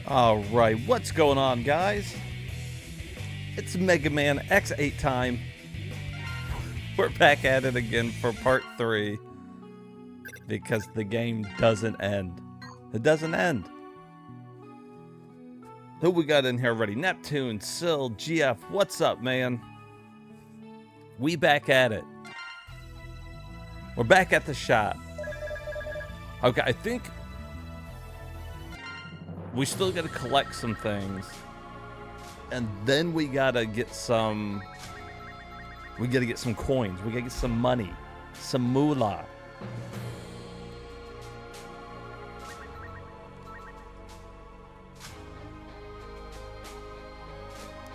Alright, what's going on, guys? It's Mega Man X8 time. We're back at it again for part 3. Because the game doesn't end. It doesn't end. Who we got in here already? Neptune, Syl, GF, what's up, man? We back at it. We're back at the shop. Okay, I think we still gotta collect some things. And then we gotta get some... We gotta get some coins. We gotta get some money. Some moolah.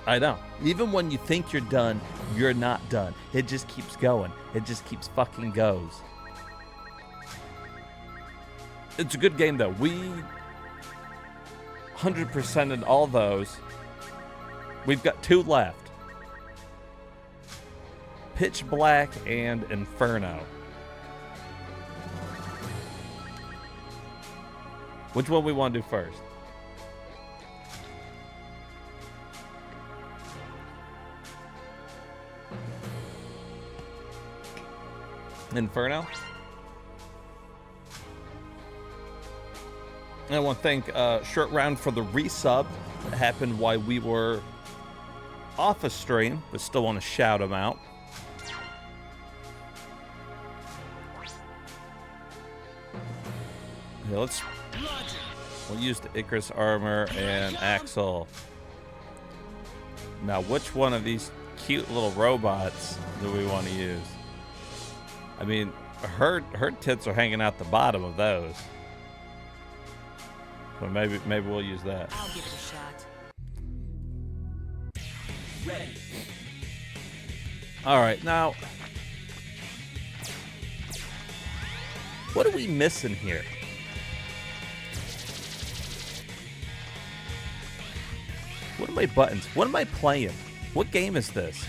I know. Even when you think you're done, you're not done. It just keeps going. It just keeps fucking goes. It's a good game, though. We 100%ed all those. We've got 2 left. Pitch Black and Inferno. Which one we want to do first? Inferno? I want to thank Short Round for the resub. It happened while we were off a stream, but still want to shout him out. Yeah, we'll use the Icarus armor and Axel. Now, which one of these cute little robots do we want to use? I mean, her tits are hanging out the bottom of those. So maybe we'll use that. I'll give it a shot. Ready. All right, now what are we missing here? What are my buttons? What am I playing? What game is this?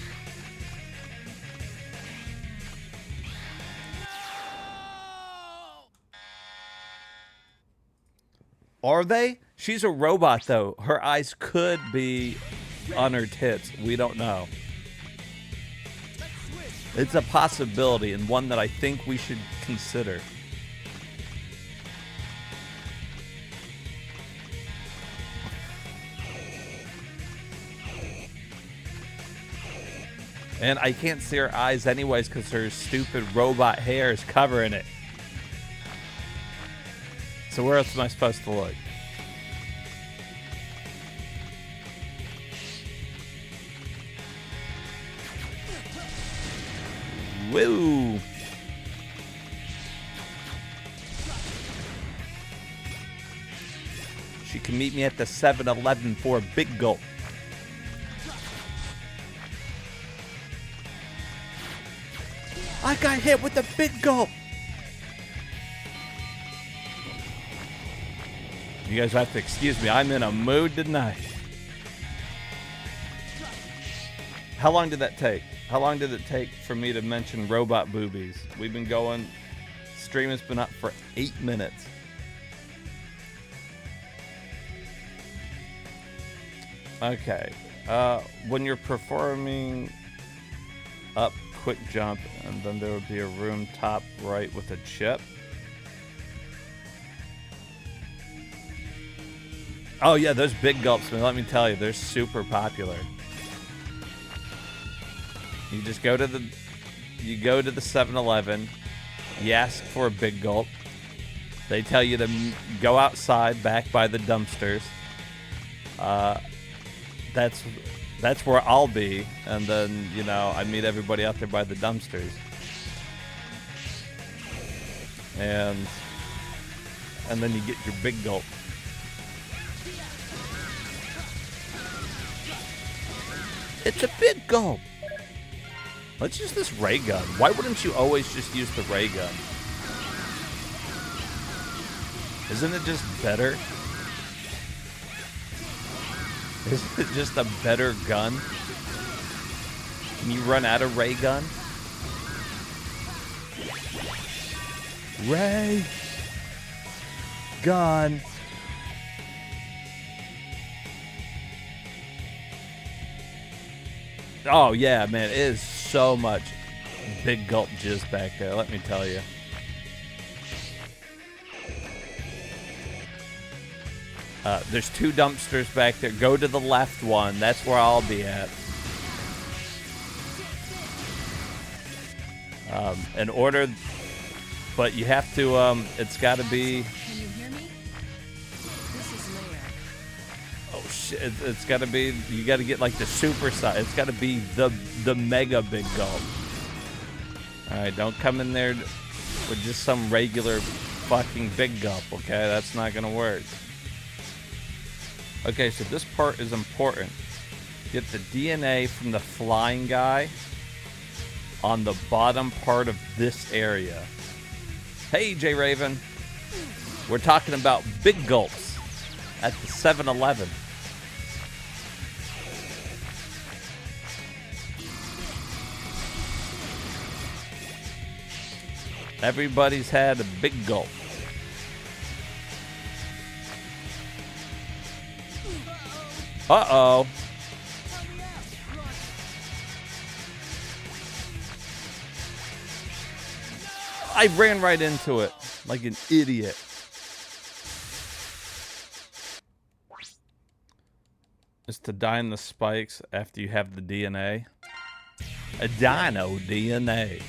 Are they? She's a robot, though. Her eyes could be on her tits. We don't know. It's a possibility, and one that I think we should consider. And I can't see her eyes anyways because her stupid robot hair is covering it. So where else am I supposed to look? Woo! She can meet me at the 7-Eleven for a big gulp. I got hit with a big gulp! You guys have to excuse me. I'm in a mood tonight. How long did that take? How long did it take for me to mention robot boobies? We've been going... Stream has been up for 8 minutes. Okay. When you're performing up, quick jump, and then there would be a room top right with a chip. Oh yeah, those big gulps, man. Let me tell you, they're super popular. You just go to the 7-Eleven, you ask for a big gulp. They tell you to go outside, back by the dumpsters. That's where I'll be, and then I meet everybody out there by the dumpsters. And then you get your big gulp. It's a big gulp. Let's use this ray gun. Why wouldn't you always just use the ray gun? Isn't it just better? Isn't it just a better gun? Can you run out of ray gun? Ray gun. Oh, yeah, man. It is so much big gulp jizz back there, let me tell you. There's 2 dumpsters back there. Go to the left one. That's where I'll be at. In order, but you have to, it's got to be... Can you hear me? This is Lair. Oh, shit. It's got to be, you got to get, like, the super size. It's got to be the mega big gulp. All right, don't come in there with just some regular fucking big gulp, okay? That's not going to work. Okay, so this part is important. Get the DNA from the flying guy on the bottom part of this area. Hey, J Raven. We're talking about big gulps at the 7-Eleven. Everybody's had a big gulp. Uh-oh. I ran right into it like an idiot. Is to die in the spikes after you have the DNA. A dino DNA.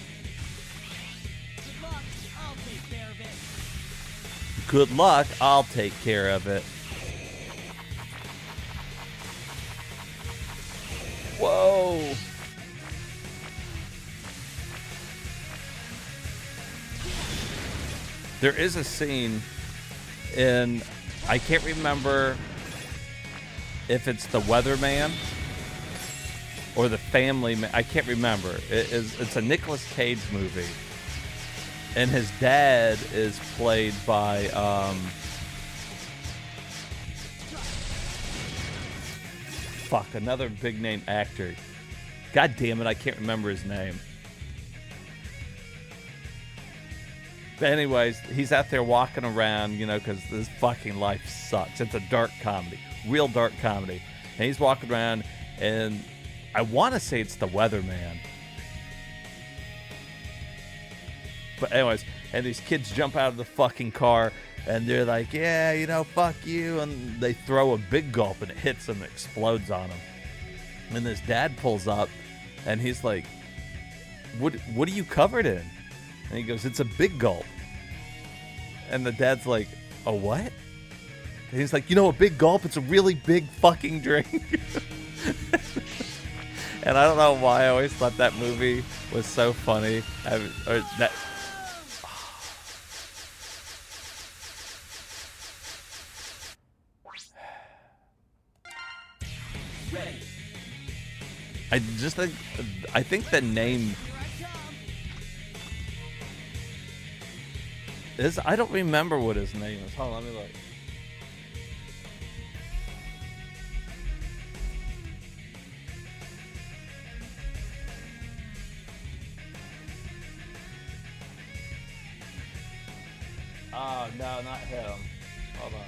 Good luck, I'll take care of it. Whoa. There is a scene in, I can't remember if it's the Weatherman or the Family Man. I can't remember. It's a Nicolas Cage movie. And his dad is played by, fuck, another big name actor. God damn it, I can't remember his name. But anyways, he's out there walking around, you know, because this fucking life sucks. It's a dark comedy, real dark comedy. And he's walking around, and I want to say it's the Weatherman. But anyways, and these kids jump out of the fucking car, and they're like, yeah, you know, fuck you. And they throw a big gulp, and it hits them and explodes on them. And this dad pulls up, and he's like, what are you covered in? And he goes, it's a big gulp. And the dad's like, a what? And he's like, you know, a big gulp? It's a really big fucking drink. And I don't know why I always thought that movie was so funny. I think the name is, I don't remember what his name is. Hold on, let me look. Oh, no, not him. Hold on.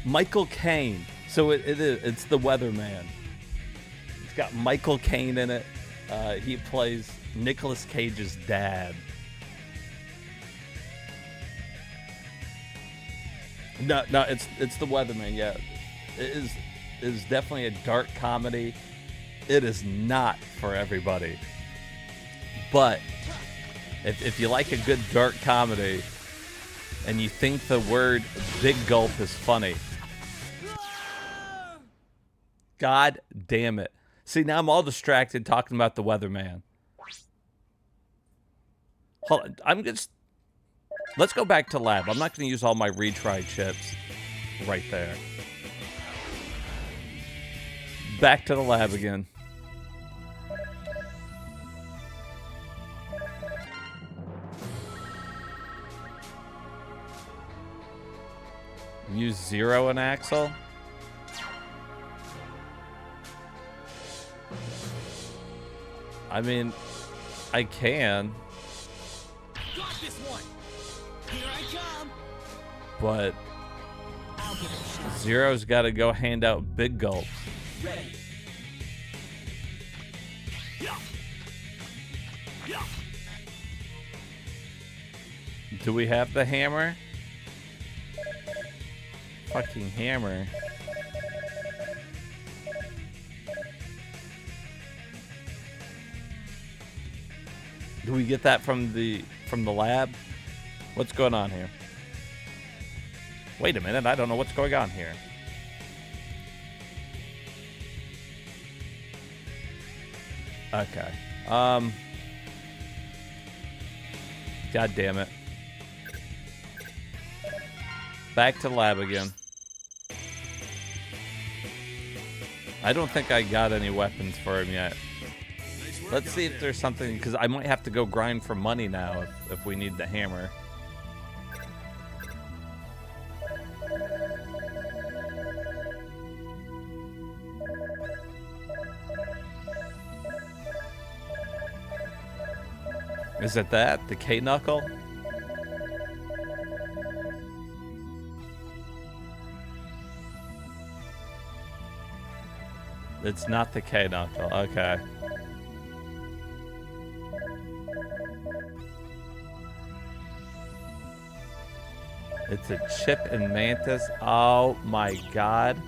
Michael Caine. So it's the Weatherman. It's got Michael Caine in it. He plays Nicolas Cage's dad. No, it's the Weatherman. Yeah, it is definitely a dark comedy. It is not for everybody. But if you like a good dark comedy and you think the word big gulp is funny, God damn it. See, now I'm all distracted talking about the Weatherman. Hold on, let's go back to lab. I'm not going to use all my retry chips right there. Back to the lab again. Use 0 and Axel. I mean, I can. this one. Here I come. But I'll give it a shot. Zero's got to go hand out big gulps. Ready. Yeah. Yeah. Do we have the hammer? Fucking hammer. Do we get that from the lab? What's going on here? Wait a minute, I don't know what's going on here. Okay. God damn it. Back to lab again. I don't think I got any weapons for him yet. Let's see if there's something, because I might have to go grind for money now if we need the hammer. Is it that? The K-Knuckle? It's not the K-Knuckle. Okay. It's a Chip and Mantis. Oh my god.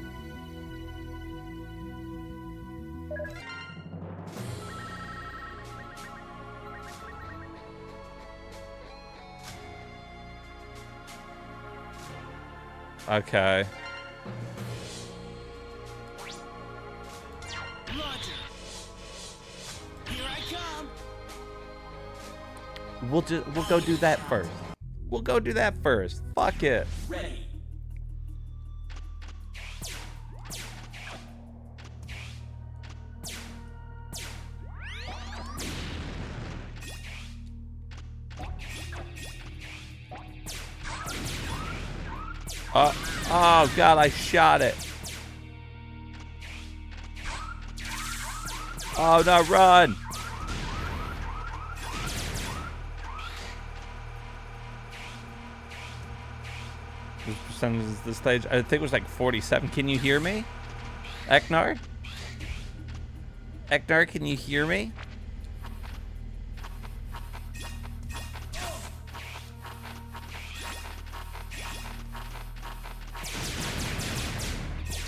Okay. Roger. Here I come. We'll go do that first. We'll go do that first. Fuck it. Ready. Oh god, I shot it. Oh no, run! This percentage is the stage. I think it was like 47. Can you hear me? Ecnar? Ecnar, can you hear me?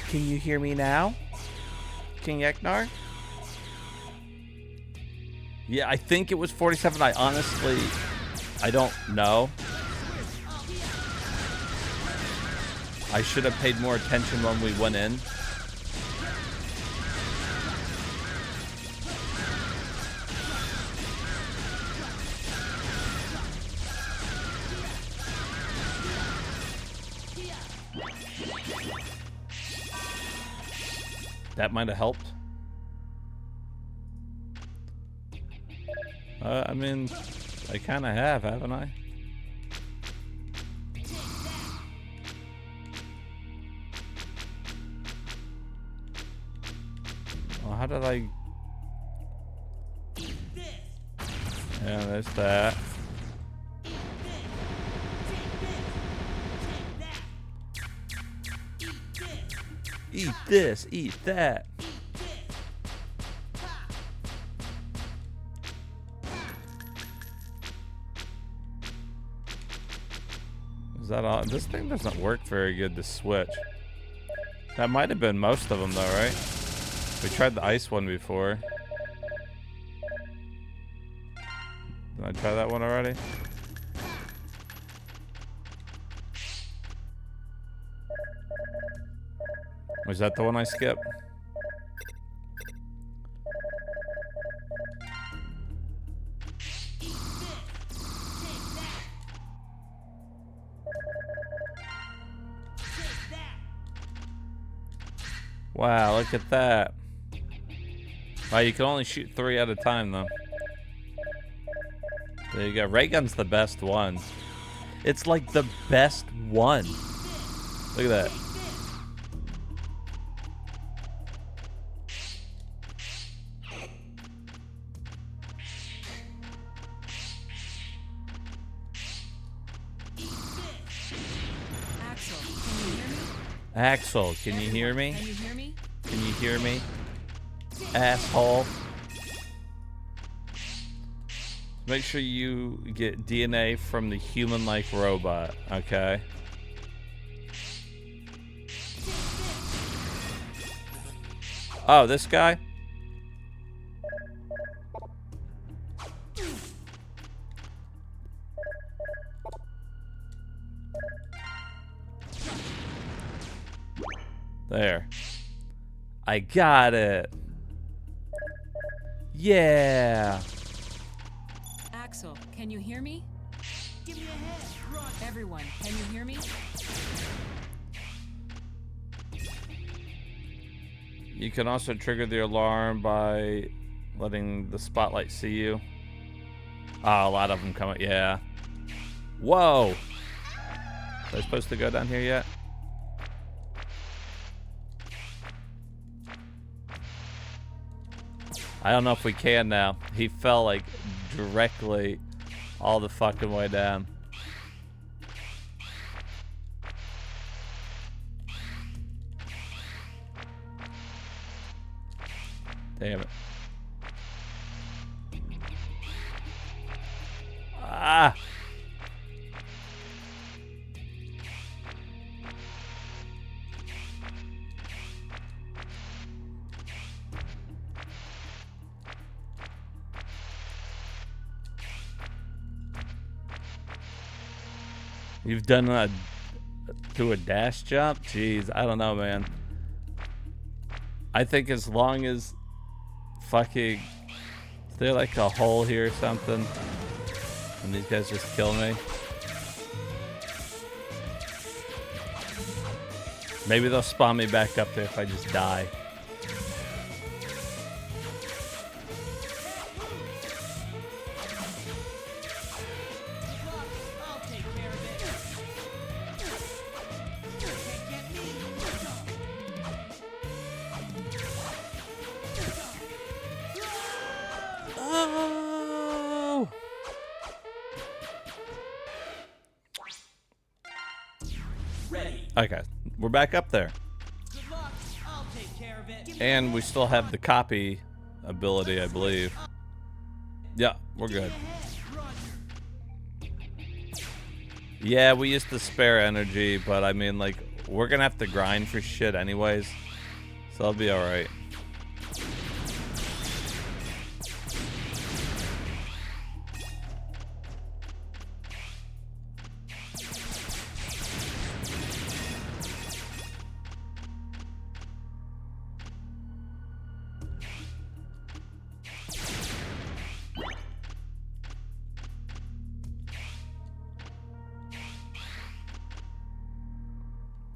Can you hear me now? King Ecnar? Yeah, I think it was 47. I honestly, I don't know. I should have paid more attention when we went in. That might have helped. I mean, I kind of have, haven't I? Well, how did I... Yeah, there's that. Eat this, eat that. Is that all? This thing doesn't work very good to switch. That might have been most of them though, right? We tried the ice one before. Did I try that one already? Was that the one I skipped? Wow, look at that. Wow, you can only shoot 3 at a time though. There you go. Ray gun's the best one. It's like the best one. Look at that. Axel, can you hear me? Can you hear me? Can you hear me? Asshole. Make sure you get DNA from the human-like robot, okay? Oh, this guy? There. I got it. Yeah. Axel, can you hear me? Give me a head. Run. Everyone, can you hear me? You can also trigger the alarm by letting the spotlight see you. Oh, a lot of them come up. Yeah. Whoa. Am I supposed to go down here yet? I don't know if we can now. He fell like directly all the fucking way down. Damn it. Ah! You've done a through a dash jump? Jeez, I don't know, man. I think as long as fucking... Is there like a hole here or something? And these guys just kill me? Maybe they'll spawn me back up there if I just die. I'll take care of it. Can't get me. Oh! Ready. Okay, we're back up there. Good luck. I'll take care of it. And we still have the copy ability, I believe. Yeah, we're good. Yeah, we used the spare energy, but I mean, like, we're gonna have to grind for shit anyways. So I'll be alright.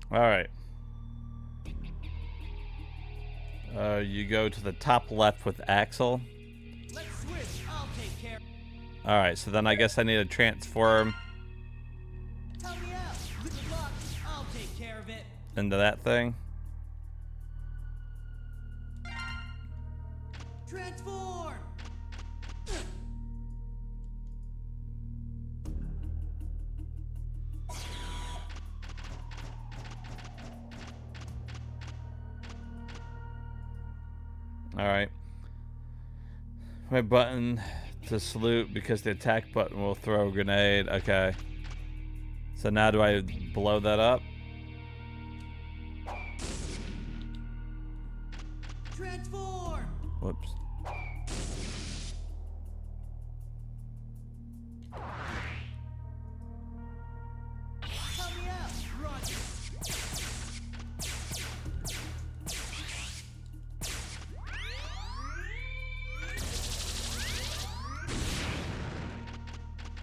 Alright. You go to the top left with Axel. Let's switch. I'll take care. Alright, so then I guess I need to transform Help me out. Good luck. I'll take care of it. into that thing. Transform. Alright. My button to salute because the attack button will throw a grenade. Okay. So now do I blow that up? Transform. Whoops. Help me out. Run.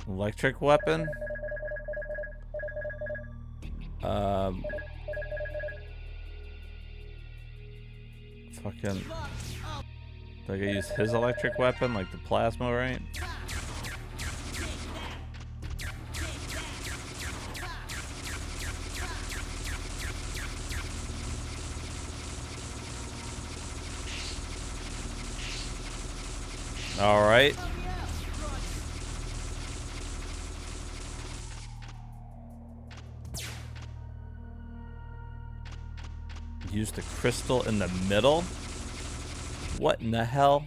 Electric weapon? Fucking... Good luck. I'll Do I gotta use his electric weapon, like the plasma, right? Alright. help me out. Run. Use the crystal in the middle? What in the hell?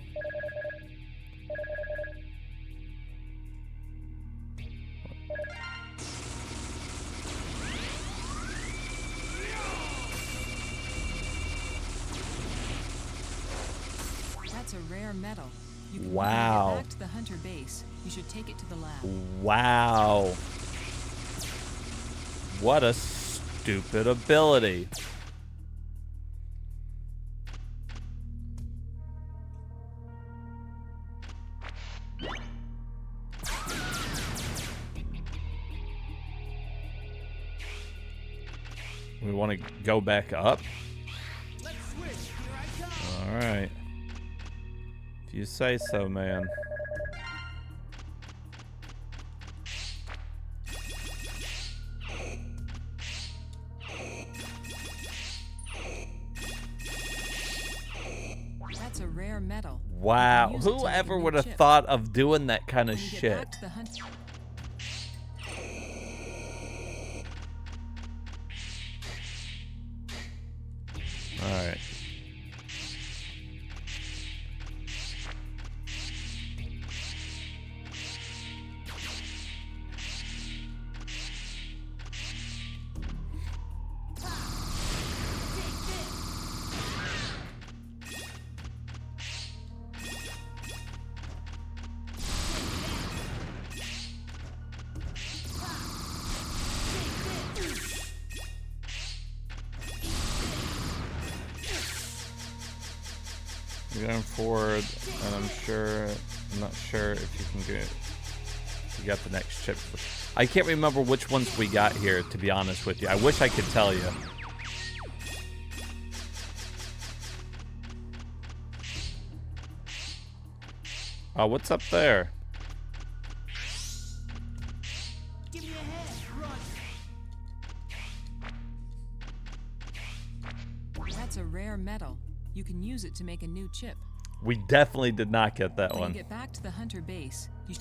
That's a rare metal. You can Wow. get back to the hunter base. You should take it to the lab. Wow. What a stupid ability. We want to go back up? Let's switch. Here I come. Alright. If you say so, man. That's a rare metal. Wow. You can use it to make a Whoever new would have chip. thought of doing that kind of When you get shit? back to the hunt- Alright. We're going forward, and I'm not sure if you can get, you got the next chip. I can't remember which ones we got here, to be honest with you. I wish I could tell you. Oh, what's up there? Give me a hand, Roger. That's a rare metal. You can use it to make a new chip. We definitely did not get that When one. you get back to the hunter base, you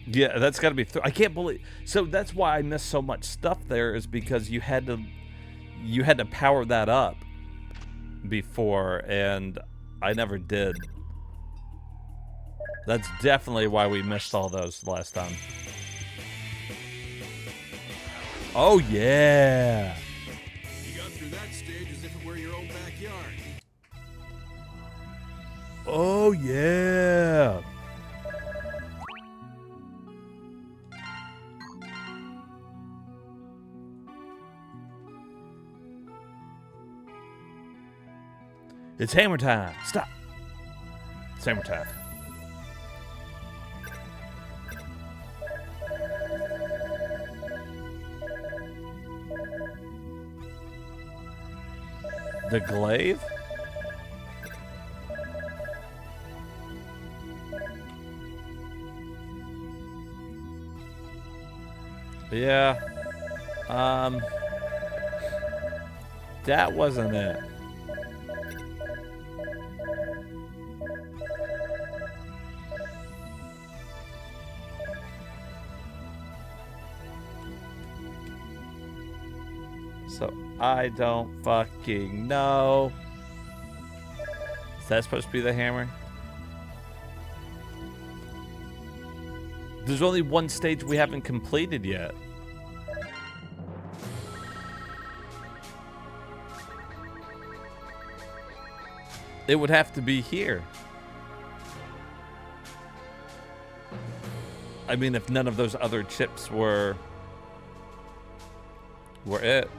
Yeah, that's got to be. I can't believe. So that's why I missed so much stuff there, is because you had to power that up before, and I never did. That's definitely why we missed all those last time. Oh yeah. You got through that stage as if it were your own backyard. Oh yeah. It's hammer time. Stop. It's hammer time. The glaive? Yeah. That wasn't it. So I don't fucking know. Is that supposed to be the hammer? There's only one stage we haven't completed yet. It would have to be here. I mean, if none of those other chips were it.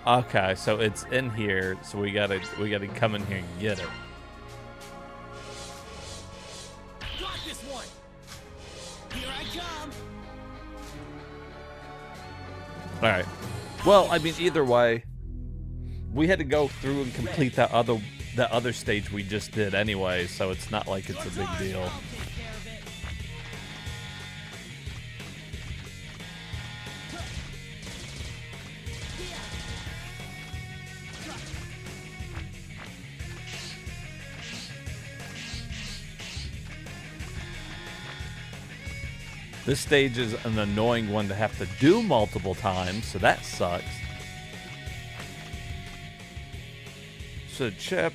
Okay, so it's in here, so we gotta come in here and get it. Got this one. Here I come. All right. Well, I mean, either way, we had to go through and complete that other stage we just did anyway, so it's not like it's a big deal. I'll take care of it. This stage is an annoying one to have to do multiple times, so that sucks. So chip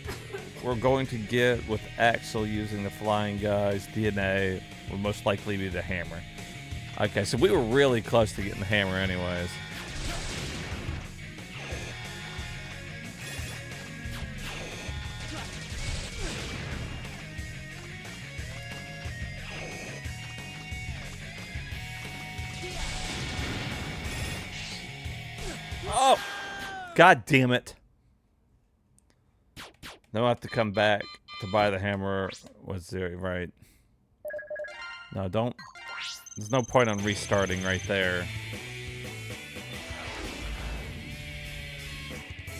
we're going to get with Axel using the flying guys, DNA will most likely be the hammer. Okay, so we were really close to getting the hammer anyways. Oh! God damn it. Then we'll have to come back to buy the hammer. Was there, right? No, don't. There's no point on restarting right there.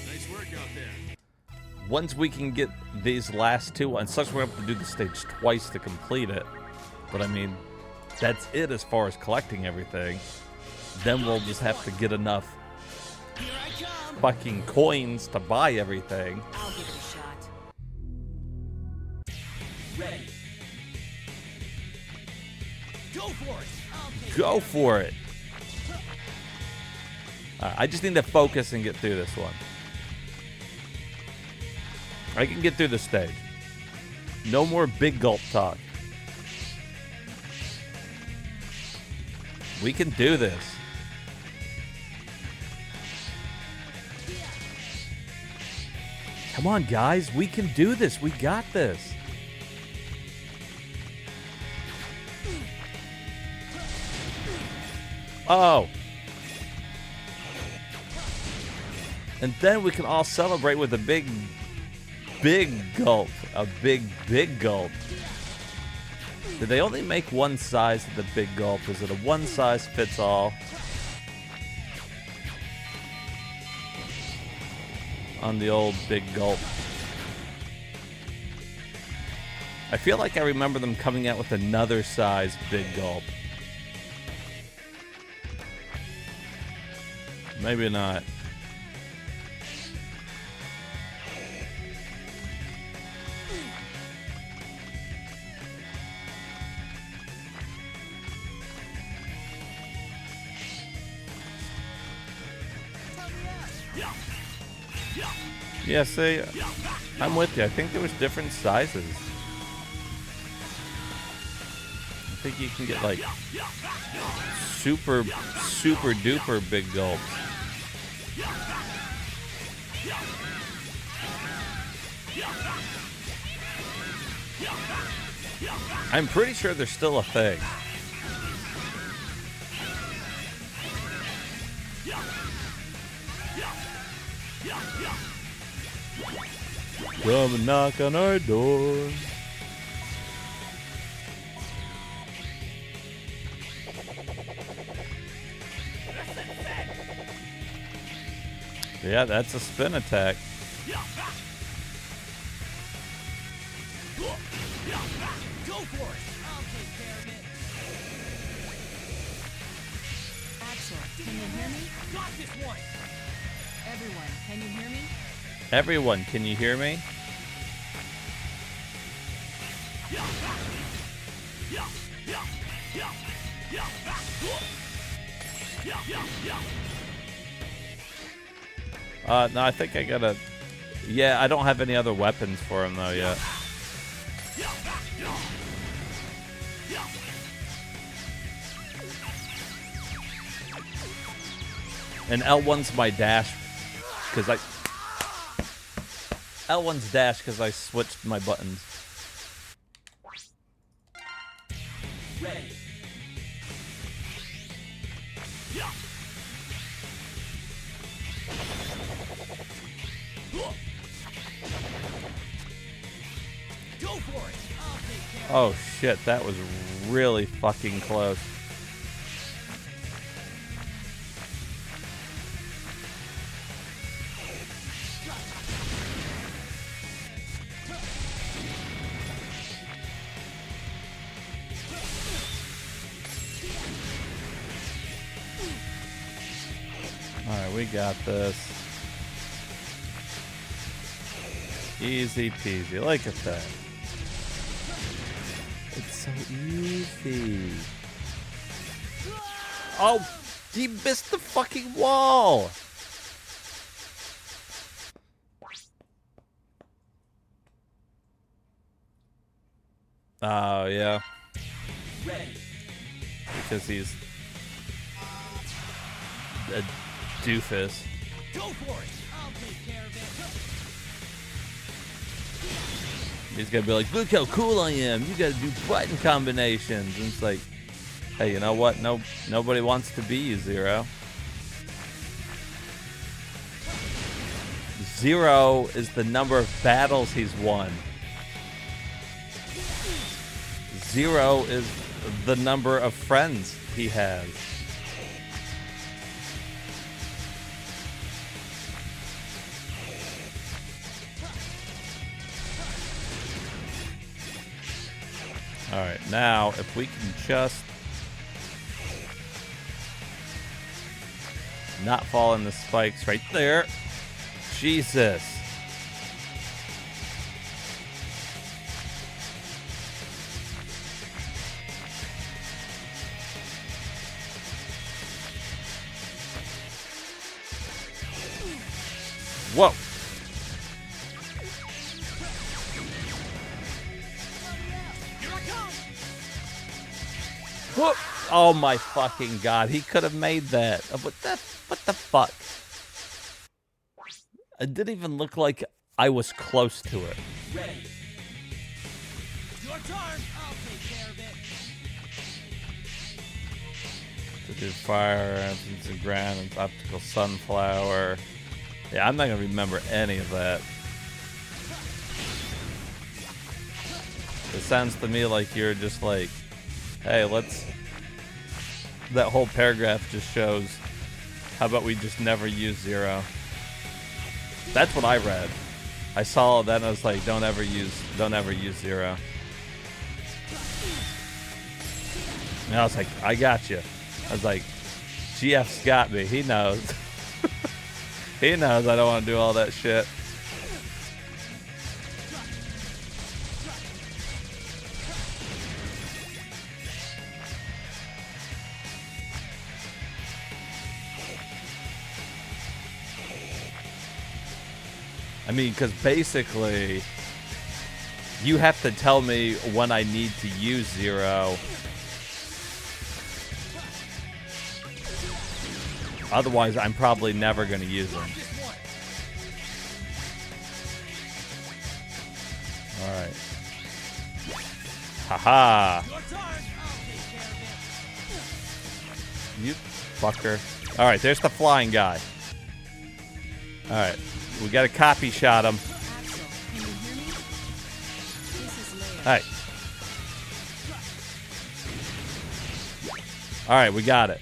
Nice work out there. Once we can get these last two, and such we have to do the stage twice to complete it. But I mean, that's it as far as collecting everything. Then we'll just have to get enough Here I come. fucking coins to buy everything. I'll give it a shot. Ready. Go for it. I'll take Go for it. I just need to focus and get through this one. I can get through the stage. No more big gulp talk. We can do this. Come on, guys. We can do this. We got this. Oh. And then we can all celebrate with a big gulp. A big gulp. Did they only make one size of the big gulp? Is it a one size fits all? On the old big gulp. I feel like I remember them coming out with another size big gulp. Maybe not. Yeah, see, I'm with you. I think there was different sizes. I think you can get like super duper big gulps. I'm pretty sure there's still a thing. Come and knock on our door. Yeah, that's a spin attack. Go for it. I'll take care of it. Axel, can you hear me? Got this one. Everyone, can you hear me? Everyone, can you hear me? No, I think I gotta... Yeah, I don't have any other weapons for him, though, yet. And L1's my dash, because L1's dash, because I switched my buttons. Ready. Go for it. I'll take care Oh shit, that was really fucking close. Alright, we got this. Easy peasy. Look at that. It's so easy. Oh, he missed the fucking wall. Oh, yeah. Ready. Because he's a doofus. Go for it. I'll take care of it. He's gonna be like, look how cool I am. You gotta do button combinations. And it's like, hey, you know what? Nobody wants to be you, Zero. Zero is the number of battles he's won. Zero is the number of friends he has. Alright, now if we can just not fall in the spikes right there. Jesus. Whoa. Whoop. Oh my fucking god, he could have made that. What the fuck? It didn't even look like I was close to it. Ready. Your turn. I'll take care of it. To do fire, entrance and ground, and optical sunflower. Yeah, I'm not gonna remember any of that. It sounds to me like you're just like, hey, let's... That whole paragraph just shows, how about we just never use Zero? That's what I read. I saw that and I was like, don't ever use Zero. And I was like, I got you. I was like, GF's got me. He knows. He knows I don't want to do all that shit. I mean, because basically, you have to tell me when I need to use Zero. Otherwise, I'm probably never going to use him. Alright. Haha. You fucker. Alright, there's the flying guy. Alright. We got a copy shot him. Axel, can you hear me? This is Leia. Alright. Alright, we got it.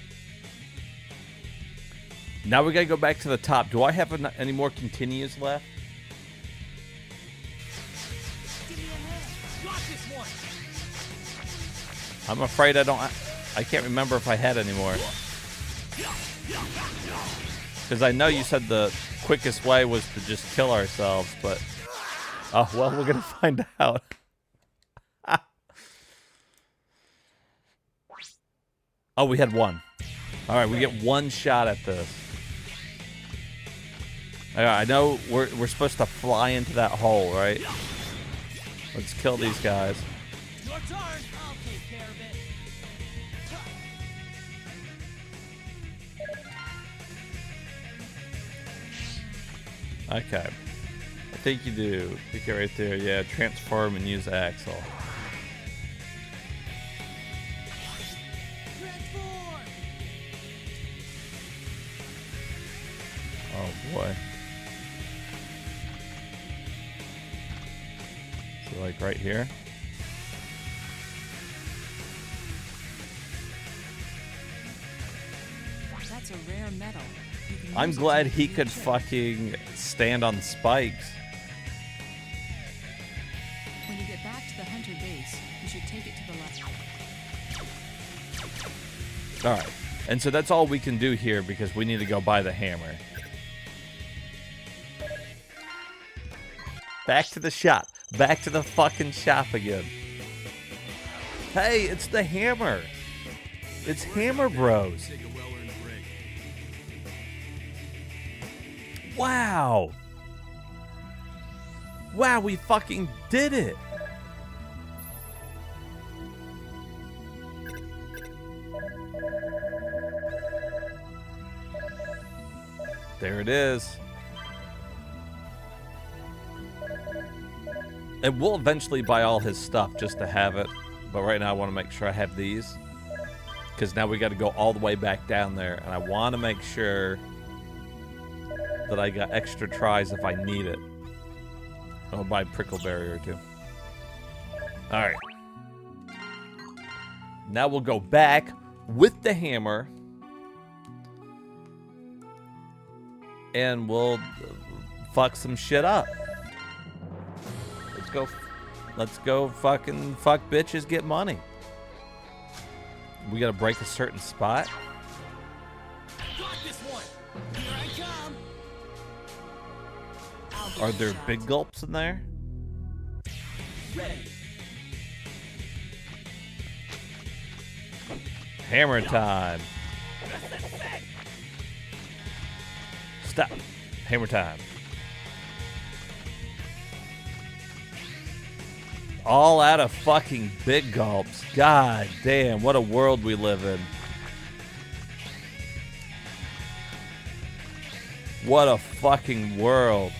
Now we gotta go back to the top. Do I have any more continues left? Give me a hand. Got this one. I'm afraid I don't... I can't remember if I had any more. Because I know you said the quickest way was to just kill ourselves, but... Oh, well, we're gonna find out. Oh, we had one. Alright, we get one shot at this. I know we're supposed to fly into that hole, right? Let's kill these guys. Your turn. I'll take care of it. Okay. I think you do. Pick it right there. Yeah, transform and use Axel. Transform. Oh boy. So like right here. That's a rare metal. You can I'm use it glad to he create could chips. fucking stand on spikes. When you get back to the hunter base, you should take it to the left. Alright. And so that's all we can do here because we need to go buy the hammer. Back to the shop. Back to the fucking shop again. Hey, it's the hammer. It's Hammer Bros. Take a well-earned break. Wow. Wow, we fucking did it. There it is. And we'll eventually buy all his stuff just to have it. But right now I want to make sure I have these. Because now we got to go all the way back down there. And I want to make sure that I got extra tries if I need it. I'll buy Prickleberry or two. Alright. Now we'll go back with the hammer. And we'll fuck some shit up. Let's go fucking fuck bitches, get money. We gotta break a certain spot. Got this one. Here I come. I'll give Are it a there shot. big gulps in there? Ready. Hammer time. Stop. Hammer time. All out of fucking big gulps. God damn, what a world we live in. What a fucking world.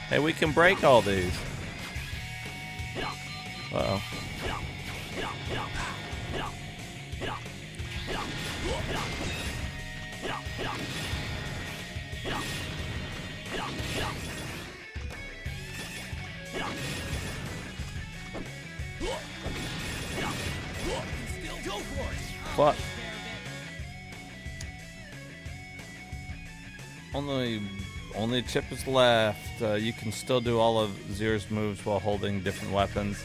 Hey, we can break all these. Uh-oh. Still go for it. Fuck. Only a chip is left. You can still do all of Zero's moves while holding different weapons.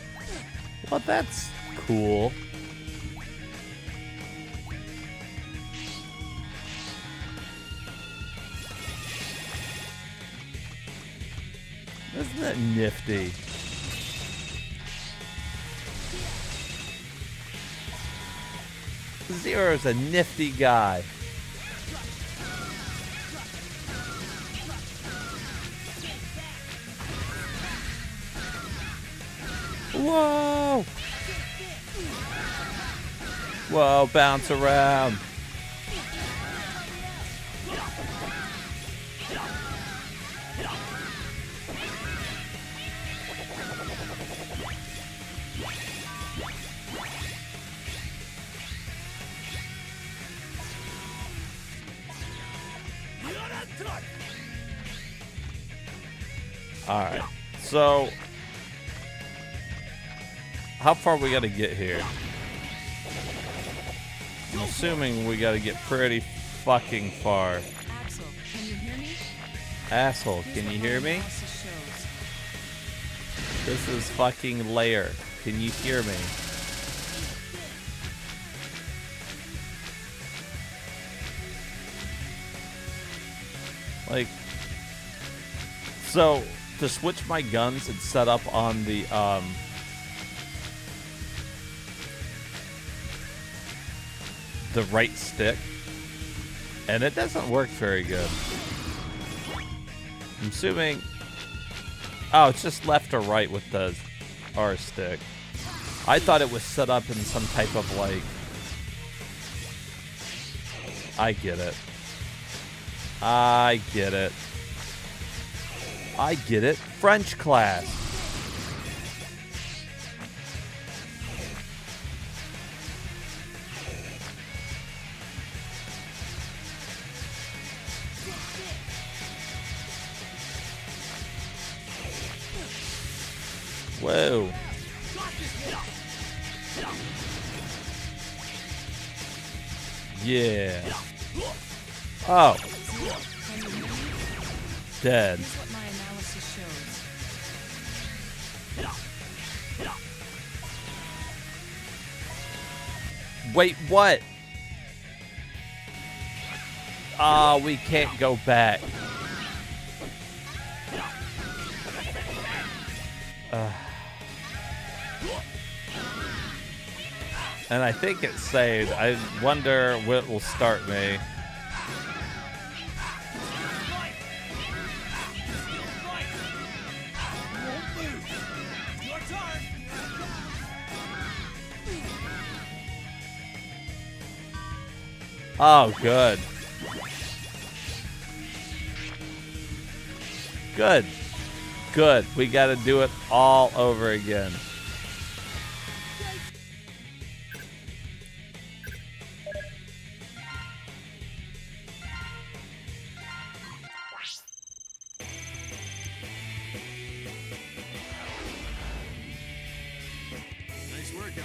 Well, that's cool. Isn't that nifty? Zero's a nifty guy. Whoa! Whoa, bounce around. Alright, so how far we gotta get here? I'm assuming we gotta get pretty fucking far. Axel, can you hear me? Asshole, Here's can what you my hear me? analysis shows. This is fucking Lair. Can you hear me? Like, so to switch my guns and set up on the right stick, and it doesn't work very good. I'm assuming. Oh, it's just left or right with the R stick. I thought it was set up in some type of like. I get it. I get it. I get it. French class. Whoa. Yeah. Oh. Can you hear me? Dead. Here's what my analysis Wait, what? Oh, we can't go back. And I think it's saved. I wonder what will start me. Your turn. Oh, good. Good. Good. We got to do it all over again. Nice workout.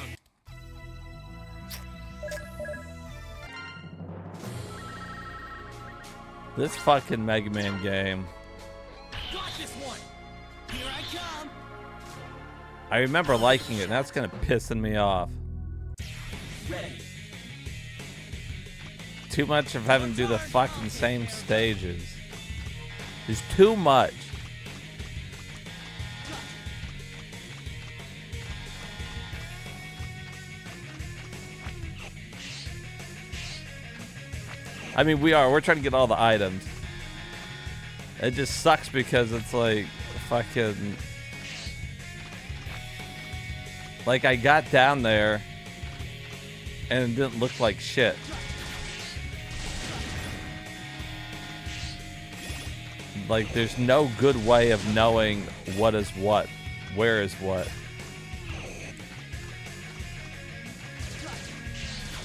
This fucking Mega Man game. Got this one. Here I come. I remember liking it. Now it's kind of pissing me off. Ready. Too much of having to do the fucking same stages. There's too much. I mean, we're trying to get all the items. It just sucks because it's like fucking. Like, I got down there and it didn't look like shit. Like, there's no good way of knowing what is what, where is what.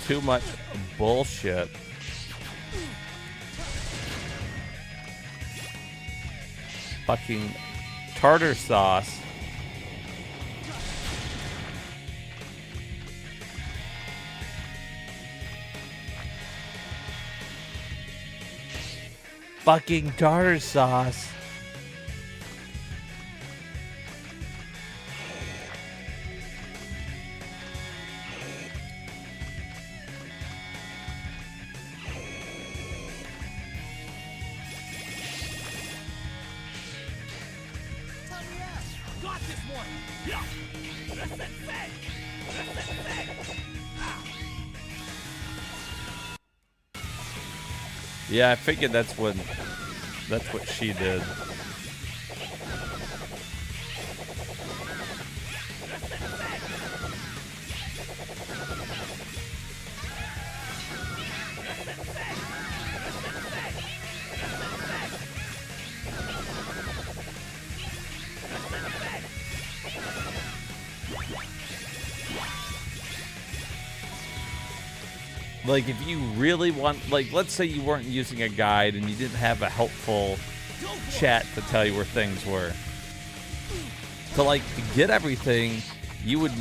Too much bullshit. Fucking tartar sauce. Fucking tartar sauce. Got this one. Yeah, I figured that's what she did. Like, if you really want, like, let's say you weren't using a guide and you didn't have a helpful chat to tell you where things were. To, like, get everything, you would,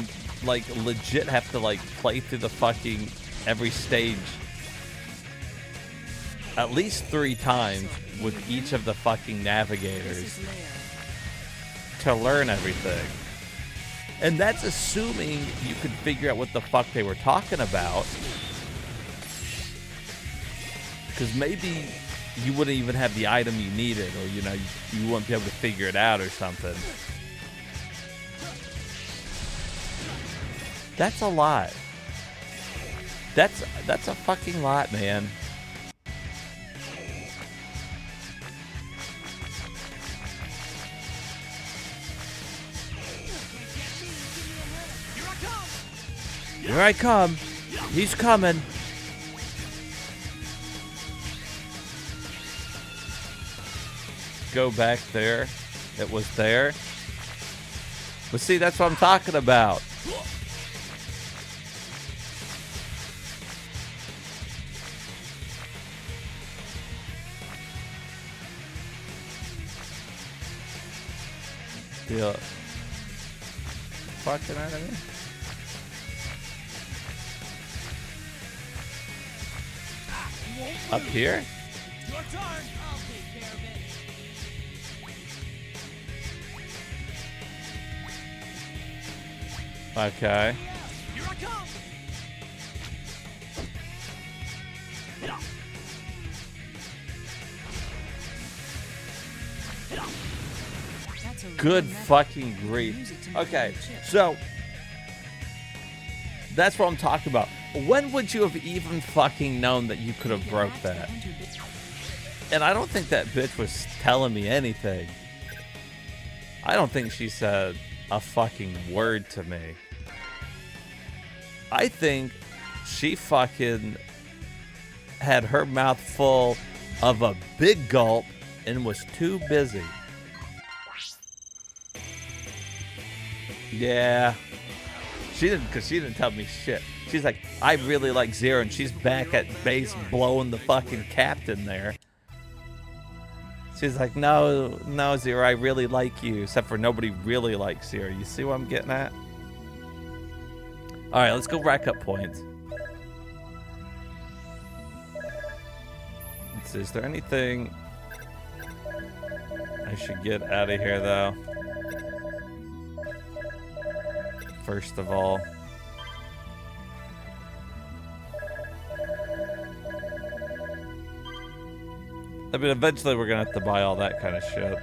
like, legit have to, like, play through the fucking every stage at least 3 times with each of the fucking navigators to learn everything. And that's assuming you could figure out what the fuck they were talking about. Because maybe you wouldn't even have the item you needed, or, you know, you wouldn't be able to figure it out or something. That's a lot. That's a fucking lot, man. Here I come. He's coming. Go back there. It was there. But see, that's what I'm talking about. The fucking enemy. Up here? Your turn. I'll take care of it. Okay. Here I come. Good fucking grief. Okay, so that's what I'm talking about. When would you have even fucking known that you could have broke that? And I don't think that bitch was telling me anything. I don't think she said a fucking word to me. I think she fucking had her mouth full of a big gulp and was too busy. Yeah. She didn't tell me shit. She's like, I really like Zero, and she's back at base blowing the fucking captain there. She's like, no, Zero, I really like you, except for nobody really likes Zero. You see what I'm getting at? All right, let's go rack up points. Let's see, is there anything I should get out of here, though? First of all. I mean, eventually we're gonna have to buy all that kind of shit.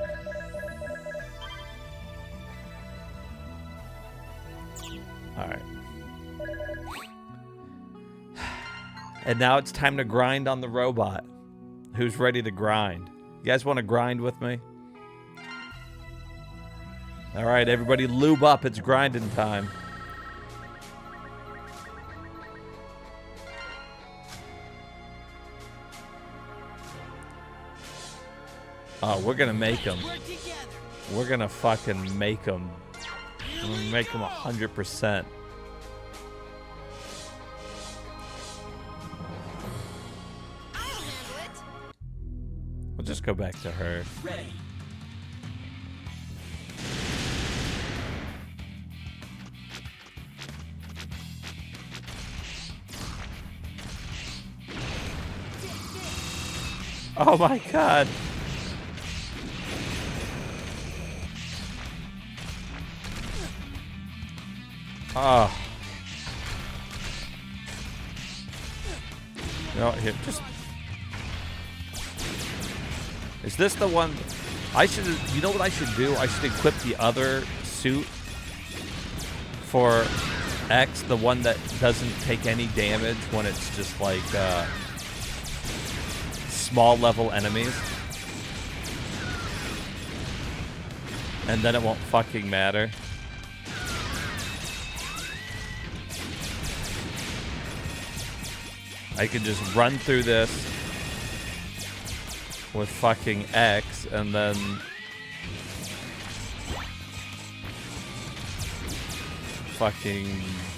Alright. And now it's time to grind on the robot. Who's ready to grind? You guys want to grind with me? Alright, everybody lube up. It's grinding time. Oh, we're gonna make them. We're gonna fucking make them. We're gonna make them 100%. We'll just go back to her. Ready. Oh my god. Oh. No, here, just... Is this the one... I should... You know what I should do? I should equip the other suit for X, the one that doesn't take any damage when it's just like, small level enemies. And then it won't fucking matter. I can just run through this with fucking X and then fucking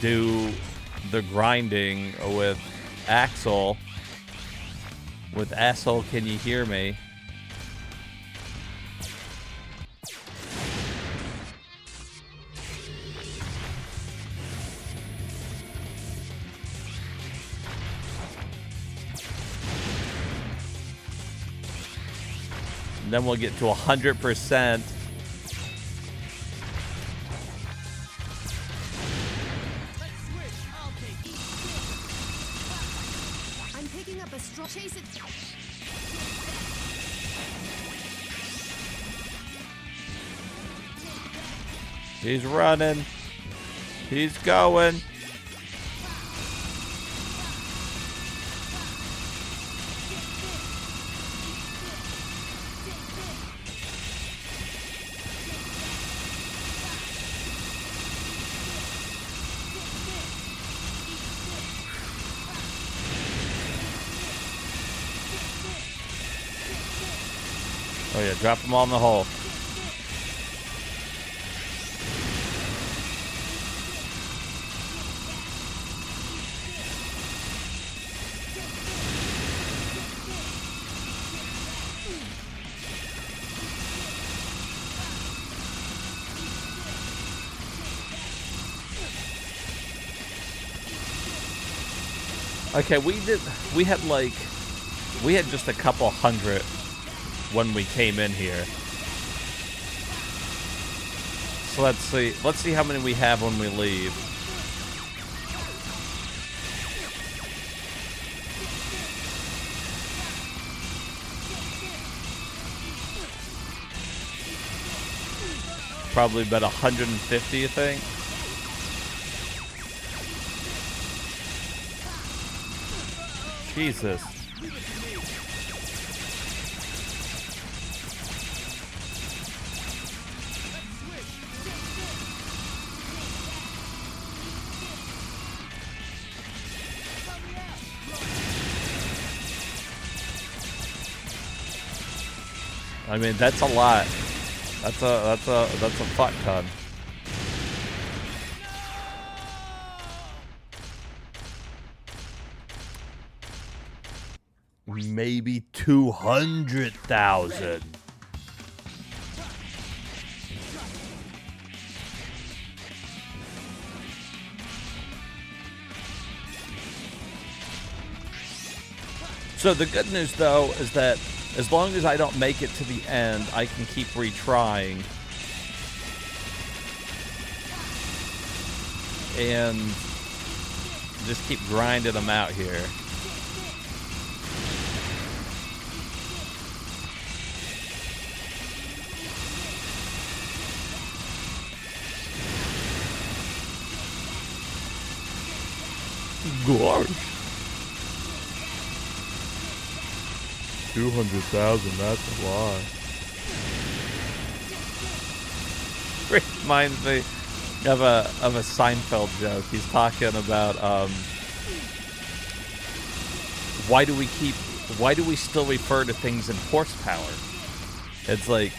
do the grinding with Axel. With Asshole, can you hear me? And then we'll get to 100%. I'm picking up a strong chase it. He's running. He's going. Oh yeah, drop them all in the hole. Okay, we had just a couple hundred when we came in here. So let's see how many we have when we leave. probably about 150, I think. Jesus. I mean, that's a lot. That's a fuck ton. Maybe 200,000. So the good news, though, is that as long as I don't make it to the end, I can keep retrying. And just keep grinding them out here. Gosh. 200,000, that's a lot. Reminds me of a Seinfeld joke. He's talking about why do we still refer to things in horsepower? It's like,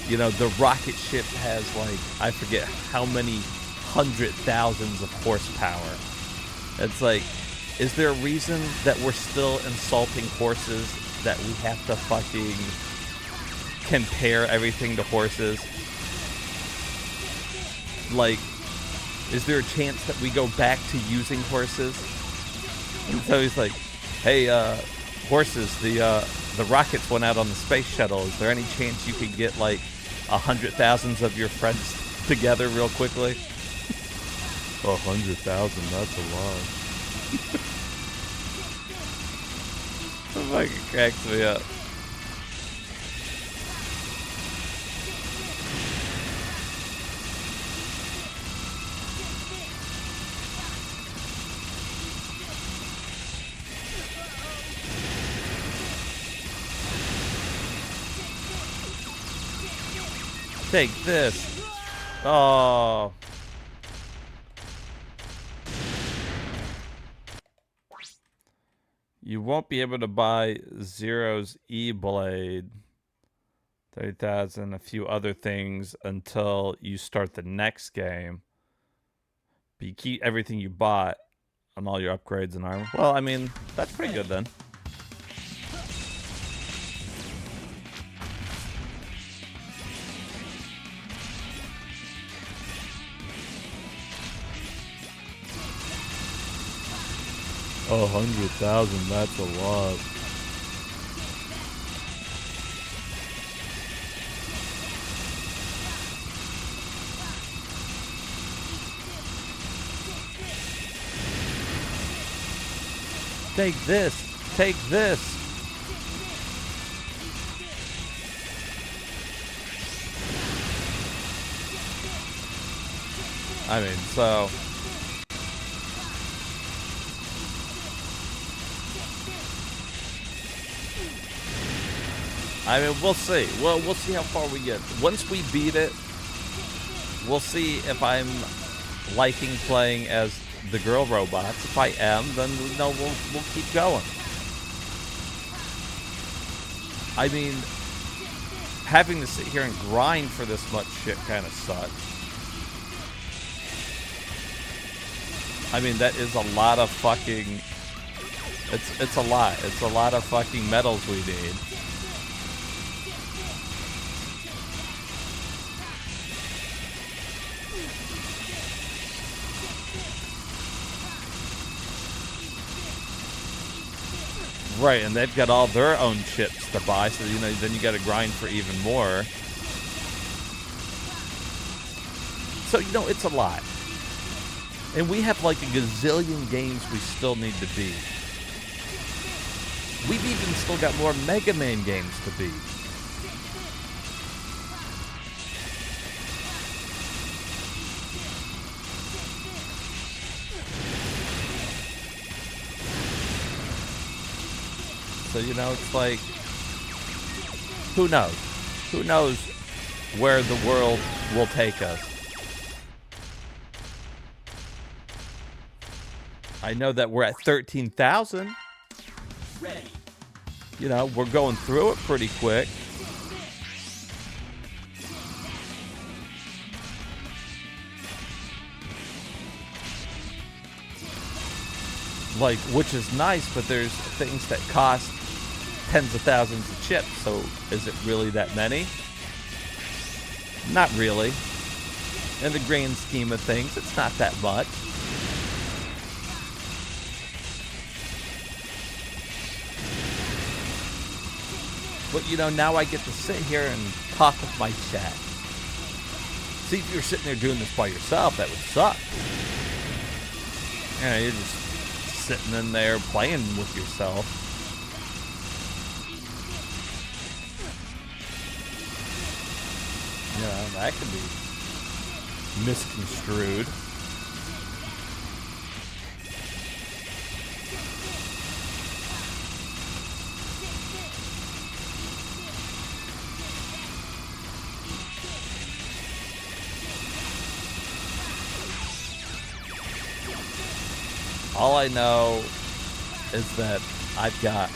you know, the rocket ship has like, I forget how many hundred thousands of horsepower. It's like, is there a reason that we're still insulting horses, that we have to fucking compare everything to horses? Like, is there a chance that we go back to using horses? And so he's like, hey, horses, the rockets went out on the space shuttle. Is there any chance you could get like 100,000 of your friends together real quickly? 100,000, that's a lot. That fucking cracks me up. Take this. Oh. You won't be able to buy Zero's E-Blade, 30,000, a few other things until you start the next game. But you keep everything you bought on all your upgrades and armor. Well, I mean, that's pretty good then. Oh, 100,000, that's a lot. Take this. Take this. I mean, so... I mean, we'll see. Well, we'll see how far we get. Once we beat it, we'll see if I'm liking playing as the girl robots. If I am, then no, we'll keep going. I mean, having to sit here and grind for this much shit kind of sucks. I mean, that is a lot of fucking... It's a lot. It's a lot of fucking medals we need. Right, and they've got all their own chips to buy, so you know, then you got to grind for even more. So, you know, it's a lot. And we have like a gazillion games we still need to beat. We've even still got more Mega Man games to beat. So, you know, it's like, who knows? Who knows where the world will take us? I know that we're at 13,000. Ready. You know, we're going through it pretty quick. Like, which is nice, but there's things that cost tens of thousands of chips, so is it really that many? Not really. In the grand scheme of things, it's not that much. But, you know, now I get to sit here and talk with my chat. See, if you're sitting there doing this by yourself, that would suck. You know, you're just sitting in there playing with yourself. You know, that could be misconstrued. All I know is that I've got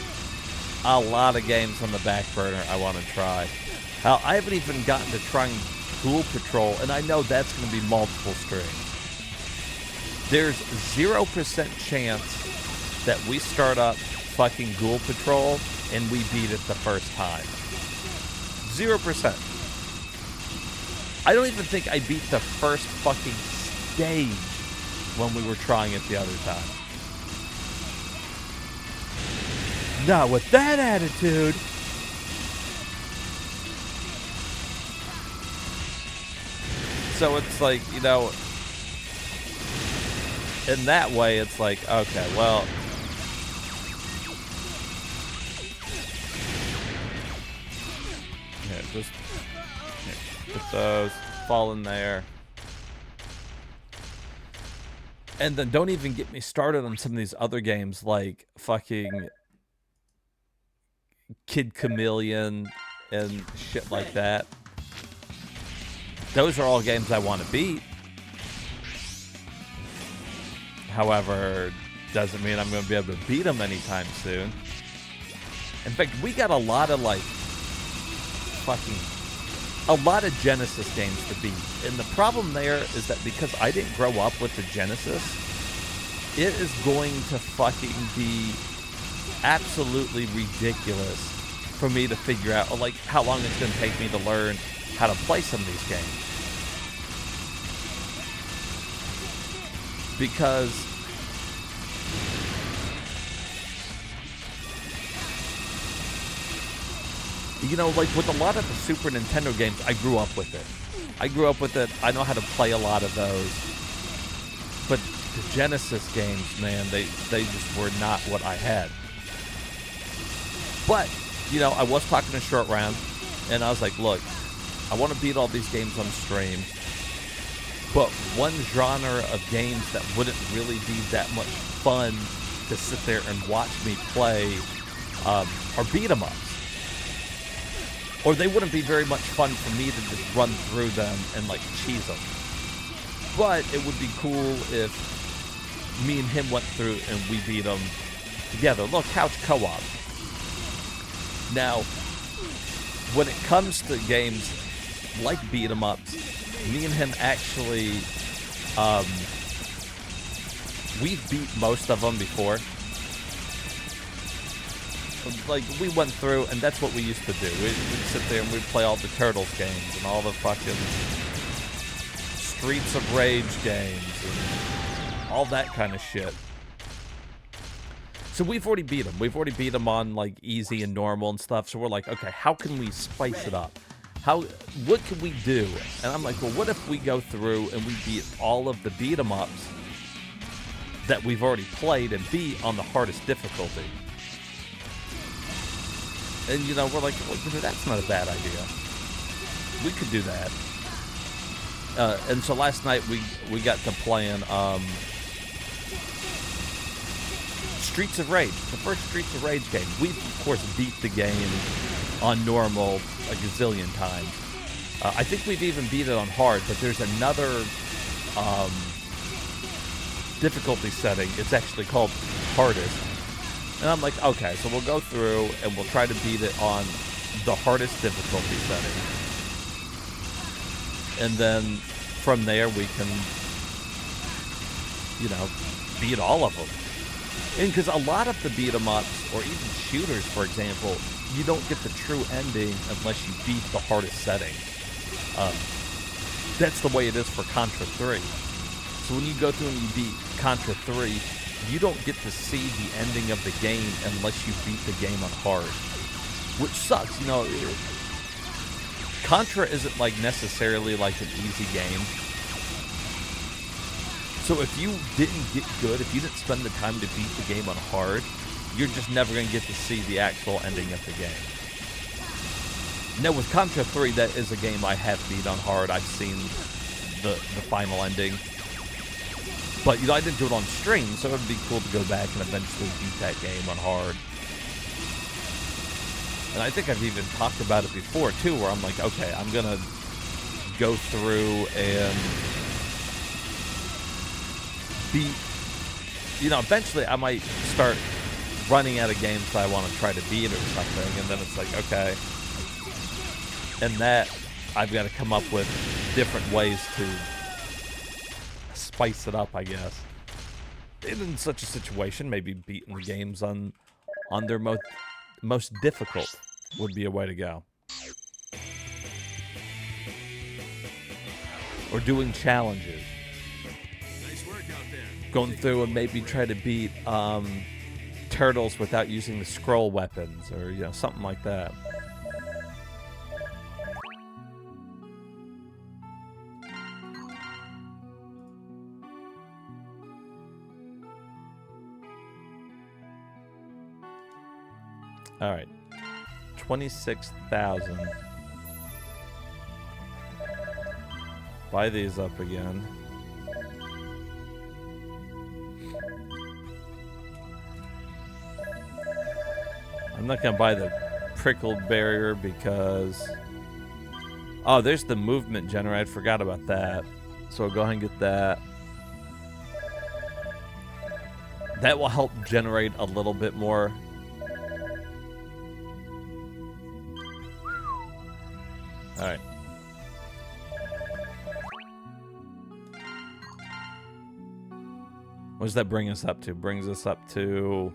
a lot of games on the back burner I want to try. Hell, I haven't even gotten to trying Ghoul Patrol, and I know that's going to be multiple streams. There's 0% chance that we start up fucking Ghoul Patrol and we beat it the first time. 0%. I don't even think I beat the first fucking stage when we were trying it the other time. Not with that attitude. So it's like, you know, in that way, it's like, okay, well, yeah, just put those, fall in there. And then don't even get me started on some of these other games like fucking Kid Chameleon and shit like that. Those are all games I want to beat. However, doesn't mean I'm going to be able to beat them anytime soon. In fact, we got a lot of like a lot of Genesis games to beat. And the problem there is that because I didn't grow up with the Genesis, it is going to fucking be absolutely ridiculous for me to figure out, like, how long it's going to take me to learn how to play some of these games. Because you know, like with a lot of the Super Nintendo games, I grew up with it. I know how to play a lot of those. But the Genesis games, man, they just were not what I had. But, you know, I was talking to Short Round, and I was like, look, I want to beat all these games on stream, but one genre of games that wouldn't really be that much fun to sit there and watch me play are beat-em-ups. Or they wouldn't be very much fun for me to just run through them and, like, cheese them. But it would be cool if me and him went through and we beat them together. Look, couch co-op. Now, when it comes to games like beat-em-ups, me and him actually, we've beat most of them before. Like, we went through, and that's what we used to do. We'd sit there and we'd play all the Turtles games and all the fucking Streets of Rage games and all that kind of shit. So we've already beat them. We've already beat them on, like, easy and normal and stuff. So we're like, okay, how can we spice it up? What can we do? And I'm like, well, what if we go through and we beat all of the beat-em-ups that we've already played and beat on the hardest difficulty? And, you know, we're like, well, that's not a bad idea. We could do that. And so last night we got to playing Streets of Rage, the first Streets of Rage game. We've, of course, beat the game on normal a gazillion times. I think we've even beat it on hard, but there's another difficulty setting. It's actually called hardest. And I'm like, okay, so we'll go through and we'll try to beat it on the hardest difficulty setting. And then from there we can, you know, beat all of them. And because a lot of the beat 'em ups, or even shooters, for example, you don't get the true ending unless you beat the hardest setting. That's the way it is for Contra 3. So when you go through and you beat Contra 3, you don't get to see the ending of the game unless you beat the game on hard. Which sucks, you know. Contra isn't like necessarily like an easy game. So if you didn't get good, if you didn't spend the time to beat the game on hard, you're just never going to get to see the actual ending of the game. Now with Contra 3, that is a game I have beat on hard. I've seen the final ending. But, you know, I didn't do it on stream, so it would be cool to go back and eventually beat that game on hard. And I think I've even talked about it before, too, where I'm like, okay, I'm going to go through and beat, you know, eventually I might start running out of games that I want to try to beat or something, and then it's like, okay. And that, I've got to come up with different ways to spice it up, I guess. And in such a situation, maybe beating the games on their most difficult would be a way to go. Or doing challenges. Nice work out there. Going through and maybe try to beat turtles without using the scroll weapons, or, you know, something like that. All right, 26,000. Buy these up again. I'm not gonna buy the prickled barrier because, oh, there's the movement generator. I forgot about that. So I'll go ahead and get that. That will help generate a little bit more. All right. What does that bring us up to? Brings us up to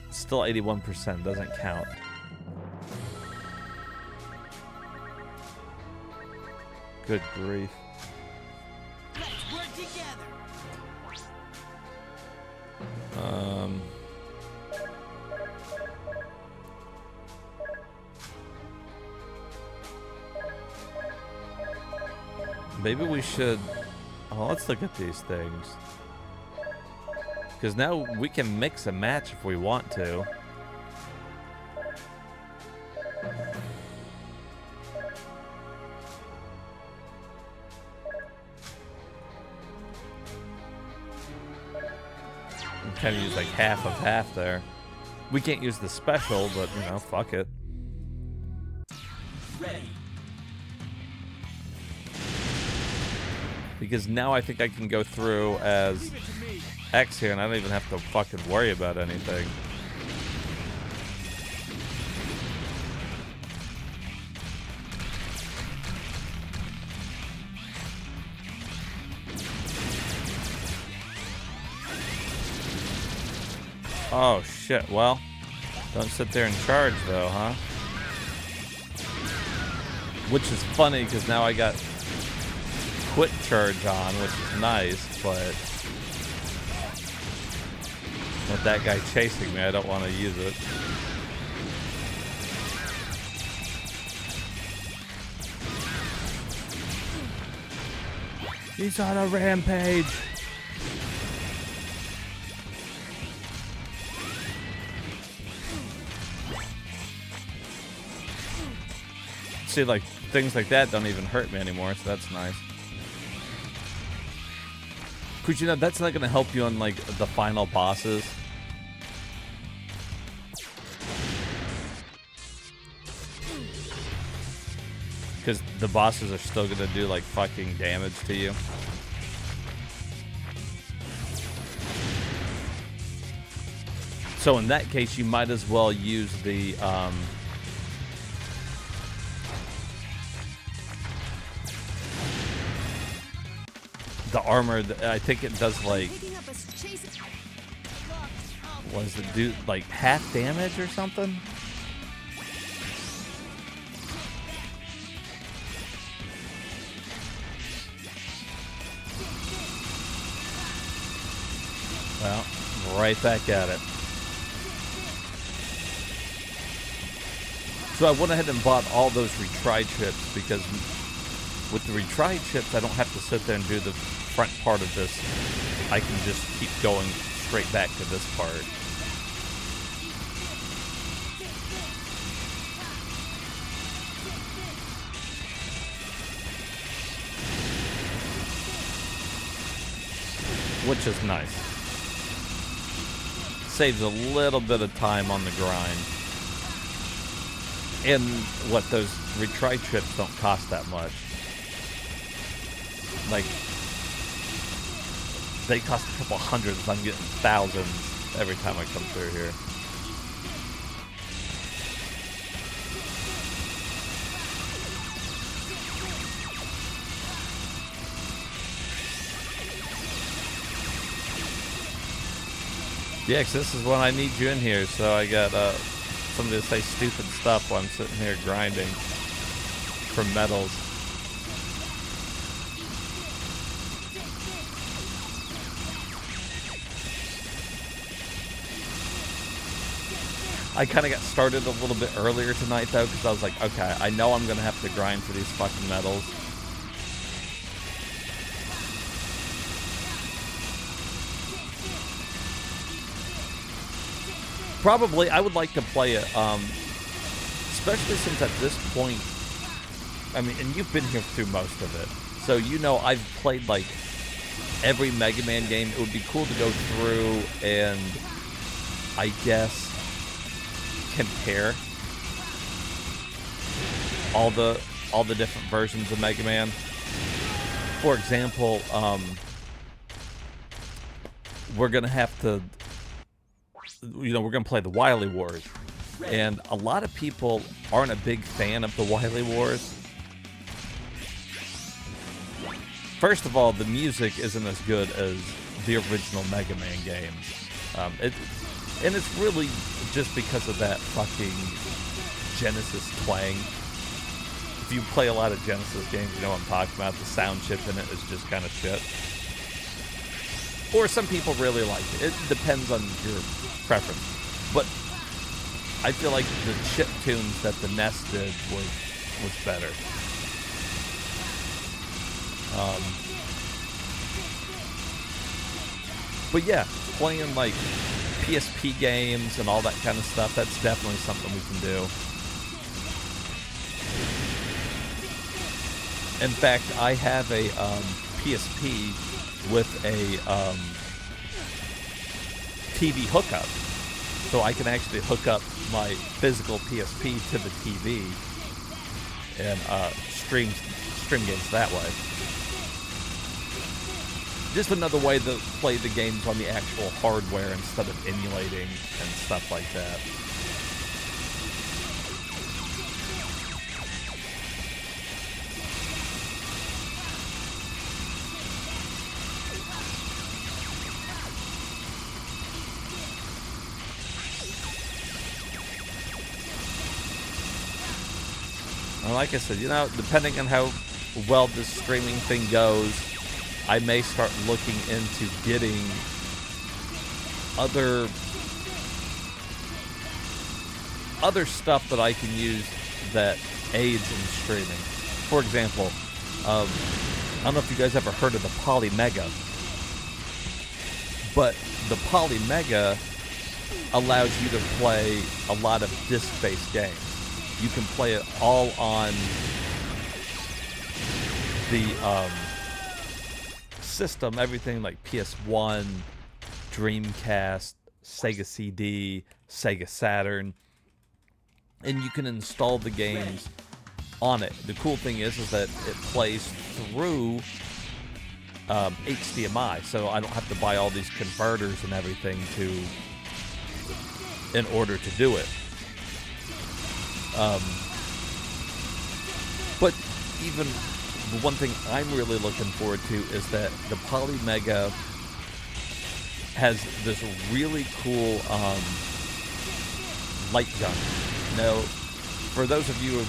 still 81%. Doesn't count. Good grief. Let's work together. Maybe we should. Oh, let's look at these things. Because now we can mix and match if we want to. Kind of use like half of half there. We can't use the special, but you know, fuck it. Ready. Because now I think I can go through as X here, and I don't even have to fucking worry about anything. Oh shit, well, don't sit there and charge though, huh? Which is funny because now I got quit charge on, which is nice, but with that guy chasing me, I don't want to use it. He's on a rampage. See, like, things like that don't even hurt me anymore, so that's nice. Because, you know, that's not going to help you on, like, the final bosses. Because the bosses are still going to do, like, fucking damage to you. So in that case, you might as well use the armor. I think it does like, what does it do? Like half damage or something? Well, right back at it. So I went ahead and bought all those retry chips because with the retry chips, I don't have to sit there and do the front part of this. I can just keep going straight back to this part. Which is nice. Saves a little bit of time on the grind. And what, those retry chips don't cost that much. Like, they cost a couple hundreds. I'm getting thousands every time I come through here. Yeah, 'cause this is when I need you in here, so I got somebody to say stupid stuff while I'm sitting here grinding for medals. I kind of got started a little bit earlier tonight, though, because I was like, okay, I know I'm going to have to grind for these fucking medals. Probably, I would like to play it, especially since at this point, I mean, and you've been here through most of it, so you know I've played, like, every Mega Man game. It would be cool to go through and, I guess, compare all the different versions of Mega Man. For example, we're gonna have to, you know, we're gonna play the Wily Wars, and a lot of people aren't a big fan of the Wily Wars. First of all, the music isn't as good as the original Mega Man games. And it's really just because of that fucking Genesis twang. If you play a lot of Genesis games, you know what I'm talking about. The sound chip in it is just kind of shit. Or some people really like it. It depends on your preference. But I feel like the chip tunes that the NES did was better. But yeah, playing like PSP games and all that kind of stuff, that's definitely something we can do. In fact, I have a PSP with a TV hookup, so I can actually hook up my physical PSP to the TV and stream games that way. Just another way to play the games on the actual hardware instead of emulating and stuff like that. And like I said, you know, depending on how well this streaming thing goes, I may start looking into getting other stuff that I can use that aids in streaming. For example, I don't know if you guys ever heard of the Polymega, but the Polymega allows you to play a lot of disc-based games. You can play it all on the system, everything like PS1, Dreamcast, Sega CD, Sega Saturn, and you can install the games on it. The cool thing is that it plays through HDMI, so I don't have to buy all these converters and everything in order to do it. But even the one thing I'm really looking forward to is that the Polymega has this really cool light gun. Now, for those of you who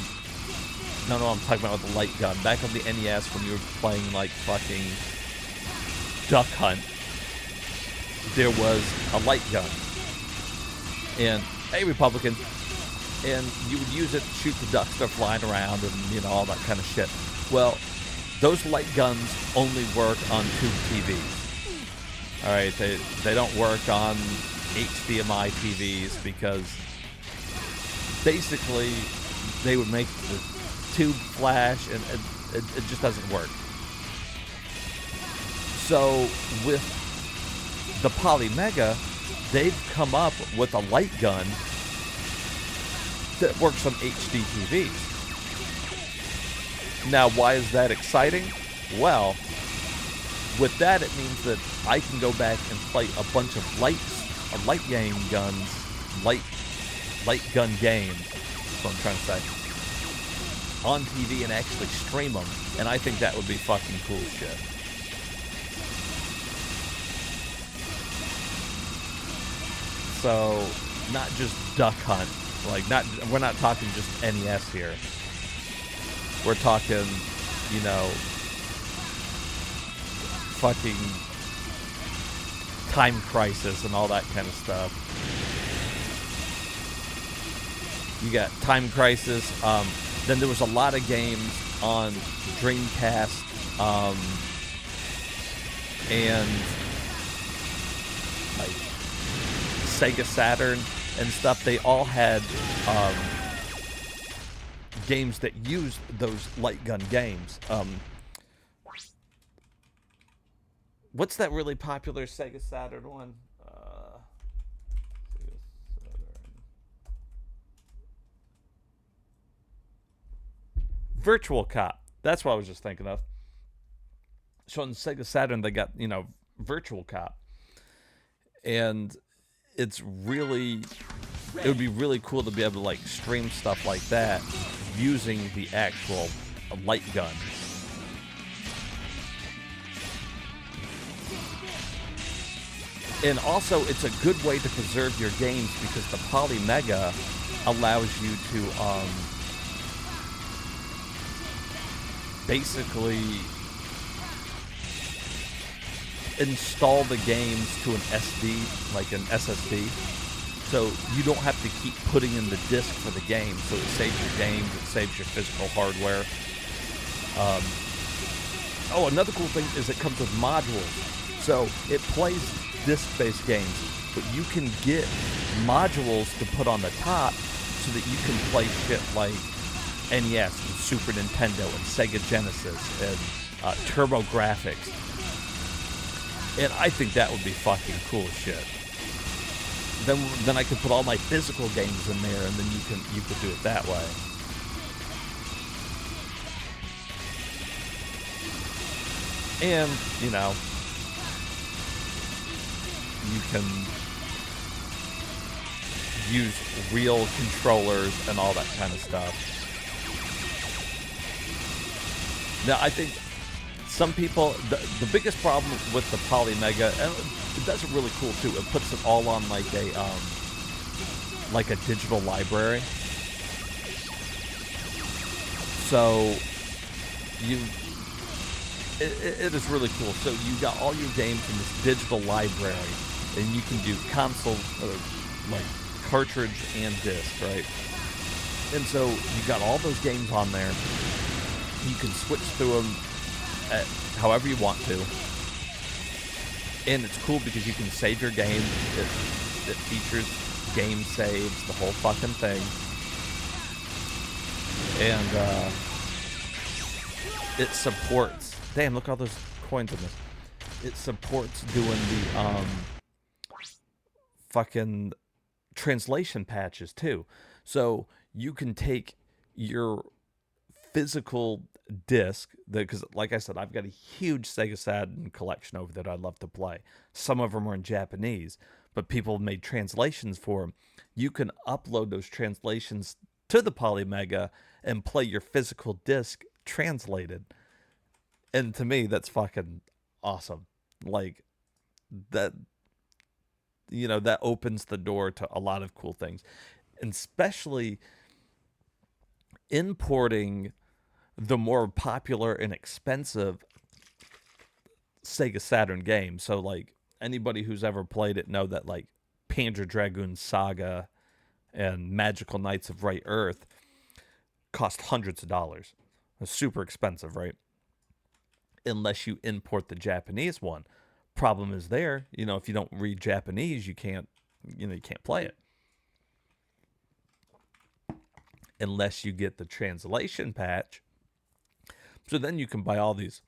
don't know what I'm talking about with the light gun, back on the NES when you were playing like fucking Duck Hunt, there was a light gun. And a Republican, and you would use it to shoot the ducks that are flying around and, you know, all that kind of shit. Well, those light guns only work on tube TVs. Alright, they don't work on HDMI TVs because basically they would make the tube flash and it just doesn't work. So with the Polymega, they've come up with a light gun that works on HD TVs. Now, why is that exciting? Well, with that, it means that I can go back and play a bunch of light gun games, that's what I'm trying to say, on TV and actually stream them, and I think that would be fucking cool shit. So, not just Duck Hunt, we're not talking just NES here. We're talking, you know, fucking Time Crisis and all that kind of stuff. You got Time Crisis. Then there was a lot of games on Dreamcast and like Sega Saturn and stuff. They all had games that used those light gun games. What's that really popular Sega Saturn one? Sega Saturn. Virtual Cop. That's what I was just thinking of. So on Sega Saturn, they got, you know, Virtual Cop. And it would be really cool to be able to like stream stuff like that using the actual light gun. And also, it's a good way to preserve your games because the Polymega allows you to basically install the games to an SD, like an SSD. So you don't have to keep putting in the disc for the game. So it saves your games, it saves your physical hardware. Oh, another cool thing is it comes with modules. So it plays disc-based games, but you can get modules to put on the top so that you can play shit like NES and Super Nintendo and Sega Genesis and TurboGrafx. And I think that would be fucking cool as shit. Then I could put all my physical games in there, and then you could do it that way. And, you know, you can use real controllers and all that kind of stuff. Now, I think some people, the biggest problem with the Polymega, and it does it really cool too, it puts it all on like a digital library. So it is really cool. So you got all your games in this digital library, and you can do console, like cartridge and disc, right? And so you got all those games on there. You can switch through them however you want to. And it's cool because you can save your game. It features game saves, the whole fucking thing. And it supports... Damn, look at all those coins in this. it supports doing the fucking translation patches too. So you can take your physical disc, because like I said, I've got a huge Sega Saturn collection over that I'd love to play. Some of them are in Japanese, but people have made translations for them. You can upload those translations to the Polymega and play your physical disc translated. And to me, that's fucking awesome. Like, that, you know, that opens the door to a lot of cool things, and especially importing the more popular and expensive Sega Saturn games. So, like, anybody who's ever played it know that, like, Panzer Dragoon Saga and Magical Knights of Right Earth cost hundreds of dollars. It's super expensive, right? Unless you import the Japanese one. Problem is there, you know, if you don't read Japanese, you can't play it. Unless you get the translation patch. So then you can buy all these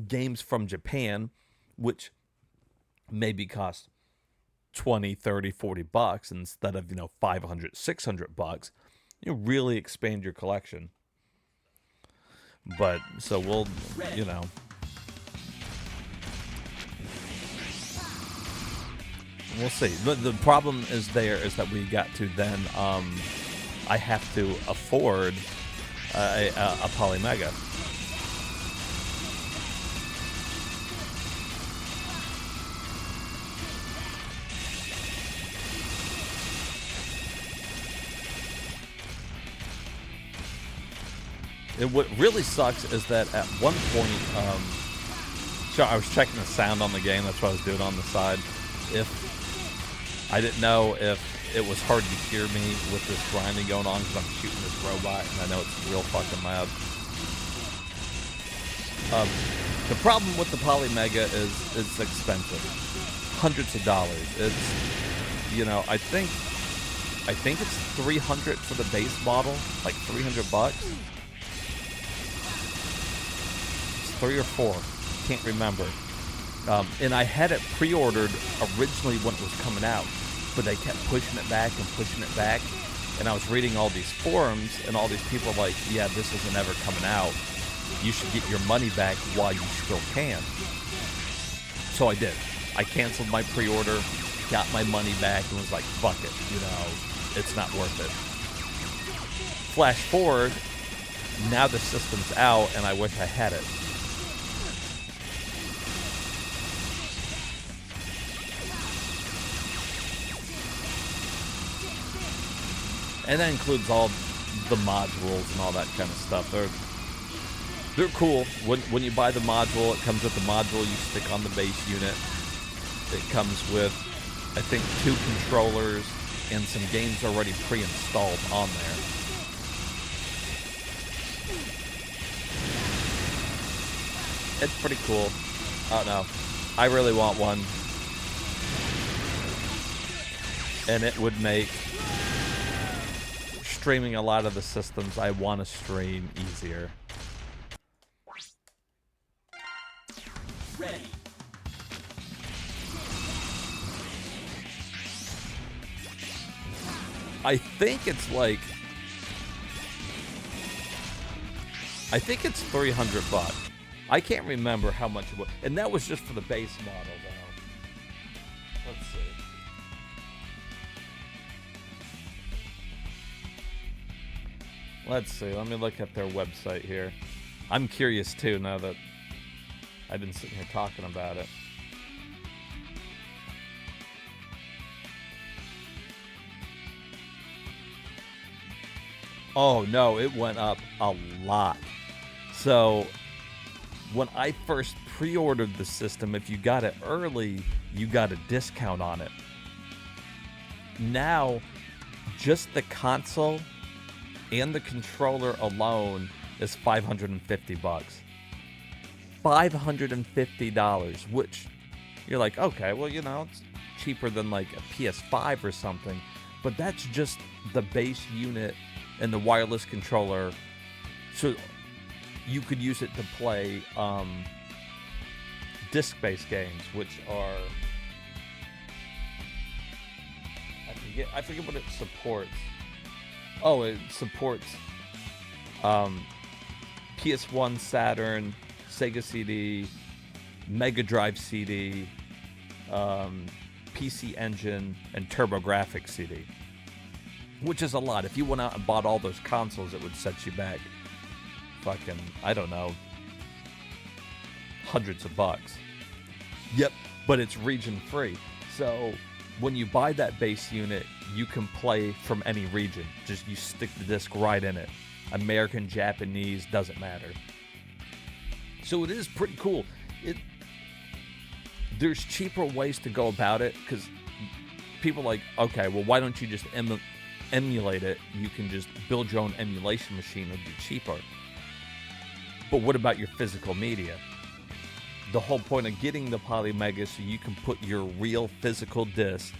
games from Japan, which maybe cost 20, 30, 40 bucks instead of, 500, 600 bucks. You really expand your collection. But so we'll, we'll see. But the problem is that we got to then I have to afford a Polymega. And what really sucks is that at one point, so I was checking the sound on the game. That's what I was doing on the side. If I didn't know if it was hard to hear me with this grinding going on because I'm shooting this robot, and I know it's real fucking loud. The problem with the Polymega is it's expensive, hundreds of dollars. It's, I think it's $300 for the base model, like $300. It's 3 or 4, can't remember. And I had it pre-ordered originally when it was coming out, but they kept pushing it back and pushing it back. And I was reading all these forums, and all these people were like, yeah, this isn't ever coming out. You should get your money back while you still can. So I did. I canceled my pre-order, got my money back, and was like, fuck it, it's not worth it. Flash forward, now the system's out, and I wish I had it. And that includes all the modules and all that kind of stuff. They're cool. When you buy the module, it comes with the module you stick on the base unit. It comes with, I think, 2 controllers and some games already pre-installed on there. It's pretty cool. I don't know. I really want one. And it would make streaming a lot of the systems I want to stream easier. Ready. I think it's like, $300. I can't remember how much it was, and that was just for the base model, though. Let's see. Let me look at their website here. I'm curious too, now that I've been sitting here talking about it. Oh no, it went up a lot. So when I first pre-ordered the system, if you got it early, you got a discount on it. Now, just the console and the controller alone is $550. $550, which you're like, okay, well, it's cheaper than like a PS5 or something, but that's just the base unit and the wireless controller. So you could use it to play disc-based games, which are I forget what it supports. Oh, it supports PS1, Saturn, Sega CD, Mega Drive CD, PC Engine, and TurboGrafx CD. Which is a lot. If you went out and bought all those consoles, it would set you back fucking, I don't know, hundreds of bucks. Yep, but it's region free. So when you buy that base unit, you can play from any region. Just you stick the disc right in it. American, Japanese, doesn't matter. So it is pretty cool. There's cheaper ways to go about it, because people are like, okay, well, why don't you just emulate it? You can just build your own emulation machine. It'll be cheaper. But what about your physical media? The whole point of getting the Polymega is so you can put your real physical disc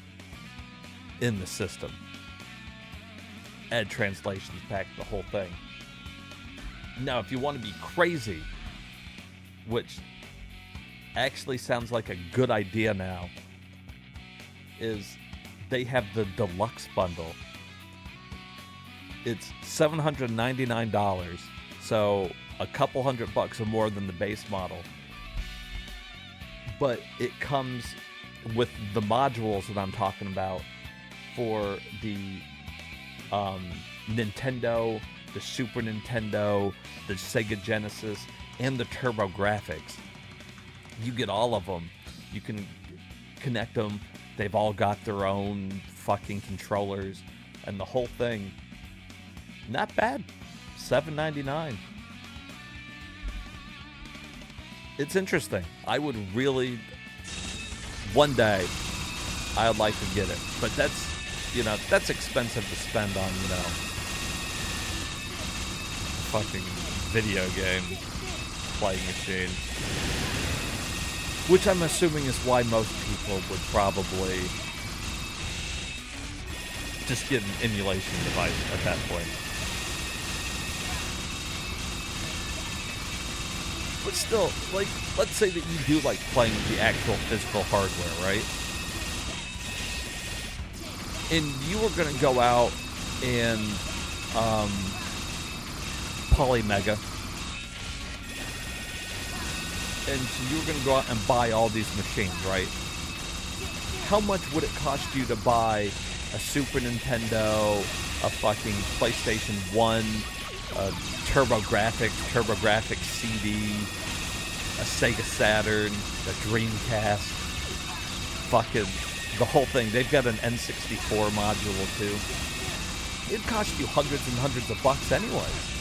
in the system. Add translations pack, the whole thing. Now, if you want to be crazy, which actually sounds like a good idea now, is they have the deluxe bundle. It's $799, so a couple $100 or more than the base model. But it comes with the modules that I'm talking about for the Nintendo, the Super Nintendo, the Sega Genesis, and the TurboGrafx. You get all of them. You can connect them. They've all got their own fucking controllers, and the whole thing, not bad. $7.99. It's interesting. I would really, one day, I would like to get it. But that's, that's expensive to spend on, fucking video game playing machine. Which I'm assuming is why most people would probably just get an emulation device at that point. But still, like, let's say that you do like playing the actual physical hardware, right? And you were going to go out and Polymega. And so you were going to go out and buy all these machines, right? How much would it cost you to buy a Super Nintendo, a fucking PlayStation 1, a TurboGrafx CD, a Sega Saturn, a Dreamcast, fucking the whole thing? They've got an N64 module too. It'd cost you hundreds and hundreds of bucks anyways.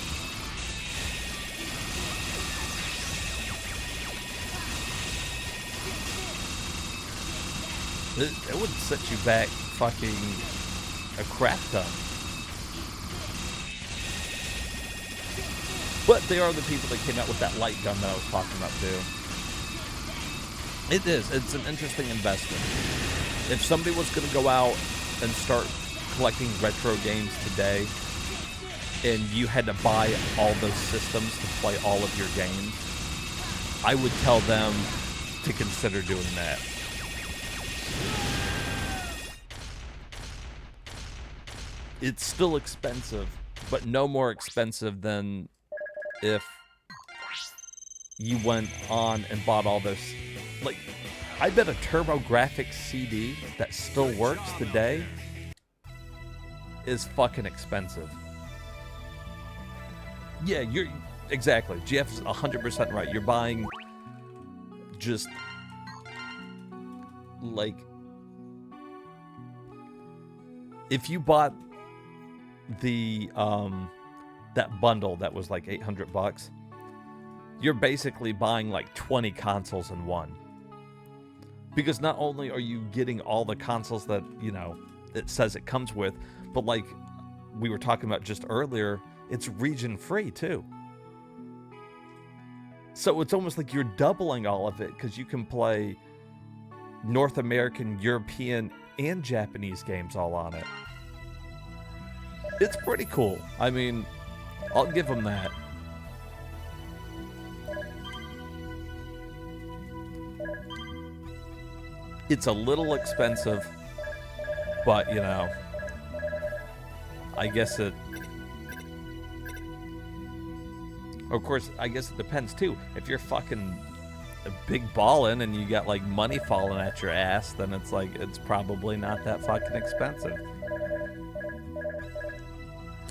It would set you back fucking a crap ton. But they are the people that came out with that light gun that I was talking about too. It is. It's an interesting investment. If somebody was going to go out and start collecting retro games today, and you had to buy all those systems to play all of your games, I would tell them to consider doing that. It's still expensive, but no more expensive than if you went on and bought all those. Like, I bet a TurboGrafx CD that still works today is fucking expensive. Yeah, you're exactly. Jeff's 100% right. You're buying just like, if you bought the that bundle that was like $800, you're basically buying like 20 consoles in one. Because not only are you getting all the consoles that, it says it comes with, but like we were talking about just earlier, it's region free too. So it's almost like you're doubling all of it, because you can play North American, European, and Japanese games all on it. It's pretty cool. I mean, I'll give them that. It's a little expensive, but, you know, I guess it... Of course, I guess it depends, too. If you're fucking big ballin' and you got, like, money falling at your ass, then it's, like, it's probably not that fucking expensive.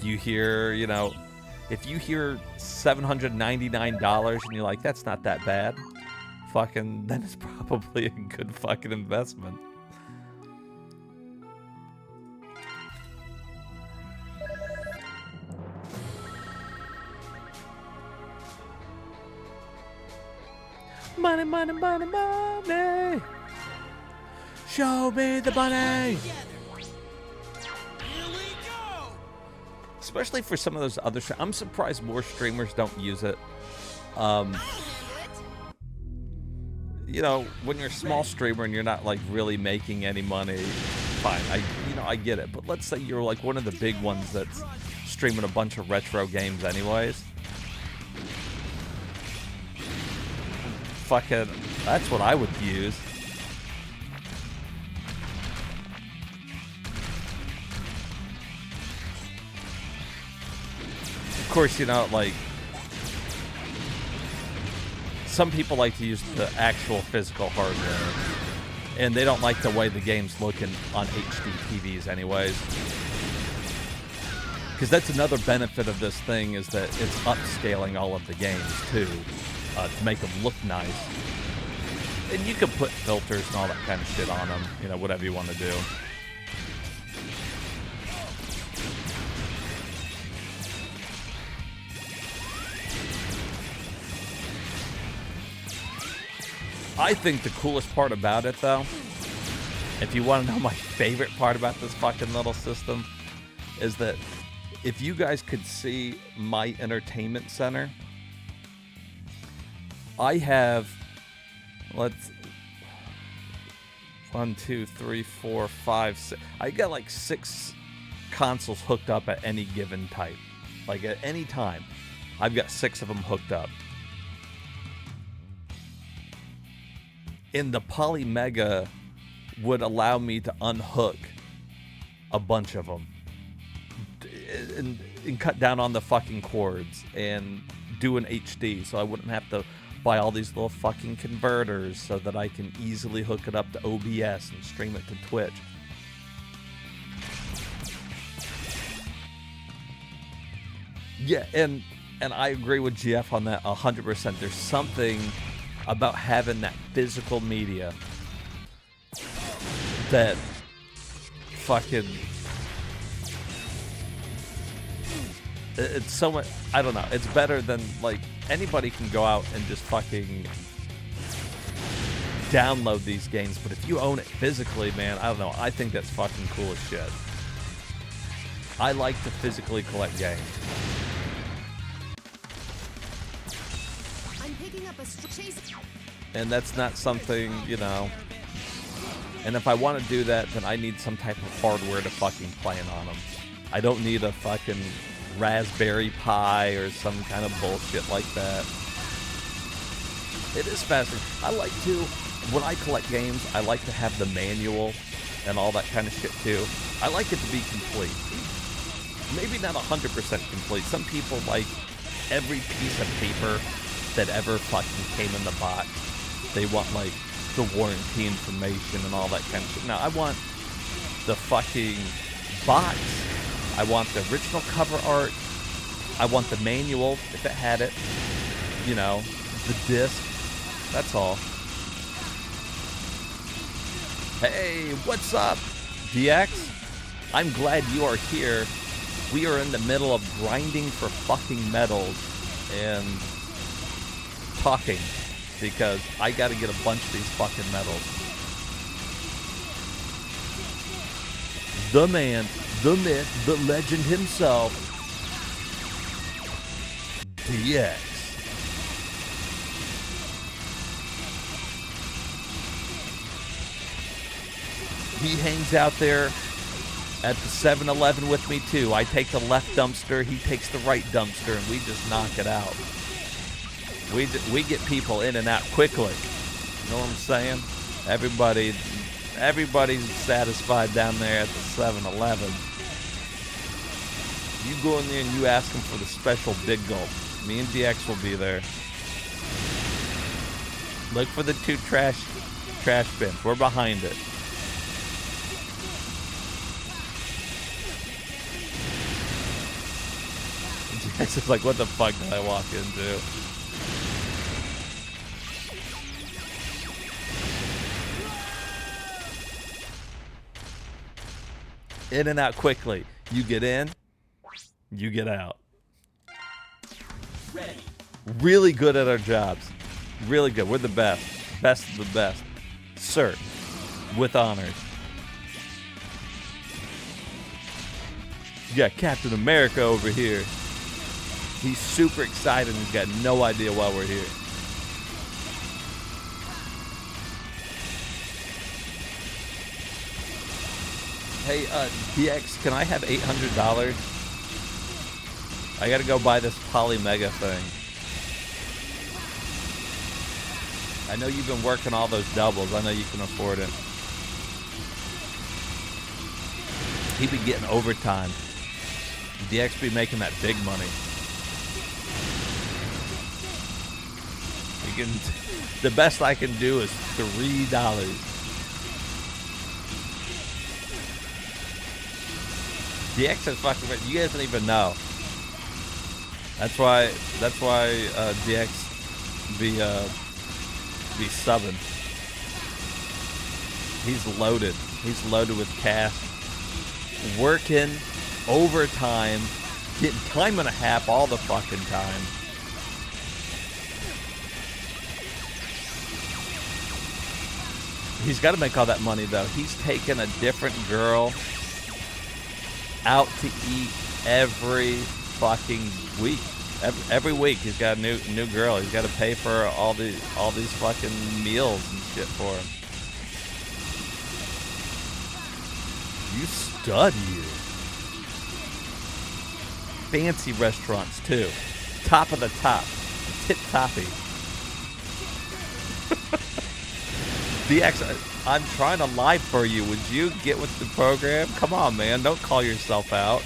You hear, you know, if you hear $799 and you're like, that's not that bad, fucking, then it's probably a good fucking investment. Money, money, money, money. Show me the money. Here we go. Especially for some of those other... I'm surprised more streamers don't use it. You know, when you're a small streamer and you're not, like, really making any money, fine. I get it. But let's say you're, like, one of the big ones that's streaming a bunch of retro games anyways. Fucking, that's what I would use. Of course, you know, like, some people like to use the actual physical hardware, and they don't like the way the game's looking on HD TVs anyways. Because that's another benefit of this thing, is that it's upscaling all of the games, too. To make them look nice. And you can put filters and all that kind of shit on them, you know, whatever you want to do. I think the coolest part about it, though, if you want to know my favorite part about this fucking little system, is that if you guys could see my entertainment center, I have, let's, 1, 2, 3, 4, 5, 6. I got like 6 consoles hooked up at any given type. Like at any time, I've got 6 of them hooked up. And the Polymega would allow me to unhook a bunch of them and cut down on the fucking cords and do an HD, so I wouldn't have to buy all these little fucking converters, so that I can easily hook it up to OBS and stream it to Twitch. Yeah, and I agree with GF on that 100%. There's something about having that physical media that fucking... It's so much... I don't know. It's better than, like, anybody can go out and just fucking download these games, but if you own it physically, man, I don't know. I think that's fucking cool as shit. I like to physically collect games. I'm picking up a chase. And that's not something, you know... And if I want to do that, then I need some type of hardware to fucking play it on them. I don't need a fucking Raspberry Pi or some kind of bullshit like that. It is fascinating. I like to, when I collect games, I like to have the manual and all that kind of shit too. I like it to be complete. Maybe not 100% complete. Some people like every piece of paper that ever fucking came in the box. They want like the warranty information and all that kind of shit. Now I want the fucking box. I want the original cover art. I want the manual, if it had it. You know, the disc. That's all. Hey, what's up, DX? I'm glad you are here. We are in the middle of grinding for fucking metals and talking, because I gotta get a bunch of these fucking metals. The man, the myth, the legend himself, DX. He hangs out there at the 7-Eleven with me too. I take the left dumpster, he takes the right dumpster, and we just knock it out. We get people in and out quickly. You know what I'm saying? Everybody Everybody's satisfied down there at the 7-Eleven. You go in there and you ask them for the special big gulp. Me and DX will be there. Look for the 2 trash bins. We're behind it. DX is like, what the fuck did I walk into? In and out quickly. You get in, you get out. Ready. Really good at our jobs. Really good. We're the best. Best of the best. Sir. With honors. You got Captain America over here. He's super excited and he's got no idea why we're here. Hey, DX, can I have $800? I gotta go buy this Poly Mega thing. I know you've been working all those doubles. I know you can afford it. He be getting overtime. DX be making that big money. You can, the best I can do is $3. DX is fucking rich. You guys don't even know. That's why DX be subbing. He's loaded. He's loaded with cash. Working overtime, getting time and a half all the fucking time. He's got to make all that money though. He's taking a different girl out to eat every fucking week. Every week he's got a new girl. He's got to pay for all these fucking meals and shit for him. You stud, you. Fancy restaurants too. Top of the top. Tip toppy. DX, I'm trying to lie for you. Would you get with the program? Come on, man. Don't call yourself out.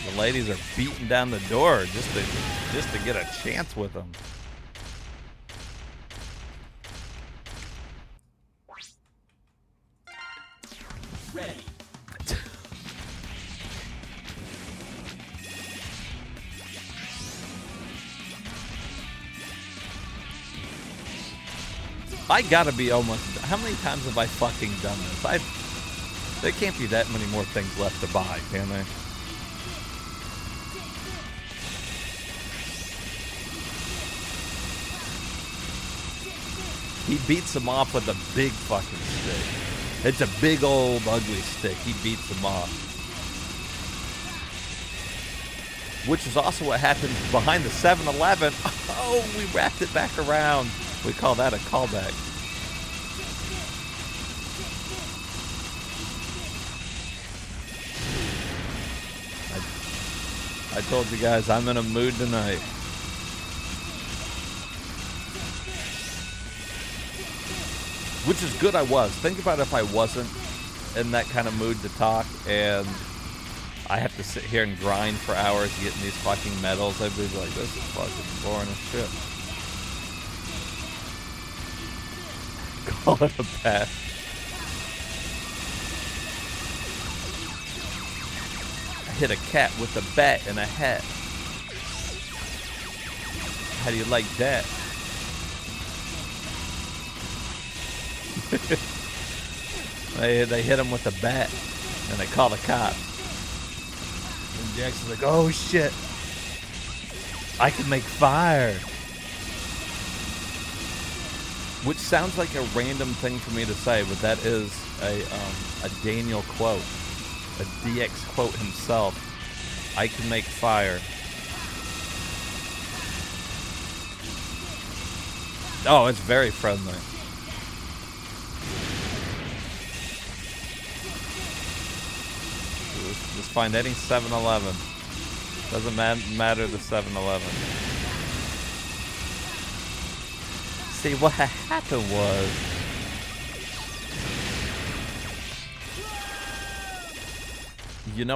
The ladies are beating down the door just to get a chance with them. Ready. I gotta be almost. How many times have I fucking done this? There can't be that many more things left to buy, can there? He beats him off with a big fucking stick. It's a big old ugly stick. He beats him off. Which is also what happened behind the 7-Eleven. Oh, we wrapped it back around. We call that a callback. I told you guys I'm in a mood tonight. Which is good I was. Think about if I wasn't in that kind of mood to talk and I have to sit here and grind for hours getting these fucking medals. I'd be like, this is fucking boring as shit. Call it a bet. I hit a cat with a bat and a hat. How do you like that? They hit him with a bat and they call the cops. And Jackson's like, oh shit, I can make fire. Which sounds like a random thing for me to say, but that is a Daniel quote, a DX quote himself. I can make fire. Oh, it's very friendly. Just find any 7-Eleven. Doesn't matter the 7-Eleven. See, what happened was,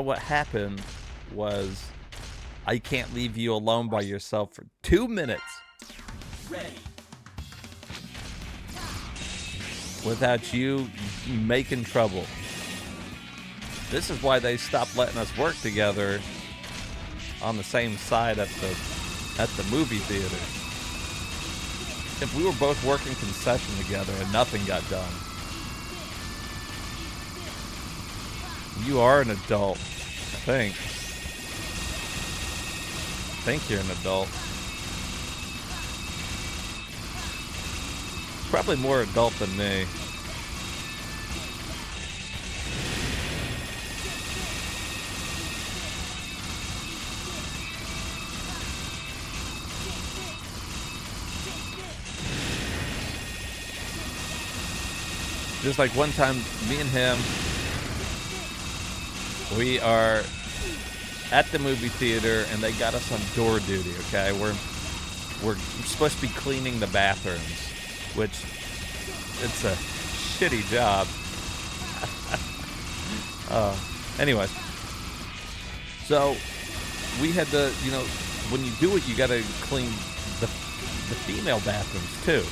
what happened was, I can't leave you alone by yourself for 2 minutes without you making trouble. This is why they stopped letting us work together on the same side at the movie theater. If we were both working concession together and nothing got done. You are an adult, I think. I think you're an adult. Probably more adult than me. Just like one time, me and him, we are at the movie theater, and they got us on door duty. Okay, we're supposed to be cleaning the bathrooms, which it's a shitty job. Anyways, so we had to, when you do it, you got to clean the female bathrooms too.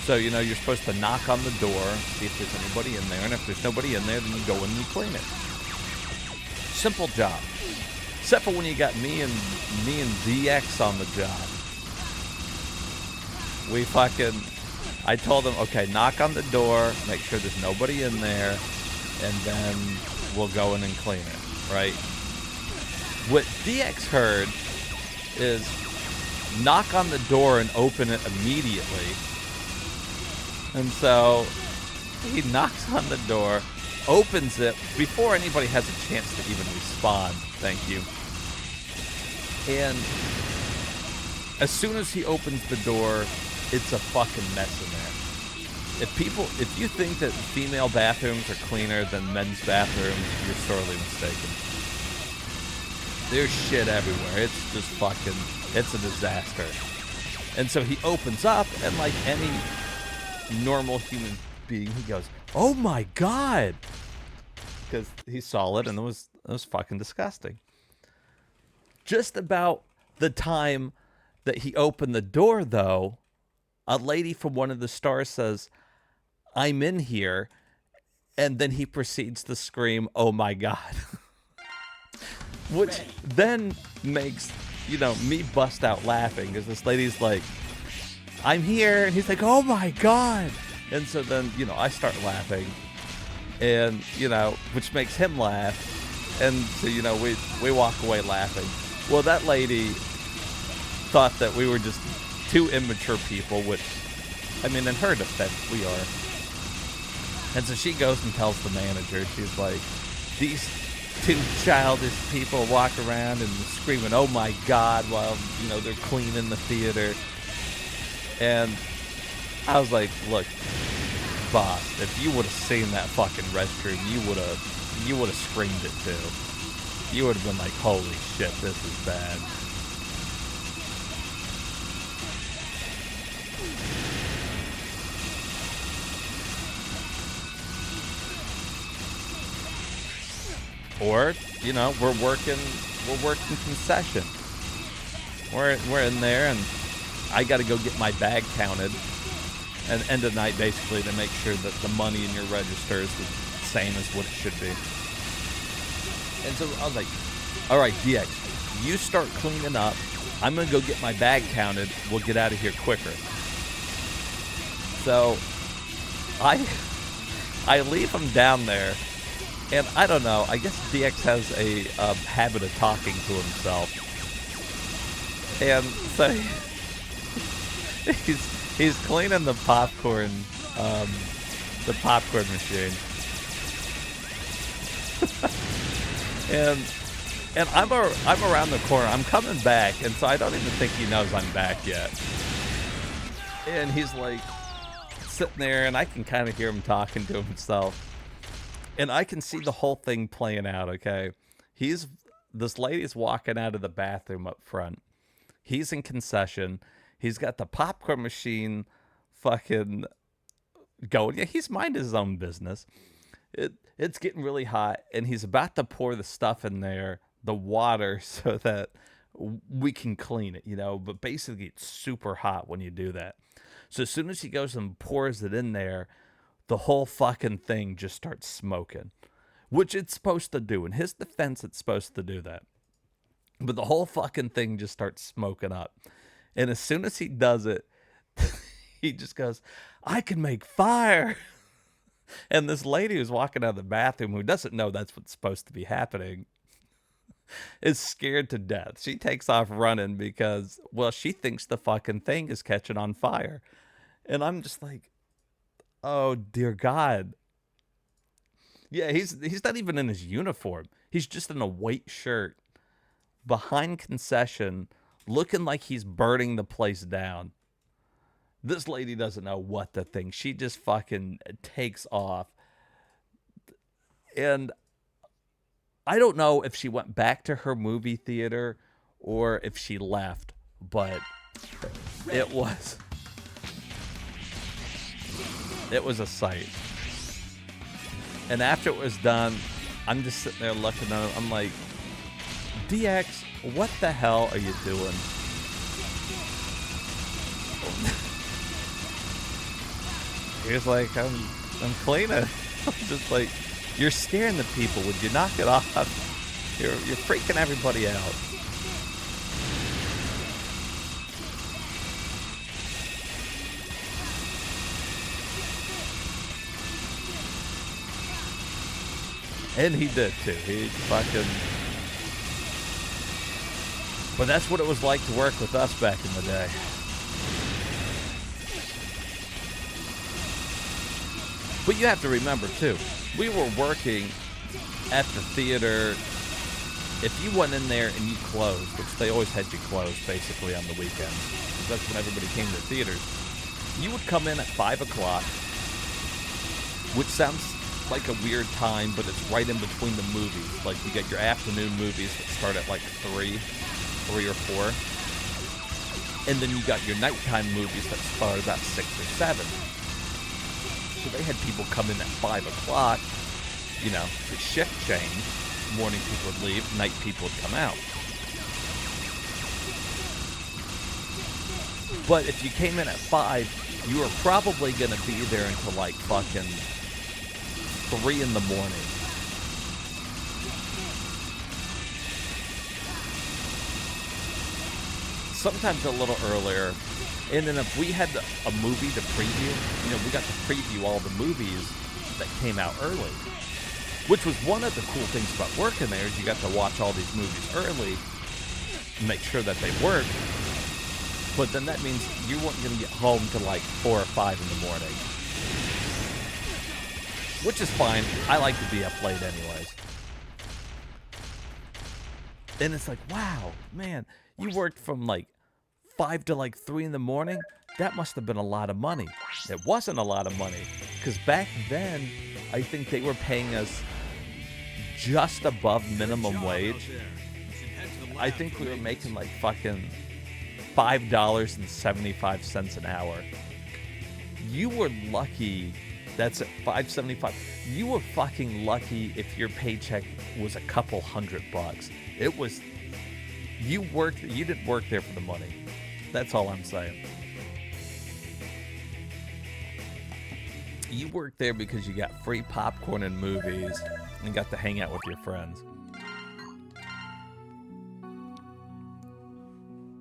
So, you're supposed to knock on the door, see if there's anybody in there, and if there's nobody in there, then you go in and you clean it. Simple job. Except for when you got me and DX on the job. I told them, okay, knock on the door, make sure there's nobody in there, and then we'll go in and clean it, right? What DX heard is knock on the door and open it immediately. And so he knocks on the door, opens it before anybody has a chance to even respond. Thank you. And as soon as he opens the door, it's a fucking mess in there. If you think that female bathrooms are cleaner than men's bathrooms, you're sorely mistaken. There's shit everywhere. It's just it's a disaster. And so he opens up, and like any normal human being, he goes, "Oh my god," because he saw it and it was fucking disgusting. Just about the time that he opened the door, though, a lady from one of the stars says, "I'm in here," and then he proceeds to scream, "Oh my god," which then makes me bust out laughing, because this lady's like, "I'm here," and he's like, "Oh my god," and so then I start laughing, and which makes him laugh, and so we walk away laughing. Well, that lady thought that we were just two immature people, which, I mean, in her defense, we are. And so she goes and tells the manager, she's like, "These two childish people walk around and screaming, 'Oh my god,' while they're cleaning the theater." And I was like, "Look, boss, if you would have seen that fucking restroom, you would have screamed it too. You would have been like, 'Holy shit, this is bad.'" Or, we're working concession. We're in there, and I got to go get my bag counted and end of night, basically, to make sure that the money in your register is the same as what it should be. And so I was like, "All right, DX, you start cleaning up. I'm going to go get my bag counted. We'll get out of here quicker." So I leave him down there, and I don't know, I guess DX has a habit of talking to himself. And so he's cleaning the popcorn machine. and I'm around the corner. I'm coming back, and so I don't even think he knows I'm back yet. And he's like sitting there, and I can kind of hear him talking to himself. And I can see the whole thing playing out, okay? This lady's walking out of the bathroom up front. He's in concession. He's got the popcorn machine fucking going. Yeah, he's minding his own business. It's getting really hot, and he's about to pour the stuff in there, the water, so that we can clean it, But basically, it's super hot when you do that. So as soon as he goes and pours it in there, the whole fucking thing just starts smoking, which it's supposed to do. In his defense, it's supposed to do that. But the whole fucking thing just starts smoking up. And as soon as he does it, he just goes, I can make fire. And this lady who's walking out of the bathroom, who doesn't know that's what's supposed to be happening, is scared to death. She takes off running because, well, she thinks the fucking thing is catching on fire. And I'm just like, oh, dear God. Yeah, he's not even in his uniform. He's just in a white shirt behind concession, looking like he's burning the place down. This lady doesn't know what to think. She just fucking takes off. And I don't know if she went back to her movie theater or if she left, but it was a sight. And after it was done, I'm just sitting there looking at him. I'm like, DX, what the hell are you doing? He was like, I'm cleaning. I'm just like, you're scaring the people. Would you knock it off? You're freaking everybody out. And he did too. He fucking. But that's what it was like to work with us back in the day. But you have to remember too, we were working at the theater. If you went in there and you closed, which they always had you closed basically on the weekends, because that's when everybody came to the theaters, you would come in at 5 o'clock, which sounds like a weird time, but it's right in between the movies. Like, you get your afternoon movies that start at like 3 or 4. And then you got your nighttime movies that start about 6 or 7. So they had people come in at 5 o'clock, the shift change. Morning people would leave, night people would come out. But if you came in at 5, you were probably going to be there until like fucking 3 in the morning. Sometimes a little earlier. And then if we had a movie to preview, we got to preview all the movies that came out early. Which was one of the cool things about working there, is you got to watch all these movies early, make sure that they work. But then that means you weren't going to get home till like 4 or 5 in the morning. Which is fine. I like to be up late anyways. And it's like, wow, man, you worked from like 5 to like 3 in the morning? That must have been a lot of money. It wasn't a lot of money, because back then, I think they were paying us just above minimum wage. I think we were making like fucking $5.75 an hour. You were lucky. That's at $5.75. You were fucking lucky if your paycheck was a couple $100. It was. You didn't work there for the money. That's all I'm saying. You worked there because you got free popcorn and movies and got to hang out with your friends.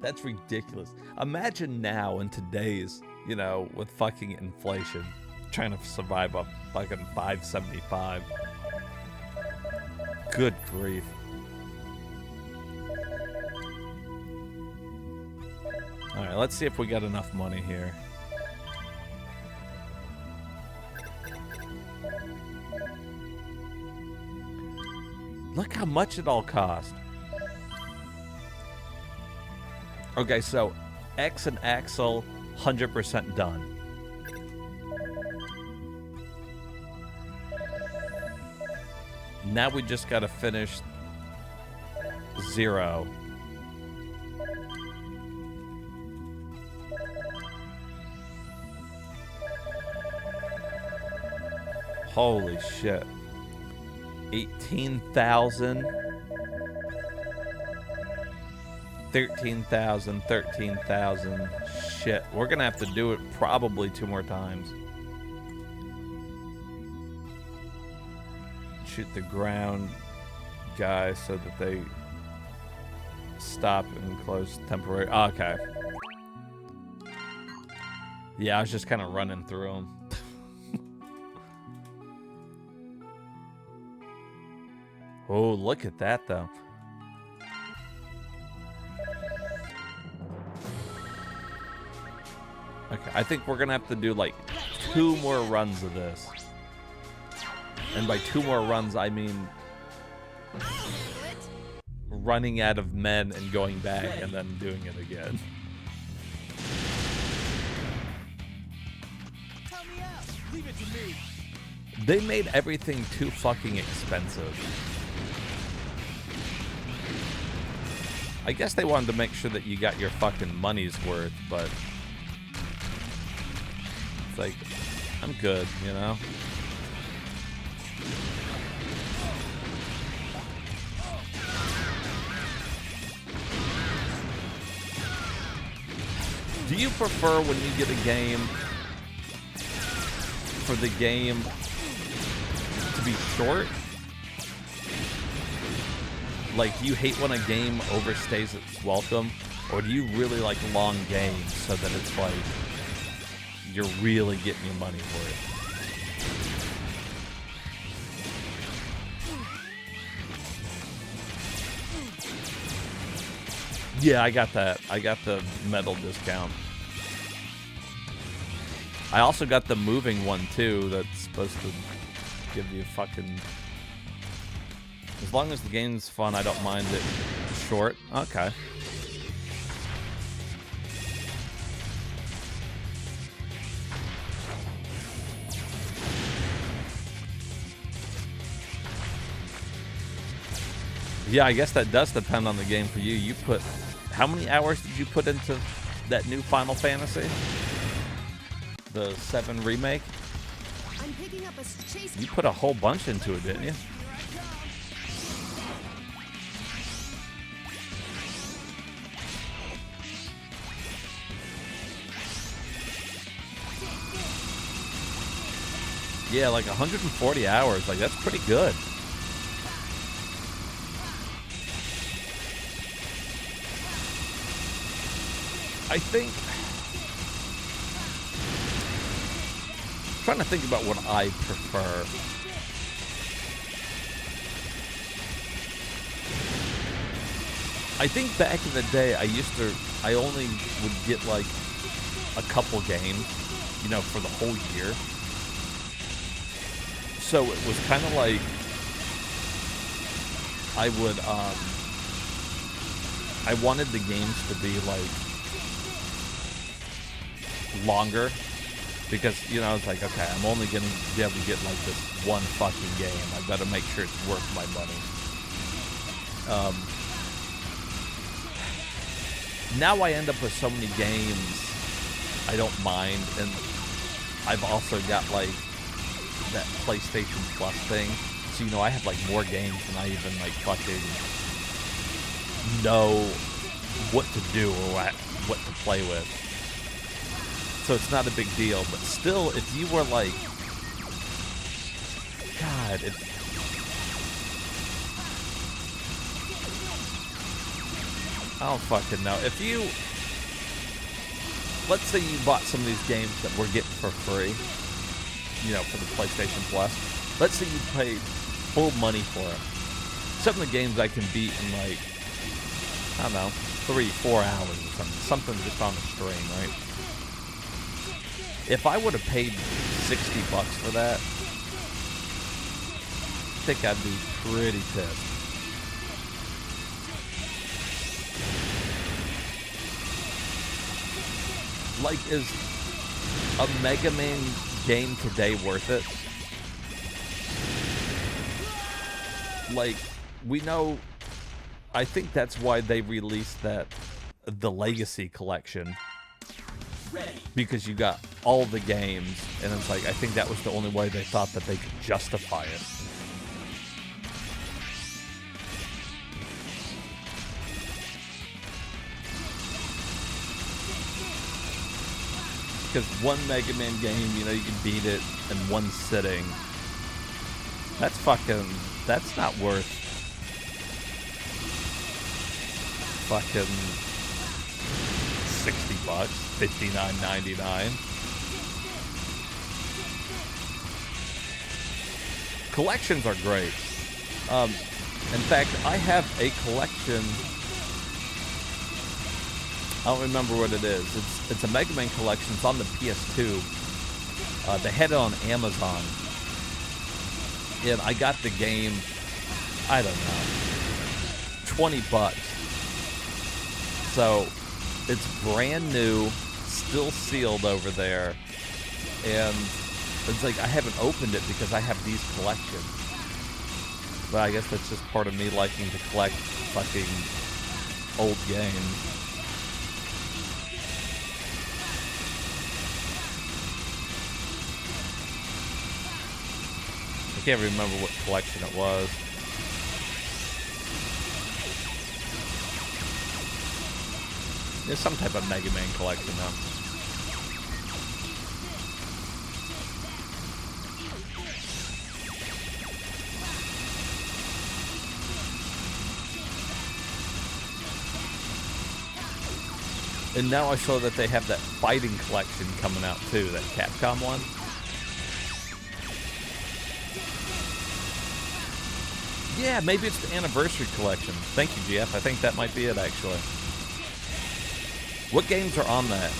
That's ridiculous. Imagine now in today's, with fucking inflation, trying to survive off fucking $5.75. Good grief. All right, let's see if we got enough money here. Look how much it all cost. Okay, so X and Axle, 100% done. Now we just gotta finish 0. Holy shit. 18,000. 13,000, 13,000. Shit. We're gonna have to do it probably 2 more times. Shoot the ground guys so that they stop and close temporary. Oh, okay. Yeah, I was just kind of running through them. Oh, look at that, though. Okay, I think we're going to have to do, like, 2 more runs of this. And by 2 more runs, I mean running out of men and going back and then doing it again. Tell me out. Leave it to me. They made everything too fucking expensive. I guess they wanted to make sure that you got your fucking money's worth, but it's like, I'm good, you know? Do you prefer when you get a game for the game to be short? Like, do you hate when a game overstays its welcome? Or do you really like long games so that it's like you're really getting your money for it? Yeah, I got that. I got the metal discount. I also got the moving one too that's supposed to give you fucking... As long as the game's fun, I don't mind it short. Okay. Yeah, I guess that does depend on the game for you. You put... How many hours did you put into that new Final Fantasy? The 7 remake? I'm picking up a chase. You put a whole bunch into it, didn't you? Yeah, like 140 hours. Like, that's pretty good. I think... I'm trying to think about what I prefer. I think back in the day, I only would get like a couple games, you know, for the whole year. So it was kind of like I wanted the games to be like longer because, you know, I was like, okay, I'm only going to be able to get like this one fucking game. I've got to make sure it's worth my money. Now I end up with so many games I don't mind, and I've also got like that PlayStation Plus thing, so, you know, I have like more games than I even like fucking know what to do or what to play with. So it's not a big deal, but still, if you were like, God, I don't fucking know. If you, let's say you bought some of these games that we're getting for free, you know, for the PlayStation Plus. Let's say you paid full money for it. Some of the games I can beat in like, I don't know, 3-4 hours or something. Something just on the string, right? If I would have paid $60 for that, I think I'd be pretty pissed. Like, is a Mega Man game today worth it? Like, we know, I think that's why they released the Legacy Collection, because you got all the games, and it's like, I think that was the only way they thought that they could justify it. Because one Mega Man game, you know, you can beat it in one sitting. That's not worth fucking $60, $59.99. Collections are great. In fact, I have a collection. I don't remember what it is. It's a Mega Man collection. It's on the PS2. They had it on Amazon. And I got the game, I don't know, $20. So it's brand new, still sealed over there. And it's like I haven't opened it because I have these collections. But I guess that's just part of me liking to collect fucking old games. I can't remember what collection it was. There's some type of Mega Man collection though. And now I saw that they have that fighting collection coming out too, that Capcom one. Yeah, maybe it's the anniversary collection. Thank you, GF. I think that might be it, actually. What games are on that?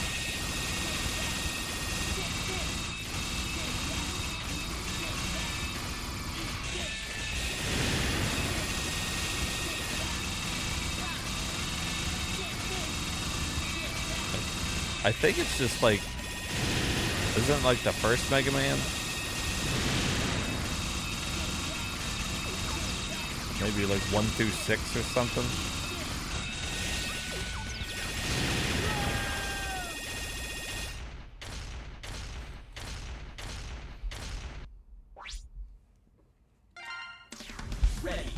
I think it's just like... Isn't it like the first Mega Man? Maybe like 1 through 6 or something. Ready.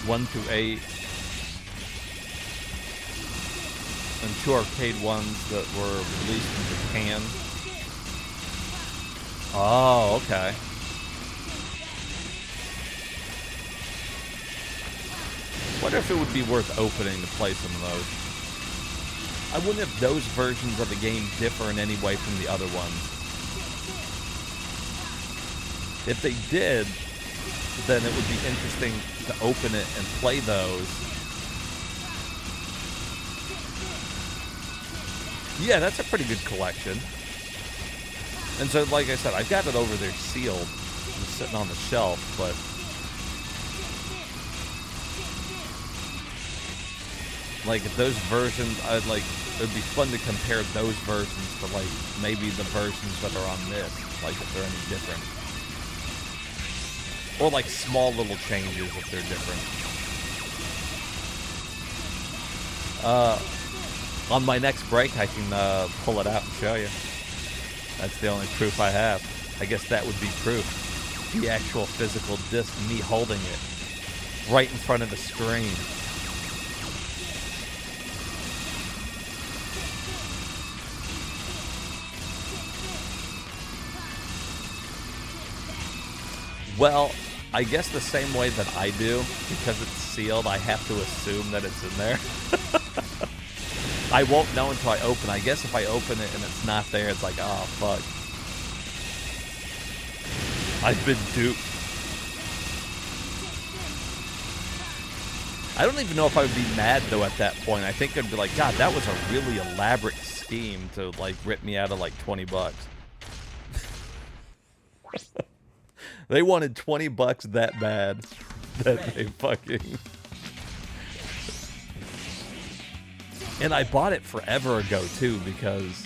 1 through 8. And 2 arcade ones that were released in Japan. Oh, okay. Wonder if it would be worth opening to play some of those. I wonder if those versions of the game differ in any way from the other ones. If they did, then it would be interesting to open it and play those. Yeah, that's a pretty good collection. And so, like I said, I've got it over there sealed, just sitting on the shelf, but... Like, if those versions, it would be fun to compare those versions to, like, maybe the versions that are on this, like, if they're any different. Or, like, small little changes if they're different. On my next break, I can pull it out and show you. That's the only proof I have. I guess that would be proof. The actual physical disc, me holding it right in front of the screen. Well, I guess the same way that I do, because it's sealed, I have to assume that it's in there. I won't know until I open. I guess if I open it and it's not there, it's like, oh, fuck. I've been duped. I don't even know if I would be mad, though, at that point. I think I'd be like, God, that was a really elaborate scheme to, like, rip me out of, like, $20. They wanted $20 that bad that they fucking... And I bought it forever ago, too, because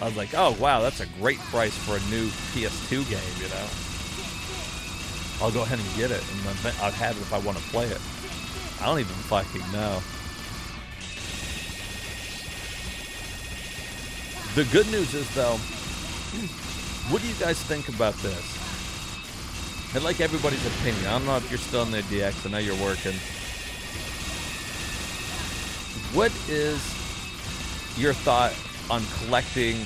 I was like, oh, wow, that's a great price for a new PS2 game, you know? I'll go ahead and get it, and then I'll have it if I want to play it. I don't even fucking know. The good news is, though, what do you guys think about this? I'd like everybody's opinion. I don't know if you're still in the DX. I know you're working. What is your thought on collecting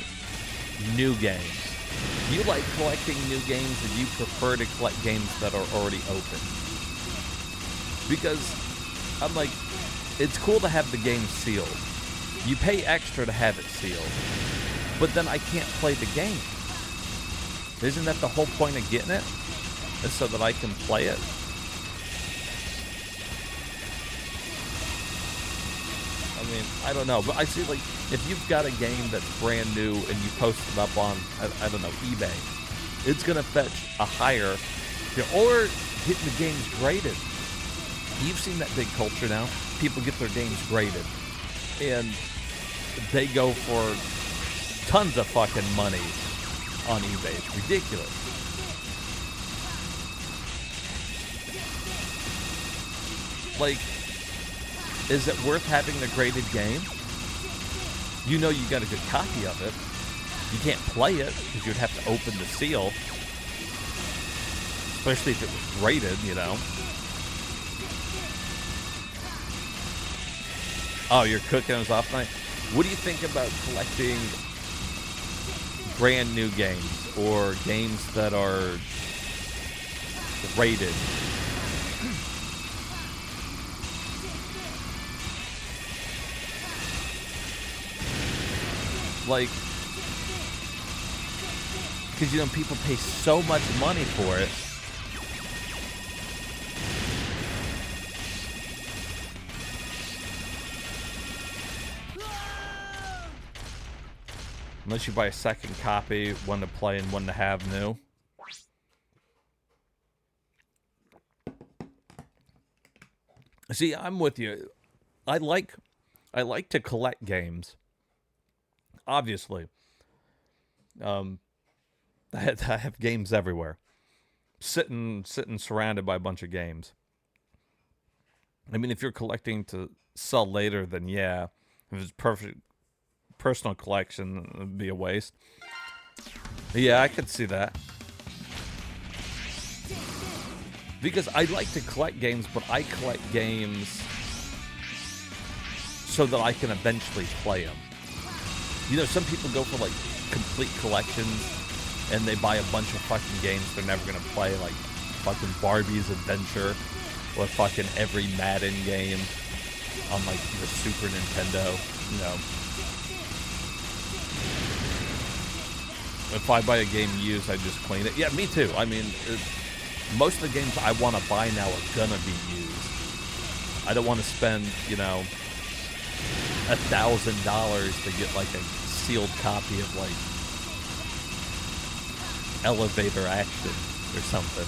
new games? Do you like collecting new games, or do you prefer to collect games that are already open? Because I'm like, it's cool to have the game sealed. You pay extra to have it sealed, but then I can't play the game. Isn't that the whole point of getting it? Is so that I can play it? I mean, I don't know, but I see, like, if you've got a game that's brand new and you post it up on, I don't know, eBay, it's going to fetch a higher, you know, or getting the games graded. You've seen that big culture now. People get their games graded, and they go for tons of fucking money on eBay. It's ridiculous. Like, is it worth having the graded game? You know you got a good copy of it. You can't play it because you'd have to open the seal. Especially if it was graded, you know. Oh, you're cooking us off night? What do you think about collecting brand new games or games that are rated? Like, because, you know, people pay so much money for it. Unless you buy a second copy, one to play and one to have new. See, I'm with you. I like to collect games. Obviously. I have games everywhere. Sitting surrounded by a bunch of games. I mean, if you're collecting to sell later, then yeah. If it's perfect personal collection, it'd be a waste. Yeah, I could see that. Because I like to collect games, but I collect games so that I can eventually play them. You know, some people go for, like, complete collections, and they buy a bunch of fucking games they're never gonna play, like fucking Barbie's Adventure, or fucking every Madden game on, like, the Super Nintendo, you know. If I buy a game used, I just clean it. Yeah, me too. I mean, most of the games I want to buy now are gonna be used. I don't want to spend, you know, $1,000 to get, like, a sealed copy of, like, Elevator Action or something.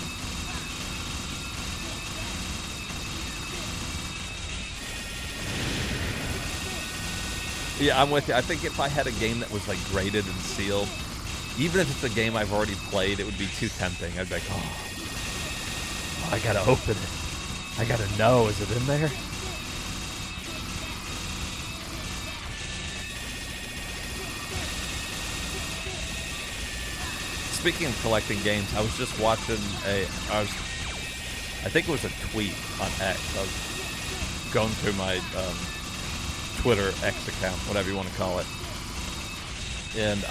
Yeah, I'm with you. I think if I had a game that was, like, graded and sealed, even if it's a game I've already played, it would be too tempting. I'd be like, oh, I gotta open it. I gotta know, is it in there? Speaking of collecting games, I was just watching I think it was a tweet on X. I was going through my Twitter X account, whatever you want to call it. And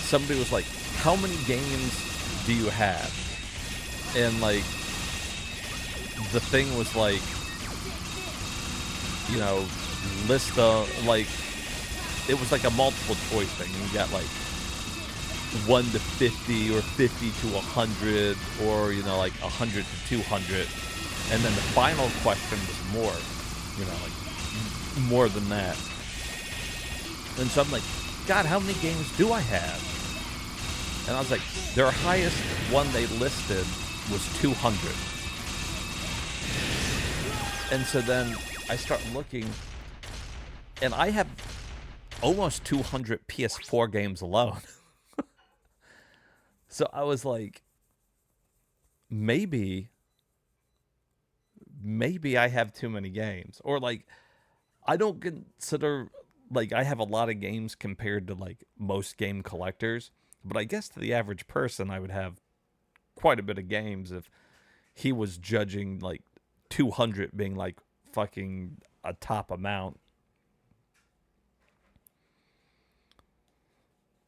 somebody was like, how many games do you have? And, like, the thing was like, you know, list of, like, it was like a multiple choice thing. And you got, like, 1 to 50 or 50 to 100 or, you know, like 100 to 200. And then the final question was more, you know, like more than that. And so I'm like, God, how many games do I have? And I was like, their highest one they listed was 200. And so then I start looking, and I have almost 200 PS4 games alone. So I was like, maybe I have too many games. Or like, I don't consider, like, I have a lot of games compared to like most game collectors. But I guess to the average person, I would have quite a bit of games if he was judging like 200 being like fucking a top amount.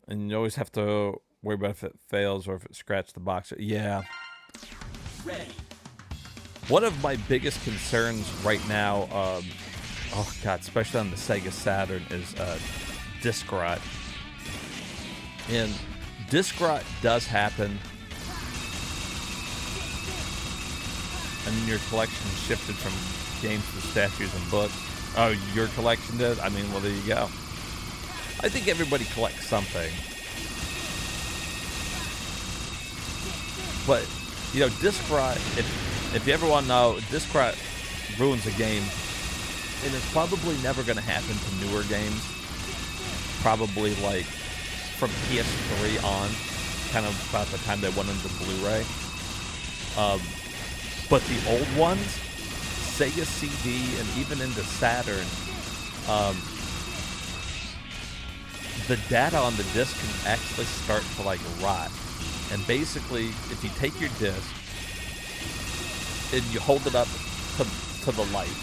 And you always have to worry about if it fails or if it scratched the box. Yeah. Ready. One of my biggest concerns right now, oh god, especially on the Sega Saturn, is disc rot. And disc rot does happen. And your collection shifted from games to statues and books. Oh, your collection did? I mean, well, there you go. I think everybody collects something. But, you know, disc rot, if you ever want to know, disc rot ruins a game. And it's probably never going to happen to newer games. Probably like from PS3 on, kind of about the time they went into Blu-ray. But the old ones, Sega CD and even into Saturn, the data on the disc can actually start to like rot. And basically, if you take your disc and you hold it up to the light,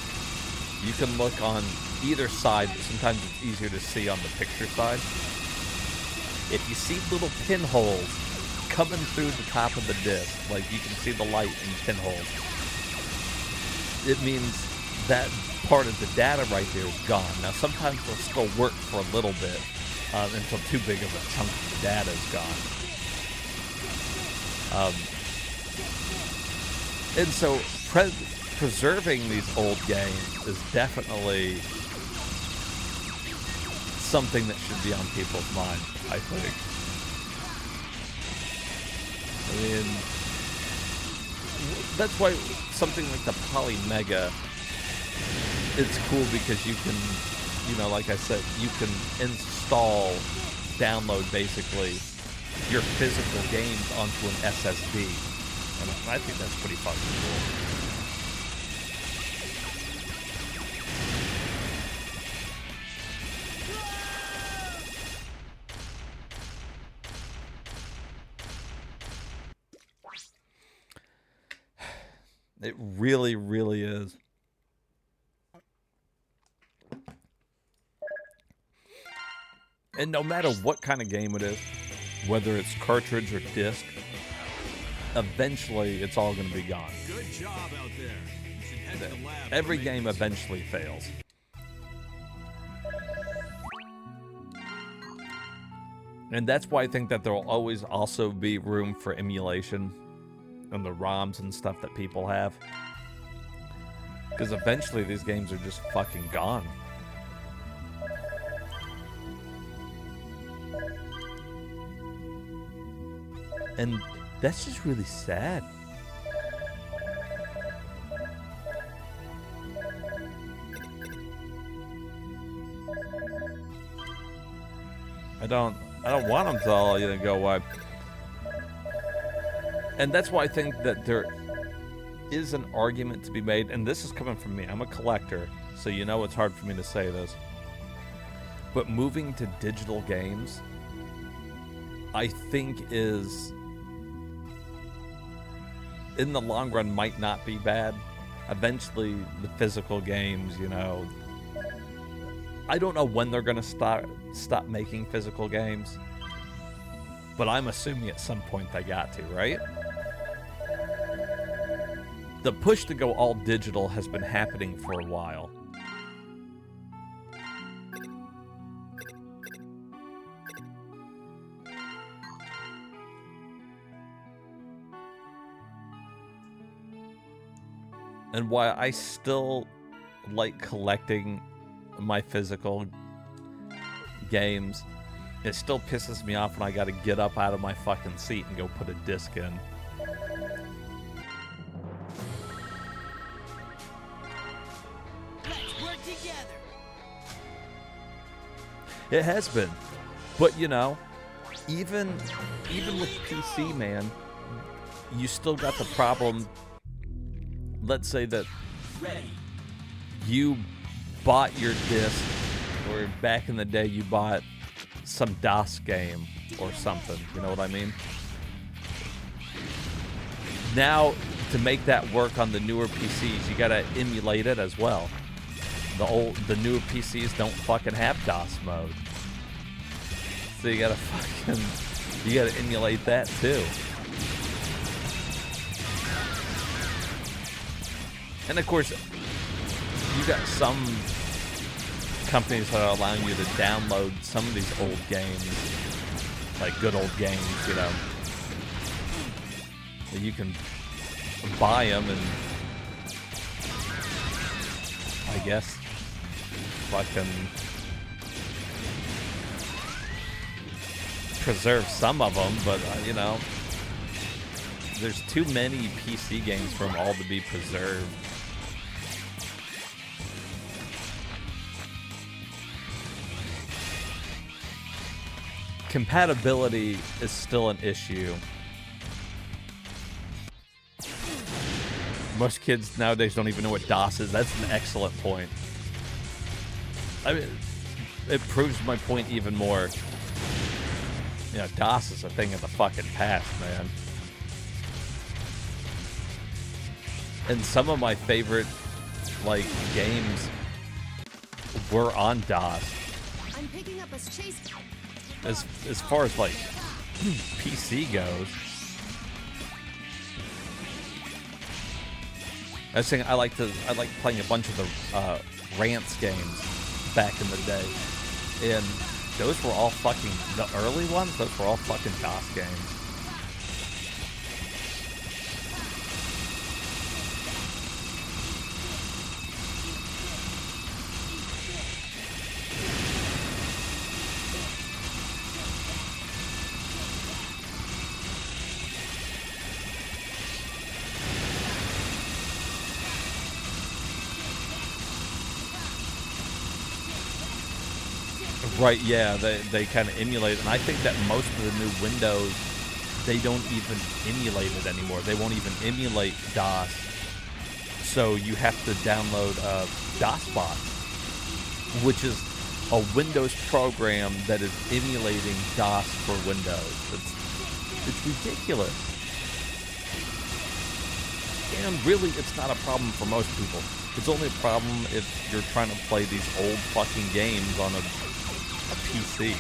you can look on either side, but sometimes it's easier to see on the picture side. If you see little pinholes coming through the top of the disc, like you can see the light in pinholes, it means that part of the data right there is gone. Now, sometimes it'll still work for a little bit until too big of a chunk of the data is gone. And so preserving these old games is definitely something that should be on people's minds, I think. I mean, that's why something like the Poly Mega, it's cool because you can, you know, like I said, you can download basically your physical games onto an SSD. And I think that's pretty fucking cool. It really, really is. And no matter what kind of game it is, whether it's cartridge or disc, eventually it's all going to be gone. Good job out there. You should head to the lab. Every game eventually fails. And that's why I think that there will always also be room for emulation and the ROMs and stuff that people have. Because eventually these games are just fucking gone. And that's just really sad. I don't want them to all, you know, go away. And that's why I think that there is an argument to be made, and this is coming from me. I'm a collector, so you know it's hard for me to say this. But moving to digital games, I think is, in the long run, might not be bad. Eventually, the physical games, you know, I don't know when they're going to stop making physical games, but I'm assuming at some point they got to, right? The push to go all digital has been happening for a while. And why I still like collecting my physical games, it still pisses me off when I gotta get up out of my fucking seat and go put a disc in. It has been. But, you know, even with PC, man, you still got the problem. Let's say that you bought your disc, or back in the day you bought some DOS game or something. You know what I mean? Now, to make that work on the newer PCs, you gotta emulate it as well. The newer PCs don't fucking have DOS mode. So you gotta emulate that too. And of course, you got some companies that are allowing you to download some of these old games, like good old games, you know. So you can buy them and I guess fucking preserve some of them, but you know, there's too many PC games for them all to be preserved. Compatibility is still an issue. Most kids nowadays don't even know what DOS is. That's an excellent point. I mean, it proves my point even more. You know, DOS is a thing of the fucking past, man. And some of my favorite, like, games were on DOS. I'm picking up a chase. As far as, like, PC goes. I was saying I like playing a bunch of the Rants games back in the day. And those were all fucking, the early ones, those were all fucking DOS games. Right, yeah, they kind of emulate it. And I think that most of the new Windows, they don't even emulate it anymore. They won't even emulate DOS. So you have to download DOSBox, which is a Windows program that is emulating DOS for Windows. It's ridiculous. And really, it's not a problem for most people. It's only a problem if you're trying to play these old fucking games on a PC.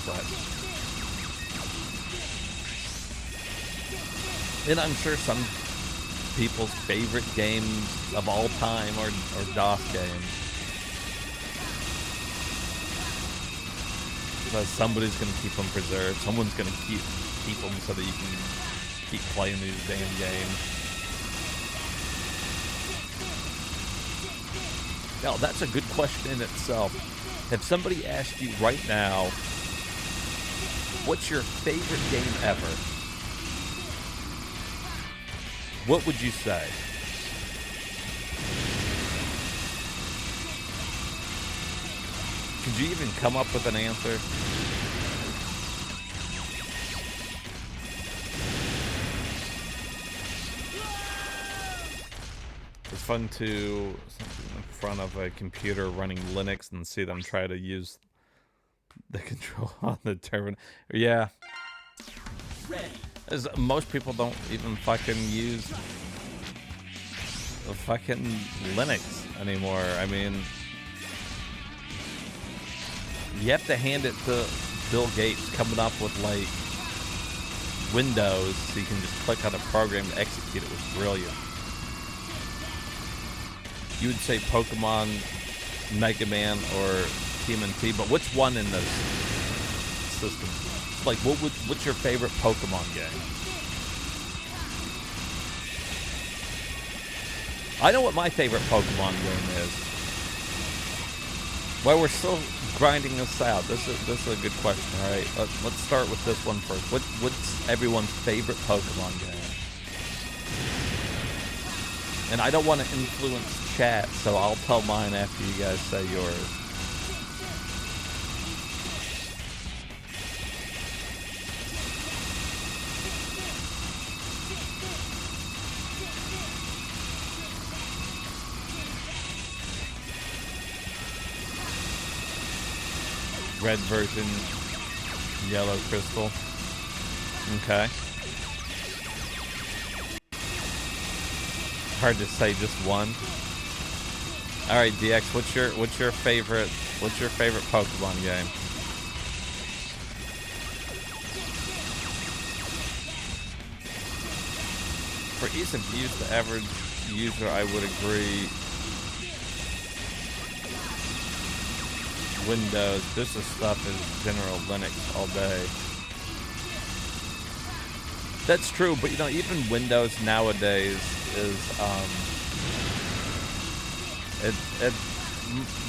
But, and I'm sure some people's favorite games of all time are DOS games. Because somebody's going to keep them preserved. Someone's going to keep them so that you can keep playing these damn games. Now, that's a good question in itself. If somebody asked you right now, what's your favorite game ever? What would you say? Could you even come up with an answer? It's fun to sit in front of a computer running Linux and see them try to use the control on the terminal. Yeah. As most people don't even fucking use the fucking Linux anymore. I mean, you have to hand it to Bill Gates coming up with, like, Windows so you can just click on a program to execute it. It was brilliant. You would say Pokemon, Mega Man, or TMNT, but which one in those systems? Like, what's your favorite Pokemon game? I know what my favorite Pokemon game is. While we're still grinding this out, this is a good question. All right, let's start with this one first. What's everyone's favorite Pokemon game? And I don't want to influence chat, so I'll tell mine after you guys say yours. Red version, yellow crystal. Okay. Hard to say just one. All right, DX, what's your favorite Pokemon game? For ease of use, the average user, I would agree. Windows. This is stuff is general Linux all day. That's true, but you know, even Windows nowadays is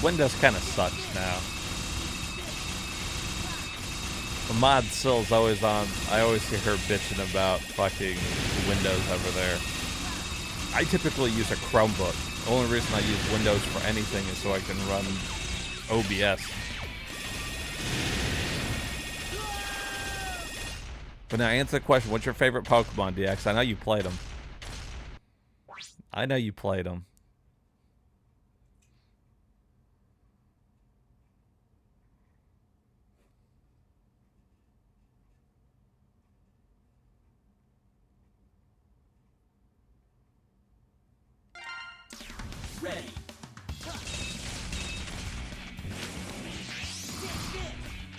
Windows kind of sucks now. Mod Sill's always on. I always hear her bitching about fucking Windows over there. I typically use a Chromebook. The only reason I use Windows for anything is so I can run OBS. But now answer the question, what's your favorite Pokemon, DX? I know you played them. I know you played them. Ready.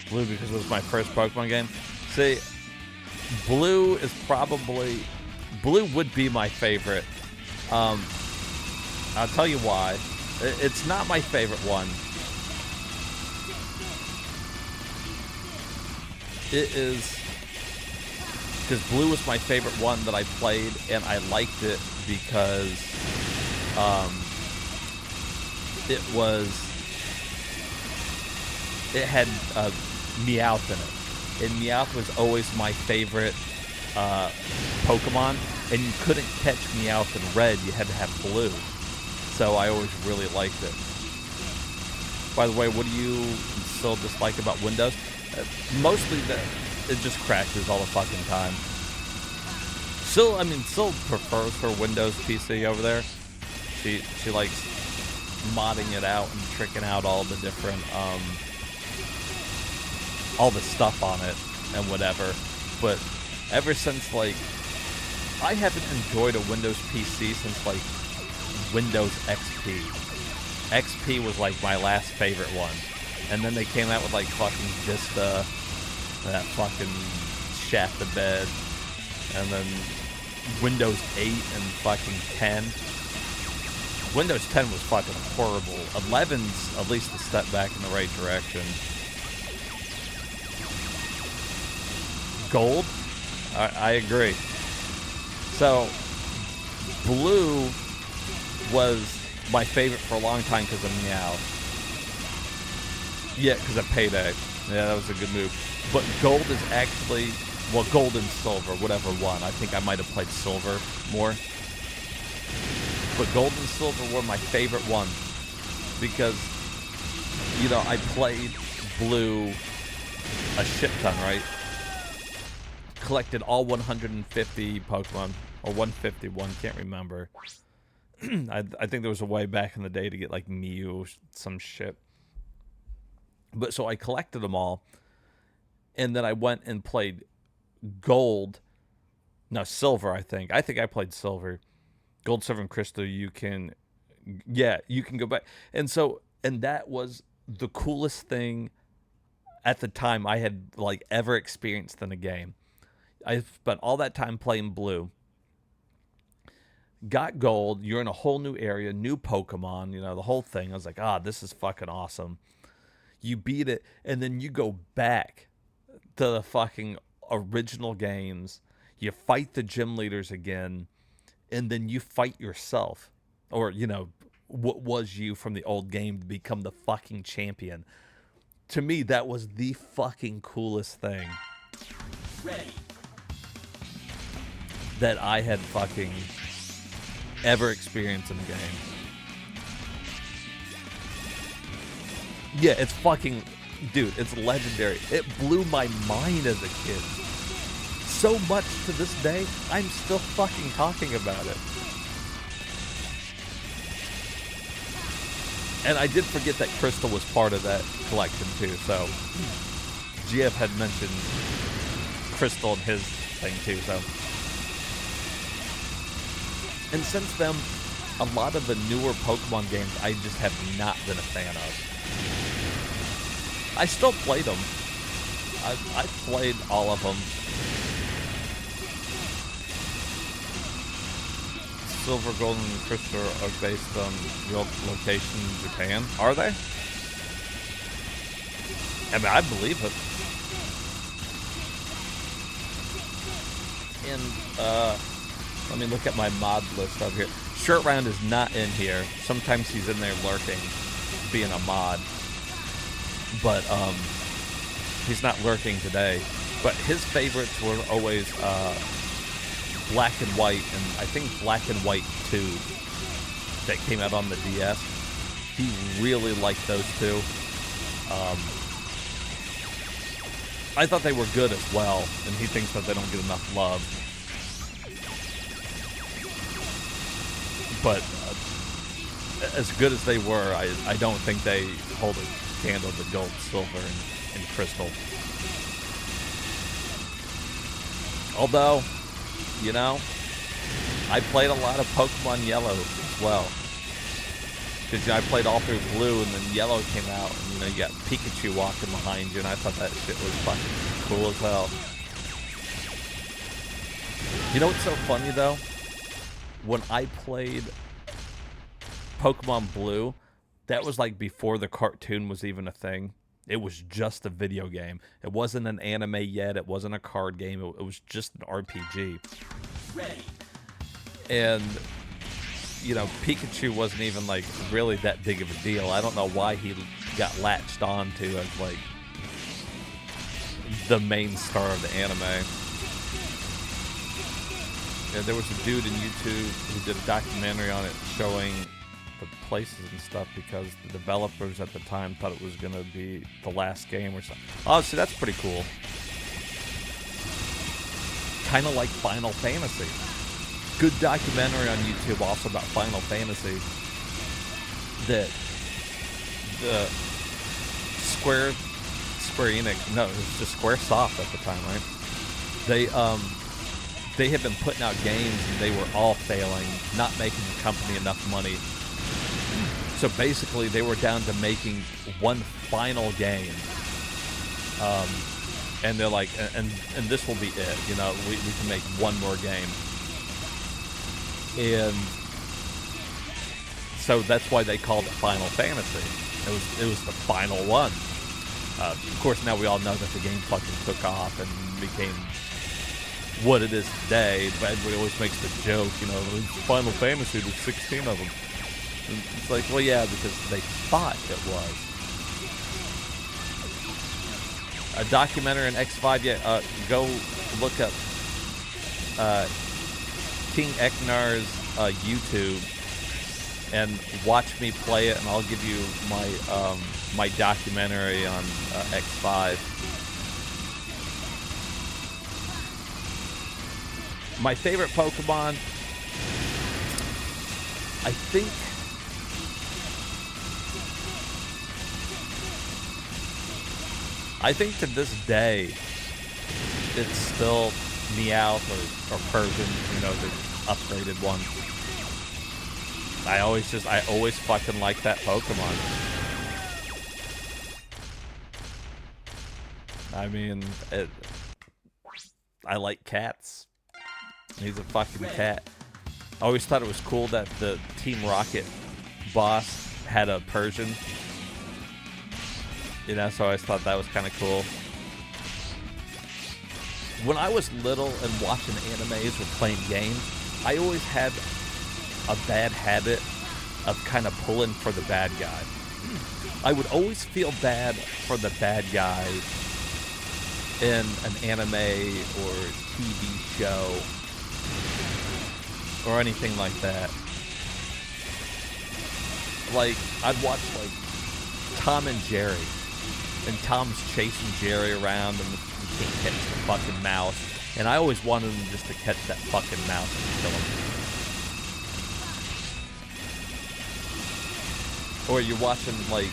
Blue because it was my first Pokemon game. See, Blue is probably... Blue would be my favorite. I'll tell you why. It's not my favorite one. It is... Because Blue was my favorite one that I played, and I liked it because... It had Meowth in it. And Meowth was always my favorite Pokemon. And you couldn't catch Meowth in red. You had to have blue. So I always really liked it. By the way, what do you still dislike about Windows? Mostly that it just crashes all the fucking time. Still prefers her Windows PC over there. She likes modding it out and tricking out all the different all the stuff on it and whatever. But ever since, like, I haven't enjoyed a Windows PC since, like, Windows XP. XP was, like, my last favorite one. And then they came out with, like, fucking Vista, that fucking shaft the bed, and then Windows 8 and fucking 10. Windows 10 was fucking horrible. 11's at least a step back in the right direction. Gold? I agree. So, Blue was my favorite for a long time because of Meow. Yeah, because of Payday. Yeah, that was a good move. But Gold is actually... Well, Gold and Silver, whatever one. I think I might have played Silver more. But Gold and Silver were my favorite ones. Because, you know, I played Blue a shit ton, right? Collected all 150 Pokemon. Or 151, can't remember. I think there was a way back in the day to get, like, Mew, some shit. But so I collected them all. And then I went and played Gold. No, Silver, I think. I think I played Silver. Gold, Silver, and Crystal, you can go back. And so, and that was the coolest thing at the time I had, like, ever experienced in a game. I spent all that time playing Blue. Got Gold. You're in a whole new area, new Pokemon, you know, the whole thing. I was like, this is fucking awesome. You beat it, and then you go back to the fucking original games. You fight the gym leaders again, and then you fight yourself. Or, you know, what was you from the old game to become the fucking champion. To me, that was the fucking coolest thing that I had fucking ever experienced in a game. Yeah, it's fucking, dude, it's legendary. It blew my mind as a kid. So much to this day, I'm still fucking talking about it. And I did forget that Crystal was part of that collection too, so GF had mentioned Crystal in his thing too, so. And since then, a lot of the newer Pokemon games I just have not been a fan of. I still played them. I've played all of them. Silver, Gold, and Crystal are based on real location in Japan. Are they? I mean, I believe it. And, let me look at my mod list over here. Shirt Round is not in here. Sometimes he's in there lurking, being a mod. But, he's not lurking today. But his favorites were always, Black and White, and I think Black and White 2 that came out on the DS. He really liked those two. I thought they were good as well, and he thinks that they don't get enough love. But as good as they were, I don't think they hold a candle to Gold, Silver, and Crystal. Although, you know, I played a lot of Pokemon Yellow as well. Because, you know, I played all through Blue, and then Yellow came out, and, you know, you got Pikachu walking behind you, and I thought that shit was fucking cool as hell. You know what's so funny, though? When I played Pokemon Blue, that was like before the cartoon was even a thing. It was just a video game. It wasn't an anime yet. It wasn't a card game. It was just an RPG. And, you know, Pikachu wasn't even, like, really that big of a deal. I don't know why he got latched on to as, like, the main star of the anime. Yeah, there was a dude in YouTube who did a documentary on it showing the places and stuff because the developers at the time thought it was going to be the last game or something. Oh, see, that's pretty cool. Kind of like Final Fantasy. Good documentary on YouTube also about Final Fantasy that the Square Enix, no, it was just Squaresoft at the time, right? They had been putting out games and they were all failing, not making the company enough money. So basically they were down to making one final game. And they're like, and this will be it, you know, we can make one more game. And so that's why they called it Final Fantasy. It was the final one. Of course, now we all know that the game fucking took off and became what it is today, but everybody always makes the joke, you know, Final Fantasy, there's 16 of them. And it's like, well, yeah, because they thought it was. A documentary on X5, yeah, go look up King Ecnar's YouTube and watch me play it, and I'll give you my my documentary on X5. My favorite Pokemon, I think to this day, it's still Meowth or Persian, you know, the upgraded one. I always fucking like that Pokemon. I mean, I like cats. He's a fucking cat. I always thought it was cool that the Team Rocket boss had a Persian. You know, so I always thought that was kind of cool. When I was little and watching animes or playing games, I always had a bad habit of kind of pulling for the bad guy. I would always feel bad for the bad guy in an anime or TV show or anything like that. Like, I'd watch, like, Tom and Jerry, and Tom's chasing Jerry around, and he can't catch the fucking mouse, and I always wanted him just to catch that fucking mouse and kill him. Or you're watching, like,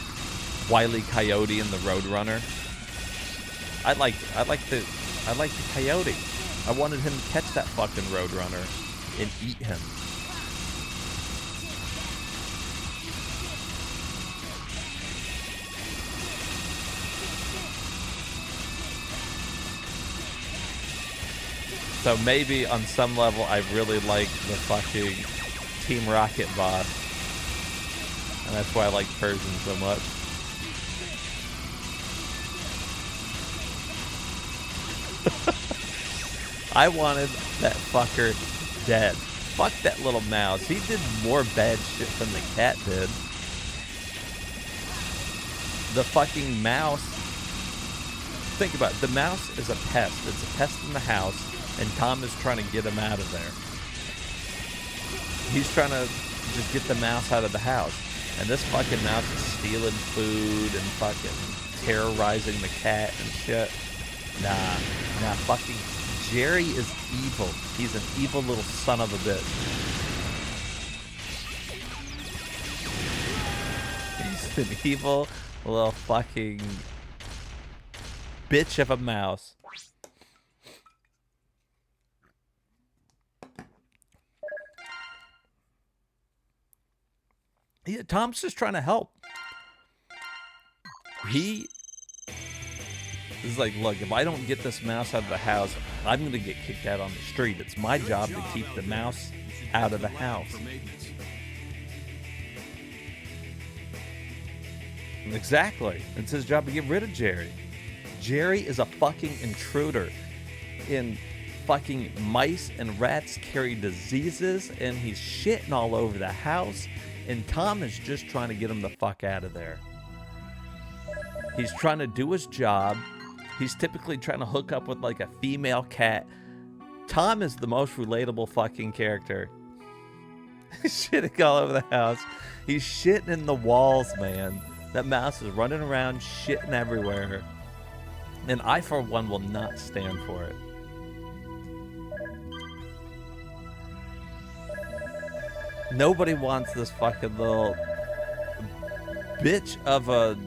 Wile E. Coyote and the Roadrunner. I like the coyote. I wanted him to catch that fucking Roadrunner and eat him. So maybe on some level I really like the fucking Team Rocket boss. And that's why I like Persian so much. I wanted that fucker dead. Fuck that little mouse. He did more bad shit than the cat did. The fucking mouse. Think about it. The mouse is a pest. It's a pest in the house, and Tom is trying to get him out of there. He's trying to just get the mouse out of the house. And this fucking mouse is stealing food and fucking terrorizing the cat and shit. Nah, fucking Jerry is evil. He's an evil little son of a bitch. He's an evil little fucking bitch of a mouse. Yeah, Tom's just trying to help. He is like, look, if I don't get this mouse out of the house, I'm going to get kicked out on the street. It's my job to keep the mouse out of the house. Exactly. It's his job to get rid of Jerry. Jerry is a fucking intruder. And fucking mice and rats carry diseases, and he's shitting all over the house. And Tom is just trying to get him the fuck out of there. He's trying to do his job. He's typically trying to hook up with like a female cat. Tom is the most relatable fucking character. He's shitting all over the house. He's shitting in the walls, man. That mouse is running around shitting everywhere. And I, for one, will not stand for it. Nobody wants this fucking little bitch of a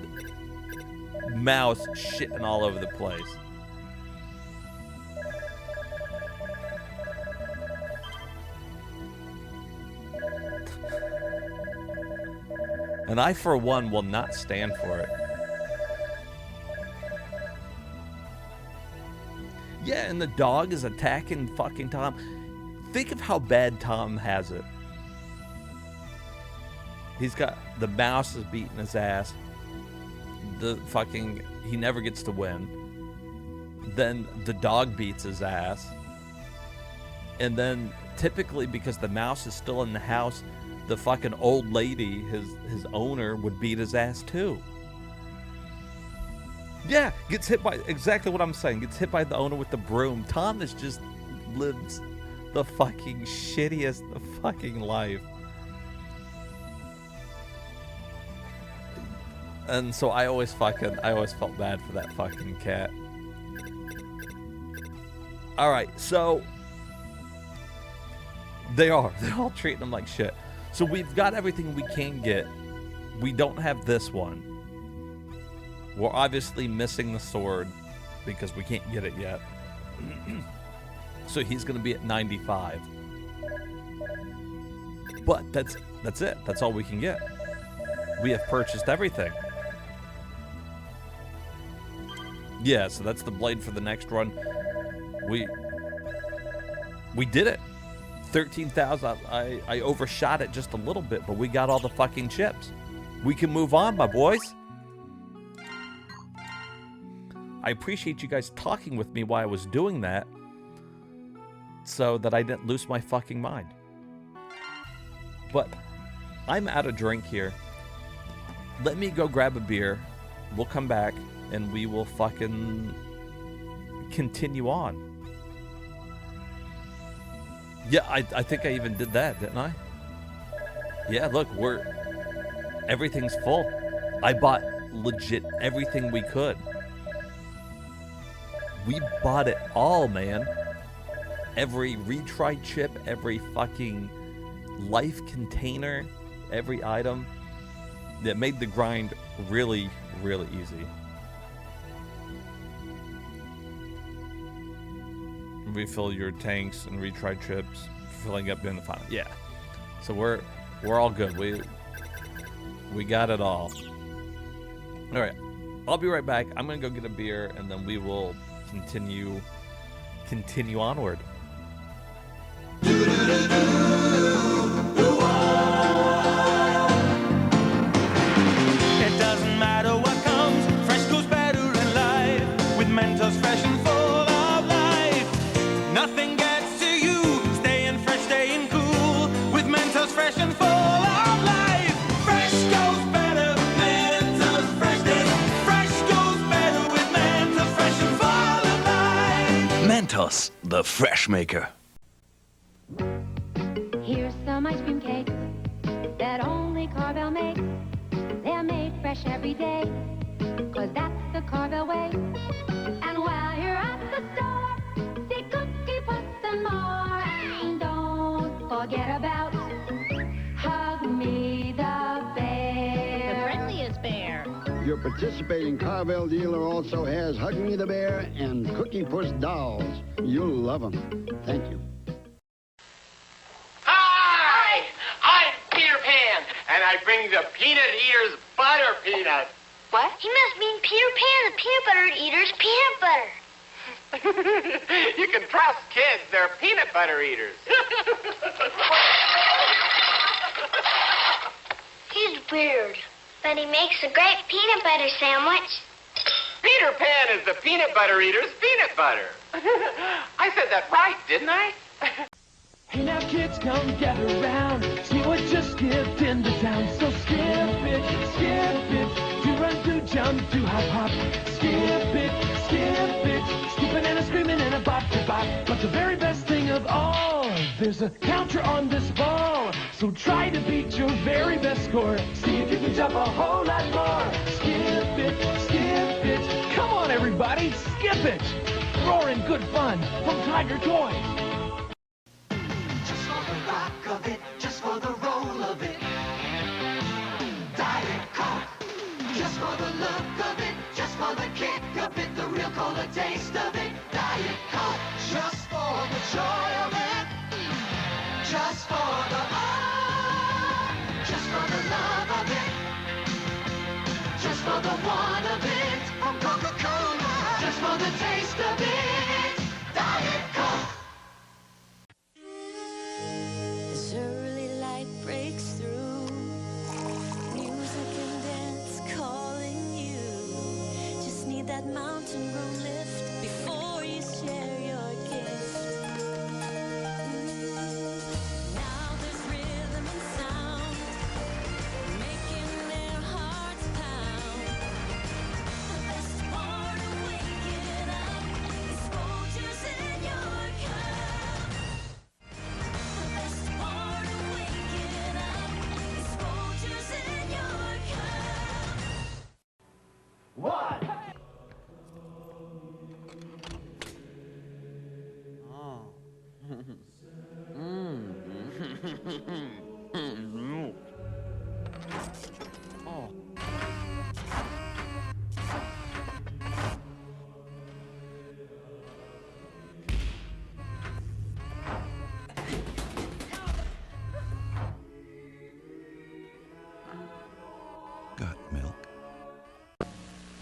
mouse shitting all over the place. And I, for one, will not stand for it. Yeah, and the dog is attacking fucking Tom. Think of how bad Tom has it. He's got, the mouse is beating his ass. The fucking, he never gets to win. Then the dog beats his ass. And then typically, because the mouse is still in the house, the fucking old lady, his owner, would beat his ass too. Yeah, gets hit by, exactly what I'm saying, gets hit by the owner with the broom. Tom is just lives the fucking shittiest fucking life. And so I always felt bad for that fucking cat. Alright, so they're all treating him like shit. So we've got everything we can get. We don't have this one. We're obviously missing the sword because we can't get it yet. So he's gonna be at 95. But that's it. That's all we can get. We have purchased everything. Yeah, so that's the blade for the next run. We did it. 13,000. I overshot it just a little bit, but we got all the fucking chips. We can move on, my boys. I appreciate you guys talking with me while I was doing that, so that I didn't lose my fucking mind. But I'm out of drink here. Let me go grab a beer. We'll come back and we will fucking continue on. Yeah, I think I even did that, didn't I? Yeah, look, everything's full. I bought legit everything we could. We bought it all, man. Every retry chip, every fucking life container, every item. That made the grind really, really easy. Refill your tanks and retry chips, filling up in the final. Yeah. So we're all good. We got it all. All right. I'll be right back. I'm gonna go get a beer and then we will continue onward. It doesn't matter what comes, fresh goes better in life. With Mentos fresh and full of life, nothing gets to you. Staying fresh, staying cool. With Mentos fresh and full of life, fresh goes better. Mentos fresh, fresh goes better with Mentos fresh and full of life. Mentos, the fresh maker. Here's some ice cream cakes that only Carvel makes. They're made fresh every day, 'cause that's the Carvel way. And while you're at the store, see Cookie Puffs and more. And don't forget about Hug Me the Bear, the friendliest bear. Your participating Carvel dealer also has Hug Me the Bear and Cookie Puss dolls. You'll love them. Thank you. Hi! I'm Peter Pan, and I bring the Peanut Eaters Butter Peanut. What? He must mean Peter Pan, the peanut butter eater's peanut butter. You can trust kids, they're peanut butter eaters. He's weird, but he makes a great peanut butter sandwich. Peter Pan is the peanut butter eater's peanut butter. I said that right, didn't I? Hey now kids, come gather round. See what just skipped into town. So skip it, do run, do jump, do hop, hop. Skip it, skipping and a screaming and a bop to bop. But the very best thing of all, there's a counter on this ball. So try to beat your very best score. See if you can jump a whole lot more. Skip it, come on everybody, skip it. Roaring good fun from Tiger Toys. Just for the rock of it, just for the roll of it. Diet Coke. Just for the look of it, just for the kick of it, the real cola taste of it. Diet Coke. Just for the joy of it. Just for the just for the love of it. Just for the one of it. From Coca-Cola. Just for the taste of it. Diet Coke. This early light breaks through. Music and dance calling you. Just need that mountain room lift before you share your gift. Now there's rhythm and sound, making their hearts pound. The best part of waking up is Folgers in your cup. The best part of waking up is Folgers in your cup. What? Got milk.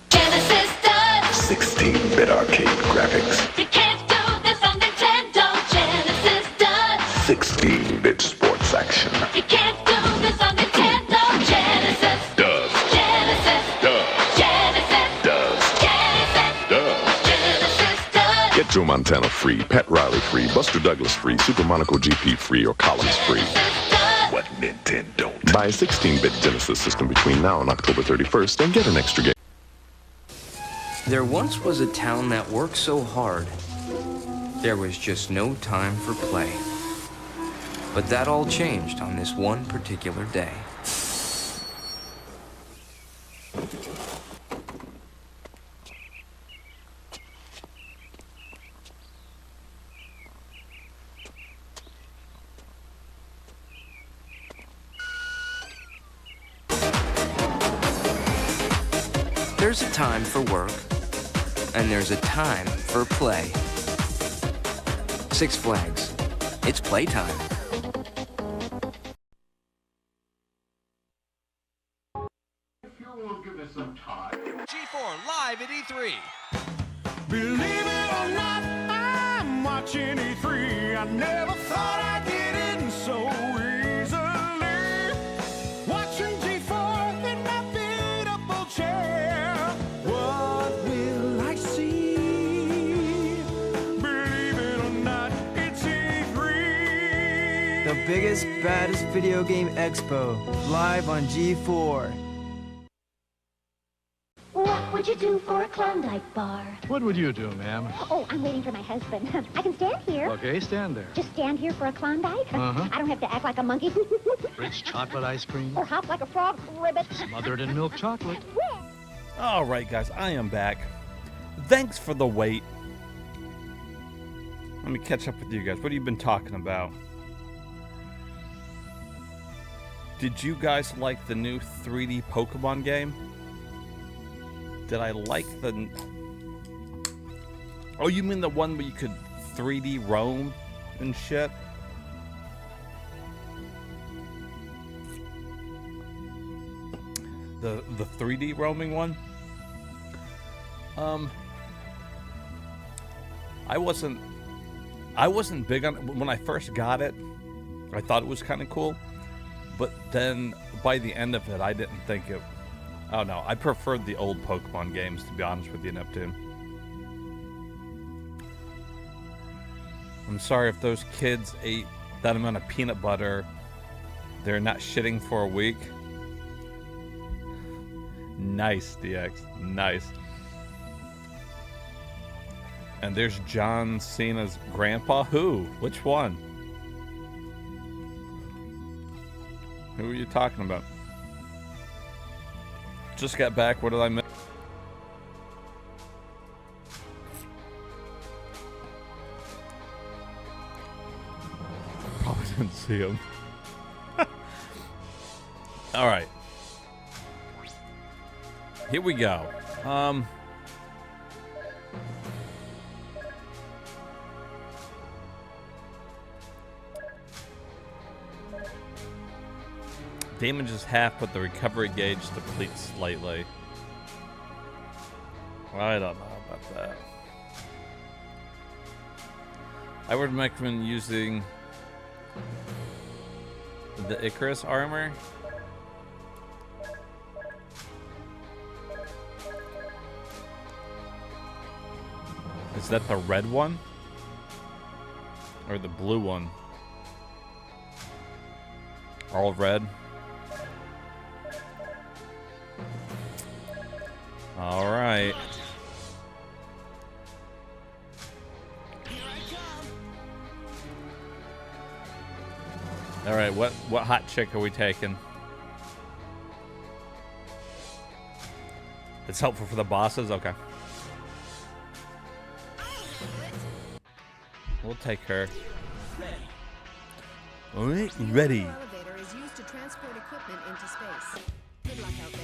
Genesis does. 16-bit arcade graphics. You can't do this on Nintendo. Genesis does. 16-bit sports action. You can't do this on Nintendo. Genesis Does. Genesis Genesis Genesis does. Get Joe Montana free, Pat Riley free, Buster Douglas free, Super Monaco GP free, or Columns free. Genesis does. What Nintendo. Buy a 16-bit Genesis system between now and October 31st and get an extra game. There once was a town that worked so hard, there was just no time for play. But that all changed on this one particular day. There's a time for work, and there's a time for play. Six Flags. It's playtime. G4 live at E3. Believe it or not, I'm watching E3. I never thought I'd get in so easily. Watching G4 in my beatable chair. What will I see? Believe it or not, it's E3. The biggest, baddest video game expo, live on G4. What would you do for a Klondike bar? What would you do, ma'am? Oh, I'm waiting for my husband. I can stand here. Okay, stand there. Just stand here for a Klondike? Uh-huh. I don't have to act like a monkey. Rich chocolate ice cream. Or hop like a frog ribbit. Smothered in milk chocolate. All right, guys, I am back. Thanks for the wait. Let me catch up with you guys. What have you been talking about? Did you guys like the new 3D Pokemon game? Did I like the... Oh, you mean the one where you could 3D roam and shit? The 3D roaming one? I wasn't big on it. When I first got it, I thought it was kind of cool. But then by the end of it, I didn't think it... Oh no, I preferred the old Pokemon games, to be honest with you, Neptune. I'm sorry if those kids ate that amount of peanut butter. They're not shitting for a week. Nice, DX. Nice. And there's John Cena's grandpa. Who? Which one? Who are you talking about? Just got back. What did I miss? Probably didn't see him. All right. Here we go. Damage is half, but the recovery gauge depletes slightly. I don't know about that. I would recommend using the Icarus armor. Is that the red one? Or the blue one? All red? All right. All right, what hot chick are we taking? It's helpful for the bosses? Okay. We'll take her. All right, ready. Elevator is used to transport equipment into space. Good luck out there.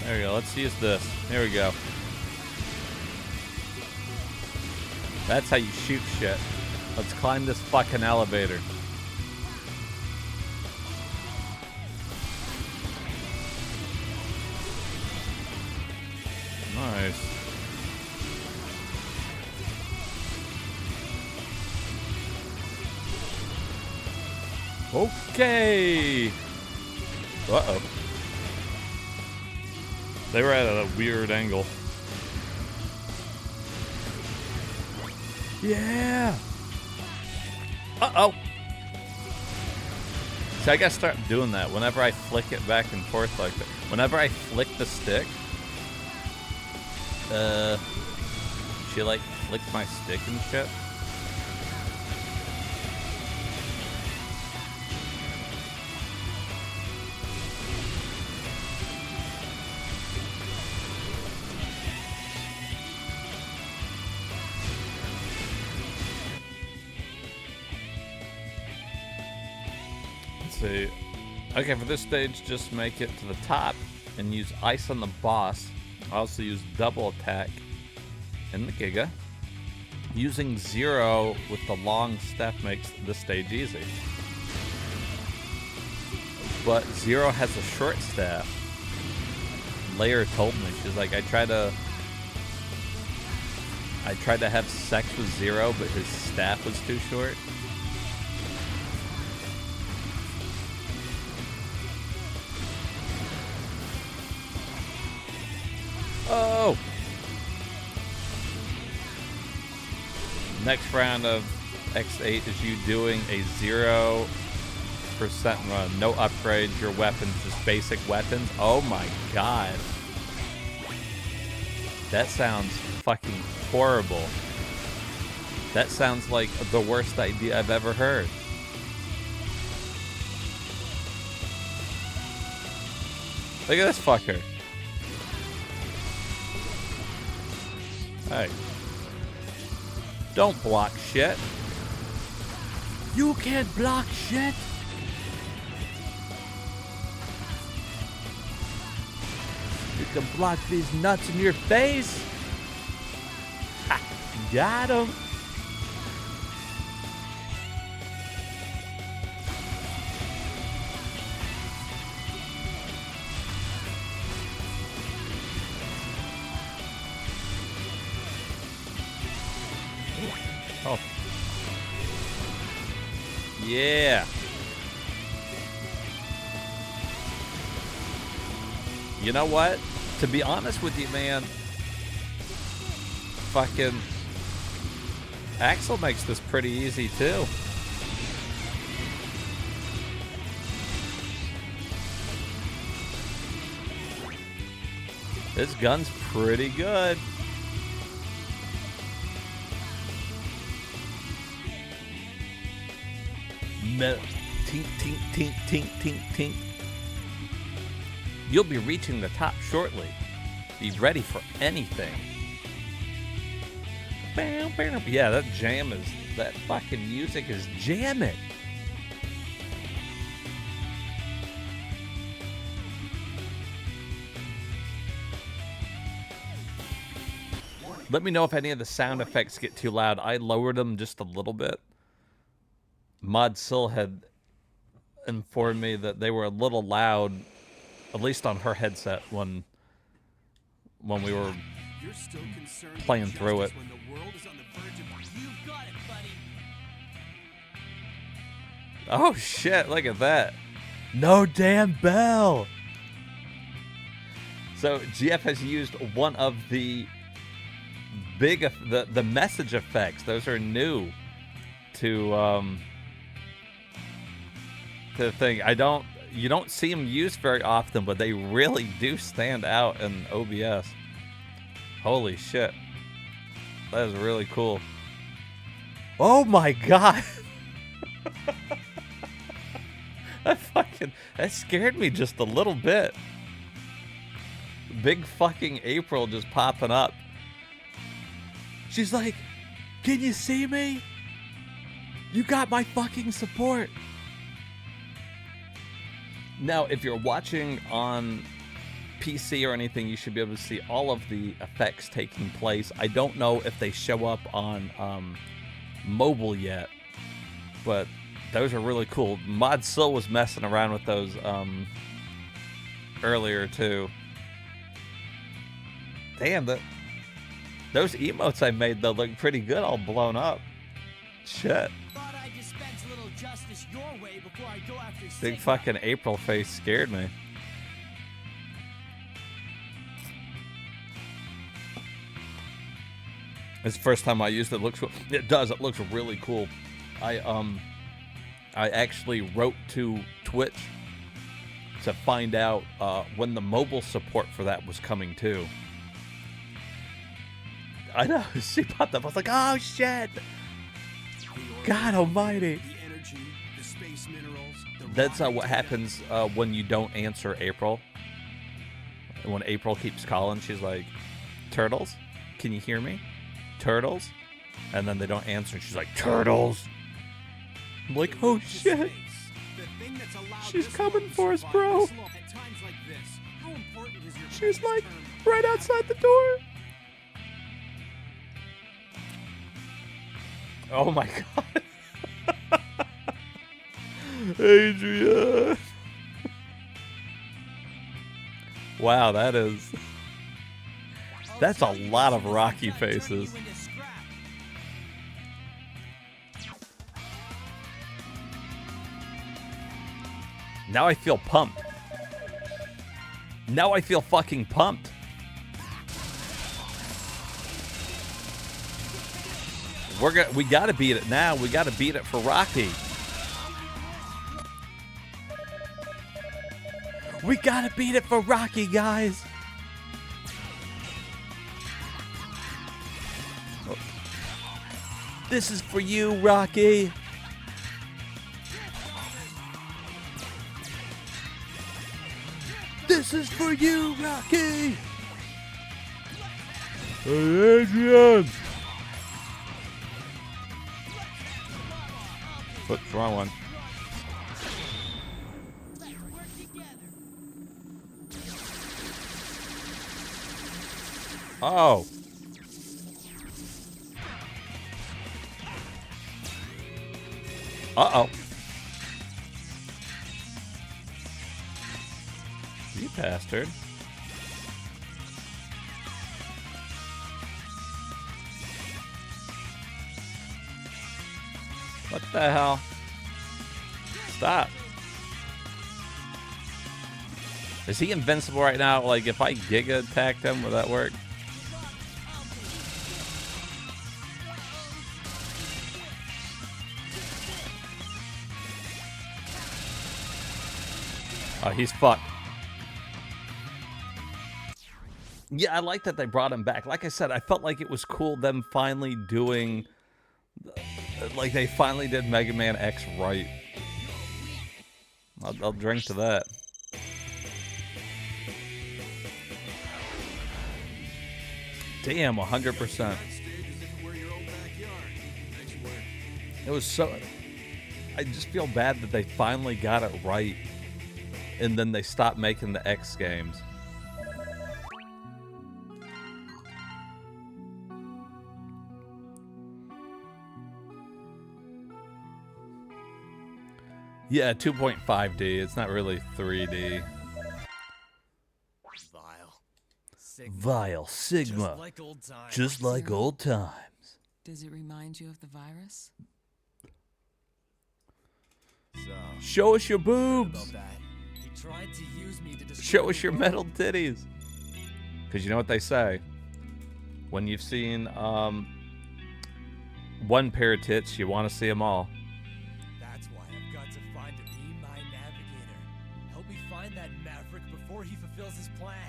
There we go. Let's use this. There we go. That's how you shoot shit. Let's climb this fucking elevator. Nice. Okay. Uh-oh. They were at a weird angle. Yeah. Uh-oh. See, I gotta start doing that whenever I flick it back and forth like that. Whenever I flick the stick, she like flicked my stick and shit. See. Okay, for this stage, just make it to the top and use ice on the boss. I also use double attack in the Giga. Using 0 with the long step makes this stage easy. But 0 has a short staff. Layer told me, she's like, I tried to have sex with 0, but his staff was too short. Oh! Next round of X8 is you doing a 0% run. No upgrades, your weapons, just basic weapons. Oh my god. That sounds fucking horrible. That sounds like the worst idea I've ever heard. Look at this fucker. Hey. Don't block shit. You can't block shit. You can block these nuts in your face. Ha! Got him. Oh. Yeah. You know what? To be honest with you, man, fucking Axel makes this pretty easy too. This gun's pretty good. Tink, tink, tink, tink, tink, tink. You'll be reaching the top shortly. Be ready for anything. Yeah, that jam is, that fucking music is jamming. Let me know if any of the sound effects get too loud. I lowered them just a little bit. Mod Sil had informed me that they were a little loud, at least on her headset when we were playing through it. Oh shit, look at that. No damn bell. So GF has used one of the big, the message effects. Those are new to the thing. You don't see them used very often, but they really do stand out in OBS. Holy shit. That is really cool. Oh my god. That scared me just a little bit. Big fucking April just popping up. She's like, can you see me? You got my fucking support. Now, if you're watching on PC or anything, you should be able to see all of the effects taking place. I don't know if they show up on mobile yet, but those are really cool. Mod Sil was messing around with those earlier too. Damn, those emotes I made though look pretty good, all blown up. Shit. Thought I'd dispense a little justice your way before I go after Big fucking April face scared me. It's the first time I used it. It does. It looks really cool. I actually wrote to Twitch to find out when the mobile support for that was coming too. I know. She popped up. I was like, oh shit! God Almighty. The energy, the space minerals, That's what happens when you don't answer April. When April keeps calling, she's like, Turtles? Can you hear me? Turtles? And then they don't answer, and she's like, Turtles? I'm like, oh shit. She's coming for us, bro. She's like, right outside the door. Oh my god. Adrian. Wow, that's a lot of Rocky faces. Now I feel pumped. Now I feel fucking pumped. We gotta beat it now. We gotta beat it for Rocky. We gotta beat it for Rocky, guys. This is for you, Rocky. This is for you, Rocky. Hey, Adrian. Whoops, wrong one. Oh. Uh-oh. You bastard. What the hell? Stop. Is he invincible right now? Like, if I Giga attacked him, would that work? Oh, he's fucked. Yeah, I like that they brought him back. Like I said, I felt like it was cool them finally doing... Like, they finally did Mega Man X right. I'll drink to that. Damn, 100%. It was so... I just feel bad that they finally got it right. And then they stopped making the X games. Yeah, 2.5D. It's not really 3D. Vile Sigma. Just like old times. Does it remind you of the virus? Show us your boobs. Show us your metal titties. Because you know what they say. When you've seen one pair of tits, you want to see them all. That's why I've got to find a Be My Navigator. Help me find that maverick before he fulfills his plan.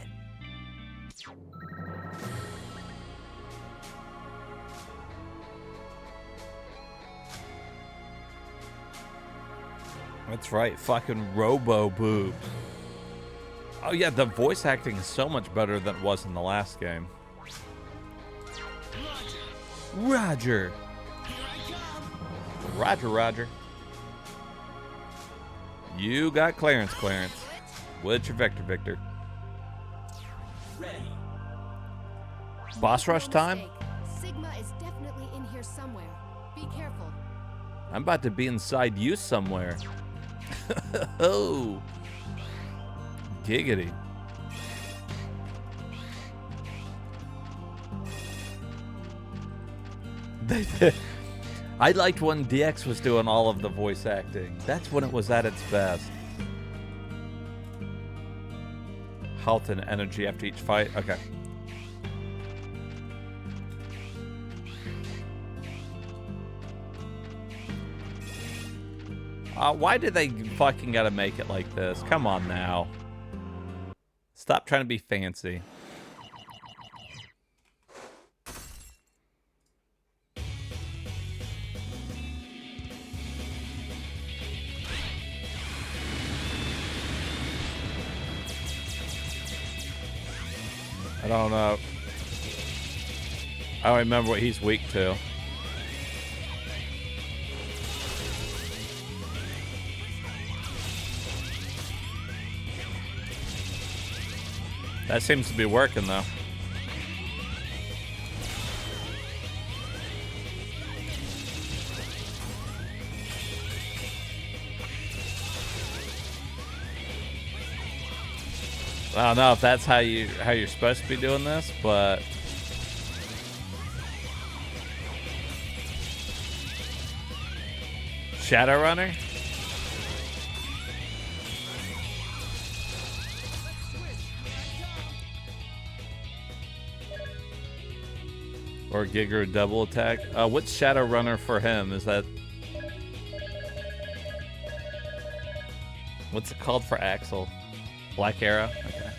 That's right, fucking Robo boobs. Oh yeah, the voice acting is so much better than it was in the last game. Roger. Roger, Roger. You got Clarence. What's your Vector, Victor? Ready. Boss rush time? Sigma is definitely in here somewhere. Be careful. I'm about to be inside you somewhere. Oh. Giggity. I liked when DX was doing all of the voice acting. That's when it was at its best. Health and energy after each fight. Okay. Why did they fucking gotta make it like this? Come on now. Stop trying to be fancy. I don't know. I don't remember what he's weak to. That seems to be working, though. I don't know if that's how you're supposed to be doing this, but Shadowrunner? Or Giger double attack. What's Shadowrunner for him? Is that... What's it called for Axel? Black Arrow? Okay.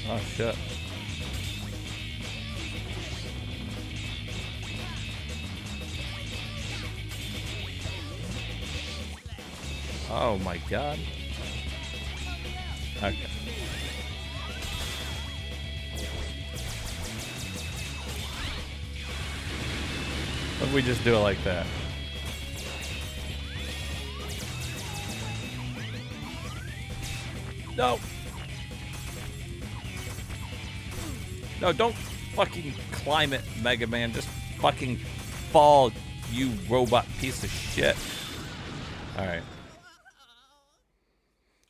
Oh, shit. Oh, my God. Okay. What if we just do it like that? No! No, don't fucking climb it, Mega Man. Just fucking fall, you robot piece of shit. Alright.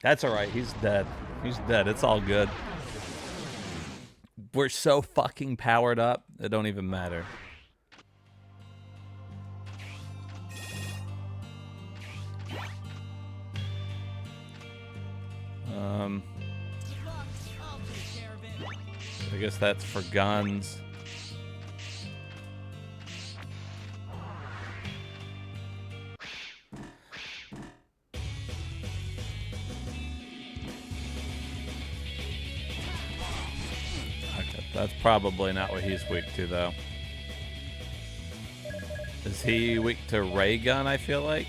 That's alright, he's dead. He's dead, it's all good. We're so fucking powered up, it don't even matter. I guess that's for guns. Okay, that's probably not what he's weak to, though. Is he weak to ray gun, I feel like?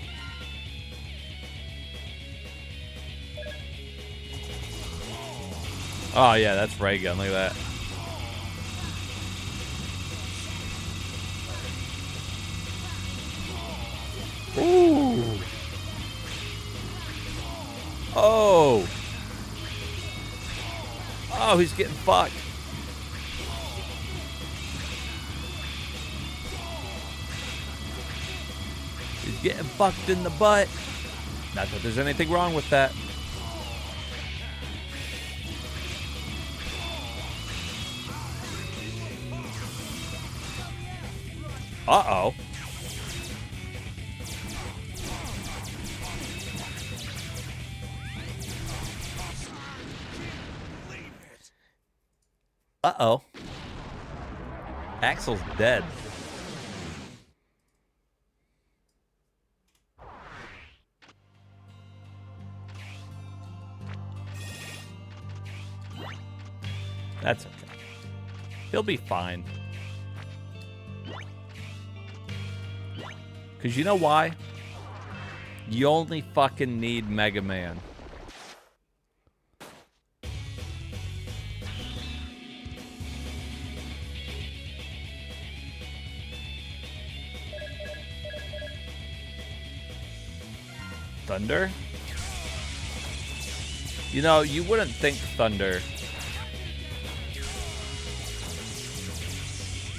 Oh yeah, that's ray gun, look at that. Ooh. Oh. Oh, he's getting fucked. He's getting fucked in the butt. Not that there's anything wrong with that. Uh-oh. Uh-oh. Axel's dead. That's okay. He'll be fine. Because you know why? You only fucking need Mega Man. Thunder? You know, you wouldn't think Thunder.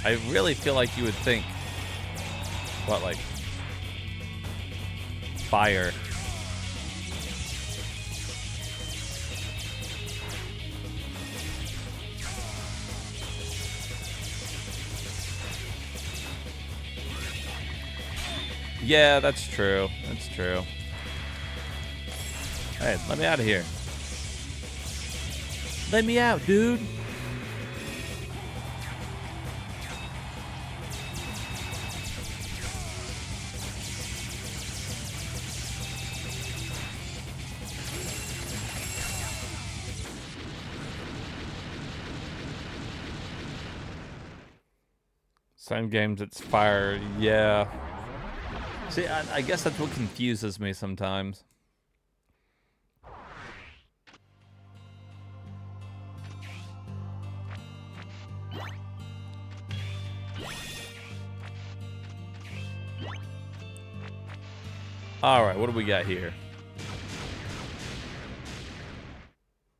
I really feel like you would think, what, like, fire. Yeah, that's true. That's true. Hey, let me out of here. Let me out, dude. Some games it's fire, yeah. See, I guess that's what confuses me sometimes. Alright, what do we got here?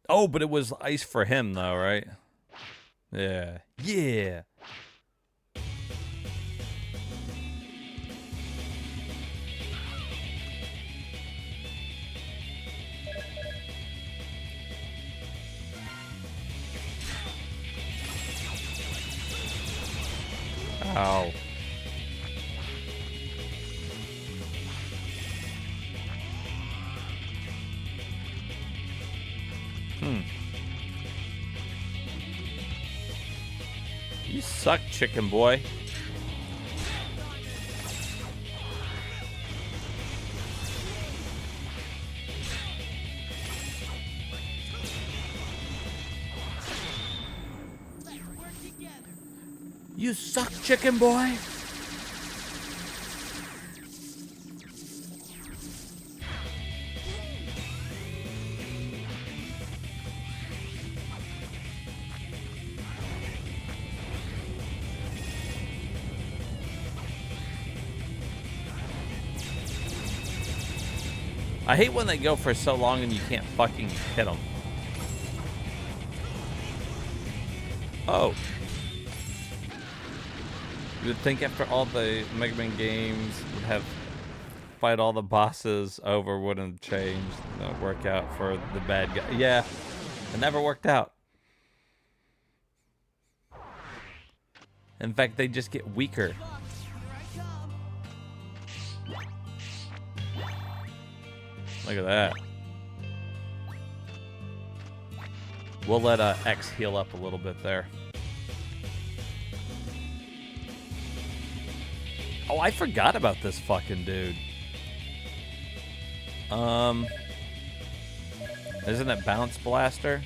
Oh, but it was ice for him, though, right? Yeah. Yeah! Ow. You suck, chicken boy. You suck, chicken boy. I hate when they go for so long and you can't fucking hit them. Oh. You would think after all the Mega Man games would have fight all the bosses over wouldn't change. Work out for the bad guy. Yeah, it never worked out. In fact, they just get weaker. Look at that. We'll let X heal up a little bit there. Oh, I forgot about this fucking dude. Isn't it Bounce Blaster?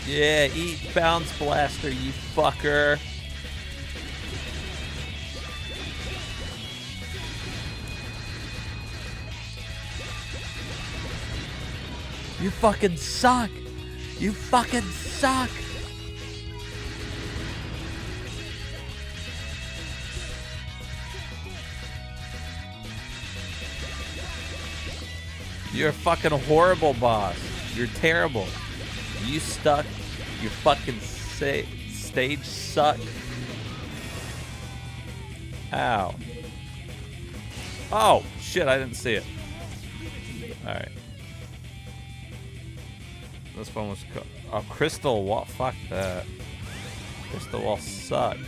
Yeah, eat Bounce Blaster, you fucker. You fucking suck. You fucking suck. You're a fucking horrible boss. You're terrible. You stuck. You fucking stage suck. Ow. Oh, shit, I didn't see it. Alright. This one was... Oh, Crystal Wall. Fuck that. Crystal Wall sucks.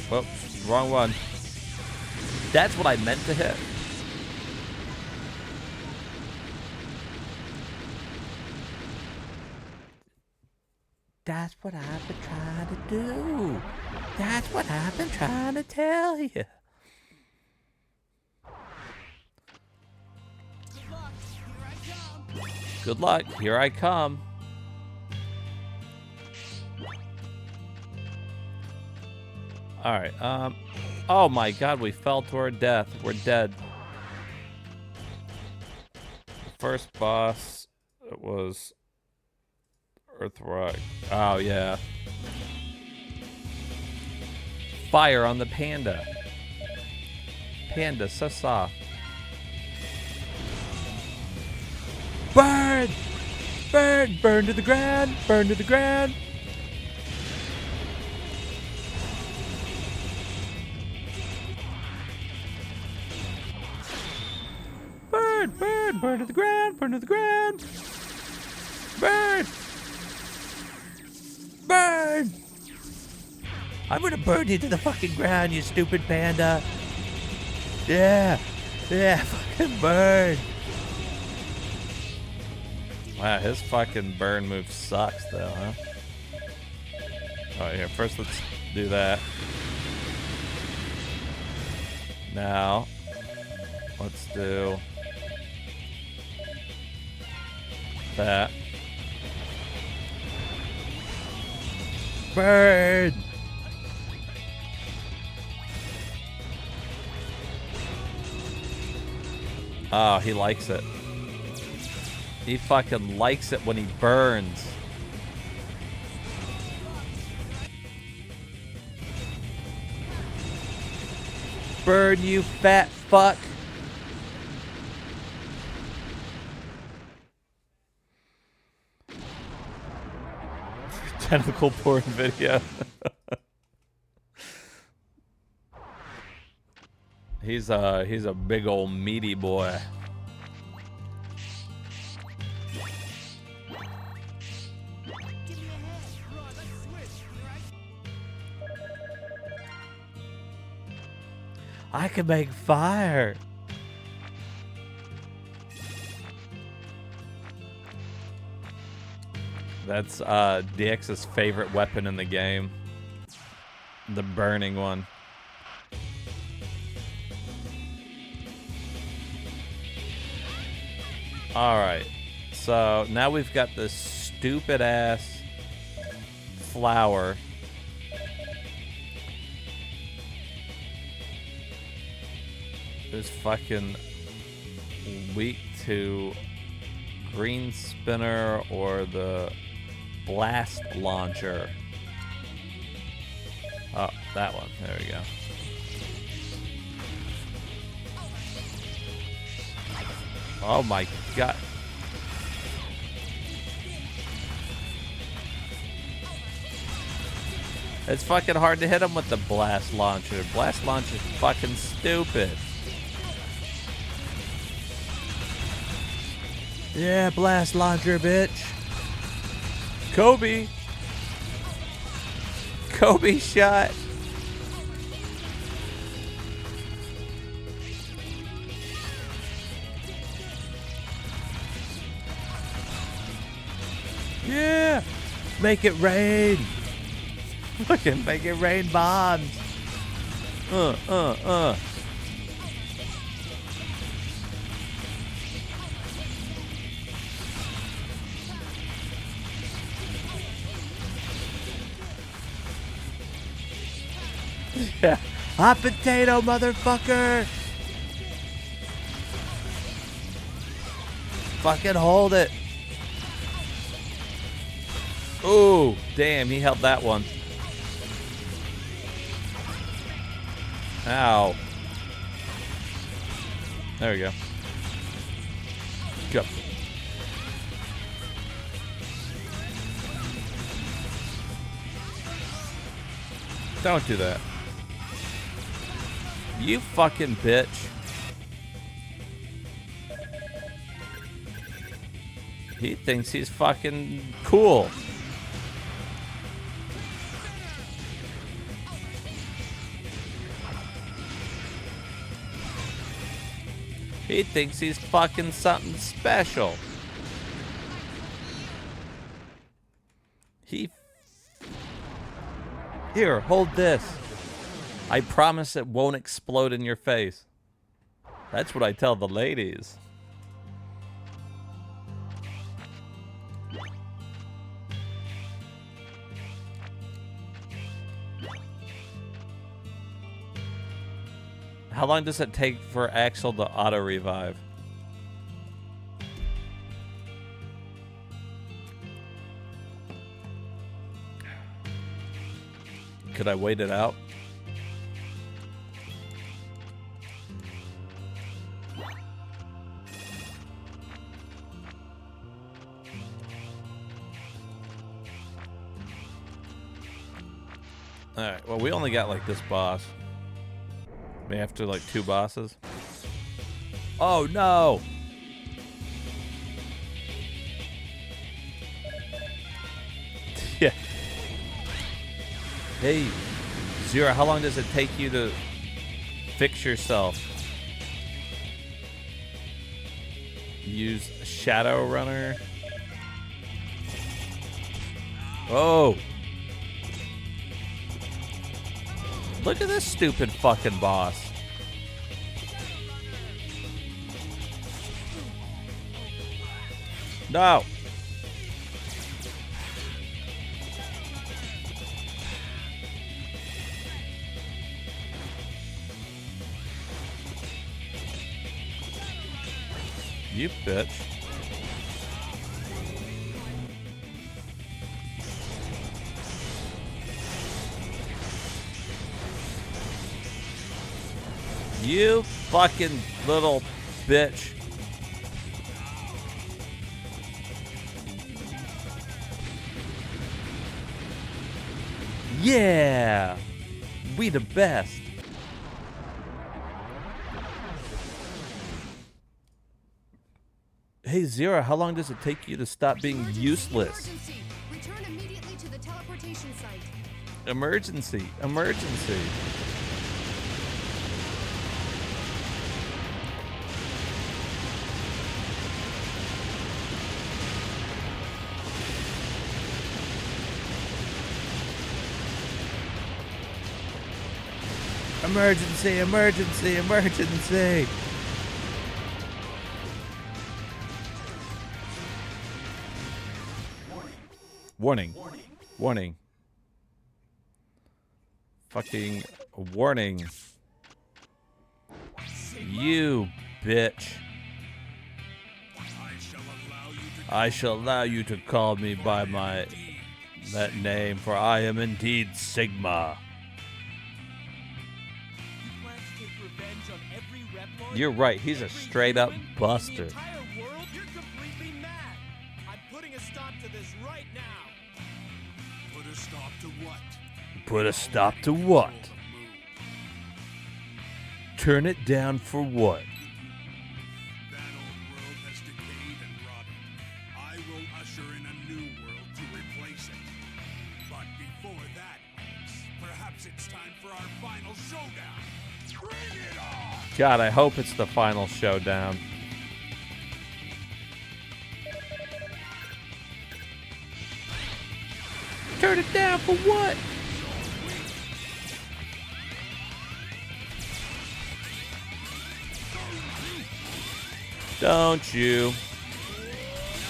Whoops, wrong one. That's what I meant to hit. That's what I've been trying to do. That's what I've been trying to tell you. Good luck, here I come. Alright, oh my god, we fell to our death. We're dead. first boss, it was Earthrock. Oh, yeah. Fire on the panda. Panda, so soft. Burn! Burn! Burn to the ground! Burn to the ground! Burn! Burn! Burn to the ground! Burn to the ground! Burn! Burn! I'm gonna burn you to the fucking ground, you stupid panda! Yeah! Yeah, fucking burn! Wow, his fucking burn move sucks though, huh? Alright, here, first let's do that. Now, let's do that. Burn! Oh, he likes it. He fucking likes it when he burns. Burn, you fat fuck. Tentacle porn video. He's a big old meaty boy. I can make fire. That's DX's favorite weapon in the game. The burning one. Alright. So now we've got this stupid ass flower. Is fucking weak to green spinner or the blast launcher. Oh, that one. There we go. Oh my god. It's fucking hard to hit him with the blast launcher. Blast launcher's fucking stupid. Yeah, blast launcher, bitch. Kobe. Kobe shot. Yeah. Make it rain. Fucking make it rain bombs. Yeah. Hot potato, motherfucker! Fucking hold it. Ooh, damn, he held that one. Ow. There we go. Go. Don't do that. You fucking bitch. He thinks he's fucking cool. He thinks he's fucking something special. Here, hold this. I promise it won't explode in your face. That's what I tell the ladies. How long does it take for Axel to auto-revive? Could I wait it out? Alright, well, we only got like this boss. Maybe after like 2 bosses. Oh no! Yeah. Hey, Zero, how long does it take you to fix yourself? Use Shadow Runner. Oh! Look at this stupid fucking boss. No! You bitch. You fucking little bitch. Yeah! We the best. Hey Zero, how long does it take you to stop being useless? Emergency! Return immediately to the teleportation site. Emergency! Emergency! Emergency! Emergency! Emergency! Warning. Warning. Fucking warning. You bitch. I shall allow you to call me by that name, for I am indeed Sigma. You're right, he's a straight up buster. Put a stop to what? Turn it down for what? That old world has decayed and rotted. I will usher in a new world to replace it. But before that ends, perhaps it's time for our final showdown. Bring it on! God, I hope it's the final showdown. Turn it down for what? Don't you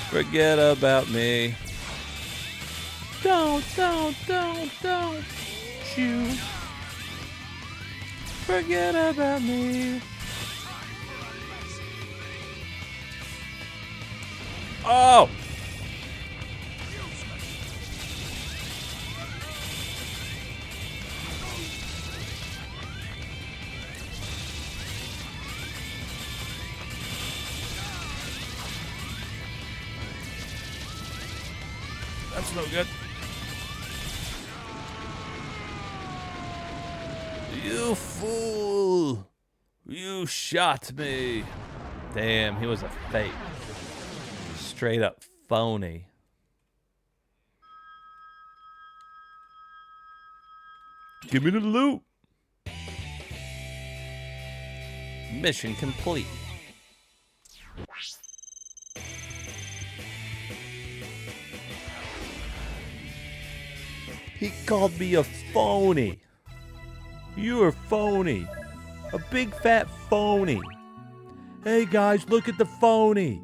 forget about me. Don't you forget about me. Oh! That's no good. You fool! You shot me. Damn, he was a fake. Straight up phony. Give me the loot. Mission complete. He called me a phony. You're a phony. A big fat phony. Hey guys, look at the phony.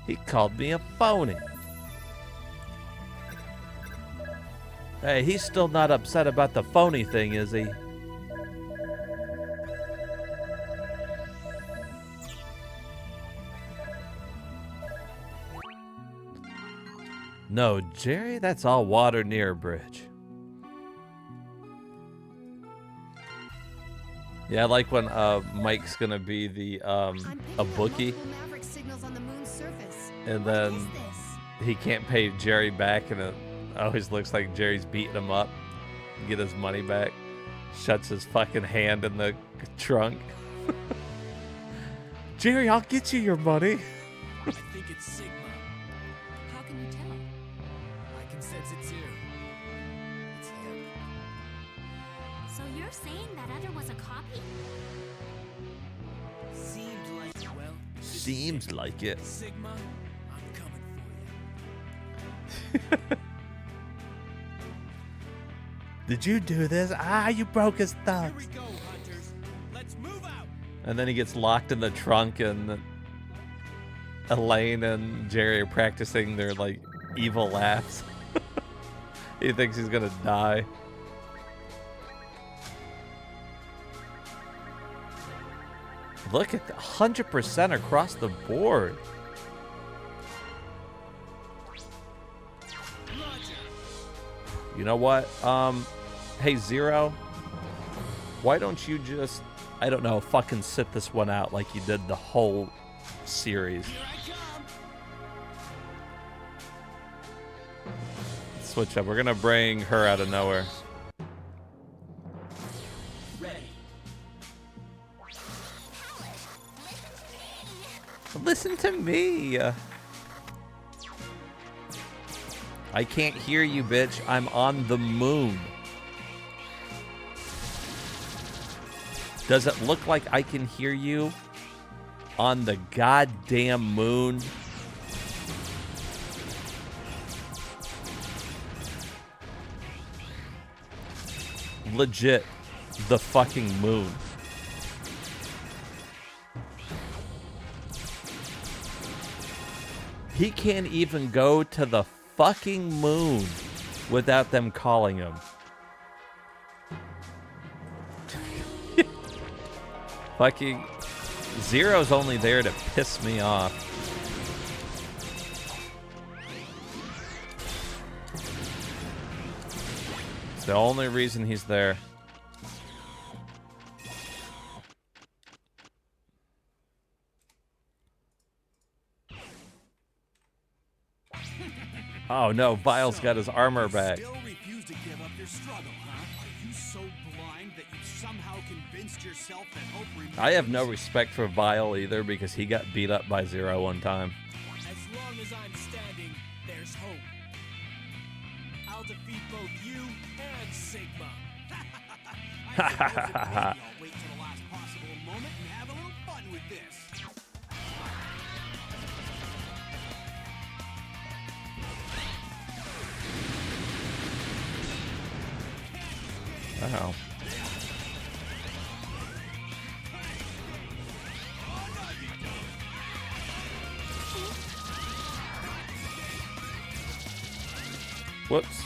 He called me a phony. Hey, he's still not upset about the phony thing, is he? No, Jerry, that's all water near a bridge. Yeah, I like when Mike's gonna be the a bookie, Maverick signals on the moon's surface. and then he can't pay Jerry back, and it always looks like Jerry's beating him up to get his money back. Shuts his fucking hand in the trunk. Jerry, I'll get you your money. I think it's Sigma. How can you tell? I can sense it too. It's him. So you're saying that other was a copy? Seemed like, well, Seems like it. Sigma, I'm coming for you. Did you do this? Ah, you broke his thumb. Here we go, hunters. Let's move out. And then he gets locked in the trunk, and Elaine and Jerry are practicing their like evil laughs. He thinks he's gonna die. Look at the 100% across the board. You know what? Hey Zero, why don't you just, I don't know, fucking sit this one out like you did the whole series. Switch up. We're gonna bring her out of nowhere. Listen to me. I can't hear you, bitch. I'm on the moon. Does it look like I can hear you on the goddamn moon? Legit, the fucking moon. He can't even go to the fucking moon without them calling him. Fucking Zero's only there to piss me off. It's the only reason he's there. Oh no, Vile's got his armor back. Still refuse to give up your struggle, huh? Are you so blind that you somehow convinced yourself that hope remains? I have no respect for Vile either because he got beat up by Zero one time. As long as I'm standing, there's hope. I'll defeat both you and Sigma. I suppose if maybe I'll wait till the last possible moment and have a little fun with this. Wow. Whoops.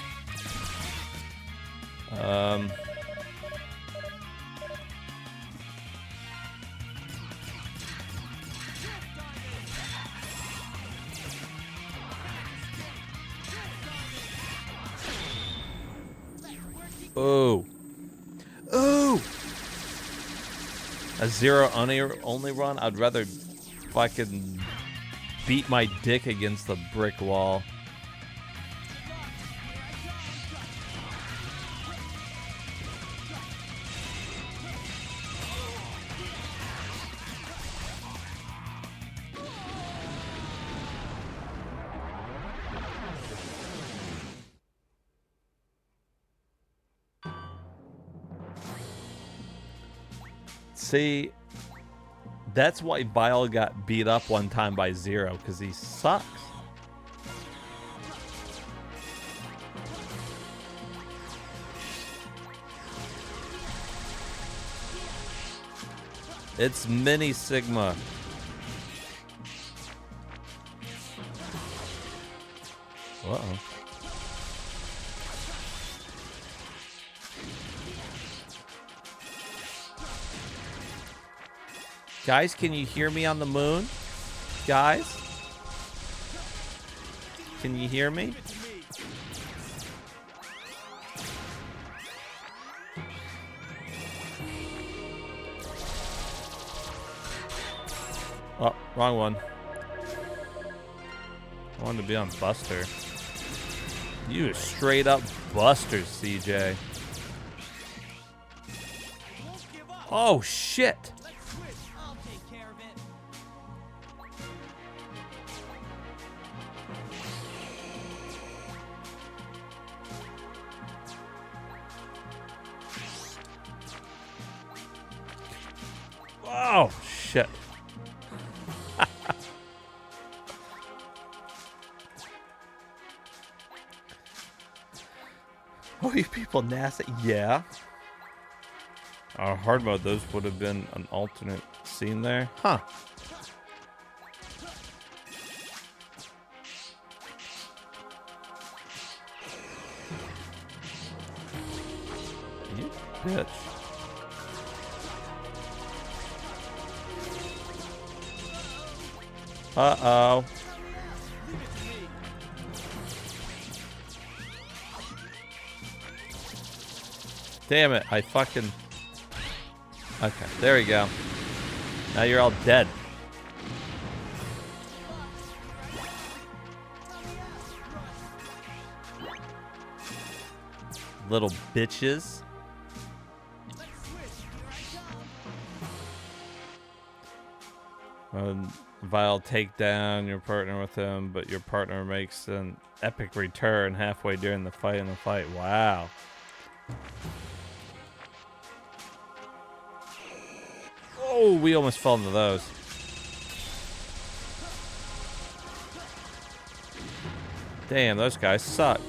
Oh. Oh. A Zero only run? I'd rather fucking beat my dick against the brick wall. See, that's why Vile got beat up one time by Zero, because he sucks. It's Mini Sigma. Uh-oh. Guys, can you hear me on the moon? Guys? Can you hear me? Oh, wrong one. I wanted to be on Buster. You are straight up Busters, CJ. Oh, shit. Oh, shit. Oh, you people nasty. Yeah. Hard mode, those would have been an alternate scene there. Huh. You bitch. Uh-oh. Damn it, I fucking... Okay, there we go. Now you're all dead. Little bitches. Vile take down your partner with him, but your partner makes an epic return halfway during the fight. Wow. Oh, we almost fell into those. Damn, those guys suck.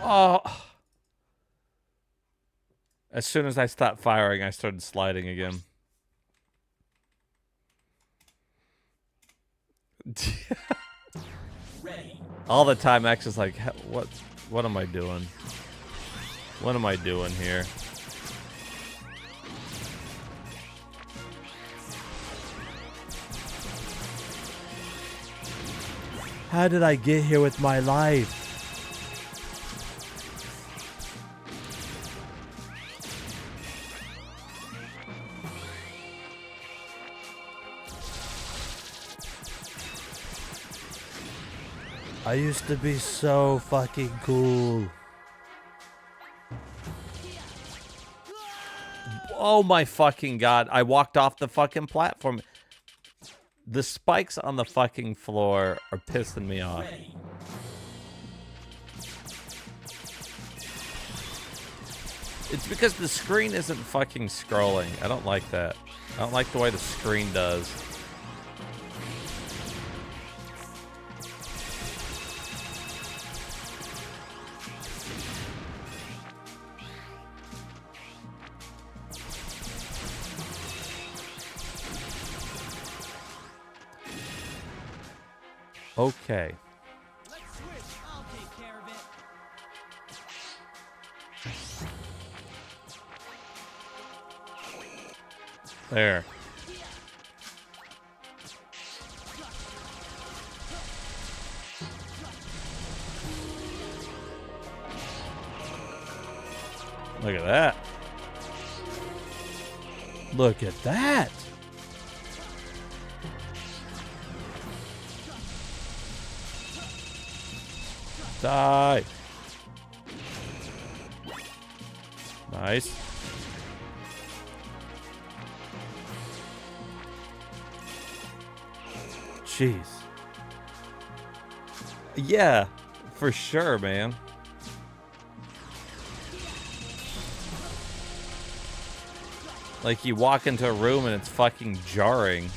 Oh. As soon as I stopped firing, I started sliding again. All the time, X is like, what am I doing? What am I doing here? How did I get here with my life? I used to be so fucking cool. Oh my fucking god. I walked off the fucking platform. The spikes on the fucking floor are pissing me off. It's because the screen isn't fucking scrolling. I don't like that. I don't like the way the screen does. Okay. There. Look at that. Look at that. Die. Nice. Jeez. Yeah, for sure, man. Like you walk into a room and it's fucking jarring.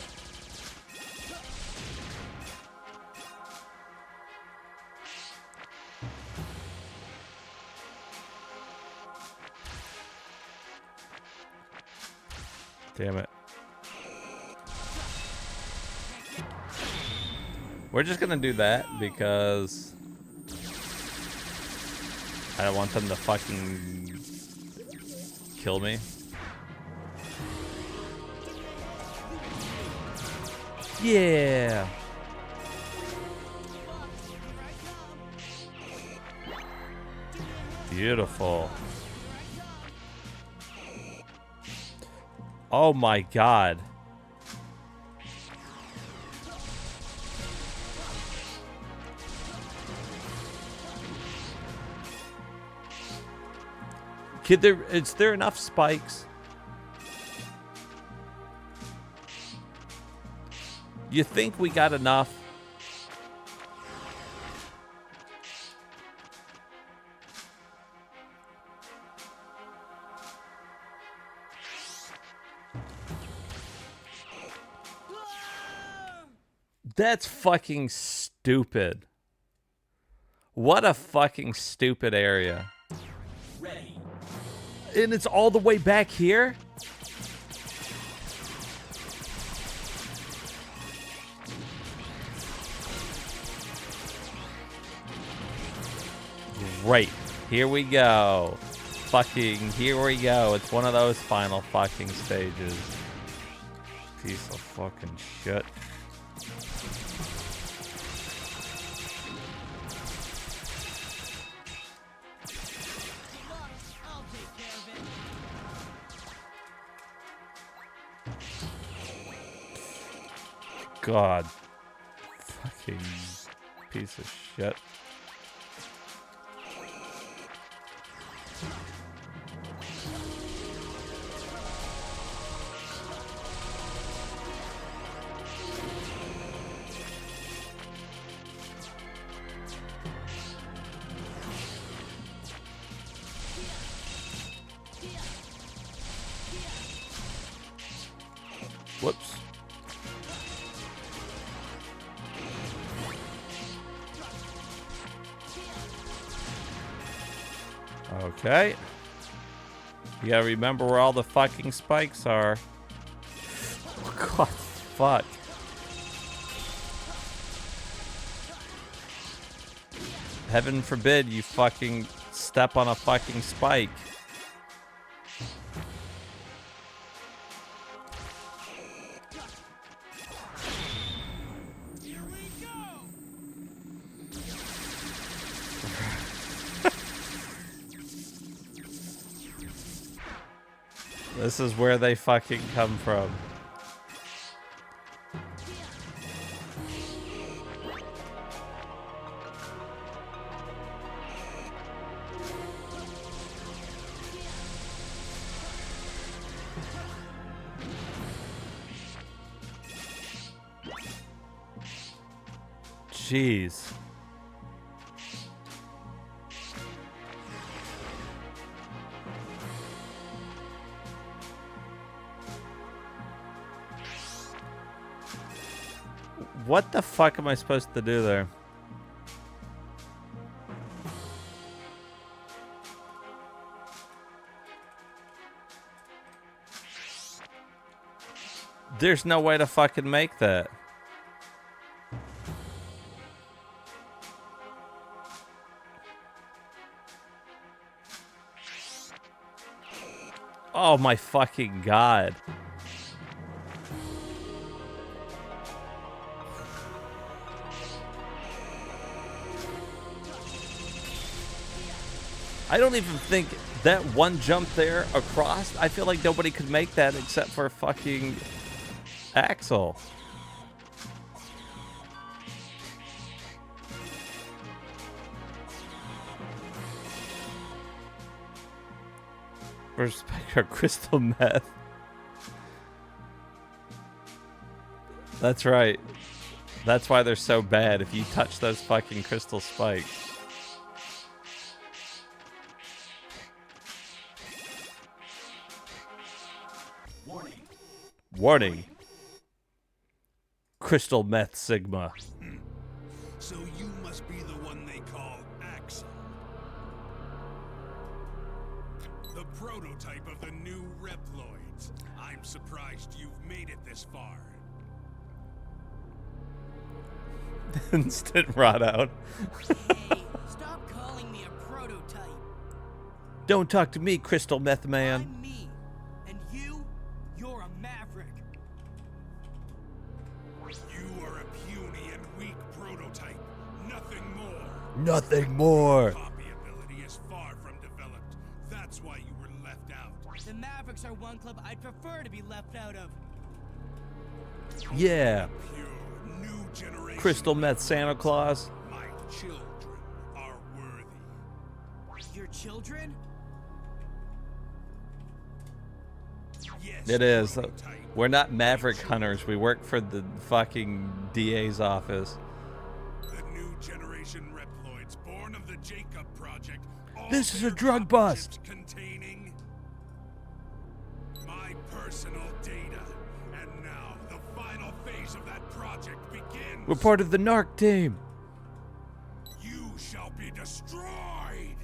Damn it. We're just gonna do that because I don't want them to fucking kill me. Yeah. Beautiful. Oh my god. Is there enough spikes? You think we got enough? That's fucking stupid. What a fucking stupid area. Ready. And it's all the way back here? Great. Here we go. Fucking, here we go. It's one of those final fucking stages. Piece of fucking shit. God. Fucking piece of shit. Whoops. Okay. You gotta remember where all the fucking spikes are. God, fuck. Heaven forbid you fucking step on a fucking spike. This is where they fucking come from. Jeez. What the fuck am I supposed to do there? There's no way to fucking make that. Oh my fucking god. I don't even think that one jump there across, I feel like nobody could make that except for fucking Axel. Where's our crystal meth? That's right. That's why they're so bad if you touch those fucking crystal spikes. Warning. Warning. Crystal meth Sigma. So you must be the one they call Axel. The prototype of the new Reploids. I'm surprised you've made it this far. Instant rot out. Hey, stop calling me a prototype. Don't talk to me, Crystal Meth Man. I'm me. And you're a maverick. You are a puny and weak prototype. Nothing more. Nothing more. Copy ability is far from developed. That's why you were left out. The Mavericks are one club I'd prefer to be left out of. Yeah. Pure new generation. Crystal Meth Santa Claus. My children are worthy. Your children? Yes, It is. prototype. We're not Maverick hunters. We work for the fucking DA's office. The new generation Reploids born of the Jacob Project. All This is a their drug copy bust. chips containing my personal data. And now the final phase of that project begins. We're part of the narc team. You shall be destroyed.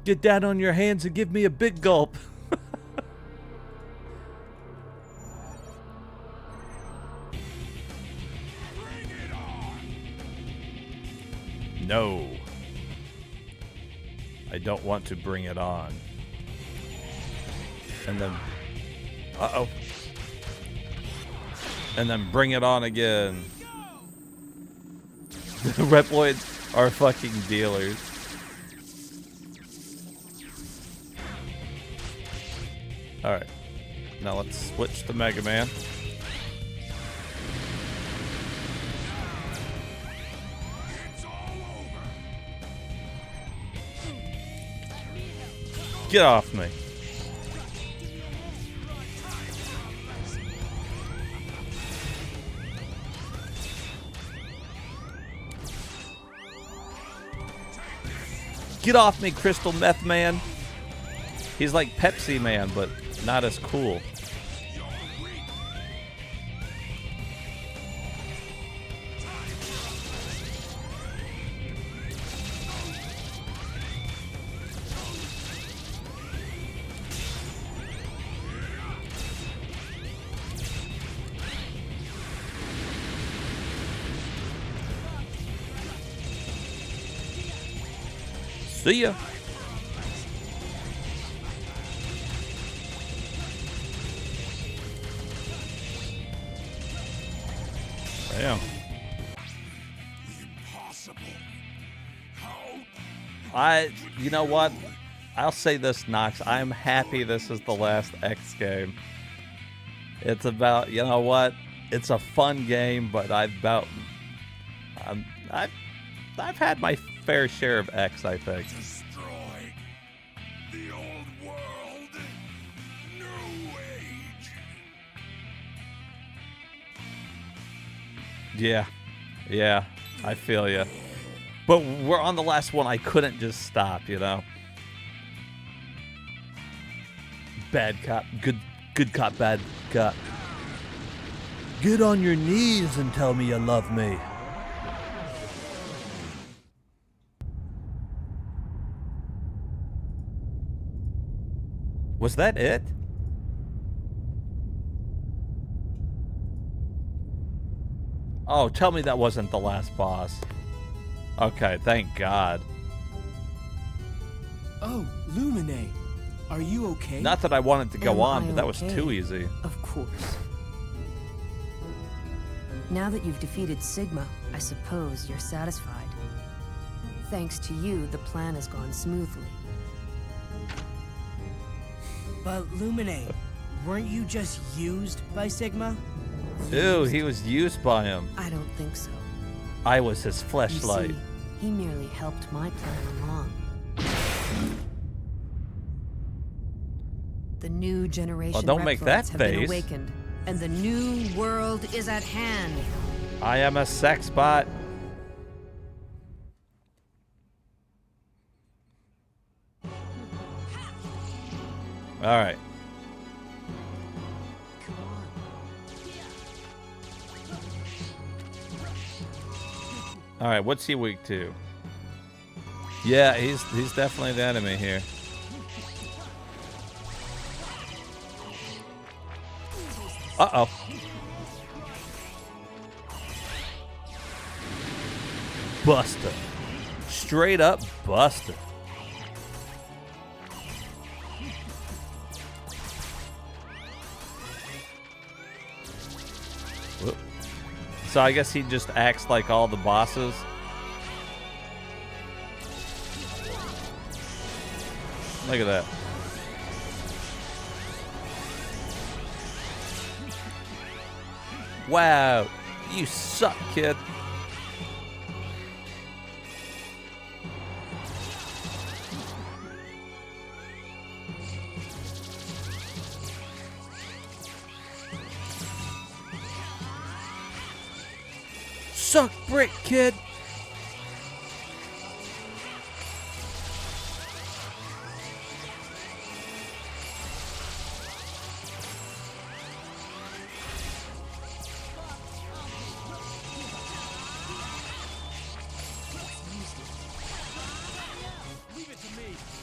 Get down on your hands and give me a big gulp. Bring it on. No. I don't want to bring it on. And then... Uh-oh. And then bring it on again. The Reploids are fucking dealers. Alright. Now let's switch to Mega Man. It's all over. Get off me. Get off me, Crystal Meth Man. He's like Pepsi Man, but not as cool. See ya. Damn. Impossible. You know what? I'll say this, Nox. I'm happy this is the last X game. It's about, you know what? It's a fun game, but I've had my fair share of X, I think. Destroy the old world. New age. Yeah, I feel you. But we're on the last one. I couldn't just stop, you know. Bad cop, good cop, bad cop. Get on your knees and tell me you love me. Was that it? Oh, tell me that wasn't the last boss. Okay, thank God. Oh, Lumine. Are you okay? Not that I wanted to go Am on, I but that was okay? too easy. Of course. Now that you've defeated Sigma, I suppose you're satisfied. Thanks to you, the plan has gone smoothly. But Lumine, weren't you just used by Sigma? Ew, he was used by him. I don't think so. I was his You fleshlight. see, he merely helped my plan along. The new generation Oh, don't make that Reploids have been face. awakened, and the new world is at hand. I am a sex bot. All right. All right, what's he weak to? Yeah, he's definitely the enemy here. Uh-oh. Buster. Straight up Buster. So I guess he just acts like all the bosses. Look at that. Wow, you suck, kid. Suck brick, kid.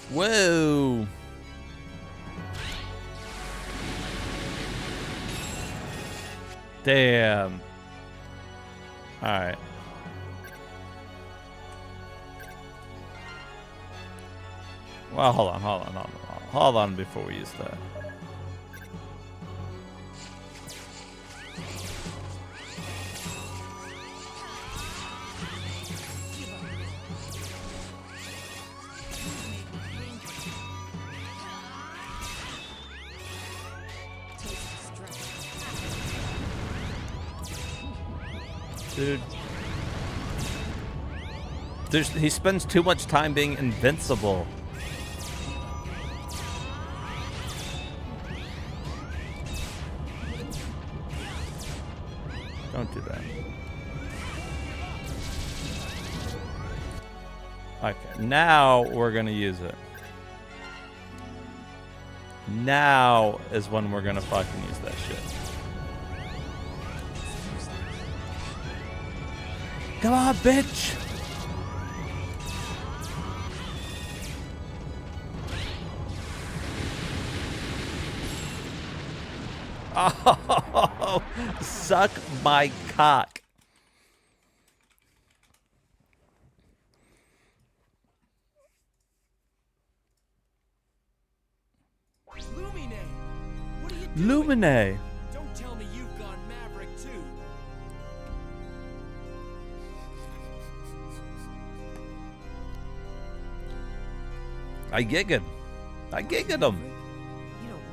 Whoa. Damn. All right. Well, hold on before we use that. Dude. He spends too much time being invincible. Don't do that. Okay, now we're gonna use it. Now is when we're gonna fucking use that shit. Come on, bitch! Oh, suck my cock. Lumine! What are you doing? Lumine! Don't tell me you've gone Maverick too. I gigged him. You don't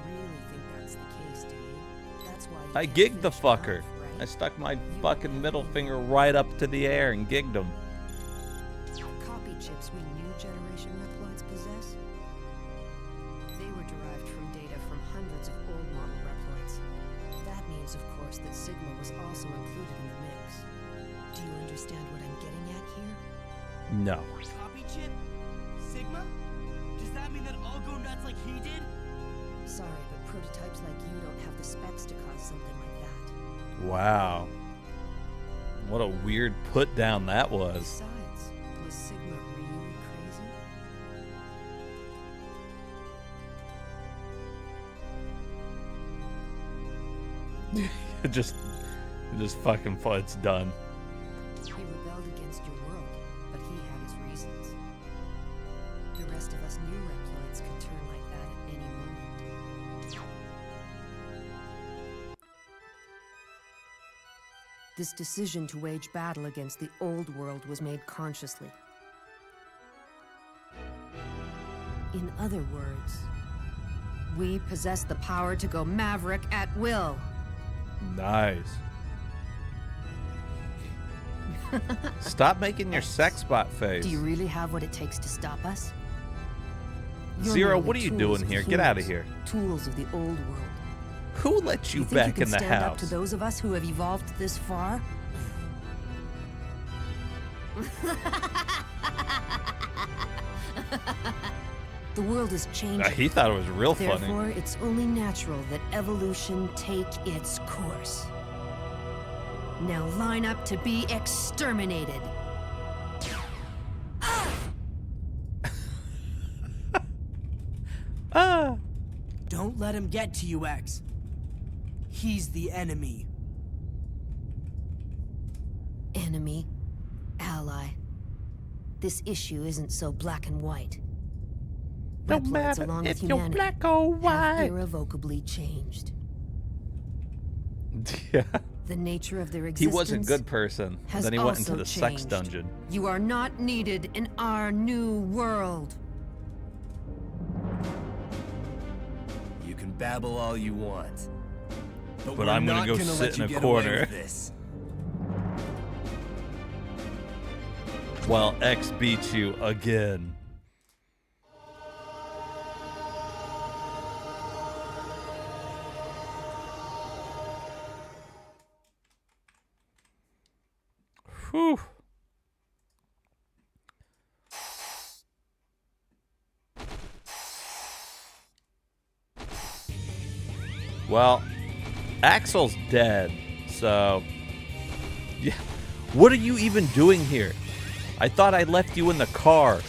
really think that's the case, do you? That's why I gigged the fucker. I stuck my fucking middle finger right up to the air and gigged him. Copy chips we new generation Reploids possess? They were derived from data from hundreds of old model Reploids. That means, of course, that Sigma was also included in the mix. Do you understand what I'm getting at here? No. Copy chip? Sigma? Does that mean that I'll go nuts like he did? Sorry, but prototypes like you don't have the specs to cause something like that. Wow. What a weird put down that was. Besides, was Sigma really crazy? It just fucking it's done. He rebelled against your world, but he had his reasons. The rest of us new Reploids can turn like that at any moment. This decision to wage battle against the old world was made consciously. In other words, we possess the power to go Maverick at will. Nice. Stop making your sex bot face. Do you really have what it takes to stop us? You're Zero, merely what are you tools doing of here? the Get out of humans, here. Tools of the old world. Who let you, You think back you can in the stand up house? to those of us who have evolved this far? The world is changing. He thought it was real funny. Therefore, it's only natural that evolution take its course. Now line up to be exterminated. Don't let him get to you, X. He's the enemy. Enemy, ally. This issue isn't so black and white. No Reploids, matter along if with you're humanity, black or have white. irrevocably changed. Yeah. The nature of their He existence was a good person. has Then he went into also the sex changed. dungeon. You are not needed in our new world. You can babble all you want. But we're I'm gonna not go gonna sit let in you a get corner. away with this. While X beats you again. Whew. Well, Axel's dead, so yeah. What are you even doing here? I thought I left you in the car.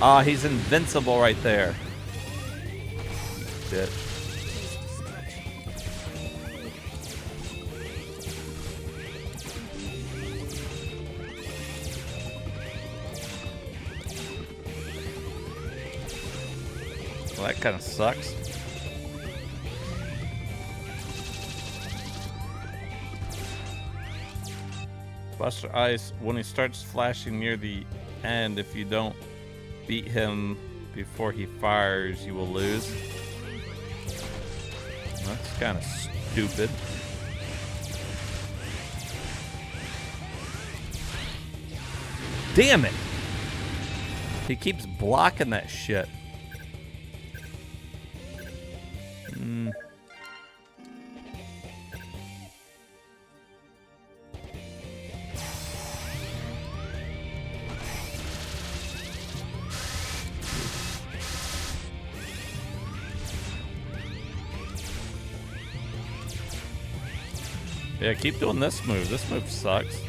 Ah, he's invincible right there. Shit. Well, that kind of sucks. Buster Ice, when he starts flashing near the end, if you don't beat him before he fires, you will lose. That's kind of stupid. Damn it! He keeps blocking that shit. Yeah, keep doing this move. This move sucks.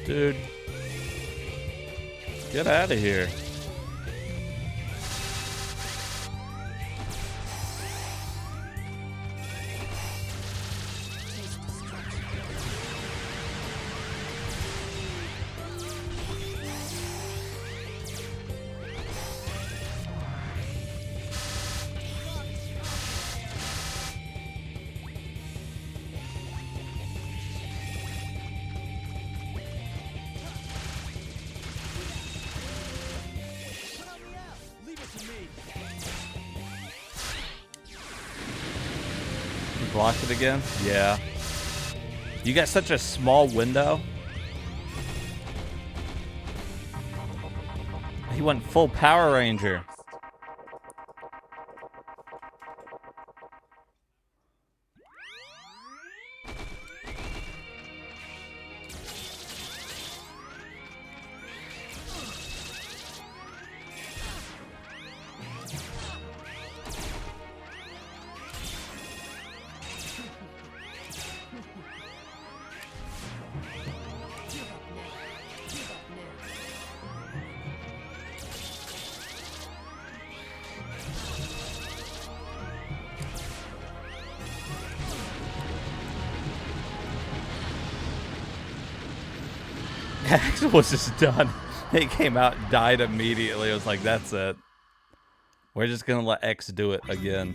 Dude. Get out of here. Blocked it again? Yeah. You got such a small window. He went full Power Ranger. Axel was just done. He came out and died immediately. I was like, that's it. We're just going to let X do it again.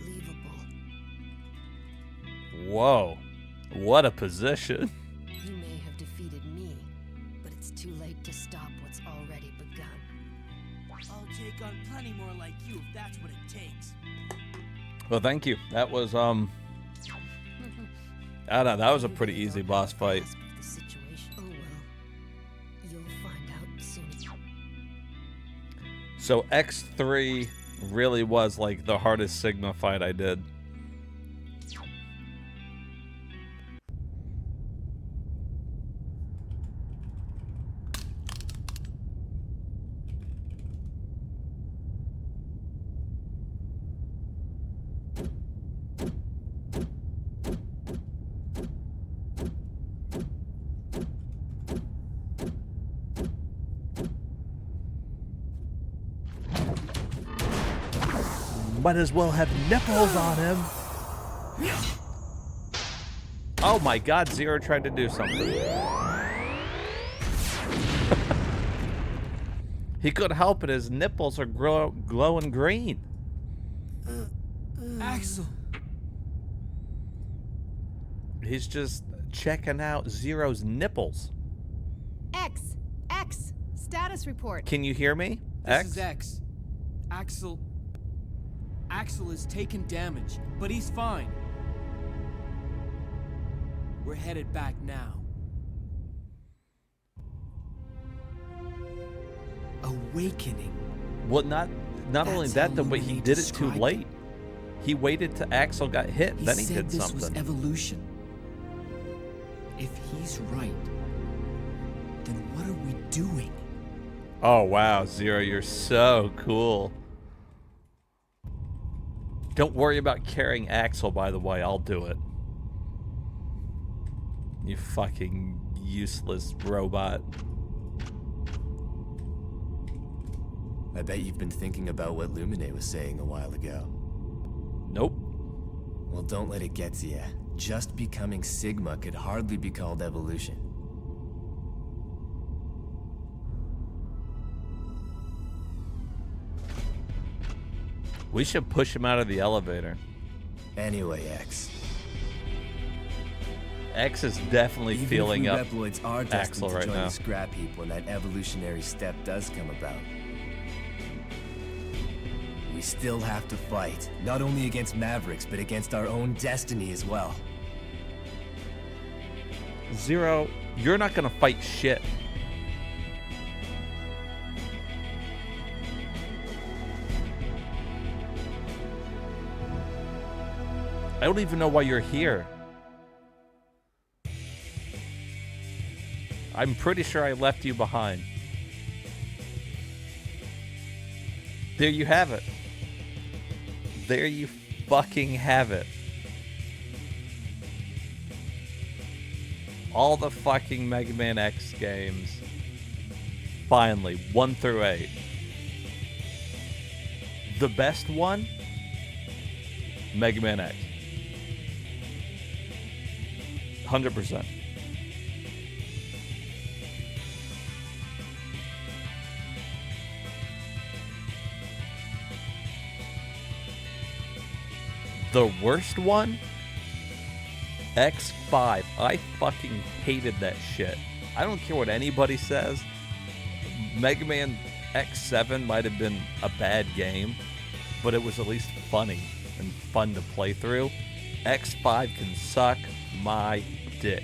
Whoa. What a position. You may have defeated me, but it's too late to stop what's already begun. I'll take on plenty more like you if that's what it takes. Well, thank you. That was, I don't know, that was a pretty easy boss fight. The situation. Oh well. You'll find out soon. So X3 really was like the hardest Sigma fight I did. Might as well have nipples on him. Oh my god, Zero tried to do something. He couldn't help it, his nipples are glowing green. Axel. He's just checking out Zero's nipples. X. Status report. Can you hear me? This is X. Axel has taken damage, but he's fine. We're headed back now. Awakening. Well, not only that, though, but he did it too late. He waited till Axel got hit, then he did this something. Was evolution. If he's right, then what are we doing? Oh wow, Zero, you're so cool. Don't worry about carrying Axel, by the way, I'll do it. You fucking useless robot. I bet you've been thinking about what Lumine was saying a while ago. Nope. Well, don't let it get to you. Just becoming Sigma could hardly be called evolution. We should push him out of the elevator. Anyway, X. X is definitely Even feeling if we up Reploids are Axel destined to right join now. the scrap heap when that evolutionary step does come about. We still have to fight, not only against Mavericks, but against our own destiny as well. Zero, you're not gonna fight shit. I don't even know why you're here. I'm pretty sure I left you behind. There you have it. There you fucking have it. All the fucking Mega Man X games. Finally, 1 through 8. The best one? Mega Man X. 100%. The worst one? X5. I fucking hated that shit. I don't care what anybody says. Mega Man X7 might have been a bad game, but it was at least funny and fun to play through. X5 can suck my dick.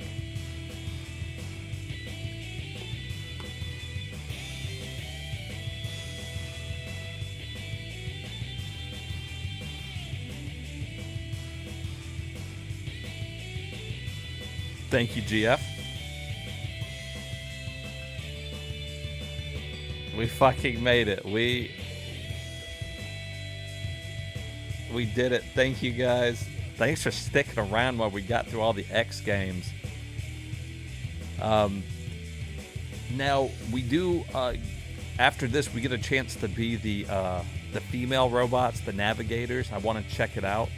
Thank you, GF. We fucking made it. We did it. Thank you, guys. Thanks for sticking around while we got through all the X games. Now we do. After this, we get a chance to be the female robots, the navigators. I want to check it out.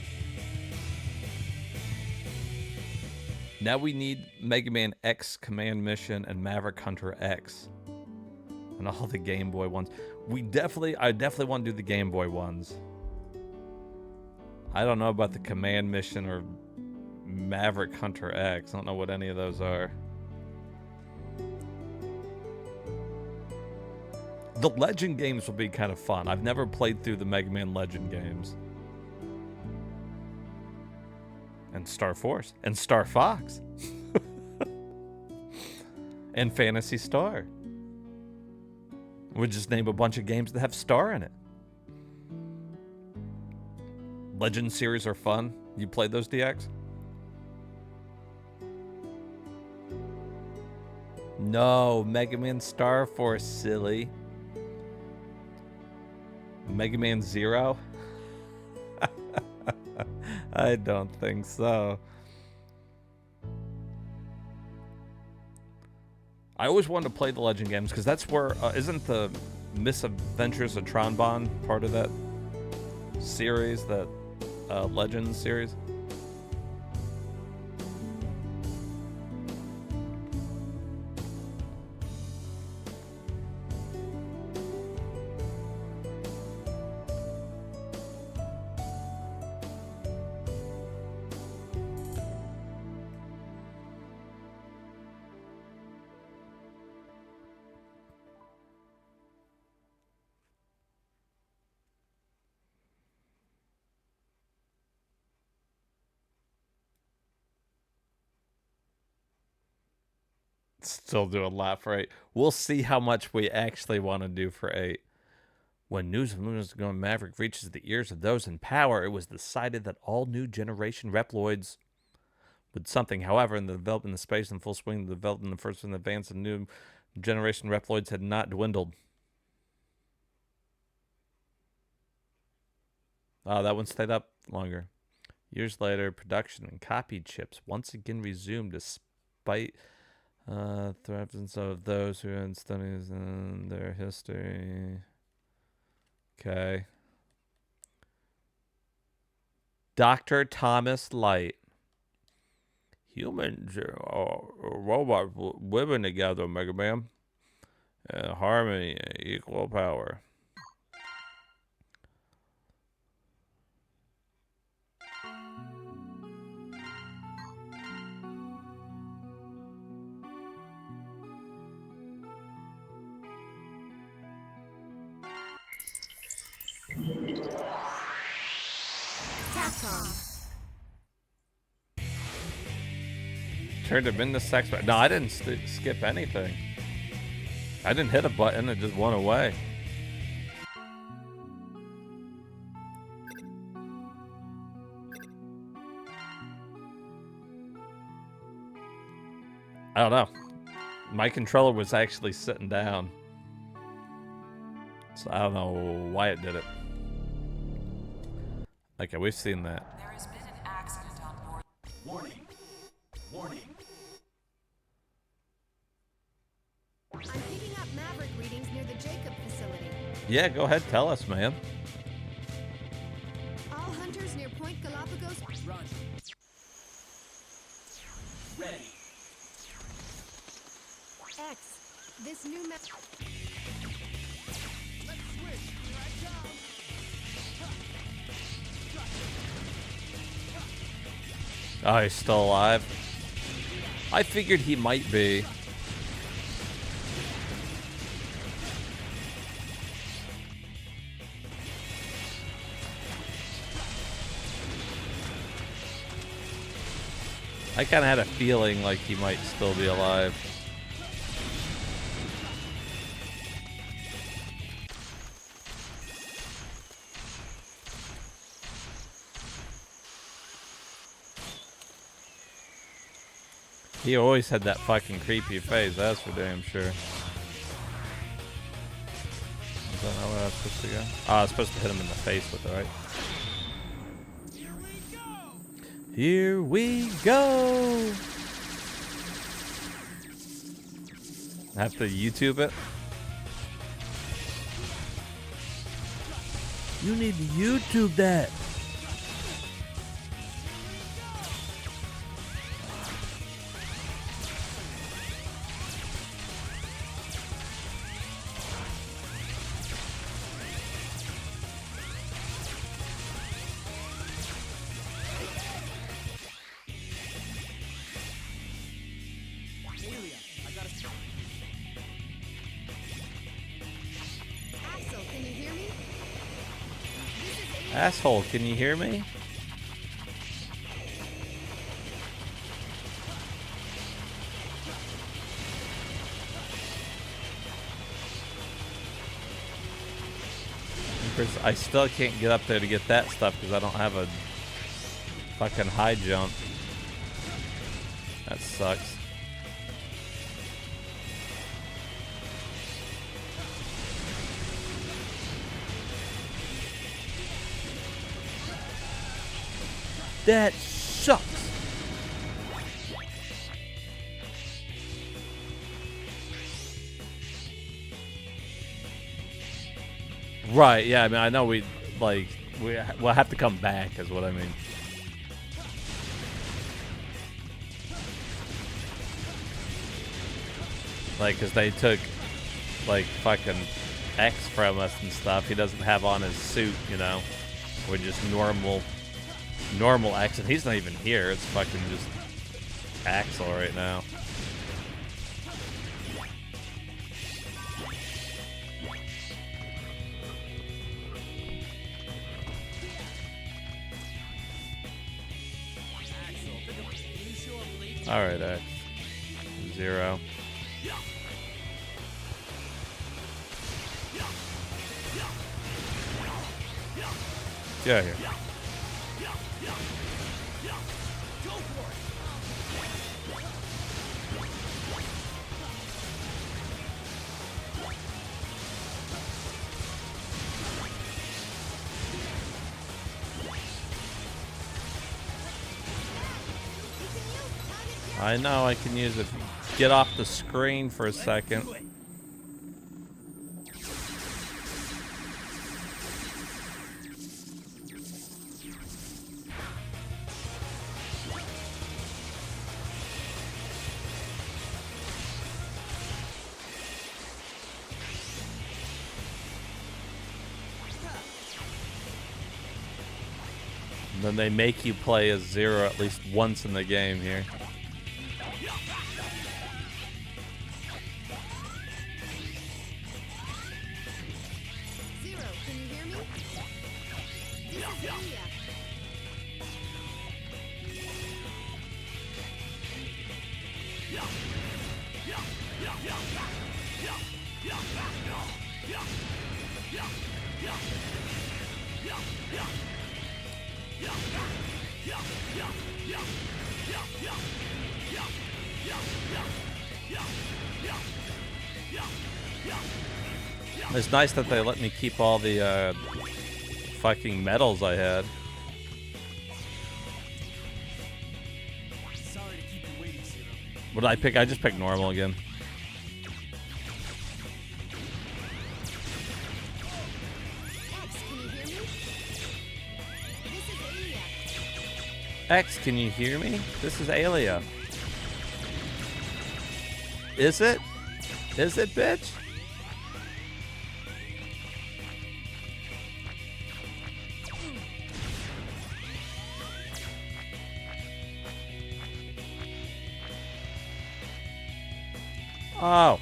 Now we need Mega Man X Command Mission and Maverick Hunter X. And all the Game Boy ones. I definitely want to do the Game Boy ones. I don't know about the Command Mission or Maverick Hunter X. I don't know what any of those are. The Legend games will be kind of fun. I've never played through the Mega Man Legend games. And Star Force. And Star Fox. And Phantasy Star. We'll just name a bunch of games that have Star in it. Legend series are fun. You played those, DX? No, Mega Man Star Force, silly. Mega Man Zero? I don't think so. I always wanted to play the Legend games because that's where isn't the Misadventures of Tron Bonne part of that series, that Legends series. Still do a lot for 8. We'll see how much we actually want to do for 8. When news of Luna's going Maverick reaches the ears of those in power, it was decided that all new generation Reploids would something. However, in the development of space in full swing, the development of the first and advance of new generation Reploids had not dwindled. Oh, that one stayed up longer. Years later, production and copied chips once again resumed despite threats of those who had studies in their history. Okay. Dr. Thomas Light. Humans are robots living together, Mega Man. Harmony and equal power. Turned him into sex. No, I didn't skip anything. I didn't hit a button. It just went away. I don't know. My controller was actually sitting down. So I don't know why it did it. Okay, we've seen that. There has been an accident on board. Warning. Warning. I'm picking up Maverick readings near the Jacob facility. Yeah, go ahead. Tell us, man. All hunters near Point Galapagos. Roger. Ready. X. This new map. Let's switch. Here I come. Oh, he's still alive. I figured he might be. I kind of had a feeling like he might still be alive. He always had that fucking creepy face, that's for damn sure. Is that not where I was supposed to go? Oh, I was supposed to hit him in the face with it, right? Here we go! I have to YouTube it? You need to YouTube that! Axel, can you hear me? Asshole, can you hear me? I still can't get up there to get that stuff because I don't have a fucking high jump. That sucks. That sucks. Right, yeah, I mean, I know we, like, we'll have to come back, is what I mean. Like, cause they took like fucking X from us and stuff. He doesn't have on his suit, you know. We're just normal X, and he's not even here. It's fucking just Axel right now. All right, X. 0. Get out of here. I know I can use it. Get off the screen for a second. Then they make you play as Zero at least once in the game here. Zero, can you hear me? This is Amelia. It's nice that they let me keep all the fucking medals I had. Sorry to keep you waiting, Zero. What did I pick? I just picked normal again. X, can you hear me? This is Alia. X, can you hear me? This is Alia. Is it? Is it, bitch? Oh.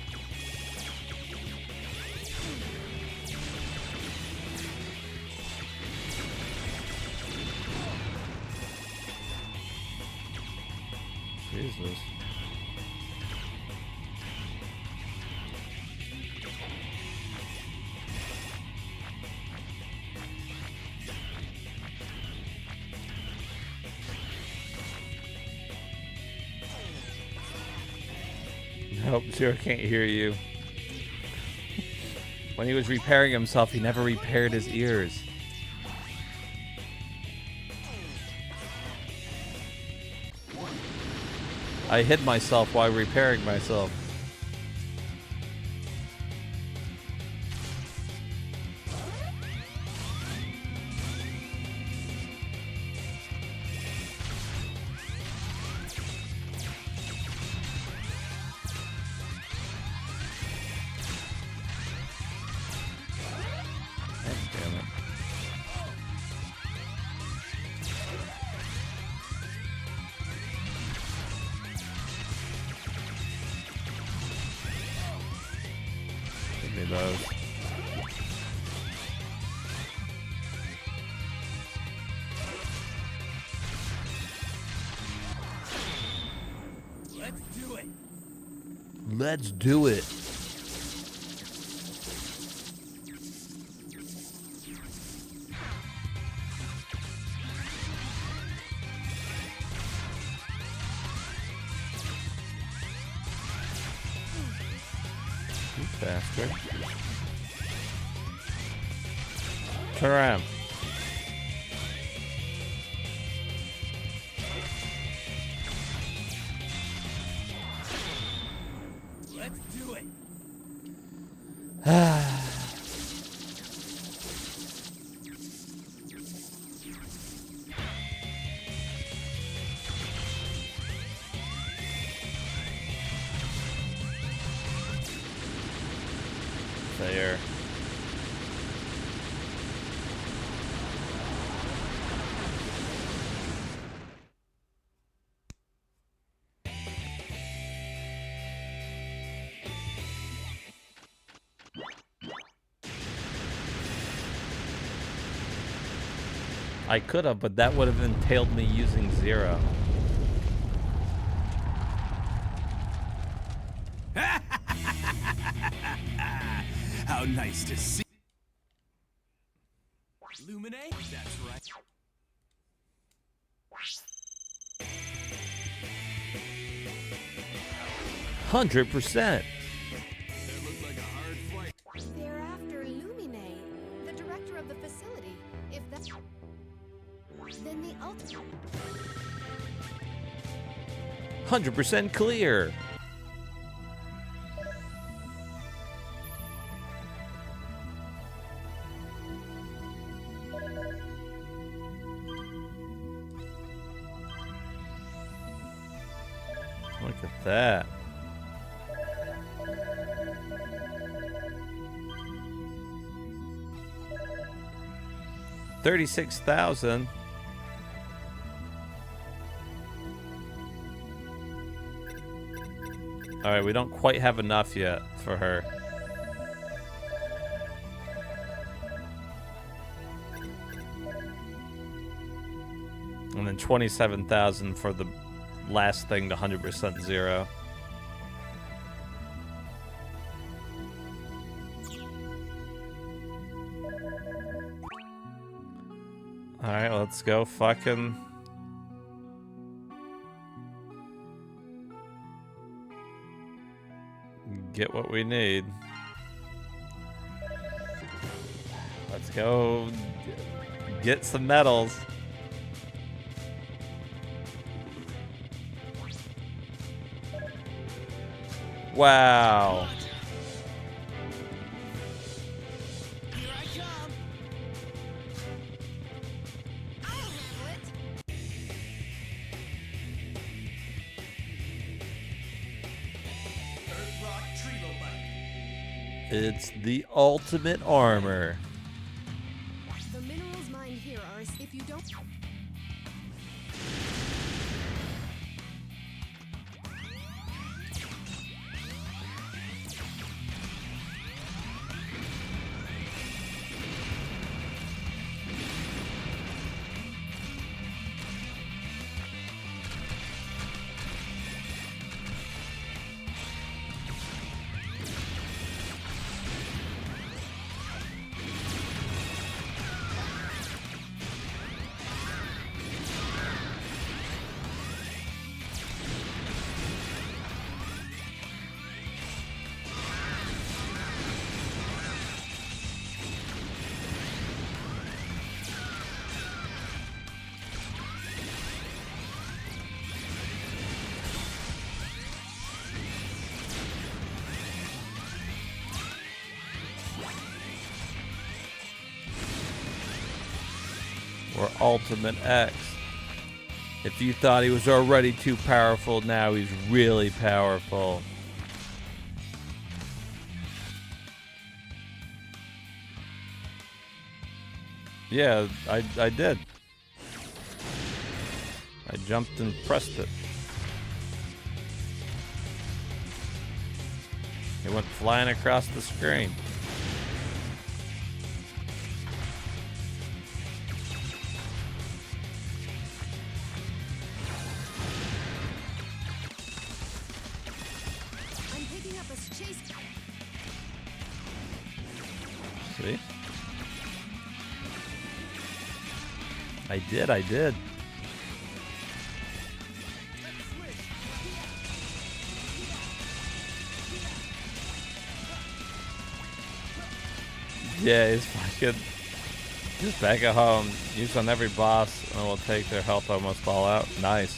Jesus. Nope, Zero can't hear you. When he was repairing himself, he never repaired his ears. I hid myself while repairing myself. Those. Let's do it. Let's do it. Faster. Turn around. Let's do it. here. I could have, but that would have entailed me using 0. How nice to see. Illuminate? That's right. 100%. They're after Lumine, the director of the facility. If that's... Then the ultimate... 100% clear. Look at that. $36,000. All right, we don't quite have enough yet for her. And then 27,000 for the last thing to 100% 0. All right, let's go fucking get what we need. Let's go get some medals. Wow. Here I come. I'll handle it. Earth Rock Trilo Bike. It's the ultimate armor. The minerals mined here are... If you don't... Or Ultimate X. If you thought he was already too powerful, now he's really powerful. Yeah, I did. I jumped and pressed it. It went flying across the screen. I'm picking up a chase... See? I did. Yeah, he's fucking just back at home. Use on every boss and we'll take their health almost all out. Nice.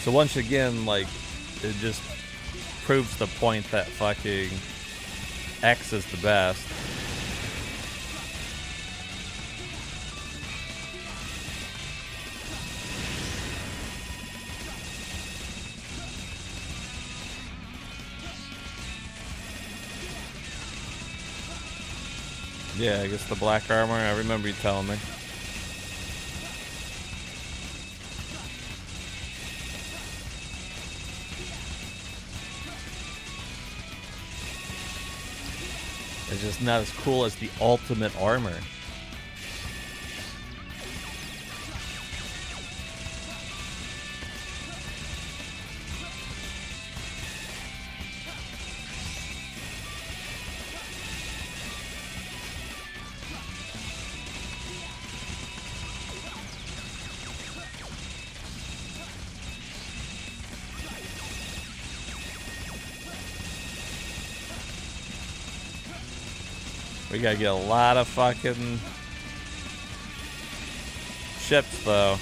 So once again, like, it just proves the point that fucking X is the best. Yeah, I guess the black armor. I remember you telling me. It's just not as cool as the ultimate armor. We gotta get a lot of fucking ships, though.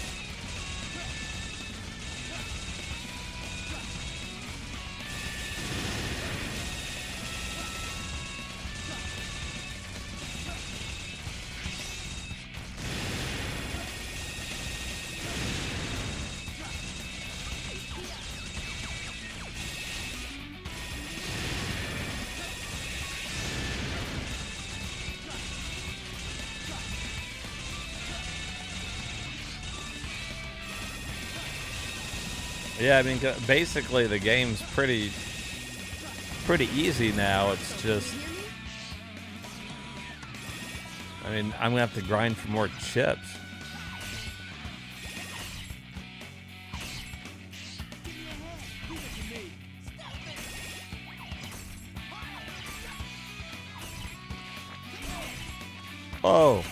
Yeah, I mean, basically the game's pretty easy now. It's just, I mean, I'm gonna have to grind for more chips. Oh.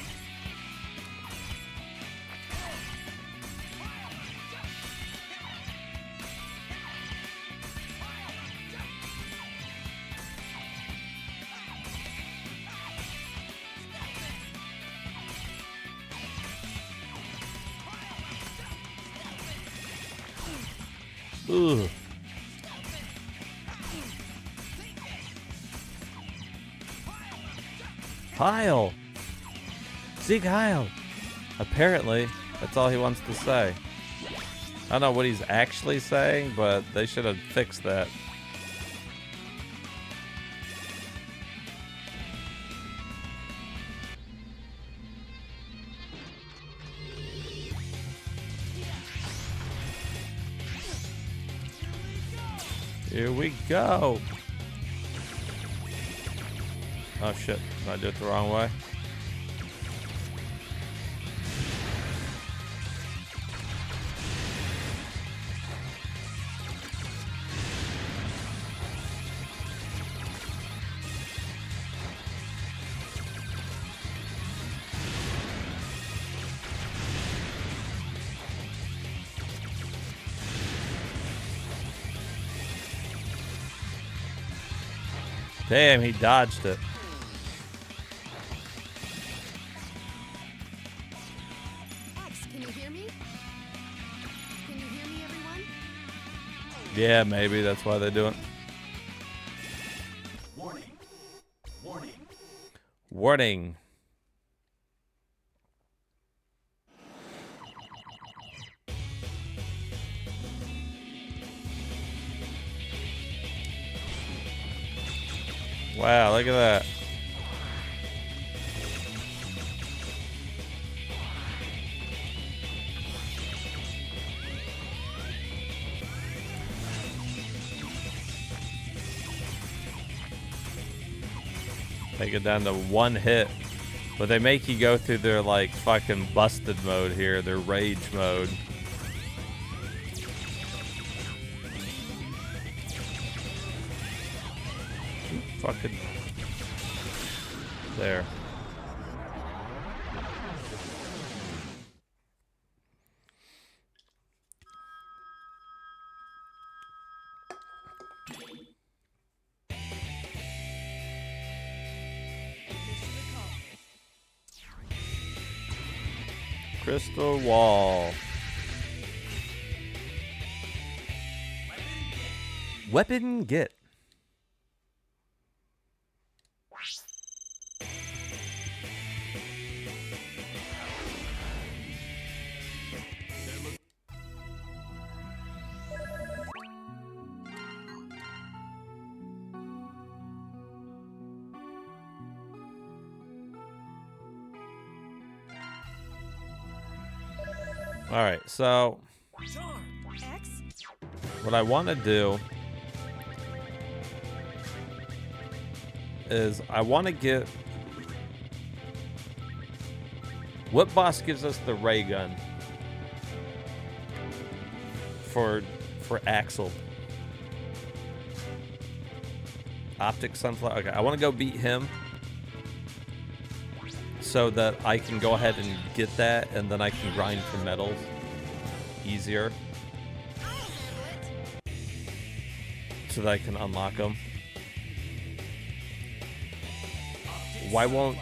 Ooh. Heil! Sieg Heil! Apparently, that's all he wants to say. I don't know what he's actually saying, but they should have fixed that. Here we go. Oh shit, did I do it the wrong way? Damn, he dodged it. X, can you hear me? Can you hear me, everyone? Yeah, maybe that's why they do it. Warning. Warning. Warning. Wow, look at that. Take it down to one hit. But they make you go through their like fucking busted mode here, their rage mode. Fucking there. Crystal wall. Weapon get. All right, so what I want to do is I want to get... What boss gives us the ray gun for Axel? Optic Sunflower. Okay, I want to go beat him so that I can go ahead and get that, and then I can grind for medals easier so that I can unlock them. Why won't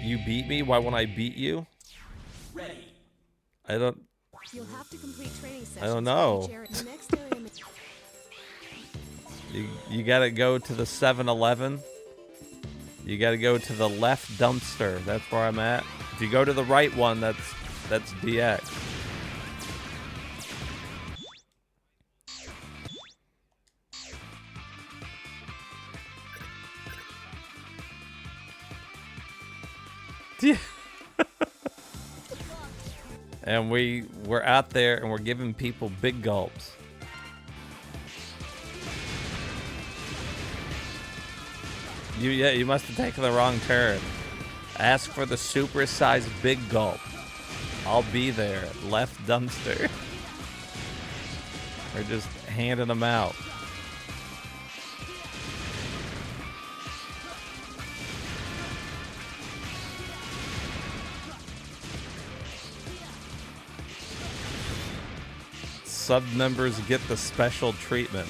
you beat me? Why won't I beat you? I don't... You'll have to complete training sessions. I don't know. You gotta go to the 7-Eleven. You gotta go to the left dumpster. That's where I'm at. If you go to the right one, that's DX. And we're out there and we're giving people big gulps. You must have taken the wrong turn. Ask for the super-sized big gulp. I'll be there. Left dumpster. We're just handing them out. Sub members get the special treatment.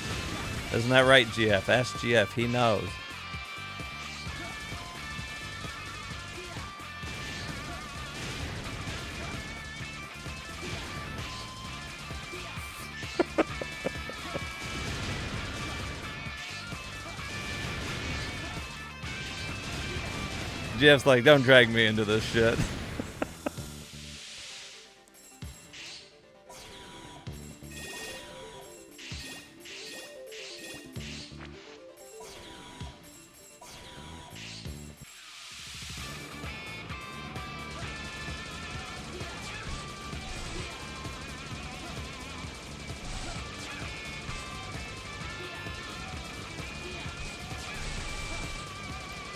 Isn't that right, GF? Ask GF. He knows. GF's like, don't drag me into this shit.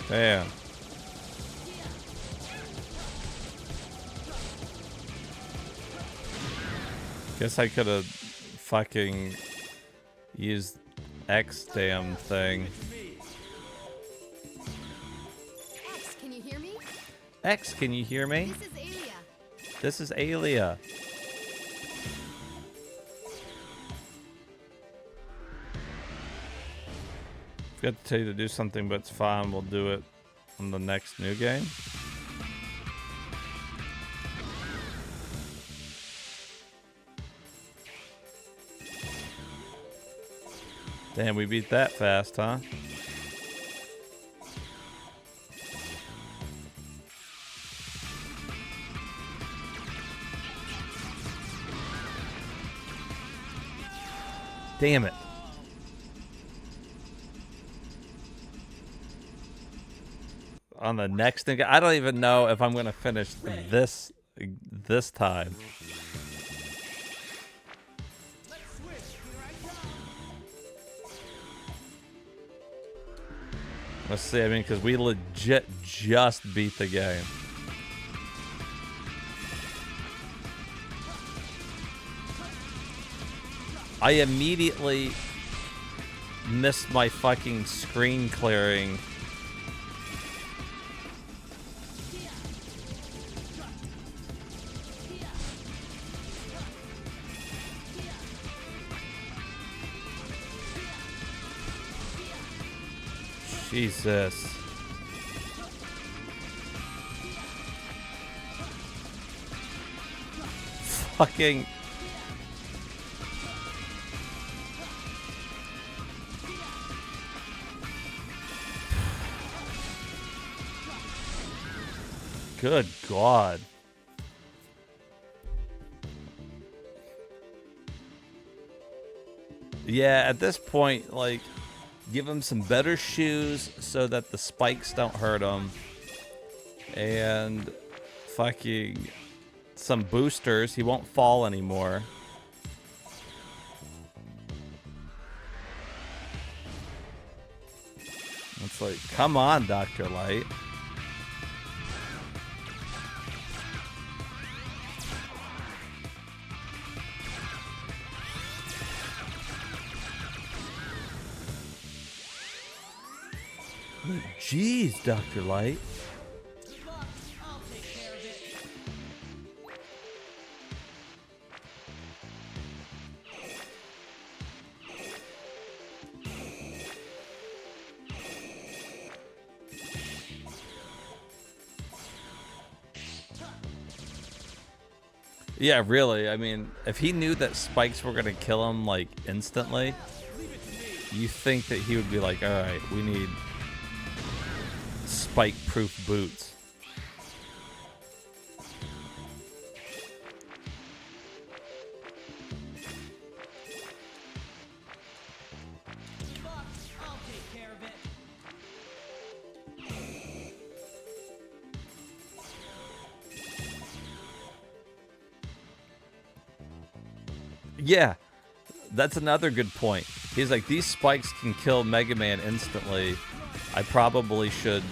Damn. Guess I could have fucking used X damn thing. X, can you hear me? X, can you hear me? This is Alia. This is Alia. Forgot to tell you to do something, but it's fine. We'll do it on the next new game. Damn, we beat that fast, huh? Damn it. On the next thing, I don't even know if I'm gonna finish this time. Let's see, I mean, because we legit just beat the game. I immediately missed my fucking screen clearing. Jesus. Fucking. Good God. Yeah, at this point, like, give him some better shoes so that the spikes don't hurt him. And fucking some boosters. He won't fall anymore. It's like, come on, Dr. Light. Jeez, Dr. Light. Yeah, really. I mean, if he knew that spikes were gonna kill him like instantly, you think that he would be like, all right, we need spike-proof boots. Yeah, that's another good point. He's like, these spikes can kill Mega Man instantly. I probably should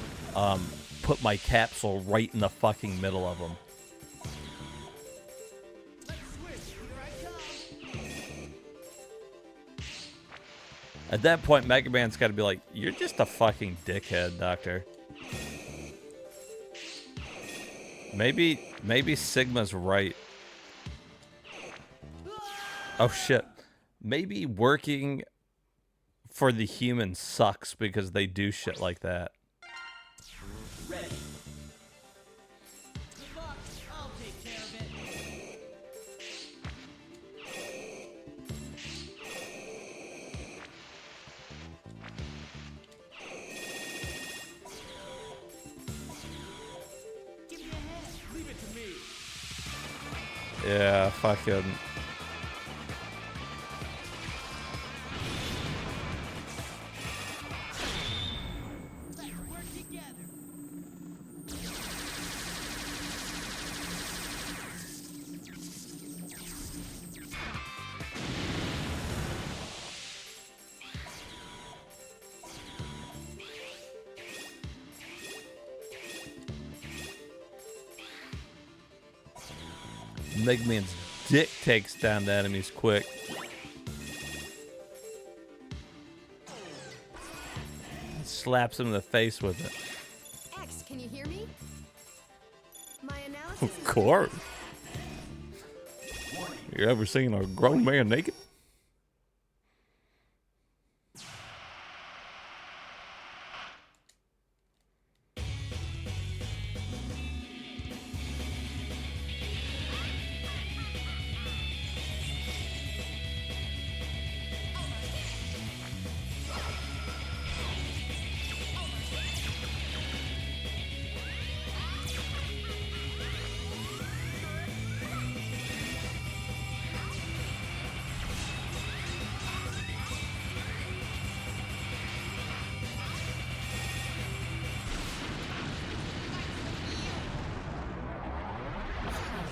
put my capsule right in the fucking middle of them. At that point, Mega Man's got to be like, you're just a fucking dickhead, Doctor. Maybe Sigma's right. Oh shit. Maybe working for the humans sucks because they do shit like that. Ready. I'll take care of it. Give me a hand. Leave it to me. Yeah, fucking. Mega Man's dick takes down the enemies quick. Slaps him in the face with it. X, can you hear me? My analysis Of course. You ever seen a grown man naked?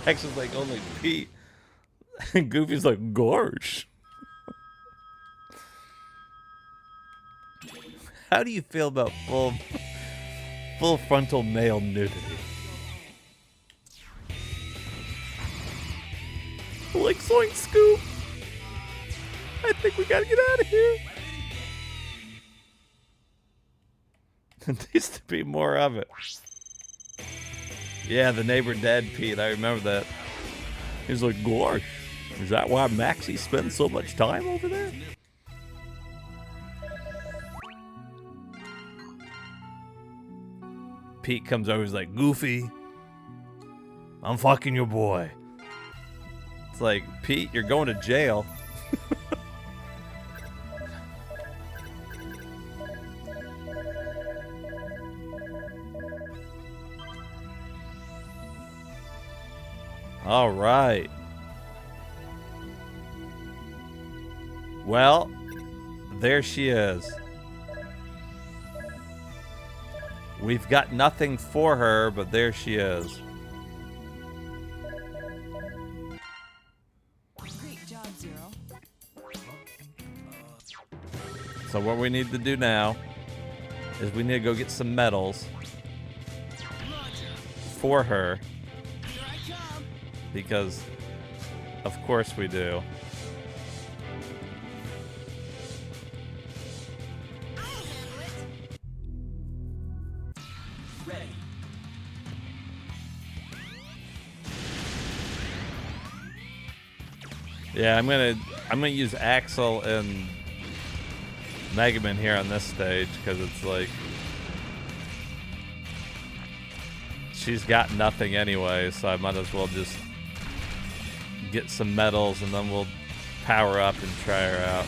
X is like, only Pete. And Goofy's like, gosh. How do you feel about full frontal male nudity? Like Soink Scoop. I think we gotta get out of here. There needs to be more of it. Yeah, the neighbor dead, Pete. I remember that. He's like, gosh, is that why Maxie spends so much time over there? Pete comes over, he's like, Goofy, I'm fucking your boy. It's like, Pete, you're going to jail. All right. Well, there she is. We've got nothing for her, but there she is. So what we need to do now is we need to go get some medals for her. Because of course we do. Ready. Yeah, I'm gonna use Axel and Mega Man here on this stage because it's like she's got nothing anyway, so I might as well just get some medals and then we'll power up and try her out.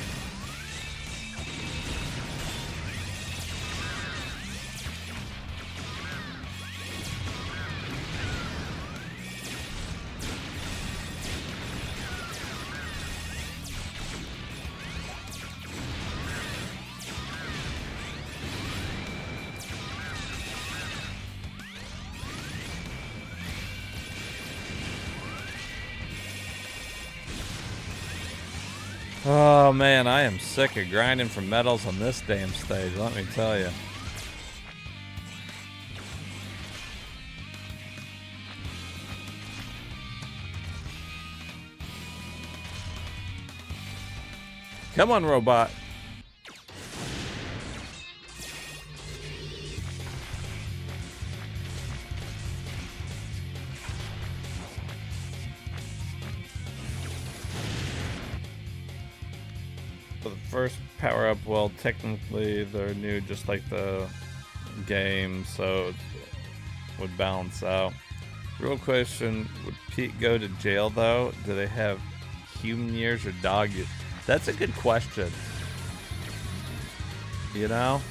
Oh man, I am sick of grinding for medals on this damn stage, let me tell you. Come on, robot. For the first power up, well, technically they're new just like the game, so it would balance out. Real question, would Pete go to jail though? Do they have human years or dog years? That's a good question. You know?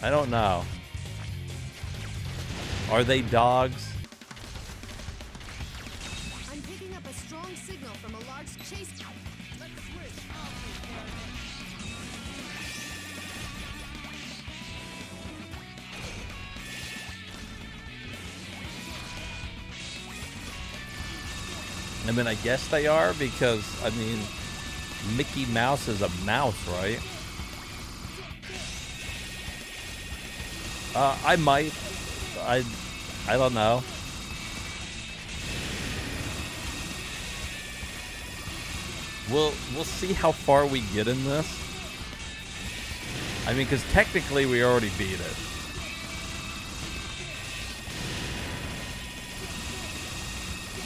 I don't know. Are they dogs? I'm picking up a strong signal from a large chase. Let's switch. I mean, I guess they are because, I mean, Mickey Mouse is a mouse, right? I might. I don't know. We'll see how far we get in this. I mean, because technically we already beat it.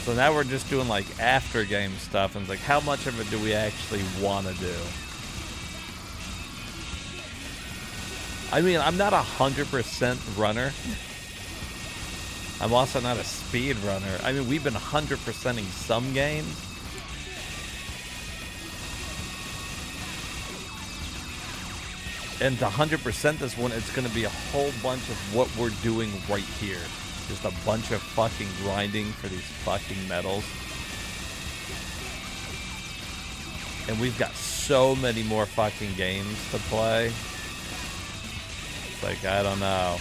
So now we're just doing like after game stuff, and it's like, how much of it do we actually want to do? I mean, I'm not 100% runner. I'm also not a speed runner. I mean, we've been 100%ing some games. And to 100% this one, it's going to be a whole bunch of what we're doing right here. Just a bunch of fucking grinding for these fucking medals. And we've got so many more fucking games to play. It's like, I don't know.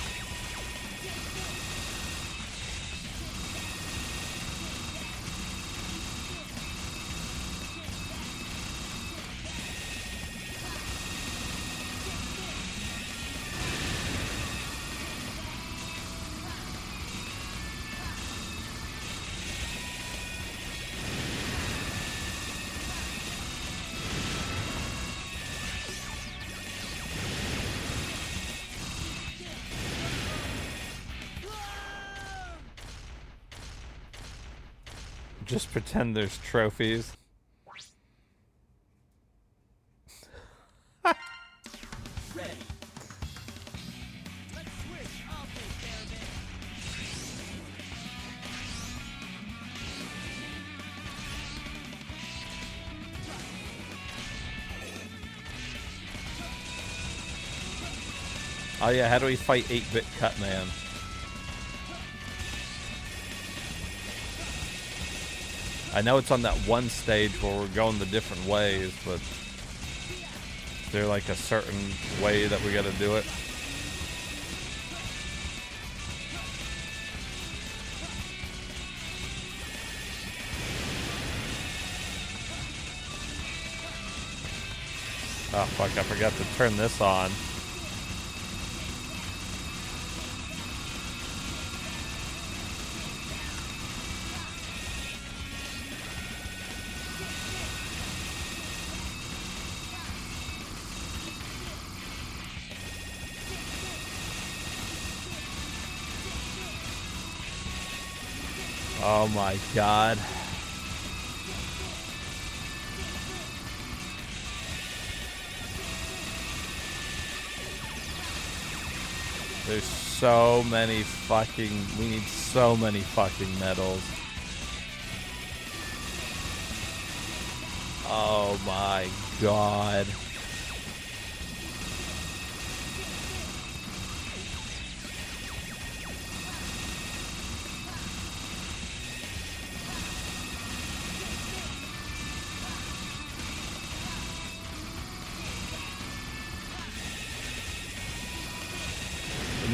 Just pretend there's trophies. Ready. Let's switch. I'll take care of it. Oh yeah, how do we fight 8-bit Cut Man? I know it's on that one stage where we're going the different ways, but is there like a certain way that we gotta do it? Oh fuck, I forgot to turn this on. Oh my god. There's so many fucking... We need so many fucking medals. Oh my god.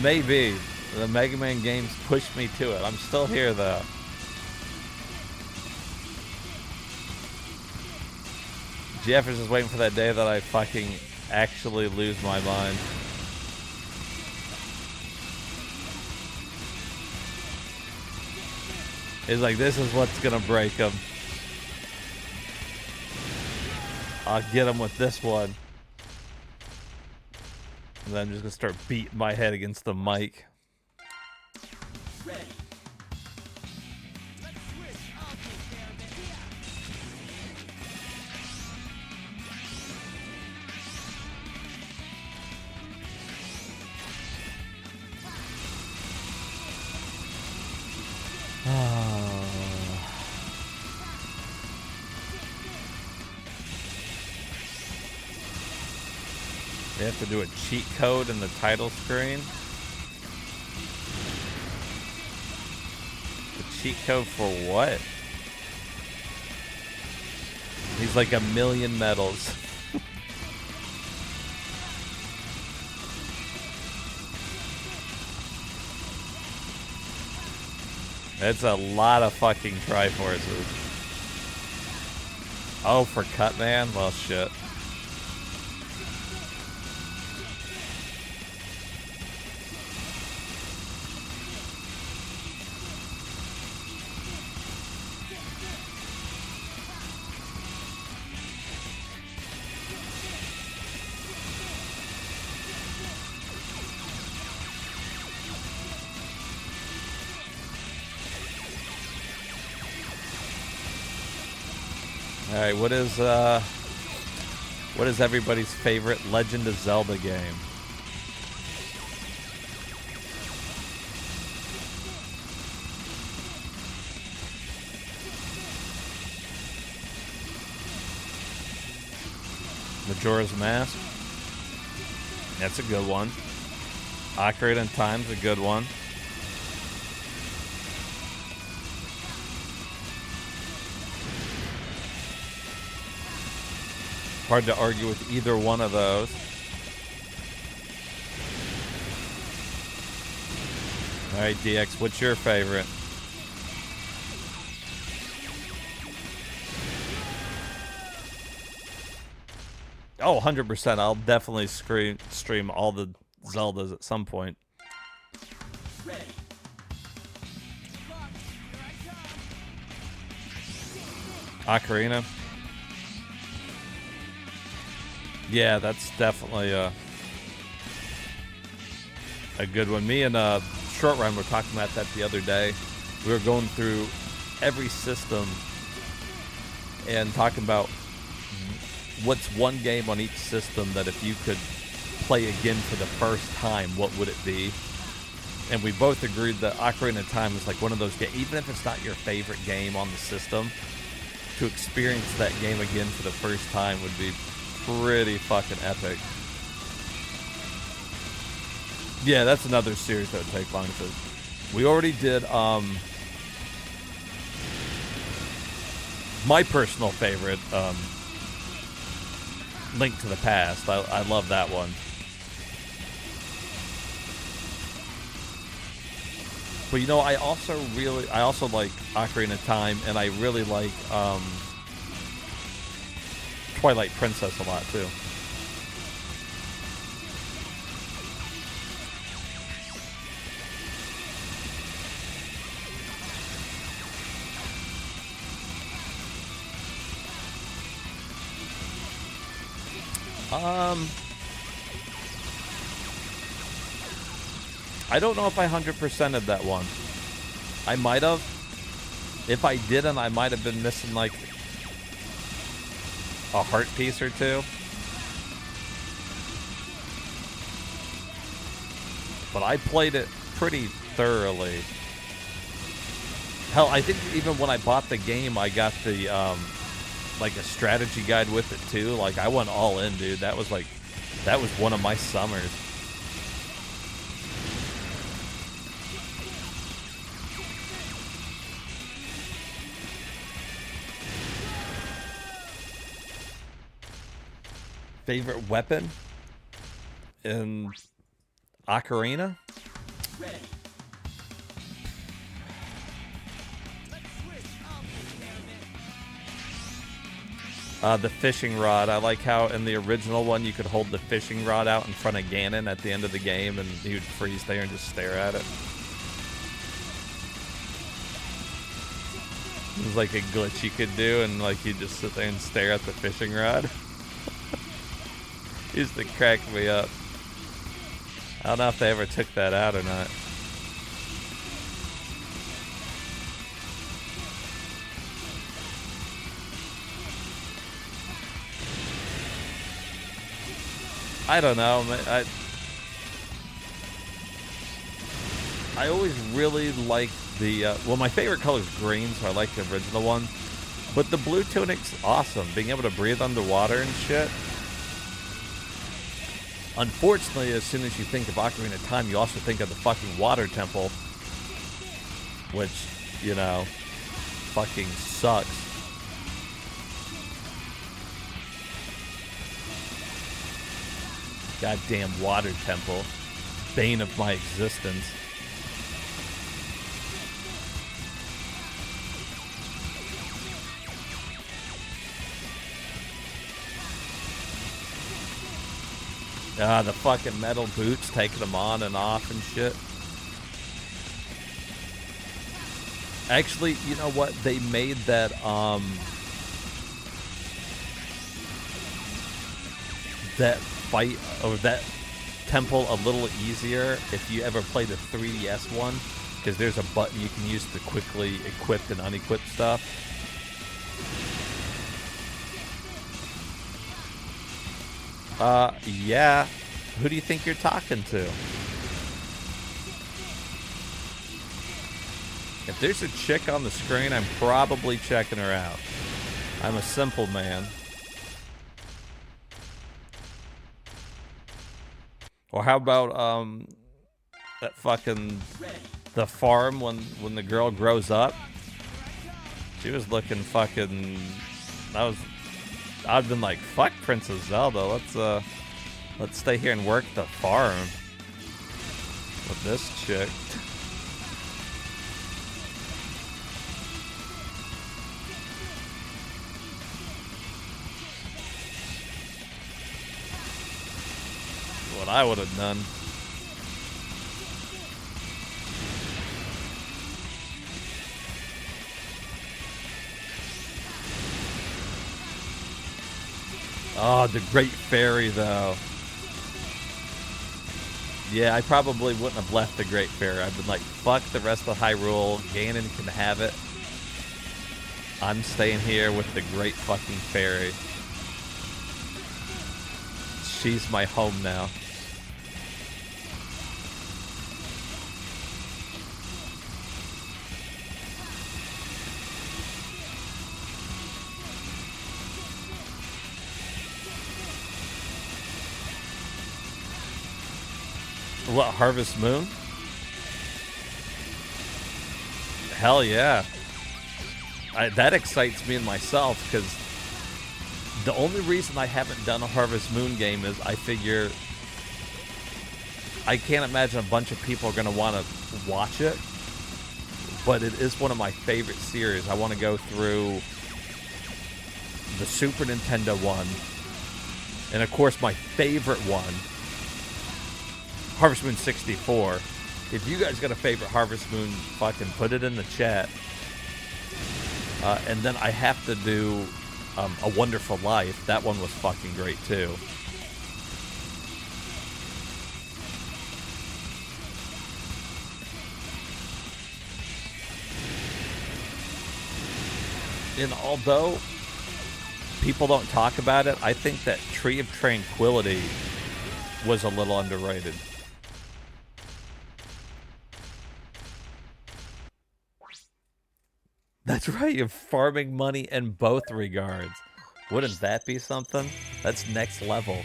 Maybe. The Mega Man games pushed me to it. I'm still here, though. Jeff is just waiting for that day that I fucking actually lose my mind. He's like, this is what's gonna break him. I'll get him with this one. And then I'm just gonna start beating my head against the mic. Ready. They have to do a cheat code in the title screen. The cheat code for what? He's like 1,000,000 medals. That's a lot of fucking Triforces. Oh, for Cutman? Well, shit. All right, what is everybody's favorite Legend of Zelda game? Majora's Mask. That's a good one. Ocarina of Time's a good one. Hard to argue with either one of those. All right, DX, what's your favorite? Oh, 100%. I'll definitely stream all the Zeldas at some point. Ready. Ocarina. Yeah, that's definitely a good one. Me and Short Run were talking about that the other day. We were going through every system and talking about what's one game on each system that if you could play again for the first time, what would it be? And we both agreed that Ocarina of Time is like one of those games, even if it's not your favorite game on the system, to experience that game again for the first time would be pretty fucking epic. Yeah, that's another series that would take long to... We already did, my personal favorite, Link to the Past. I love that one. But you know, I also like Ocarina of Time, and I really like, Twilight Princess a lot too. I don't know if I 100%ed that one. I might have. If I didn't, I might have been missing like a heart piece or two. But I played it pretty thoroughly. Hell, I think even when I bought the game, I got the like a strategy guide with it too. Like I went all in, dude. That was one of my summers. Favorite weapon in Ocarina? The fishing rod. I like how in the original one you could hold the fishing rod out in front of Ganon at the end of the game and he would freeze there and just stare at it. It was like a glitch you could do and like you just sit there and stare at the fishing rod. Used to crack me up. I don't know if they ever took that out or not. I don't know. I always really liked the... well, my favorite color is green, so I like the original one. But the blue tunic's awesome. Being able to breathe underwater and shit. Unfortunately, as soon as you think of Ocarina of Time, you also think of the fucking water temple. Which, you know, fucking sucks. Goddamn water temple. Bane of my existence. The fucking metal boots, taking them on and off and shit. Actually, you know what? They made that, that fight, or that temple a little easier if you ever play the 3DS one, because there's a button you can use to quickly equip and unequip stuff. Yeah. Who do you think you're talking to? If there's a chick on the screen, I'm probably checking her out. I'm a simple man. Or how about, that fucking, the farm when the girl grows up? She was looking fucking, I'd been like, fuck Princess Zelda. Let's stay here and work the farm with this chick. What I would have done. Oh, the Great Fairy, though. Yeah, I probably wouldn't have left the Great Fairy. I've been like, fuck the rest of Hyrule. Ganon can have it. I'm staying here with the Great fucking Fairy. She's my home now. What, Harvest Moon? Hell yeah. That excites me and myself, because the only reason I haven't done a Harvest Moon game is I figure I can't imagine a bunch of people are going to want to watch it, but it is one of my favorite series. I want to go through the Super Nintendo one, and of course my favorite one, Harvest Moon 64. If you guys got a favorite Harvest Moon, fucking put it in the chat. And then I have to do A Wonderful Life. That one was fucking great too. And although people don't talk about it, I think that Tree of Tranquility was a little underrated. That's right, you're farming money in both regards. Wouldn't that be something? That's next level.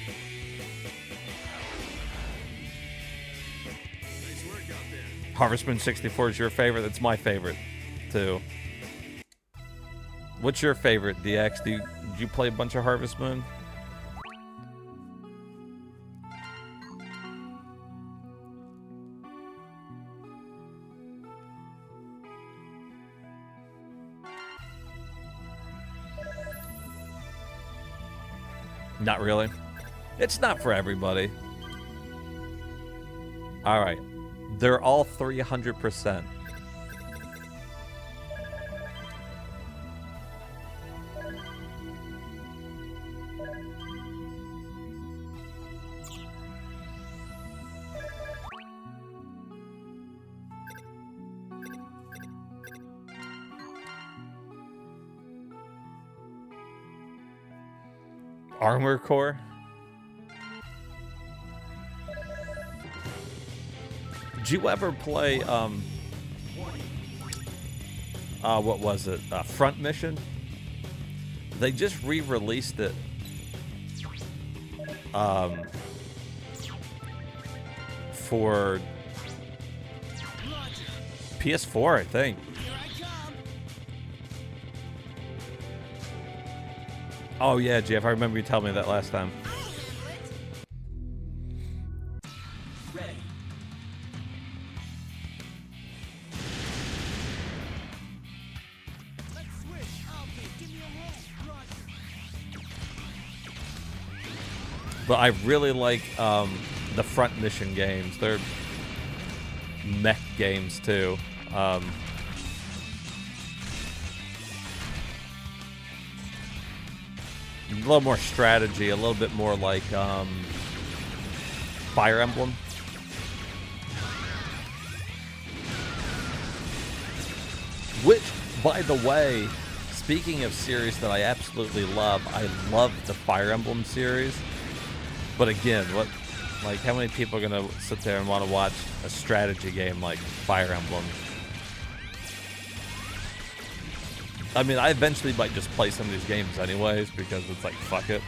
Harvest Moon 64 is your favorite? That's my favorite, too. What's your favorite, DX? Did you play a bunch of Harvest Moon? Not really. It's not for everybody. All right. They're all 300%. Armor Core? Did you ever play, what was it? Front Mission? They just re-released it. For PS4, I think. Oh yeah, Jeff, I remember you telling me that last time. Ready. Let's switch. Okay, give me a roll. Roger. But I really like the Front Mission games. They're mech games too. A little more strategy, a little bit more like Fire Emblem. Which, by the way, speaking of series that I absolutely love, I love the Fire Emblem series. But again, how many people are gonna sit there and want to watch a strategy game like Fire Emblem? I mean, I eventually might just play some of these games anyways, because it's like, fuck it.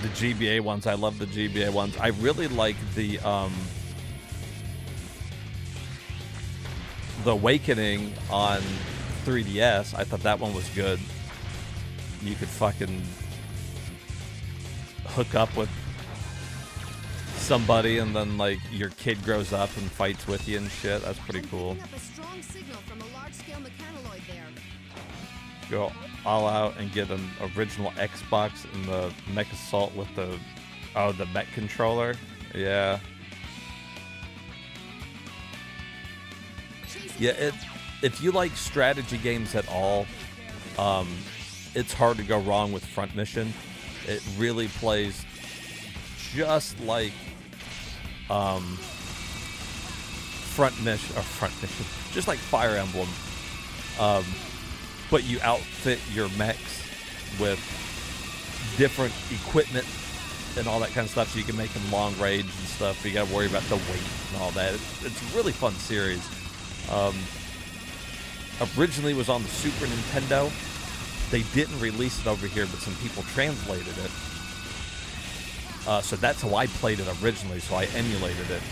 The GBA ones, I love the GBA ones. I really like the Awakening on 3DS. I thought that one was good. You could fucking hook up with somebody and then like your kid grows up and fights with you and shit. That's pretty cool. Picking up a strong signal from a large-scale mechanoloid there. Go all out and get an original Xbox and the Mech Assault with the mech controller. Yeah. Yeah, if you like strategy games at all, it's hard to go wrong with Front Mission. It really plays just like Front Mission, just like Fire Emblem. But you outfit your mechs with different equipment and all that kind of stuff, so you can make them long range and stuff. You got to worry about the weight and all that. It's a really fun series. Originally was on the Super Nintendo. They didn't release it over here, but some people translated it. So that's how I played it originally, so I emulated it.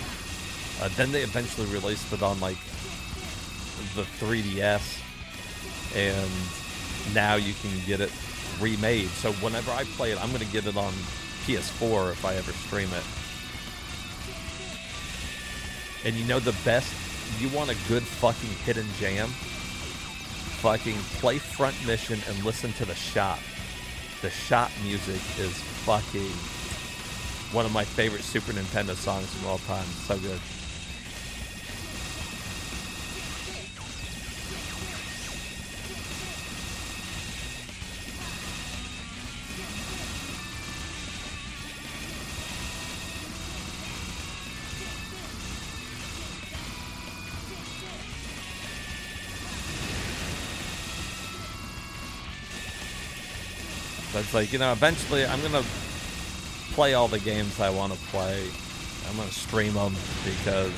Then they eventually released it on like the 3DS, and now you can get it remade. So whenever I play it, I'm going to get it on PS4 if I ever stream it. And you know the best, you want a good fucking hidden jam? Fucking play Front Mission and listen to the shop. The shop music is fucking one of my favorite Super Nintendo songs of all time. So good. That's like, you know, eventually I'm gonna play all the games I want to play. I'm gonna stream them because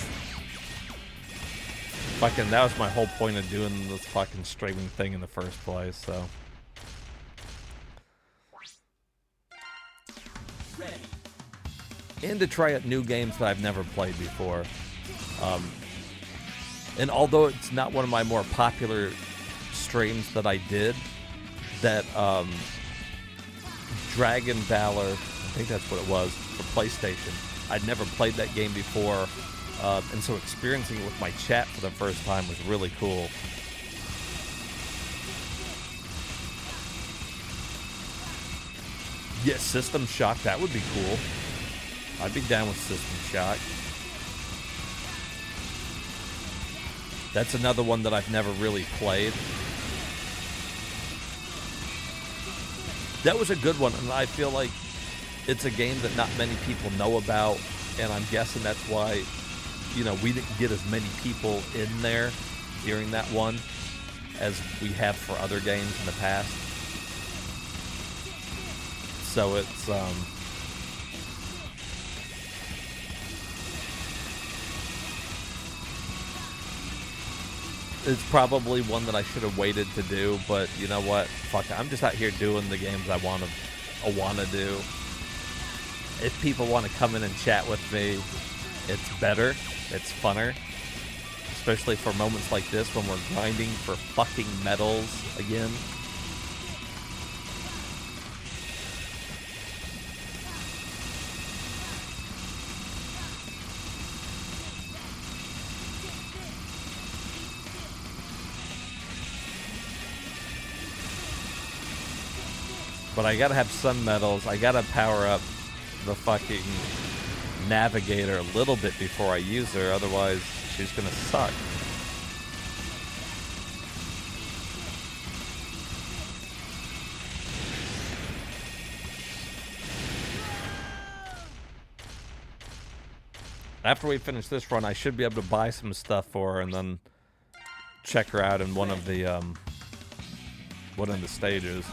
fucking that was my whole point of doing this fucking streaming thing in the first place. So. And to try out new games that I've never played before. And although it's not one of my more popular streams that I did, that Dragon Valor, I think that's what it was, for PlayStation. I'd never played that game before, and so experiencing it with my chat for the first time was really cool. Yeah, System Shock, that would be cool. I'd be down with System Shock. That's another one that I've never really played. That was a good one, and I feel like it's a game that not many people know about, and I'm guessing that's why, you know, we didn't get as many people in there during that one as we have for other games in the past. So it's probably one that I should have waited to do, but you know what? Fuck it. I'm just out here doing the games I want to do. If people want to come in and chat with me, it's better. It's funner. Especially for moments like this when we're grinding for fucking medals again. But I gotta have some medals. I gotta power up the fucking navigator a little bit before I use her, otherwise she's gonna suck. After we finish this run, I should be able to buy some stuff for her and then check her out in one of the stages.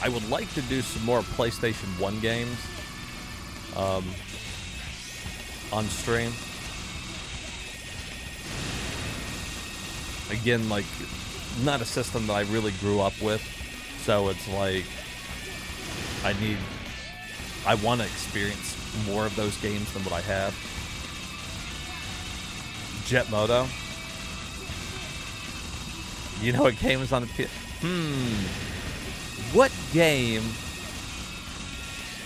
I would like to do some more PlayStation 1 games on stream. Again, like, not a system that I really grew up with, so it's like I want to experience more of those games than what I have. Jet Moto. You know what game is on the What game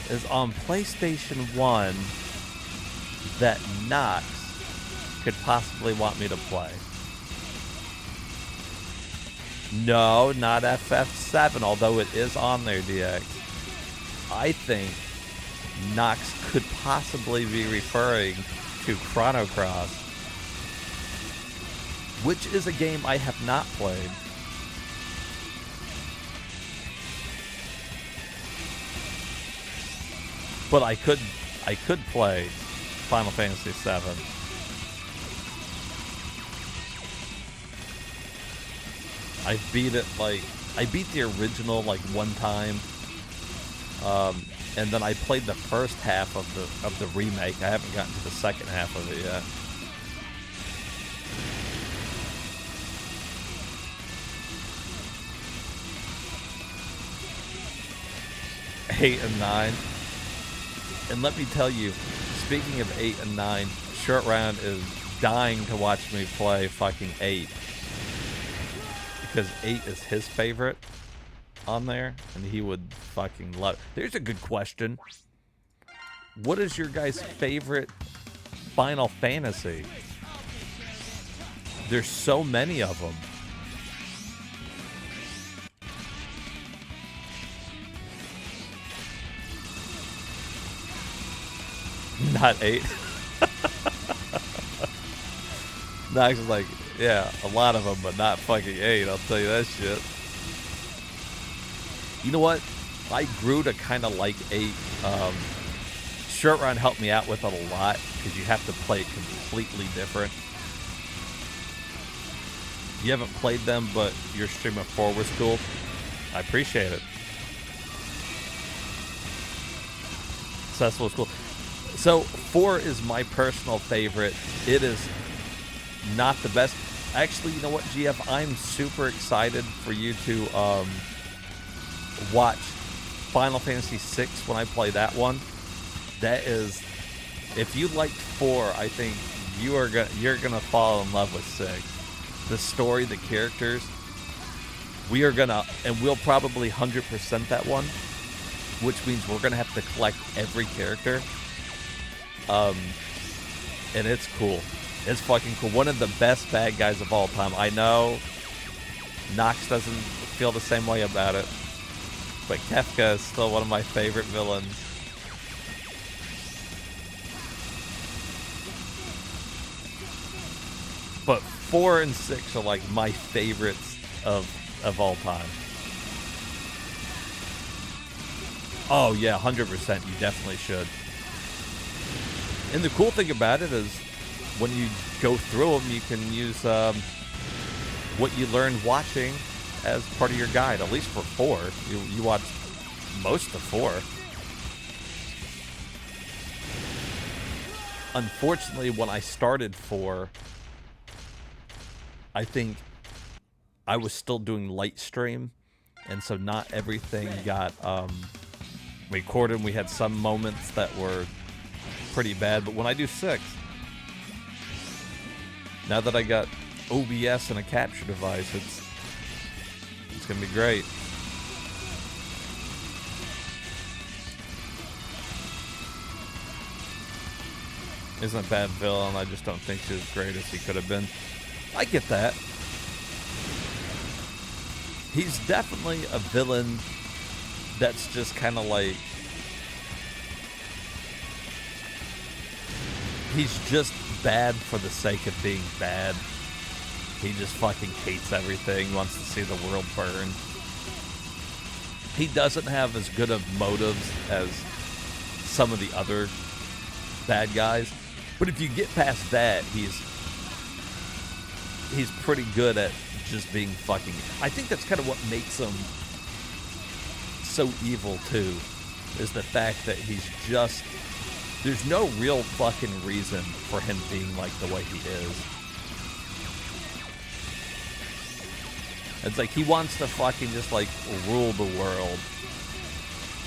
is on PlayStation 1 that Nox could possibly want me to play? No, not FF7, although it is on there, DX. I think Nox could possibly be referring to Chrono Cross, which is a game I have not played. But I could play Final Fantasy VII. I beat it I beat the original like one time, and then I played the first half of the remake. I haven't gotten to the second half of it yet. Eight and 9. And let me tell you, speaking of 8 and 9, Short Round is dying to watch me play fucking 8. Because 8 is his favorite on there, and he would fucking love it. There's a good question. What is your guys' favorite Final Fantasy? There's so many of them. Not 8. Nox is like, yeah, a lot of them, but not fucking 8. I'll tell you that shit. You know what? I grew to kind of like 8. Short Run helped me out with it a lot because you have to play it completely different. You haven't played them, but your stream of 4 was cool. I appreciate it. Cecil was cool. So 4 is my personal favorite. It is not the best. Actually, you know what, GF? I'm super excited for you to watch Final Fantasy VI when I play that one. That is, if you liked 4, I think you're gonna fall in love with 6. The story, the characters. We'll probably 100% that one, which means we're gonna have to collect every character. And it's cool. It's fucking cool. One of the best bad guys of all time. I know Nox doesn't feel the same way about it, but Kefka is still one of my favorite villains. But 4 and 6 are like my favorites of all time. Oh yeah, 100%. You definitely should. And the cool thing about it is, when you go through them, you can use what you learned watching as part of your guide. At least for 4, you watch most of 4. Unfortunately, when I started 4, I think I was still doing light stream, and so not everything got recorded. We had some moments that were pretty bad, but when I do 6, now that I got OBS and a capture device, it's gonna be great. Isn't a bad villain, I just don't think she's as great as he could have been. I get that. He's definitely a villain that's just kind of like, he's just bad for the sake of being bad. He just fucking hates everything, wants to see the world burn. He doesn't have as good of motives as some of the other bad guys, but if you get past that, he's pretty good at just being fucking... I think that's kind of what makes him so evil too, is the fact that he's just... There's no real fucking reason for him being like the way he is. It's like he wants to fucking just like rule the world.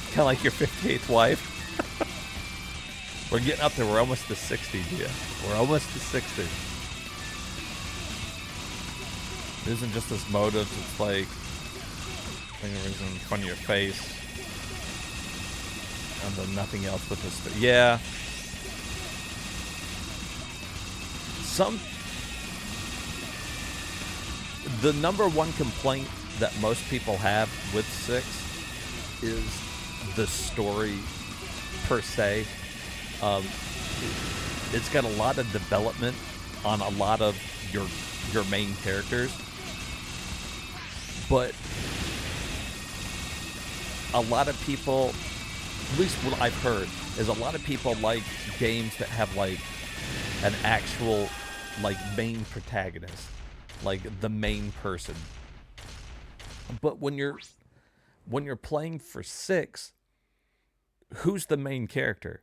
Kind of like your 58th wife. We're getting up there. We're almost to 60, yeah. We're almost to 60. It isn't just this motive. It's like fingers in front of your face. And then nothing else with this. Yeah. The number one complaint that most people have with 6 is the story per se. It's got a lot of development on a lot of your main characters, but a lot of people, at least what I've heard, is a lot of people like games that have like an actual like main protagonist, like the main person. But when you're playing for 6, who's the main character?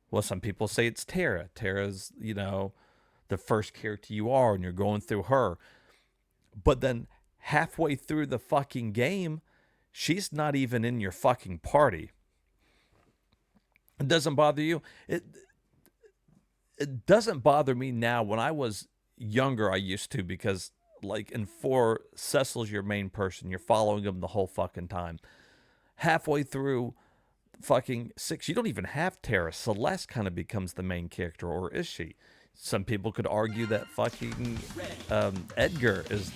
Well, some people say it's Terra. Terra's, you know, the first character you are, and you're going through her. But then halfway through the fucking game, she's not even in your fucking party. It doesn't bother you. It doesn't bother me now. When I was younger, I used to, because like in 4, Cecil's your main person. You're following him the whole fucking time. Halfway through fucking 6, you don't even have Terra. Celeste kind of becomes the main character, or is she? Some people could argue that fucking Edgar is,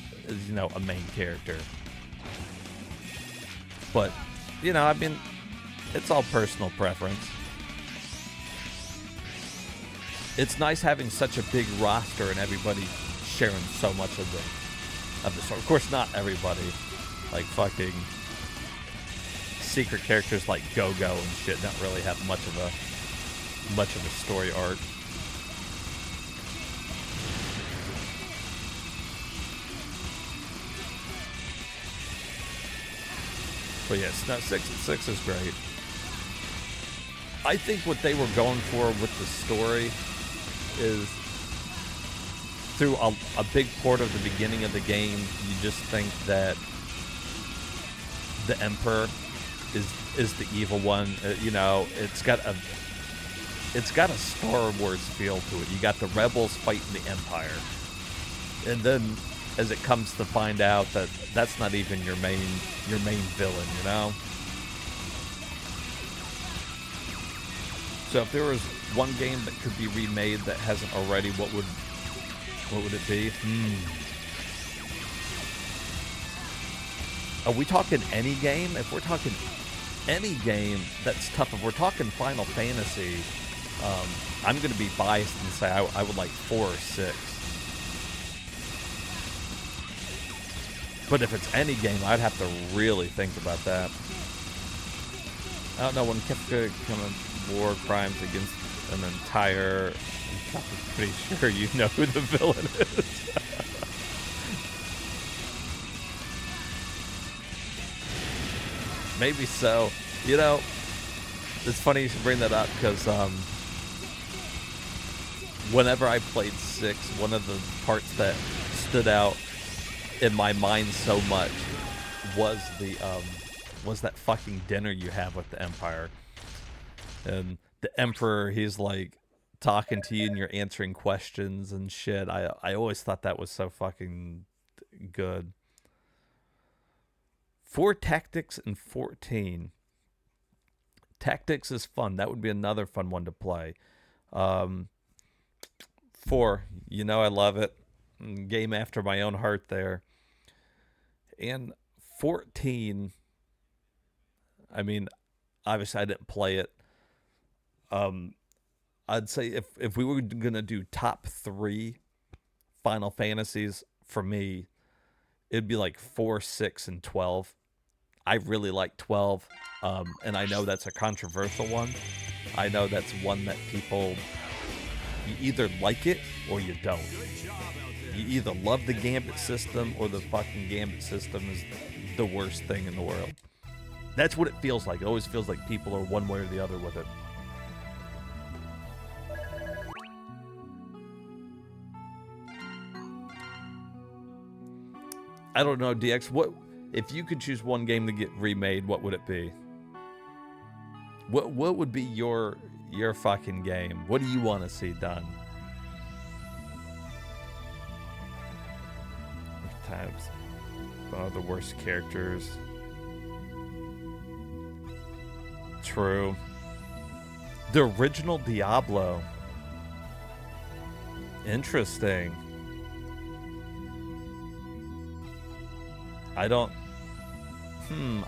you know, a main character. But, you know, I mean, it's all personal preference. It's nice having such a big roster and everybody sharing so much of the story. Of course, not everybody. Like fucking secret characters like Go-Go and shit don't really have much of a story arc. But yeah, Snow 6 is great. I think what they were going for with the story is through a big part of the beginning of the game, you just think that the Emperor is the evil one. You know, it's got a Star Wars feel to it. You got the rebels fighting the Empire, and then as it comes to find out that that's not even your main villain, you know. So if there was one game that could be remade that hasn't already, what would it be? Are we talking any game? If we're talking any game, that's tough. If we're talking Final Fantasy, I'm going to be biased and say I would like 4 or 6. But if it's any game, I'd have to really think about that. I don't know, when Kefka commits war crimes against an entire... I'm pretty sure you know who the villain is. Maybe so. You know, it's funny you should bring that up, because whenever I played 6, one of the parts that stood out in my mind so much was that fucking dinner you have with the Empire. And the Emperor, he's like talking to you and you're answering questions and shit. I always thought that was so fucking good. For Tactics and 14. Tactics is fun. That would be another fun one to play. 4, you know I love it. Game after my own heart there. And 14, I mean, obviously I didn't play it. I'd say if we were going to do top 3 Final Fantasies, for me, it'd be like 4, 6, and 12. I really like 12, and I know that's a controversial one. I know that's one that people, you either like it or you don't. You either love the Gambit system or the fucking Gambit system is the worst thing in the world. That's what it feels like. It always feels like people are one way or the other with it. I don't know, DX. What if you could choose one game to get remade? What would it be? What would be your fucking game? What do you want to see done? Times, the worst characters. True. The original Diablo. Interesting. I don't...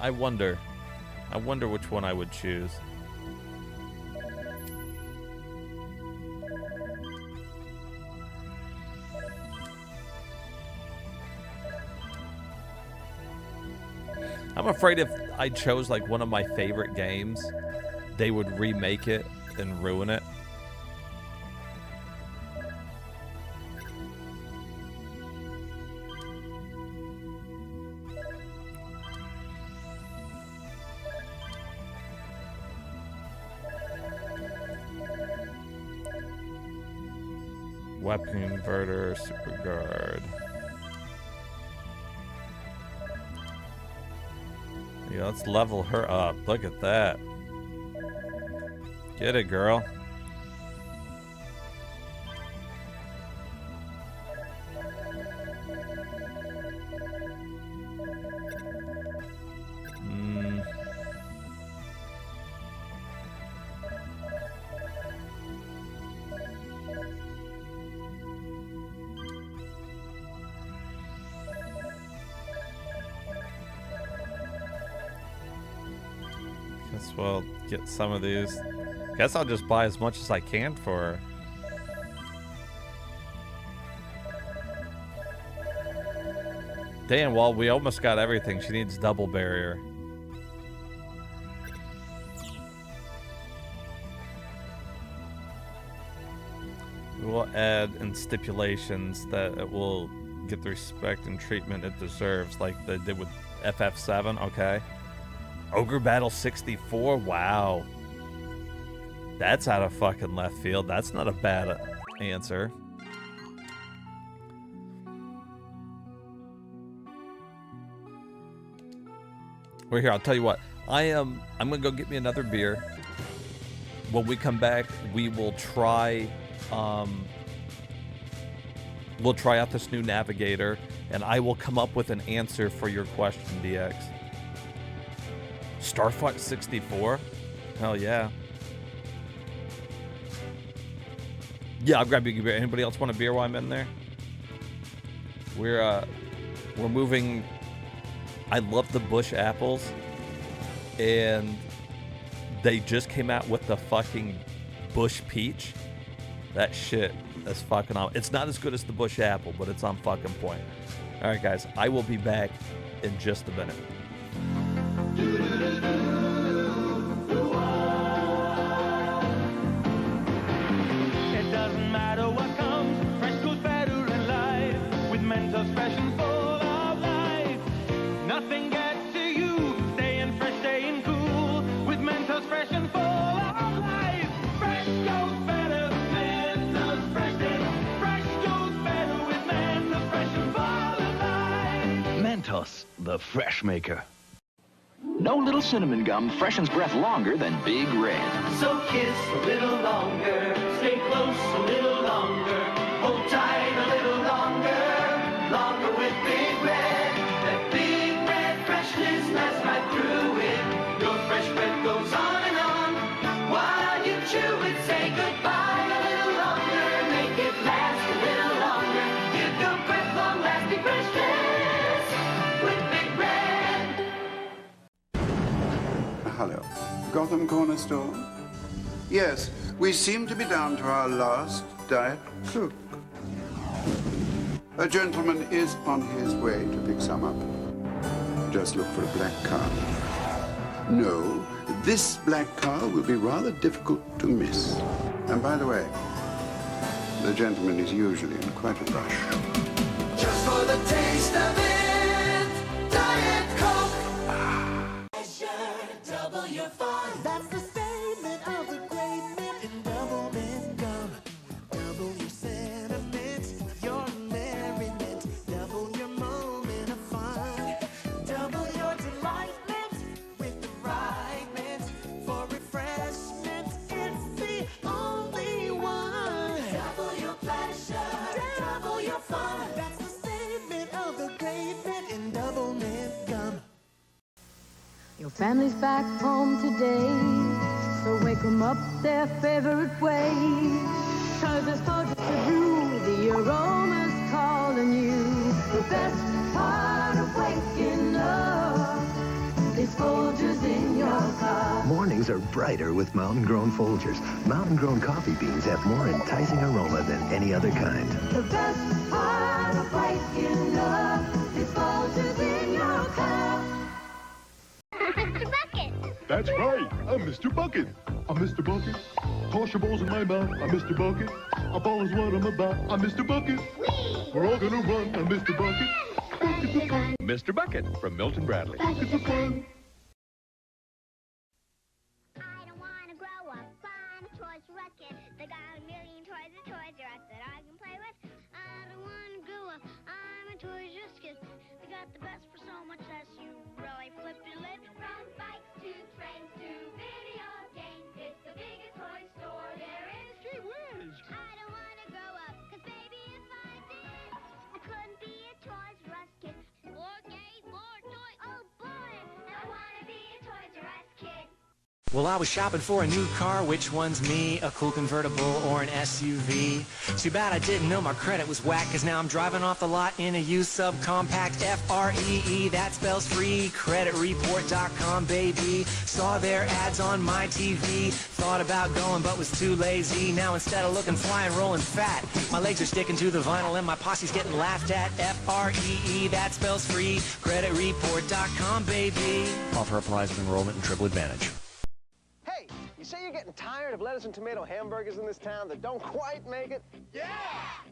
I wonder. I wonder which one I would choose. I'm afraid if I chose like one of my favorite games, they would remake it and ruin it. Weapon Inverter, Super Guard. Yeah, let's level her up. Look at that. Get it, girl. Guess we'll get some of these. Guess I'll just buy as much as I can for her. Damn, well, we almost got everything. She needs double barrier. We will add in stipulations that it will get the respect and treatment it deserves, like they did with FF7. Okay. Ogre Battle 64. Wow. That's out of fucking left field. That's not a bad answer. We're here. I'll tell you what. I'm gonna go get me another beer. When we come back, we will try. We'll try out this new navigator, and I will come up with an answer for your question, DX. Star Fox 64? Hell yeah. Yeah, I'll grab you a beer. Anybody else want a beer while I'm in there? We're moving. I love the Bush apples, and they just came out with the fucking Bush peach. That shit is fucking on. It's not as good as the Bush apple, but it's on fucking point. All right, guys, I will be back in just a minute. It doesn't matter what comes, fresh goes better in life. With Mentos fresh and full of life, nothing gets to you. Staying fresh, staying cool. With Mentos fresh and full of life, fresh goes better. Mentos fresh is fresh goes better with Mentos fresh and full of life. Mentos, the fresh maker. No little cinnamon gum freshens breath longer than Big Red. So kiss a little longer, stay close a little longer, hold tight a little longer, longer with Big Red. That Big Red freshness lasts right through it. Your fresh breath goes on and on. While you chew it, say goodbye a little longer, make it last a little longer. Give your breath long-lasting freshness with Big Red. Hello. Gotham Corner Store? Yes, we seem to be down to our last Diet Coke. A gentleman is on his way to pick some up. Just look for a black car. No, this black car will be rather difficult to miss. And by the way, the gentleman is usually in quite a rush. Just for the taste of it, Diet Coke. Double your fun. That's the statement of the great mint in double mint gum. Double your sentiment, your merriment. Double your moment of fun. Double your delight mint with the right mint. For refreshment, it's the only one. Double your pleasure, double your fun. That's the statement of the great mint in double mint gum. Your family's back home today, so wake them up their favorite way. 'Cause it's hard to do, the aroma's calling you. The best part of waking up is Folgers in your cup. Mornings are brighter with Mountain Grown Folgers. Mountain Grown coffee beans have more enticing aroma than any other kind. The best part of waking up is Folgers in your cup. Mr. Bucket. That's right, I'm Mr. Bucket. I'm Mr. Bucket. Toss your balls in my mouth, I'm Mr. Bucket. A ball is what I'm about, I'm Mr. Bucket. We're all gonna run, I'm Mr. Bucket. Bucket's the fun. Mr. Bucket from Milton Bradley. Bucket's the fun. I don't want to grow up on a Toys R Us kid. They got a million toys at Toys R Us that I can play with. I don't want to grow up, I'm a Toys R Us kid. They got the best for so much less, you really flip your lid. From bikes to trains to video games, it's the biggest toy store there is. Gee whiz! I don't want to grow up, 'cause baby if I did, I couldn't be a Toys R Us kid. More games, more toys, oh boy, I want to be a Toys R Us kid. Well, I was shopping for a new car. Which one's me? A cool convertible or an SUV? Too bad I didn't know my credit was whack, 'cause now I'm driving off the lot in a used subcompact. FREE, that spells free. CreditReport.com, baby. Saw their ads on my TV. Thought about going, but was too lazy. Now instead of looking fly and rolling fat, my legs are sticking to the vinyl and my posse's getting laughed at. FREE, that spells free. CreditReport.com, baby. Offer applies with enrollment and triple advantage. Hey, you say you're getting tired tired of lettuce and tomato hamburgers in this town that don't quite make it? Yeah!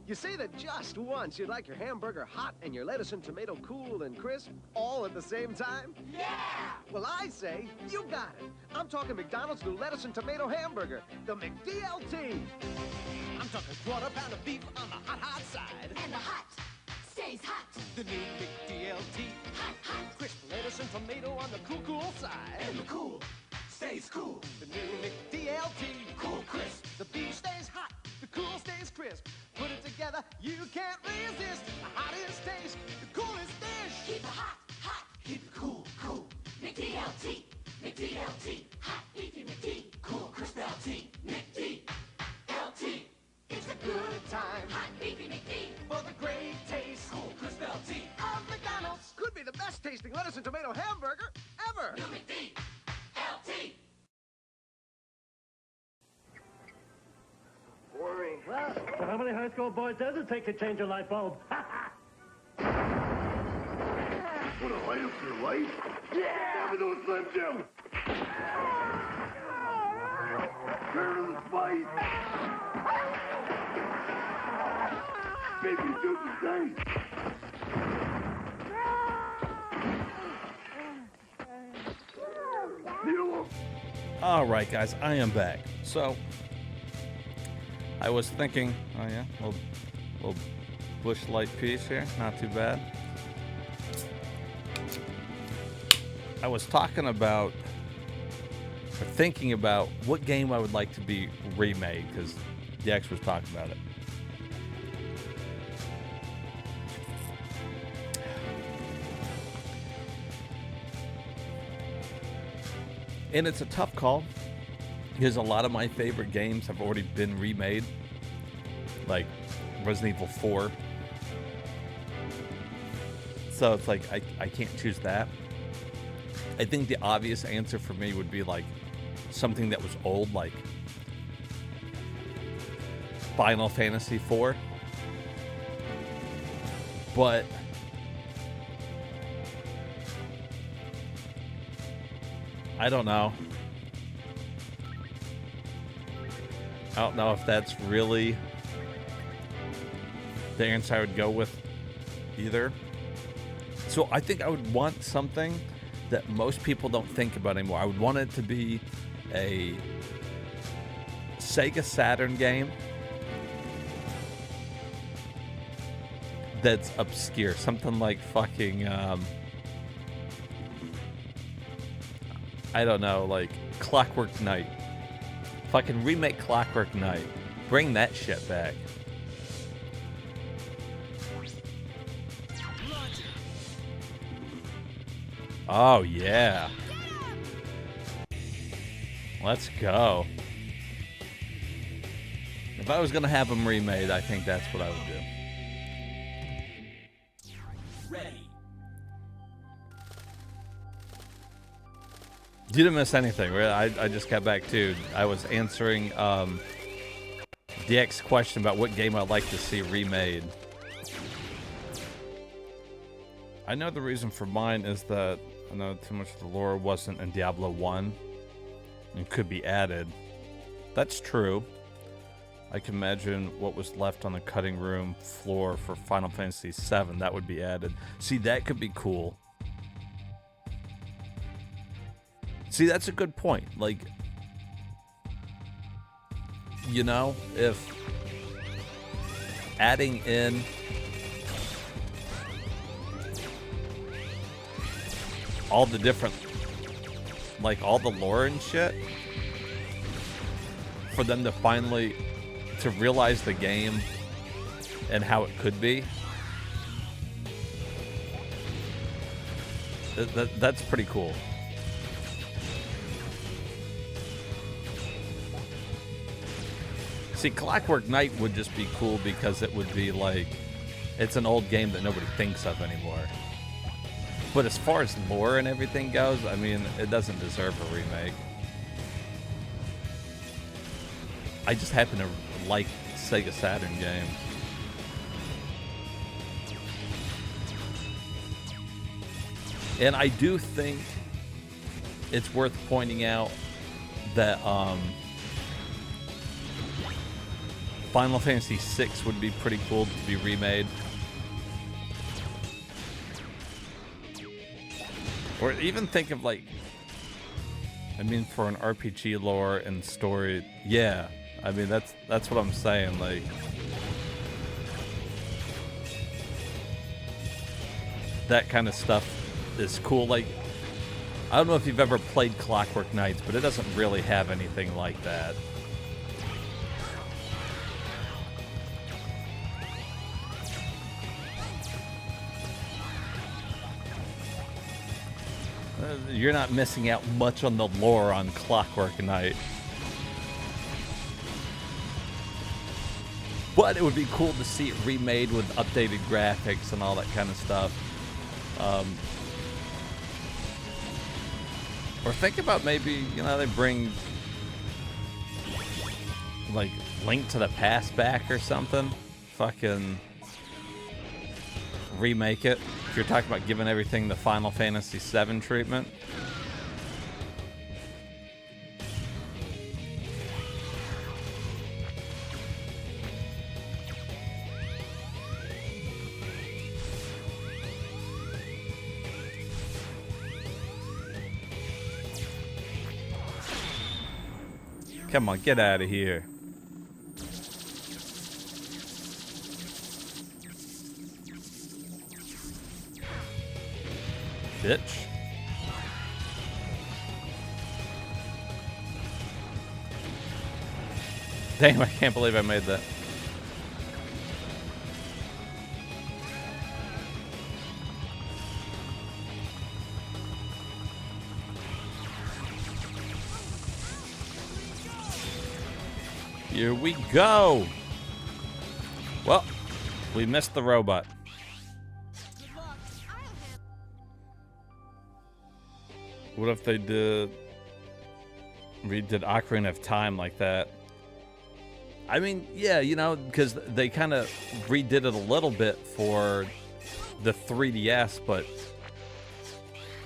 You say that just once you'd like your hamburger hot and your lettuce and tomato cool and crisp all at the same time? Yeah! Well, I say you got it. I'm talking McDonald's new lettuce and tomato hamburger, the McDLT. I'm talking quarter-pound of beef on the hot side. And the hot stays hot. The new McDLT. Hot, hot. Crisp lettuce and tomato on the cool side. And the cool stays cool. The new McDLT. Cool crisp. The beef stays hot. The cool stays crisp. Put it together, you can't resist. The hottest taste, the coolest dish. Keep it hot, hot. Keep it cool, cool. McDLT. McDLT. Hot beefy McD. Cool crisp LT. McDLT. It's a good time. Hot beefy McD. For the great taste. Cool crisp LT. Of McDonald's. Could be the best tasting lettuce and tomato hamburger ever. New McD. LT. Boring. Well, how many high school boys does it take to change a light bulb? What a light up your light? Yeah! Have those Slim Jim. Turn to the spice. Baby, do the same. All right, guys, I am back. So, I was thinking, oh yeah, little bush light piece here, not too bad. I was talking about, or thinking about what game I would like to be remade, because DX was talking about it. And it's a tough call, because a lot of my favorite games have already been remade, like Resident Evil 4. So it's like, I can't choose that. I think the obvious answer for me would be like something that was old, like Final Fantasy 4. But I don't know. I don't know if that's really the answer I would go with either. So I think I would want something that most people don't think about anymore. I would want it to be a Sega Saturn game that's obscure. Something like fucking, I don't know, like Clockwork Knight. Fucking remake Clockwork Knight. Bring that shit back. Oh, yeah. Let's go. If I was going to have them remade, I think that's what I would do. Ready. You didn't miss anything, right? I just got back to, I was answering DX's question about what game I'd like to see remade. I know the reason for mine is that I know too much of the lore wasn't in Diablo 1 and could be added. That's true. I can imagine what was left on the cutting room floor for Final Fantasy VII. That would be added. See, that could be cool. See, that's a good point. Like, you know, if adding in all the different, like all the lore and shit, for them to finally, to realize the game and how it could be, that's pretty cool. See, Clockwork Knight would just be cool because it would be like, it's an old game that nobody thinks of anymore. But as far as lore and everything goes, I mean, it doesn't deserve a remake. I just happen to like Sega Saturn games. And I do think it's worth pointing out that Final Fantasy VI would be pretty cool to be remade. Or even think of like, I mean, for an RPG lore and story, yeah. I mean, that's what I'm saying. Like, that kind of stuff is cool. Like, I don't know if you've ever played Clockwork Knights, but it doesn't really have anything like that. You're not missing out much on the lore on Clockwork Knight. But it would be cool to see it remade with updated graphics and all that kind of stuff. Or think about maybe, you know, they bring like Link to the Past back or something. Fucking remake it. If you're talking about giving everything the Final Fantasy VII treatment. Come on, get out of here. Bitch. Damn, I can't believe I made that. Here we go. Well, we missed the robot. What if they redid Ocarina of Time like that? I mean, yeah, you know, because they kind of redid it a little bit for the 3DS, but,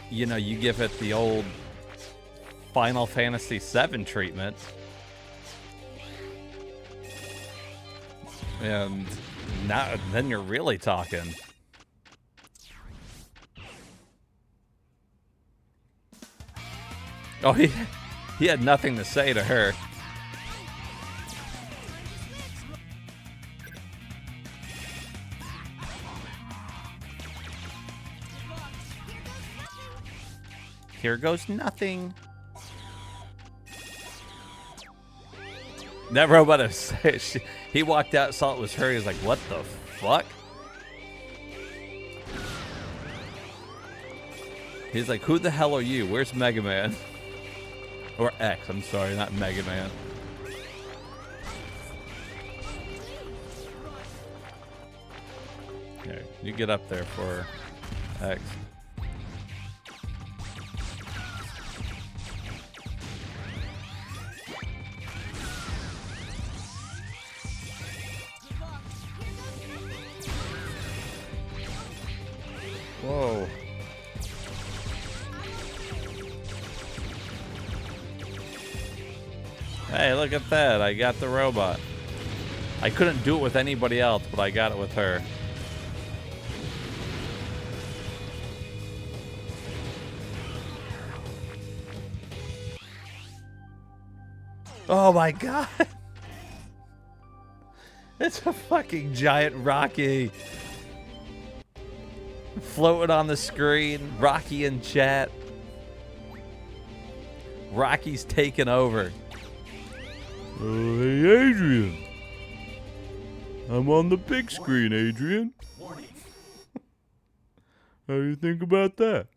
you know, you give it the old Final Fantasy VII treatment. And now, then you're really talking. Oh, he had nothing to say to her. Here goes nothing. That robot is, he walked out, saw it was her. He was like, what the fuck? He's like, who the hell are you? Where's Mega Man? Or X, I'm sorry, not Mega Man. Here, you get up there for X. Whoa. Hey, look at that. I got the robot. I couldn't do it with anybody else, but I got it with her. Oh my god. It's a fucking giant Rocky. Floating on the screen. Rocky in chat. Rocky's taking over. Oh, hey, Adrian. I'm on the big screen, Adrian. How do you think about that?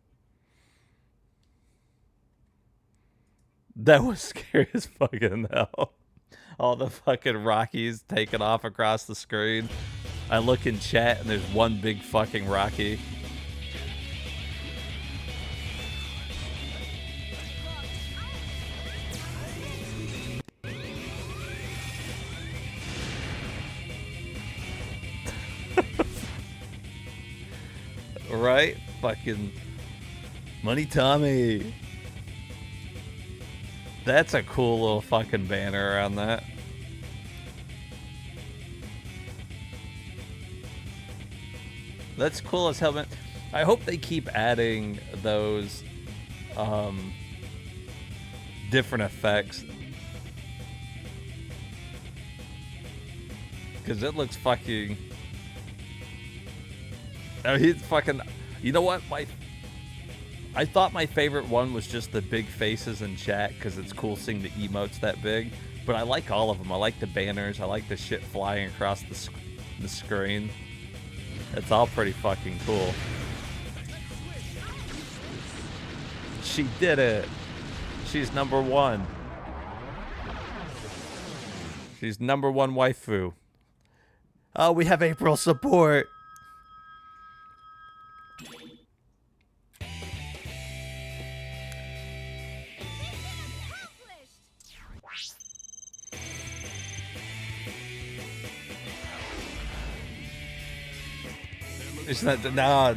That was scary as fucking hell. All the fucking Rockies taking off across the screen. I look in chat and there's one big fucking Rocky. Right? Fucking Money Tommy. That's a cool little fucking banner around that. That's cool as hell, man. I hope they keep adding those different effects. Because it looks fucking... Oh, he's fucking... You know what? I thought my favorite one was just the big faces in chat because it's cool seeing the emotes that big. But I like all of them. I like the banners. I like the shit flying across the screen. It's all pretty fucking cool. She did it. She's number one. She's number one waifu. Oh, we have April support. It's not, nah,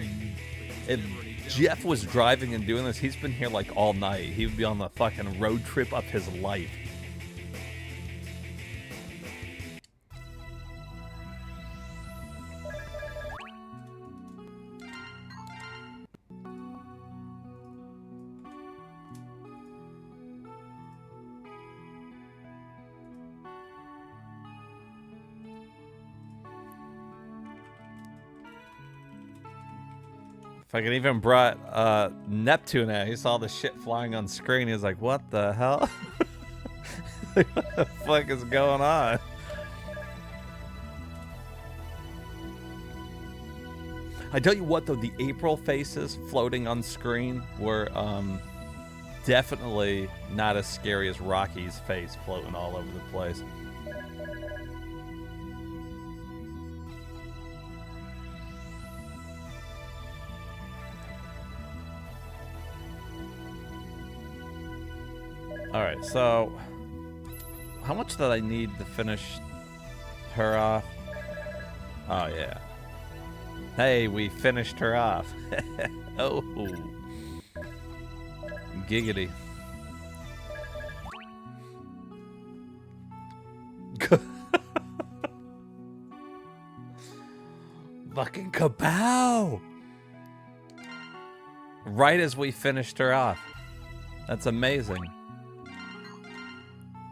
if Jeff was driving and doing this, he's been here like all night. He would be on the fucking road trip of his life. Fucking even brought Neptune out. He saw the shit flying on screen. He was like, what the hell? What the fuck is going on? I tell you what, though, the April faces floating on screen were definitely not as scary as Rocky's face floating all over the place. Alright, so how much did I need to finish her off? Oh, yeah. Hey, we finished her off. Oh. Giggity. Fucking kapow! Right as we finished her off. That's amazing.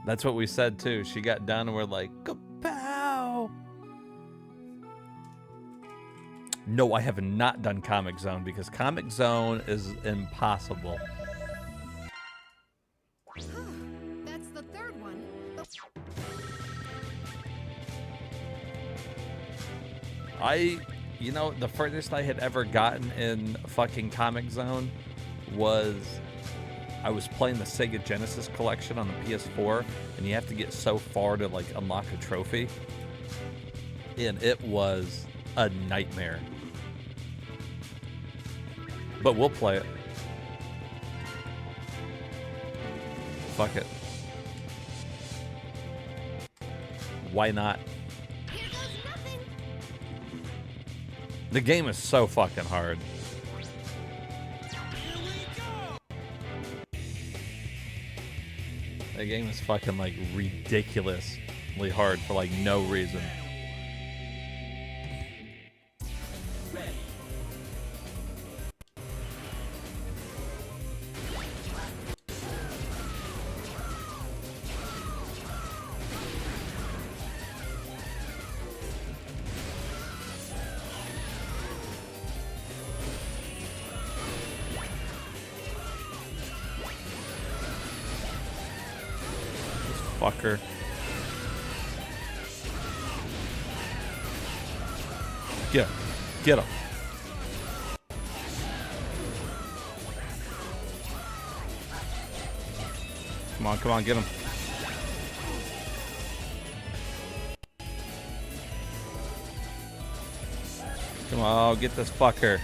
That's what we said too. She got done and we're like, kapow! No, I have not done Comic Zone because Comic Zone is impossible. That's the third one. You know, the furthest I had ever gotten in fucking Comic Zone was I was playing the Sega Genesis collection on the PS4, and you have to get so far to like unlock a trophy, and it was a nightmare. But we'll play it. Fuck it. Why not? The game is so fucking hard. The game is fucking like ridiculously hard for like no reason. Fucker. Get him. Get him. Come on, get him. Come on, get this fucker.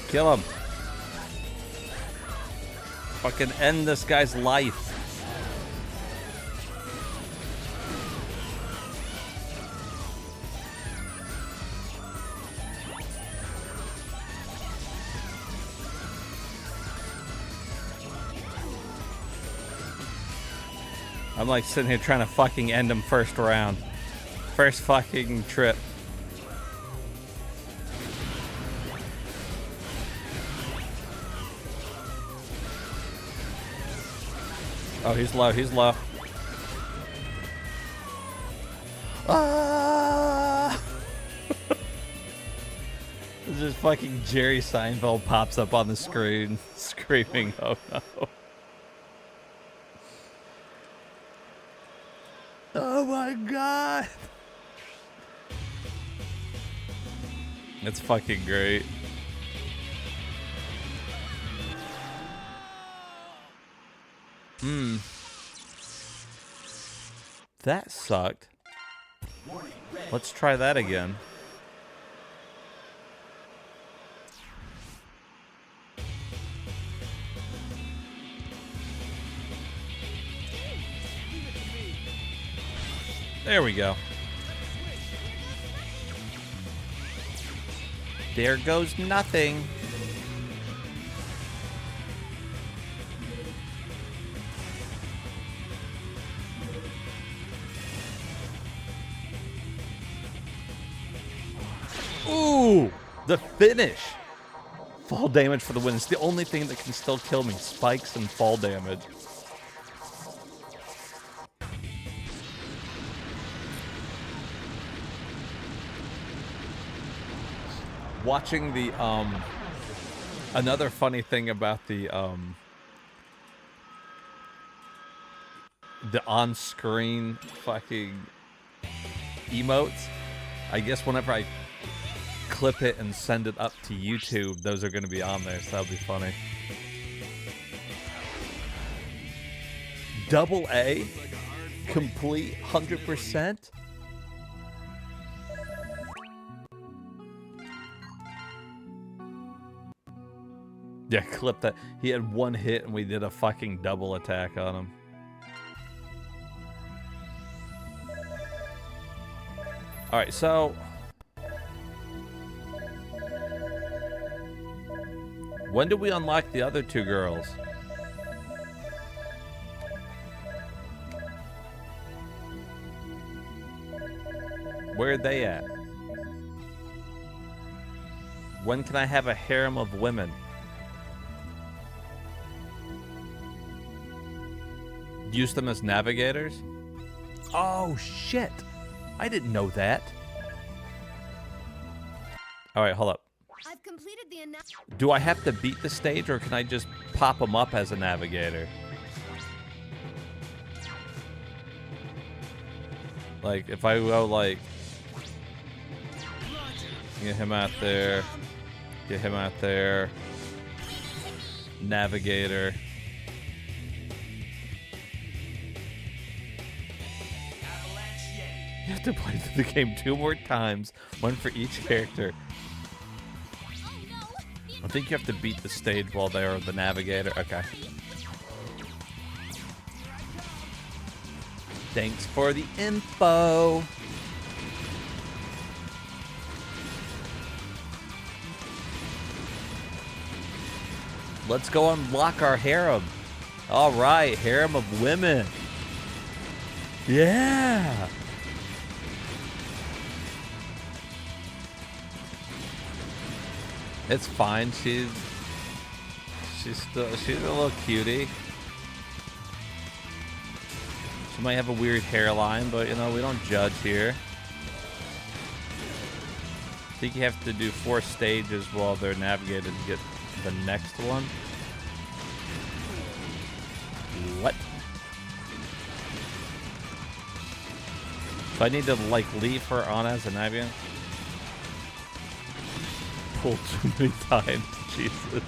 Kill him. Fucking end this guy's life. I'm like sitting here trying to fucking end him first round. First fucking trip. Oh, he's low, he's low. Ah! This is fucking Jerry Seinfeld pops up on the screen screaming, oh no. Oh my god. It's fucking great. That sucked. Let's try that again. There we go. There goes nothing. Ooh, the finish. Fall damage for the win. It's the only thing that can still kill me. Spikes and fall damage. Watching the another funny thing about the on-screen fucking emotes, I guess whenever I clip it and send it up to YouTube, those are going to be on there, so that'll be funny. Double A, complete 100%. Yeah, clip that. He had one hit and we did a fucking double attack on him. Alright, so when did we unlock the other two girls? Where are they at? When can I have a harem of women? Use them as navigators? Oh, shit. I didn't know that. All right, hold up. I've completed the Do I have to beat the stage, or can I just pop them up as a navigator? Like, if I go, like... Get him out there. Get him out there. Navigator. You have to play through the game 2 more times, one for each character. I think you have to beat the stage while they're the navigator. Okay. Thanks for the info. Let's go unlock our harem. All right, harem of women. Yeah. It's fine. She's a little cutie. She might have a weird hairline, but you know, we don't judge here. I think you have to do 4 stages while they're navigated to get the next one. What? So I need to like leave her on as a navigator? Pull too many times, Jesus.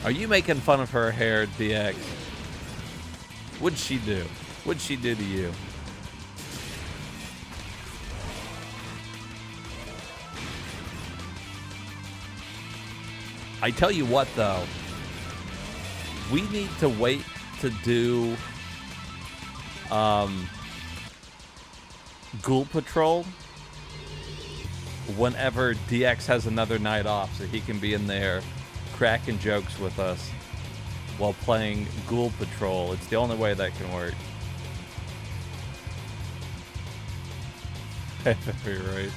Are you making fun of her hair, DX? What'd she do? What'd she do to you? I tell you what, though. We need to wait to do Ghoul Patrol whenever DX has another night off, so he can be in there cracking jokes with us while playing Ghoul Patrol. It's the only way that can work. You're right.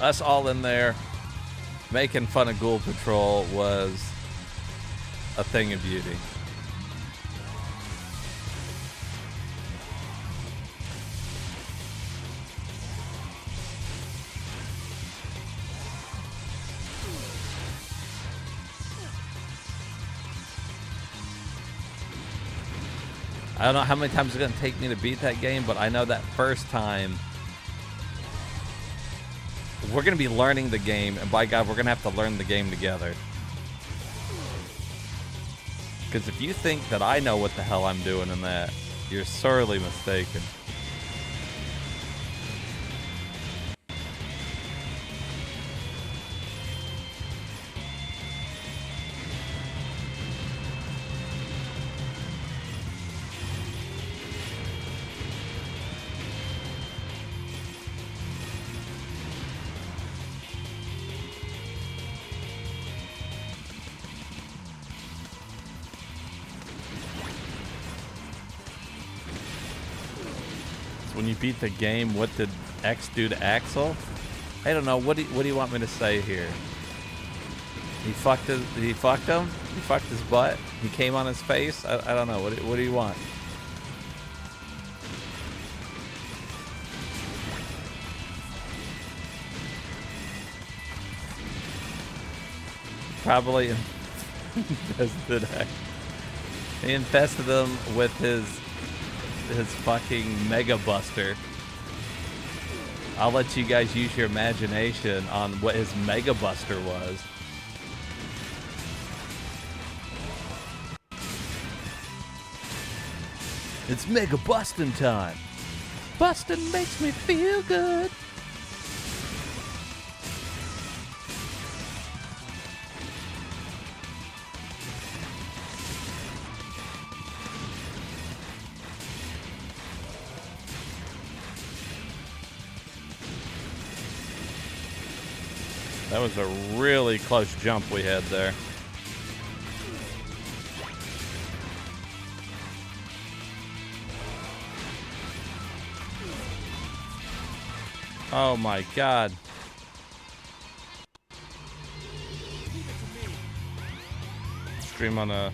Us all in there making fun of Ghoul Patrol was a thing of beauty. I don't know how many times it's going to take me to beat that game, but I know that first time we're going to be learning the game, and by God, we're going to have to learn the game together. Because if you think that I know what the hell I'm doing in that, you're sorely mistaken. When you beat the game, what did X do to Axel? I don't know. What do you want me to say here? He fucked him? He fucked his butt? He came on his face? I don't know. What do you want? Probably infested. He infested him with his fucking Mega Buster. I'll let you guys use your imagination on what his Mega Buster was. It's Mega Bustin' time. Bustin' makes me feel good. That was a really close jump we had there. Oh my God. Stream on a...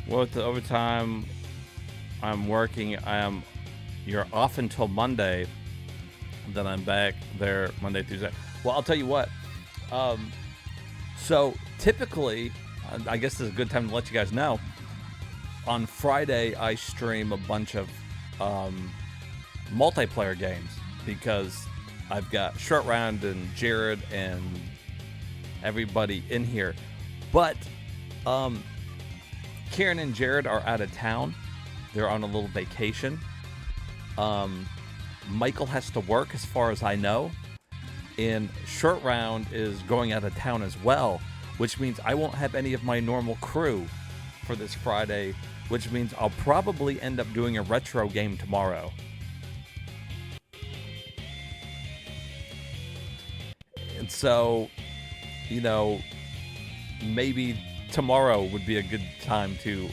Well, with the overtime I'm working, you're off until Monday. Then I'm back there Monday, Tuesday. Well, I'll tell you what. So typically, I guess this is a good time to let you guys know. On Friday, I stream a bunch of multiplayer games because I've got Short Round and Jared and everybody in here. But Karen and Jared are out of town. They're on a little vacation. Michael has to work, as far as I know, and Short Round is going out of town as well, which means I won't have any of my normal crew for this Friday, which means I'll probably end up doing a retro game tomorrow. And so, you know, maybe tomorrow would be a good time to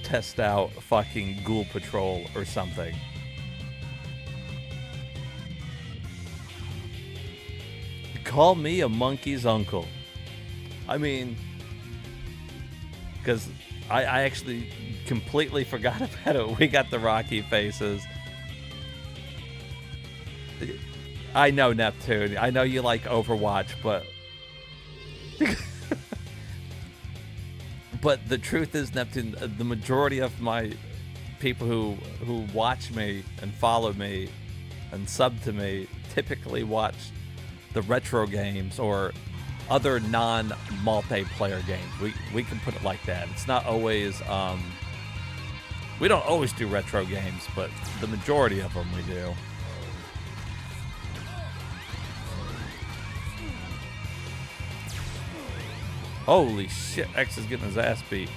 test out fucking Ghoul Patrol or something. Call me a monkey's uncle. I mean, because I actually completely forgot about it. We got the Rocky faces. I know, Neptune. I know you like Overwatch, but... But the truth is, Neptune, the majority of my people who watch me and follow me and sub to me typically watch the retro games or other non-multiplayer games. We can put it like that. It's not always... we don't always do retro games, but the majority of them we do. Holy shit, X is getting his ass beat.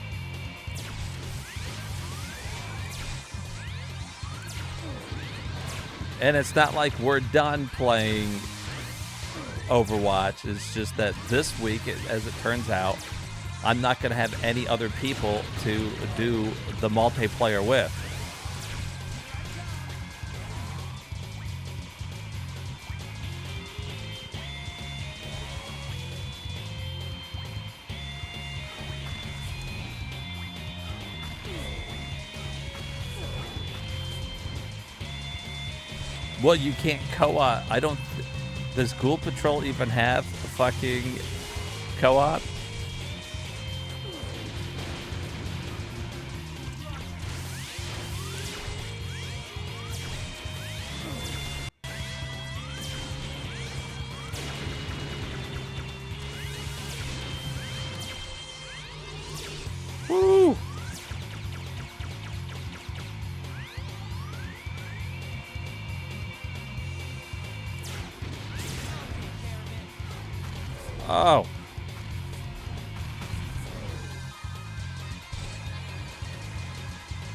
And it's not like we're done playing Overwatch. It's just that this week, as it turns out, I'm not going to have any other people to do the multiplayer with. Well, you can't co-op. I don't... Does Ghoul Patrol even have a fucking co-op? Woo! Oh.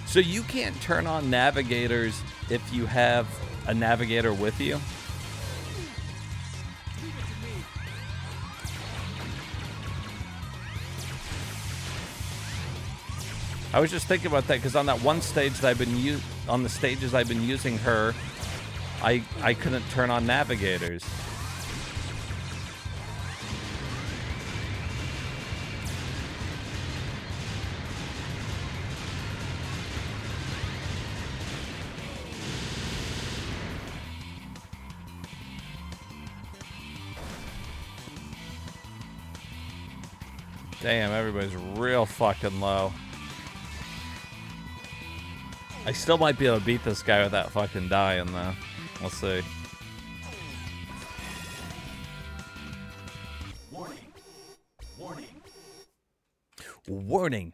So you can't turn on navigators if you have a navigator with you? I was just thinking about that because on that one stage that I've been on the stages I've been using her, I couldn't turn on navigators. Damn, everybody's real fucking low. I still might be able to beat this guy without fucking dying, though. We'll see. Warning. Warning. Warning.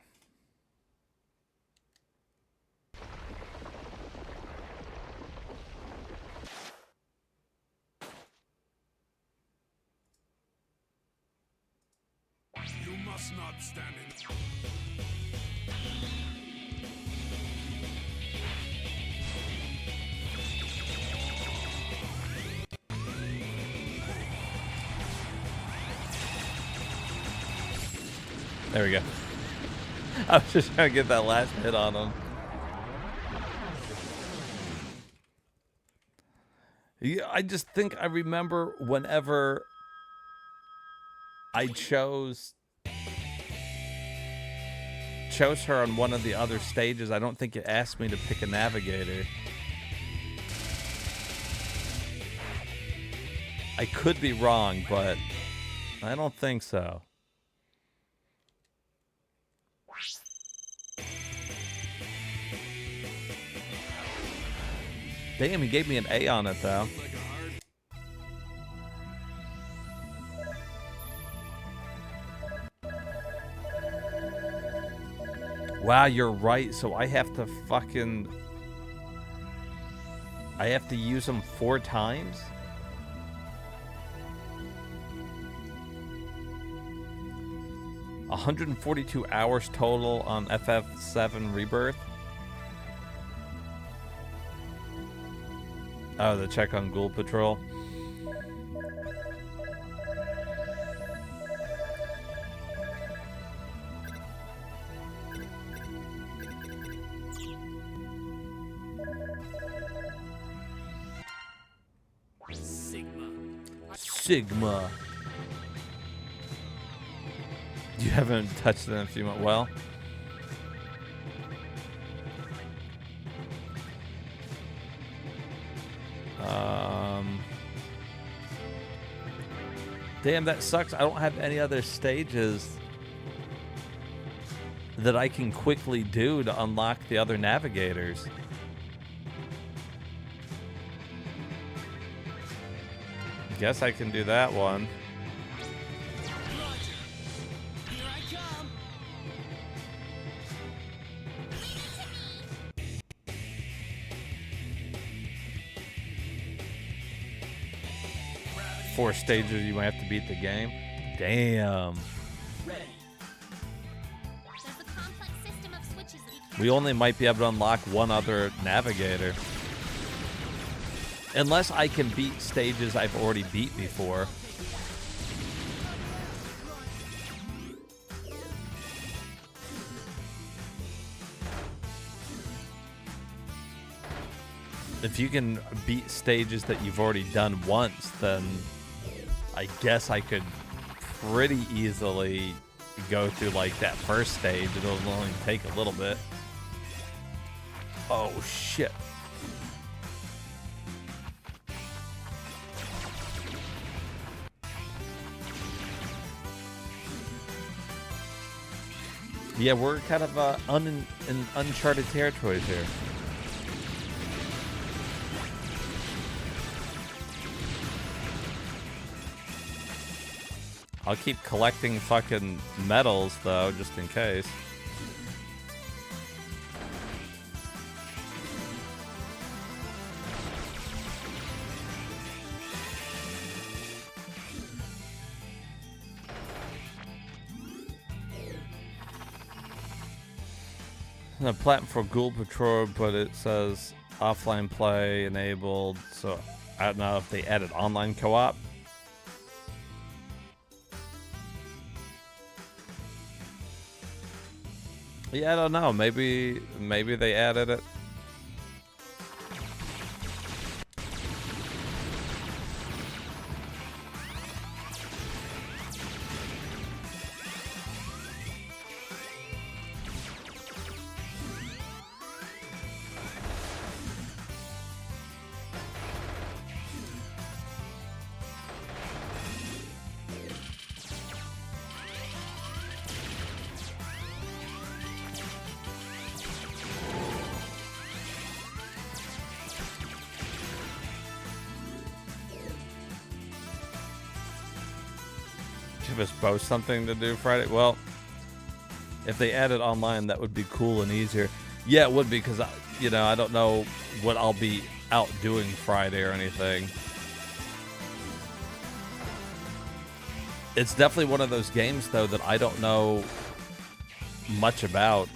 You must not stand in. There we go. I was just trying to get that last hit on him. Yeah, I just think I remember whenever I chose her on one of the other stages, I don't think it asked me to pick a navigator. I could be wrong, but I don't think so. Damn, he gave me an A on it, though. Wow, you're right. So I have to use them 4 times? $142 hours total on FF7 Rebirth. Oh, the check on Ghoul Patrol. Sigma. You haven't touched it in a few months. Well, damn, that sucks. I don't have any other stages that I can quickly do to unlock the other navigators. Guess I can do that one. Four stages, you might have to beat the game. Damn. We only might be able to unlock one other navigator. Unless I can beat stages I've already beat before. If you can beat stages that you've already done once, then I guess I could pretty easily go through like that first stage. It'll only take a little bit. Oh shit. Yeah, we're kind of in uncharted territories here. I'll keep collecting fucking medals, though, just in case. A platform for Ghoul Patrol, but it says offline play enabled, so I don't know if they added online co-op. Yeah, I don't know. Maybe they added it. Give us both something to do Friday. Well, if they added online, that would be cool and easier. Yeah, it would be, because I don't know what I'll be out doing Friday or anything. It's definitely one of those games, though, that I don't know much about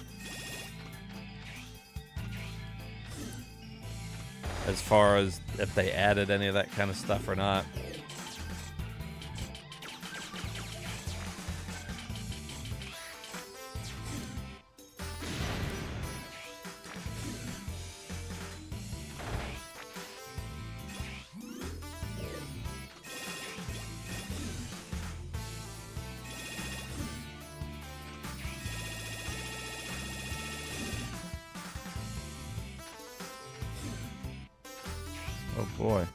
as far as if they added any of that kind of stuff or not. Oh boy.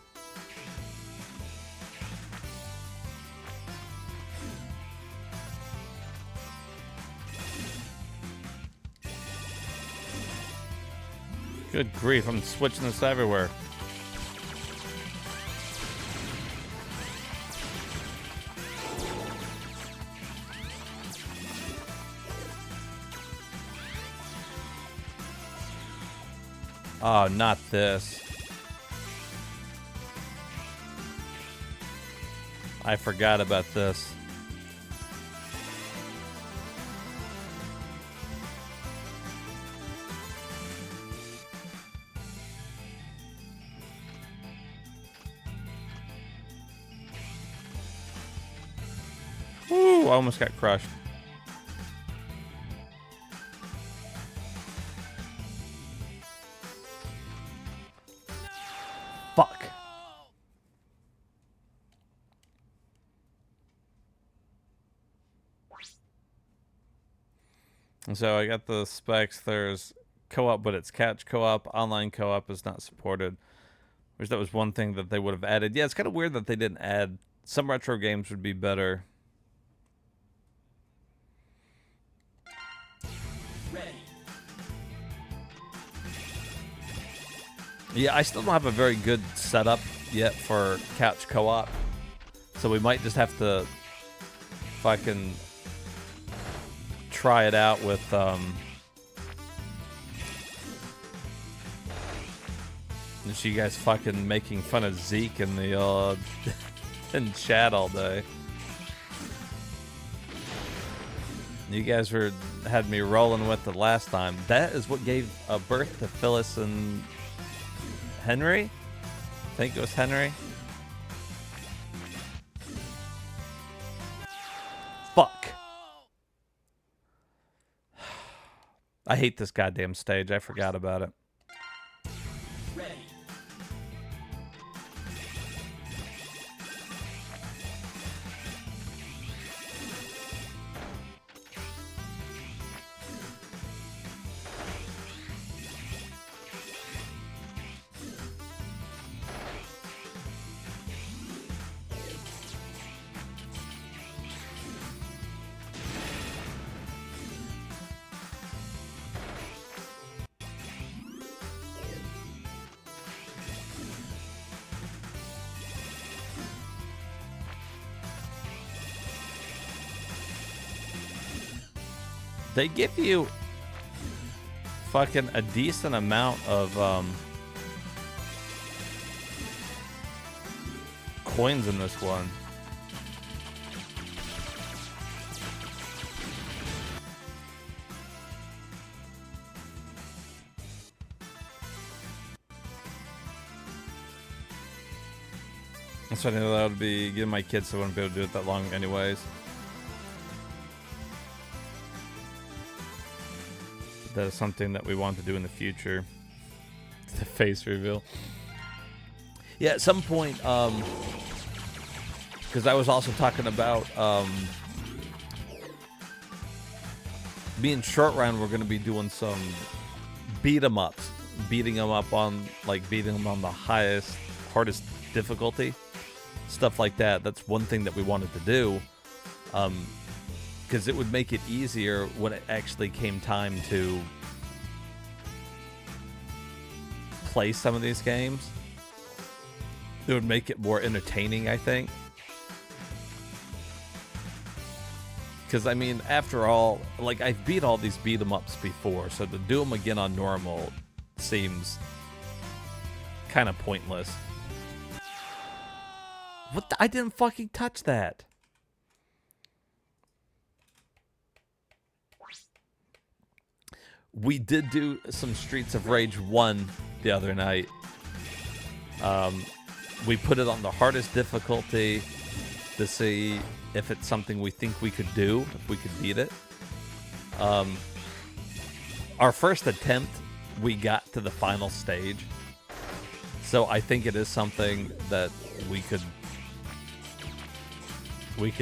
Good grief, I'm switching this everywhere. Oh, not this. I forgot about this. Woo, I almost got crushed. Fuck. And so I got the specs. There's co-op, but it's couch co-op. Online co-op is not supported. Which that was one thing that they would have added. Yeah, it's kind of weird that they didn't add. Some retro games would be better. Ready. Yeah, I still don't have a very good setup yet for couch co-op. So we might just have to fucking try it out with just you guys fucking making fun of Zeke in the in chat all day. You guys had me rolling with it last time. That is what gave birth to Phyllis and Henry. I think it was Henry. Fuck. I hate this goddamn stage. I forgot about it. Ready. They give you fucking a decent amount of coins in this one. So I know that would be giving my kids, so I wouldn't be able to do it that long anyways. That is something that we want to do in the future. The face reveal. Yeah, at some point, because I was also talking about me and Short Round, we're going to be doing some beat 'em ups, beating them up on, like, beating them on the highest, hardest difficulty, stuff like that. That's one thing that we wanted to do. Because it would make it easier when it actually came time to play some of these games. It would make it more entertaining, I think. Because, I mean, after all, like, I've beat all these beat-em-ups before, so to do them again on normal seems kind of pointless. What the? I didn't fucking touch that. We did do some Streets of Rage 1 the other night. We put it on the hardest difficulty to see if it's something we think we could do, if we could beat it. Our first attempt, we got to the final stage. So I think it is something that we could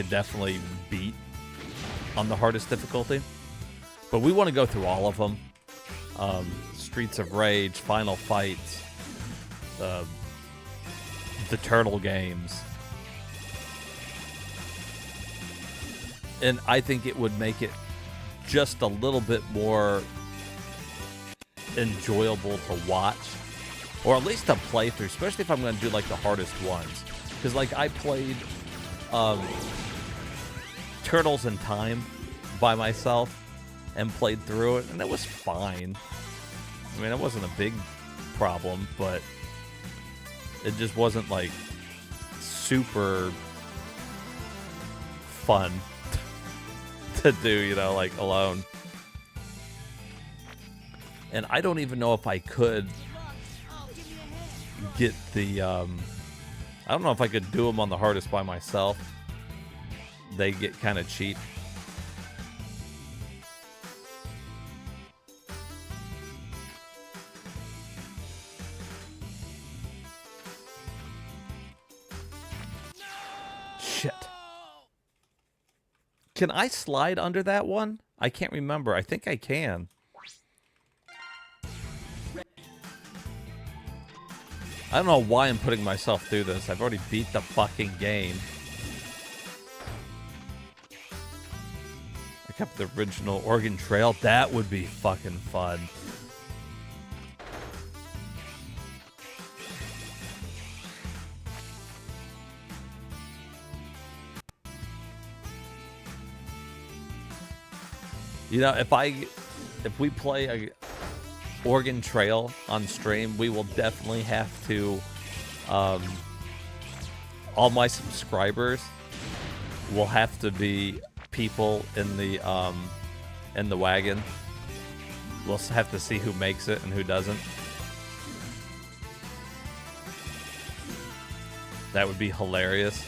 definitely beat on the hardest difficulty. But we want to go through all of them. Streets of Rage, Final Fights, the Turtle games. And I think it would make it just a little bit more enjoyable to watch. Or at least to play through, especially if I'm going to do, like, the hardest ones. Because, like, I played Turtles in Time by myself and played through it, and it was fine. I mean, it wasn't a big problem, but it just wasn't, like, super fun to do, you know, like, alone. And I don't even know if I could get the, I don't know if I could do them on the hardest by myself. They get kind of cheap. Shit. Can I slide under that one? I can't remember. I think I can. I don't know why I'm putting myself through this. I've already beat the fucking game. I kept the original Oregon Trail. That would be fucking fun. You know, if we play a Oregon Trail on stream, we will definitely have to, all my subscribers will have to be people in the wagon. We'll have to see who makes it and who doesn't. That would be hilarious.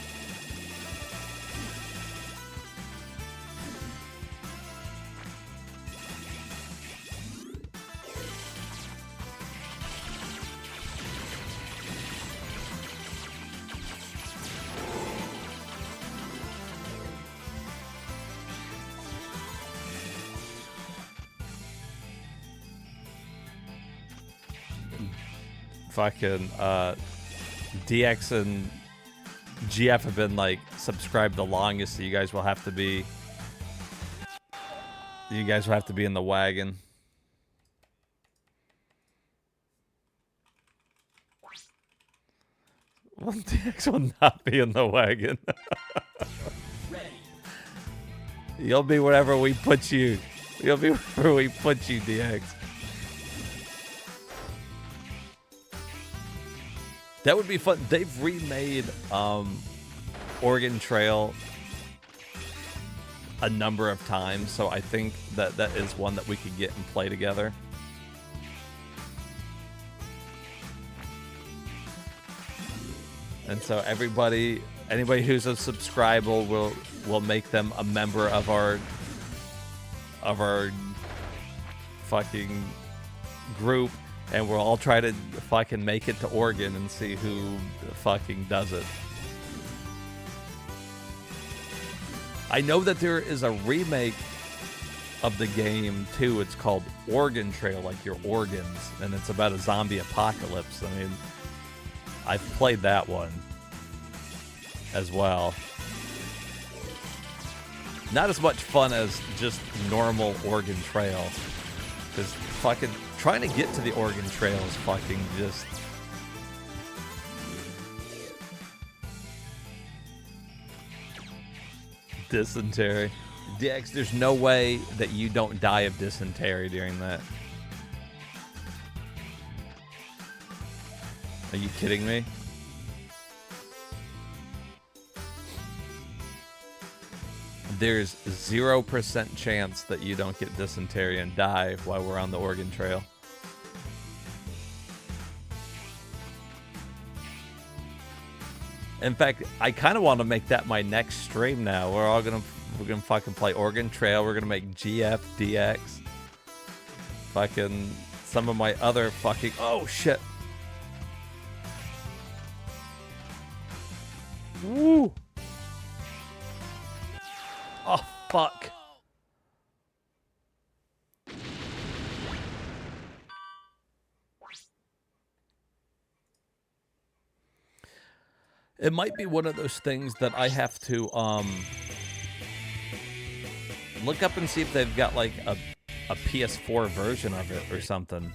Fucking DX and GF have been like subscribed the longest, so you guys will have to be in the wagon. Well, DX will not be in the wagon. You'll be wherever we put you. You'll be wherever we put you, DX. That would be fun. They've remade Oregon Trail a number of times, so I think that that is one that we could get and play together. And so anybody who's a subscriber will make them a member of our fucking group, and we'll all try to fucking make it to Oregon and see who fucking does it. I know that there is a remake of the game too. It's called Oregon Trail, like your organs, and it's about a zombie apocalypse. I mean, I've played that one as well. Not as much fun as just normal Oregon Trail, because fucking trying to get to the Oregon Trail is fucking just... Dysentery. DX, there's no way that you don't die of dysentery during that. Are you kidding me? There's 0% chance that you don't get dysentery and die while we're on the Oregon Trail. In fact, I kind of want to make that my next stream now. We're gonna fucking play Oregon Trail. We're gonna make GF, DX, fucking some of my other fucking... Oh shit! Woo! Oh fuck! It might be one of those things that I have to look up and see if they've got like a PS4 version of it or something.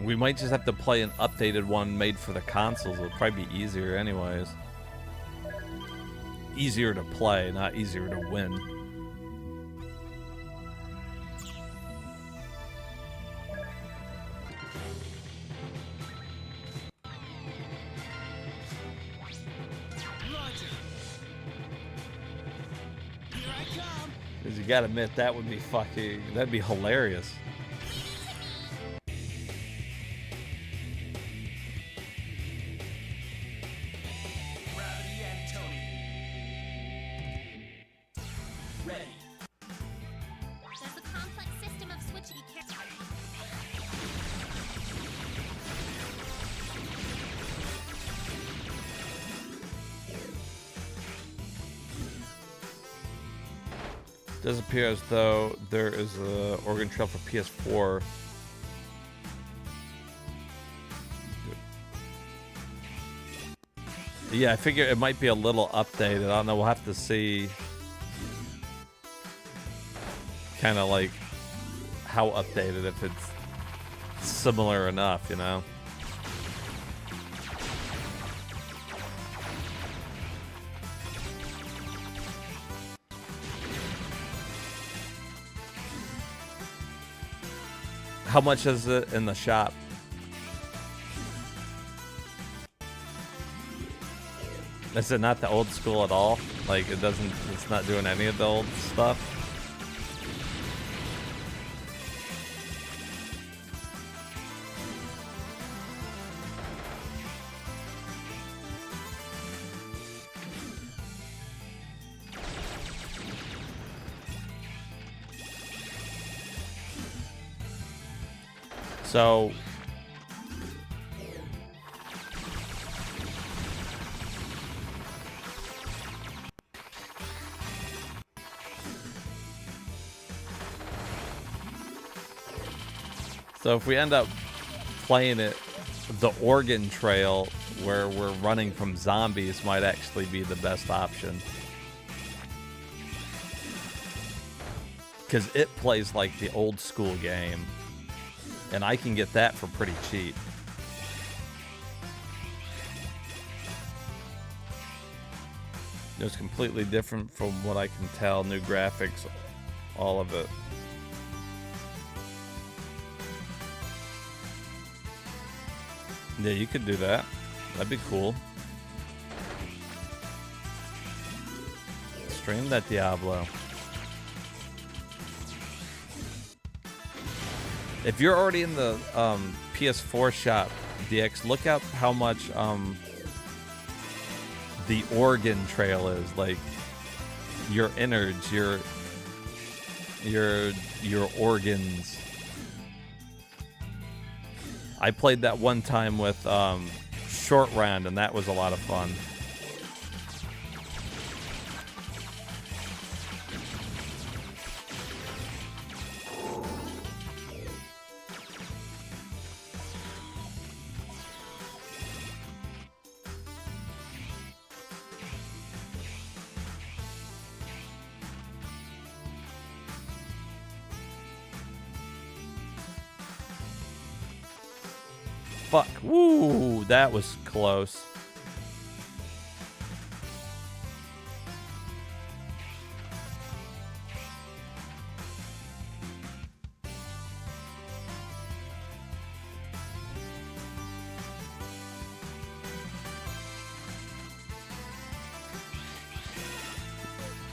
We might just have to play an updated one made for the consoles. It'll probably be easier anyways. Easier to play, not easier to win. Because you gotta admit, that would be fucking... That'd be hilarious. Does appear as though there is a Oregon Trail for PS4. Yeah, I figure it might be a little updated. I don't know. We'll have to see kind of like how updated, if it's similar enough, you know? How much is it in the shop? Is it not the old school at all? Like, it's not doing any of the old stuff? So if we end up playing it, the Oregon Trail, where we're running from zombies, might actually be the best option. Because it plays like the old school game. And I can get that for pretty cheap. It's completely different from what I can tell. New graphics, all of it. Yeah, you could do that. That'd be cool. Stream that Diablo. If you're already in the PS4 shop, DX, look up how much the Oregon Trail is. Like your innards, your organs. I played that one time with Short Round, and that was a lot of fun. Fuck. Woo, that was close.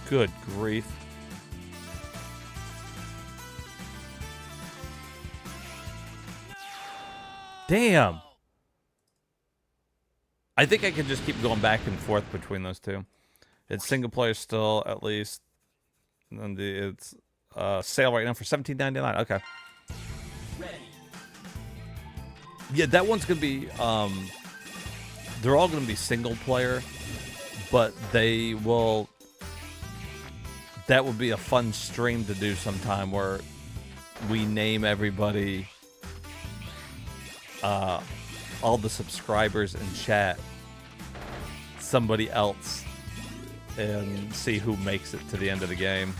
Good grief. Damn. I think I can just keep going back and forth between those two. It's single player still, at least. And it's sale right now for $17.99. Okay. Yeah, that one's gonna be they're all gonna be single player, but they will. That would be a fun stream to do sometime, where we name everybody, all the subscribers in chat, somebody else, and see who makes it to the end of the game.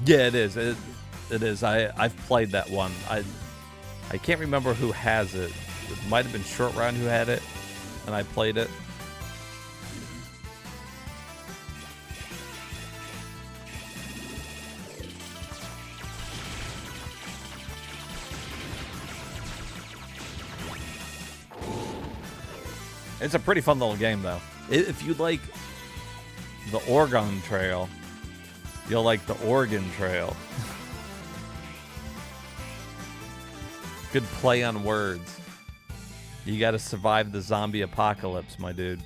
Yeah, it is. It is. I've played that one. I can't remember who has it. It might have been Short Round who had it, and I played it. It's a pretty fun little game, though. If you like the Oregon Trail, you'll like the Oregon Trail. Good play on words. You gotta survive the zombie apocalypse, my dude.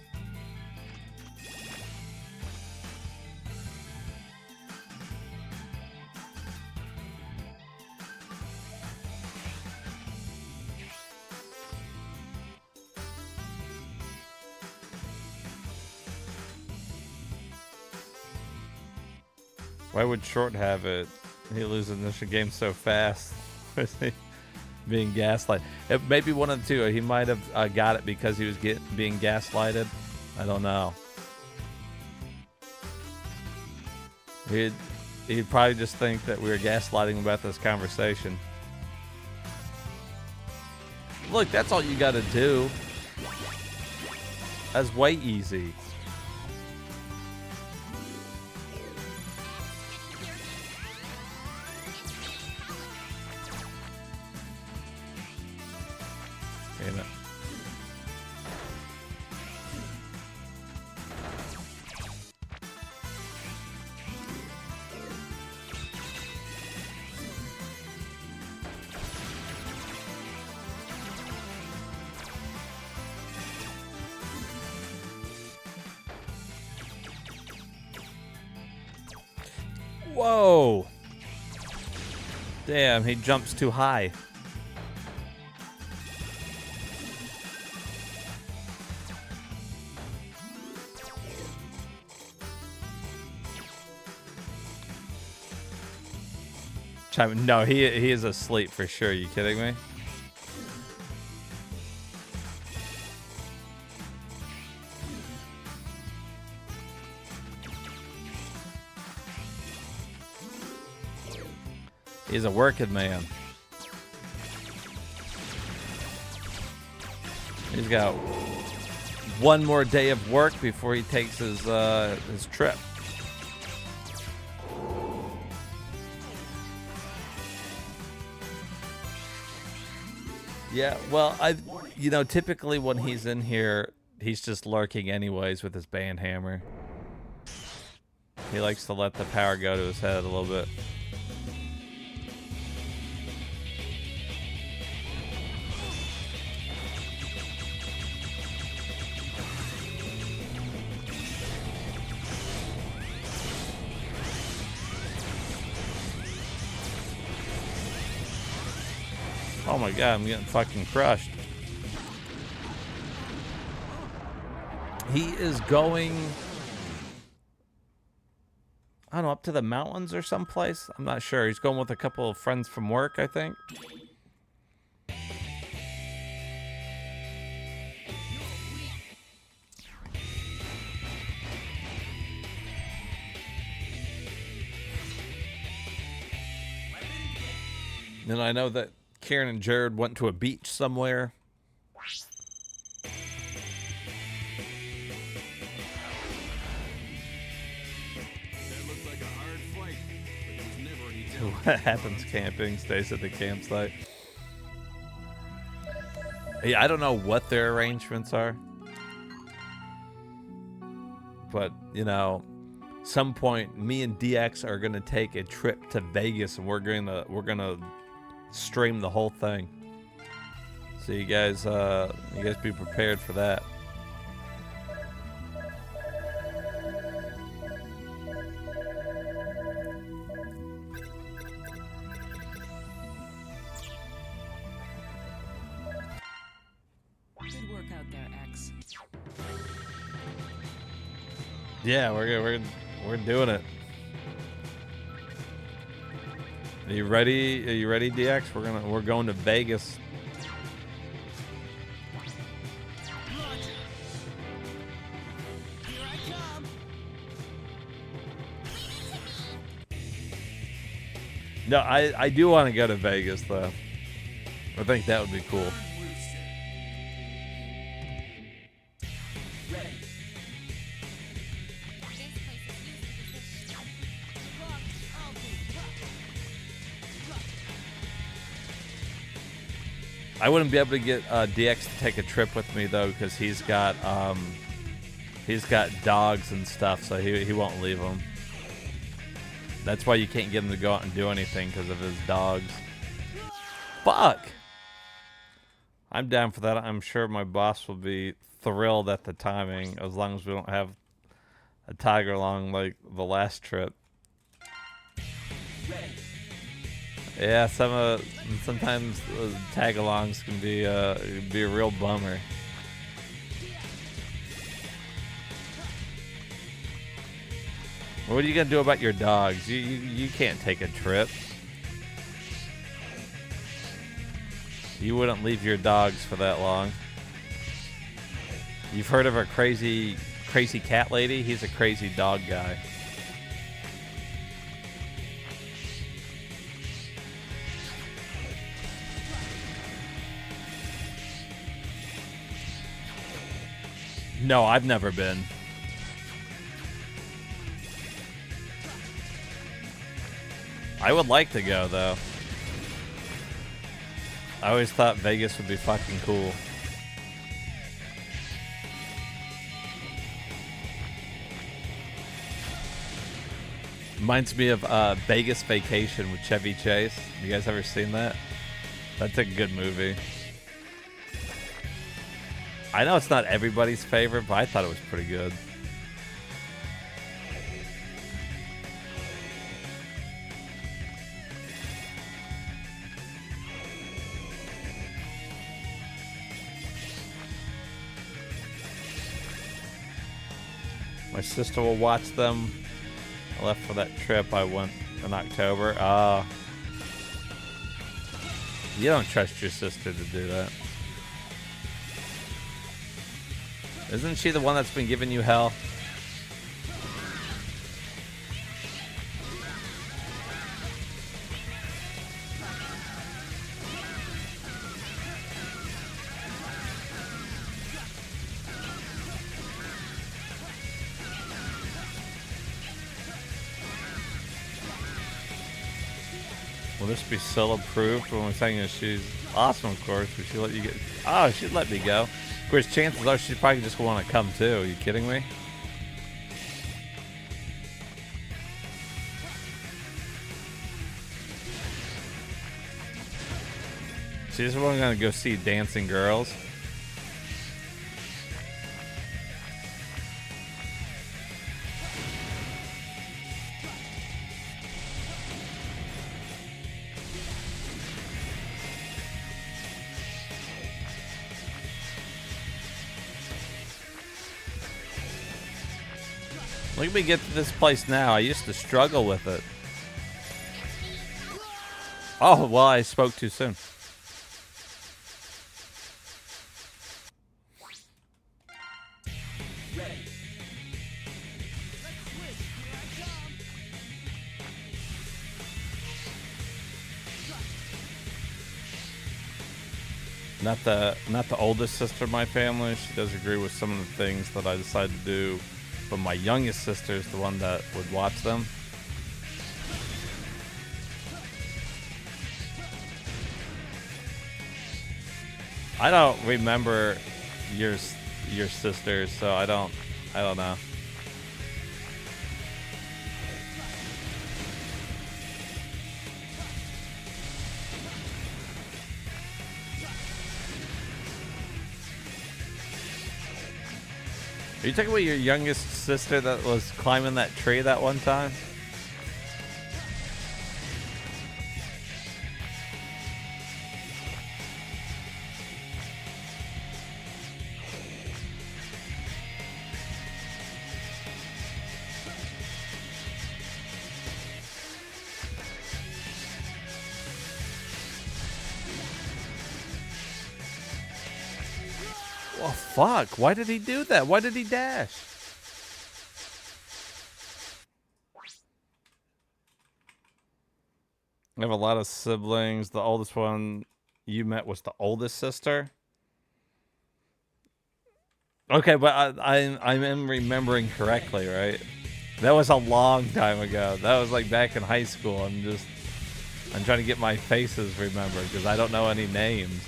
Why would Short have it? He loses this game so fast. Being gaslighted. It may be one of the two. He might have got it because he was being gaslighted. I don't know. He'd probably just think that we were gaslighting about this conversation. Look, that's all you got to do. That's way easy. Damn it. Whoa! Damn, he jumps too high. No, he is asleep for sure. You kidding me? He's a working man. He's got one more day of work before he takes his trip. Yeah, well, typically when he's in here, he's just lurking anyways with his band hammer. He likes to let the power go to his head a little bit. Oh my god, I'm getting fucking crushed. He is going, I don't know, up to the mountains or someplace. I'm not sure. He's going with a couple of friends from work, I think. And I know that Karen and Jared went to a beach somewhere. What happens camping stays at the campsite. Yeah, I don't know what their arrangements are. But, some point me and DX are going to take a trip to Vegas and we're going to stream the whole thing. So you guys be prepared for that. Good work out there, X. Yeah, we're doing it. Are you ready? Are you ready, DX? We're going to Vegas. No, I do want to go to Vegas though. I think that would be cool. I wouldn't be able to get DX to take a trip with me though, because he's got dogs and stuff, so he won't leave them. That's why you can't get him to go out and do anything, because of his dogs. Fuck! I'm down for that. I'm sure my boss will be thrilled at the timing, as long as we don't have a tiger along like the last trip. Yeah, sometimes tag-alongs can be a real bummer. What are you gonna do about your dogs? You can't take a trip. You wouldn't leave your dogs for that long. You've heard of a crazy cat lady? He's a crazy dog guy. No, I've never been. I would like to go, though. I always thought Vegas would be fucking cool. Reminds me of Vegas Vacation with Chevy Chase. You guys ever seen that? That's a good movie. I know it's not everybody's favorite, but I thought it was pretty good. My sister will watch them. I left for that trip I went in October. You don't trust your sister to do that. Isn't she the one that's been giving you hell? Will this be still approved when we're saying that she's awesome, of course? Would she let you get... Oh, she'd let me go. Of course, chances are she'd probably just want to come too. Are you kidding me? She's the one going to go see Dancing Girls. Look at me get to this place now. I used to struggle with it. Oh, well, I spoke too soon. Not the oldest sister of my family. She does agree with some of the things that I decided to do. But my youngest sister is the one that would watch them. I don't remember your sisters, so I don't know. Are you talking about your youngest sister that was climbing that tree that one time? Oh, fuck. Why did he do that? Why did he dash? I have a lot of siblings. The oldest one you met was the oldest sister. Okay, but I'm remembering correctly, right? That was a long time ago. That was like back in high school. I'm trying to get my faces remembered because I don't know any names.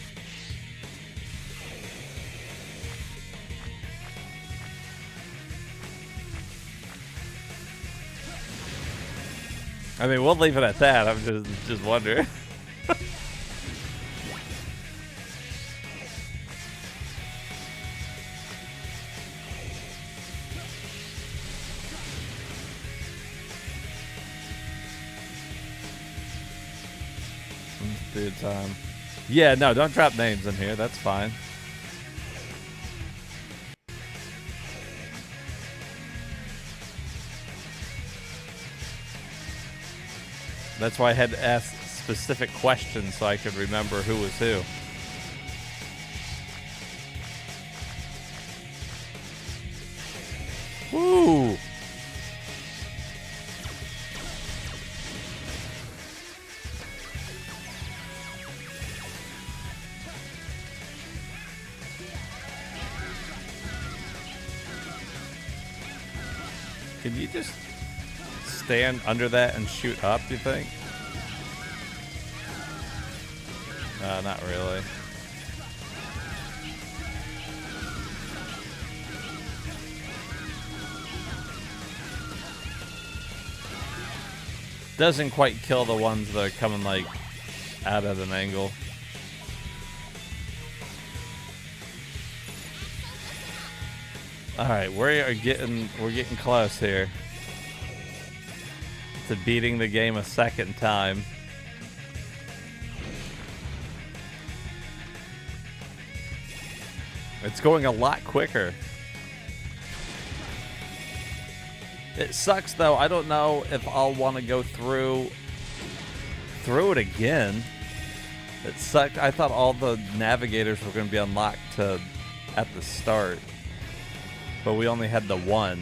I mean, we'll leave it at that. I'm just wondering. Dude, time. Yeah, no, don't drop names in here. That's fine. That's why I had to ask specific questions so I could remember who was who. Woo! Can you just stand under that and shoot up, you think? Not really. Doesn't quite kill the ones that are coming like out at an angle. All right, we're getting close here to beating the game a second time. It's going a lot quicker. It sucks though. I don't know if I'll want to go through it again. It sucked. I thought all the navigators were going to be unlocked at the start, but we only had the one.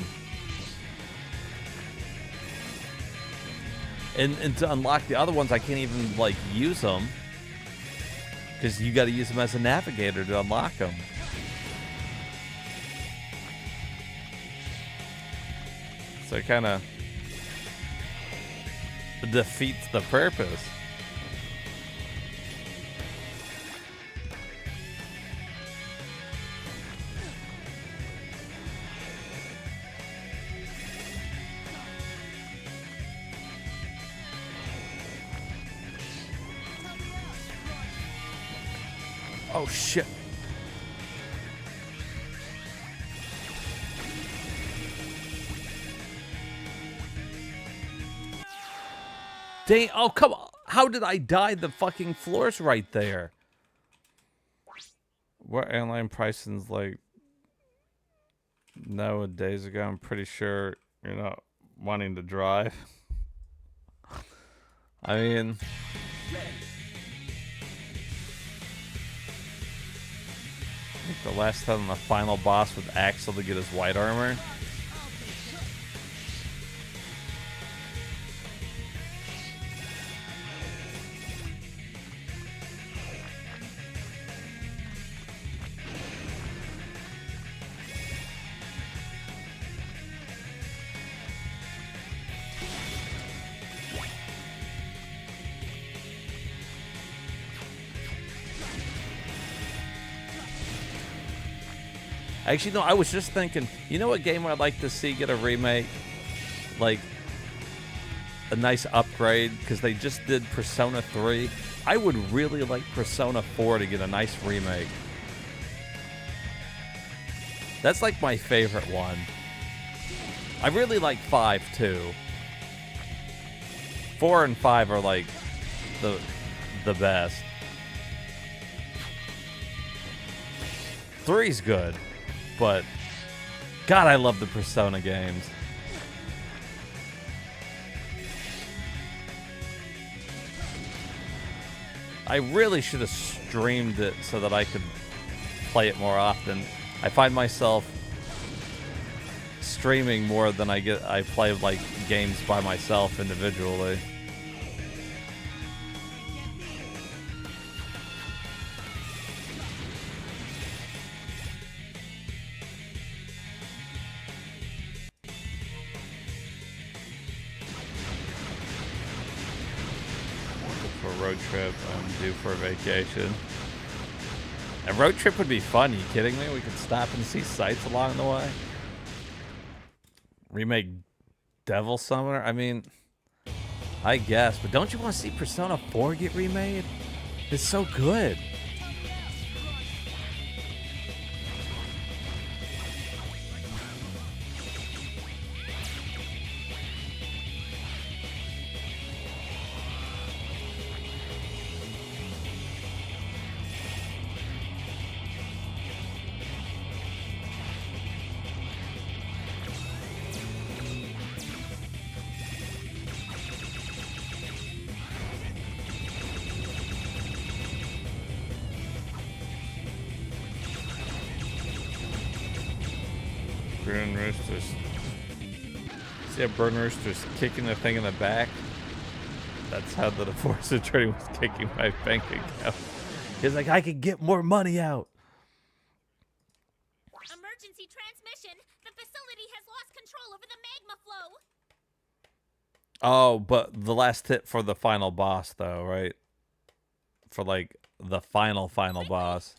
And to unlock the other ones, I can't even like use them because you got to use them as a navigator to unlock them. So it kind of defeats the purpose. Oh shit. Dang, oh come on. How did I die? The fucking floor's right there. What airline pricing's like days ago? I'm pretty sure you're not wanting to drive. I mean, I think the last time the final boss with Axel to get his white armor. Actually, no, I was just thinking, you know what game I'd like to see get a remake? Like, a nice upgrade, because they just did Persona 3. I would really like Persona 4 to get a nice remake. That's like my favorite one. I really like 5 too. 4 and 5 are like the best. 3's good. But, God, I love the Persona games. I really should have streamed it so that I could play it more often. I find myself streaming more than I play like games by myself individually. Road trip. I'm due for a vacation. A road trip would be fun. Are you kidding me? We could stop and see sights along the way. Remake Devil Summoner? I mean, I guess. But don't you want to see Persona 4 get remade? It's so good. Burn Roosters. See how Burn Roosters kicking the thing in the back? That's how the divorce attorney was kicking my bank account. He's like, I could get more money out. Emergency transmission. The facility has lost control over the magma flow. Oh, but the last hit for the final boss, though, right? For like the final boss.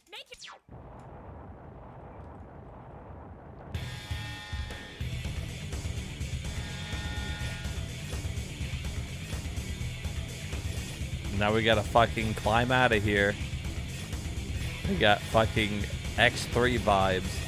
Now we gotta fucking climb out of here. We got fucking X3 vibes.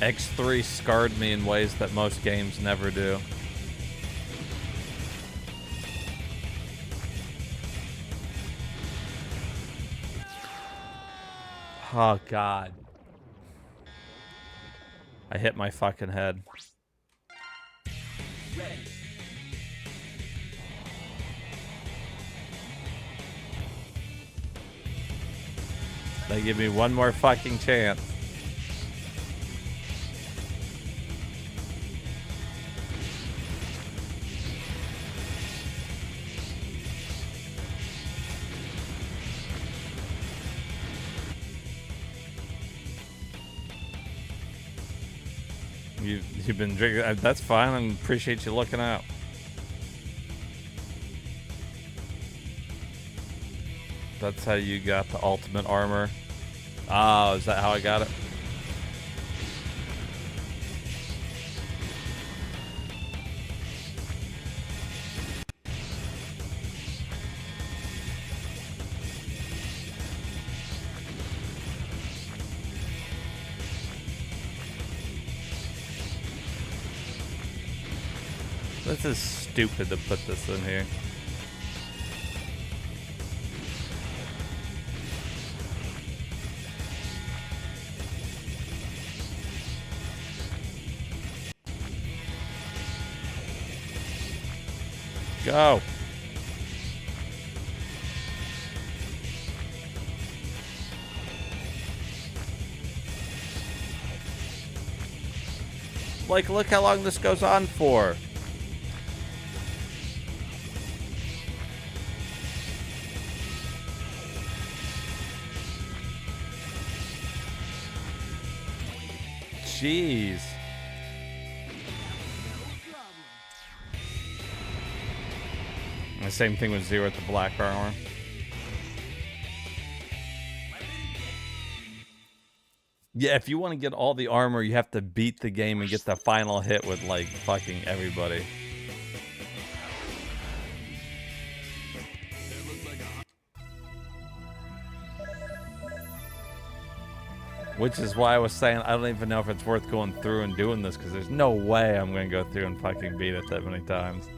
X3 scarred me in ways that most games never do. Oh, God. I hit my fucking head. They give me one more fucking chance. You've been drinking. That's fine. I appreciate you looking out. That's how you got the ultimate armor. Oh, is that how I got it? This is stupid to put this in here. Go. Like, look how long this goes on for. Jeez. The same thing with Zero with the black armor. Yeah, if you want to get all the armor, you have to beat the game and get the final hit with, like, fucking everybody. Which is why I was saying I don't even know if it's worth going through and doing this, because there's no way I'm going to go through and fucking beat it that many times.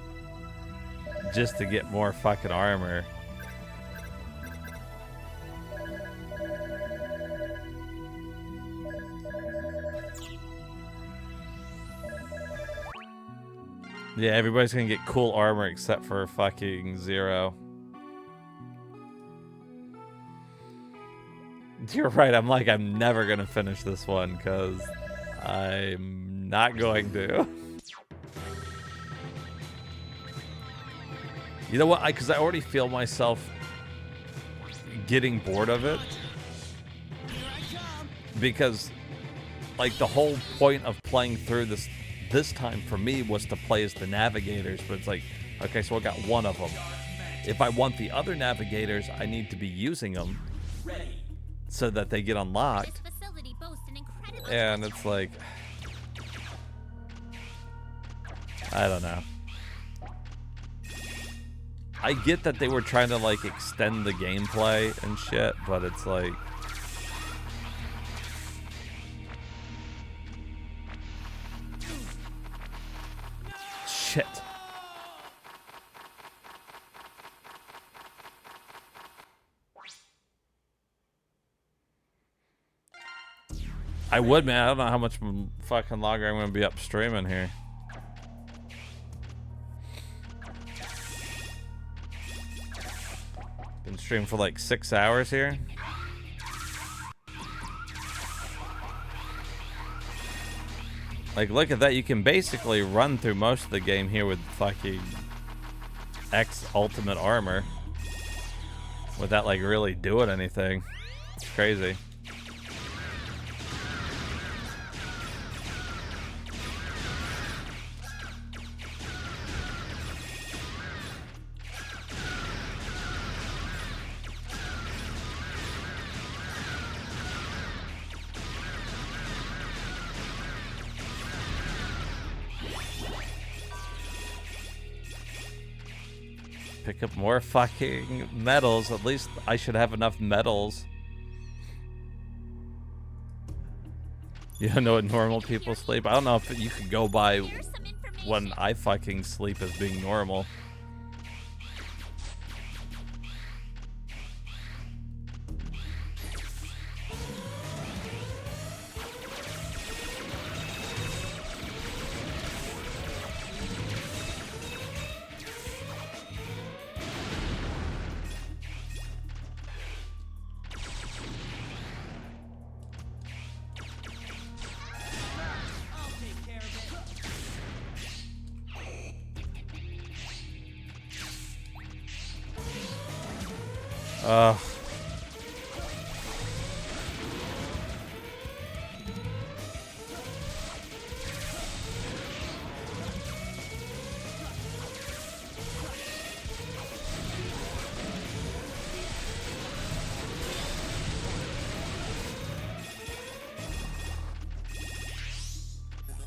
Just to get more fucking armor. Yeah, everybody's going to get cool armor except for fucking Zero. You're right, I'm never gonna finish this one, because I'm not going to. You know what, because I already feel myself getting bored of it. Because, like, the whole point of playing through this time for me was to play as the navigators, but it's like, okay, so I got one of them. If I want the other navigators, I need to be using them. So that they get unlocked. And it's like, I don't know. I get that they were trying to, like, extend the gameplay and shit, but it's like, shit. I would, man. I don't know how much fucking longer I'm going to be up streaming here. Been streaming for like 6 hours here. Like, look at that. You can basically run through most of the game here with fucking X ultimate armor without, like, really doing anything. It's crazy. Pick up more fucking medals. At least I should have enough medals. You don't know what normal people sleep? I don't know if you could go by when I fucking sleep as being normal. Ugh.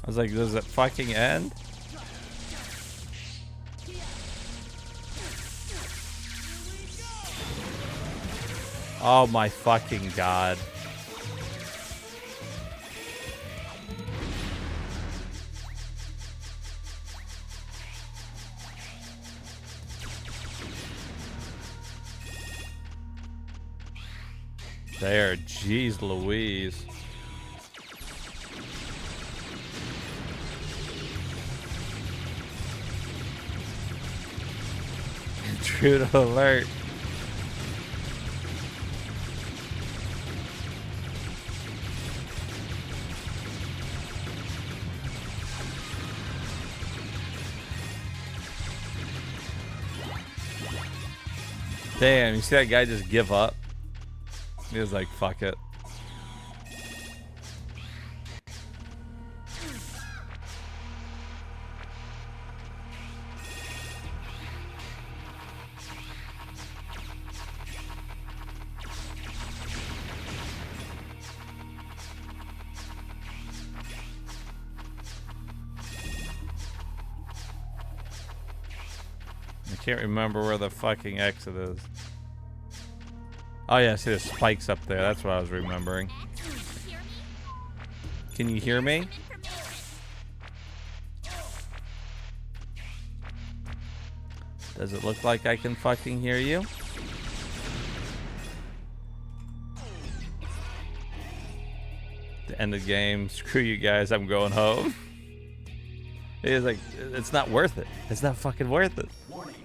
I was like, does it fucking end? Oh my fucking god. There, jeez Louise. Intruder alert. Damn, you see that guy just give up? He was like, fuck it. I can't remember where the fucking exit is. Oh yeah, see the spikes up there. That's what I was remembering. Can you hear me? Does it look like I can fucking hear you? The end of the game. Screw you guys. I'm going home. He's like, it's not worth it. It's not fucking worth it. Warning.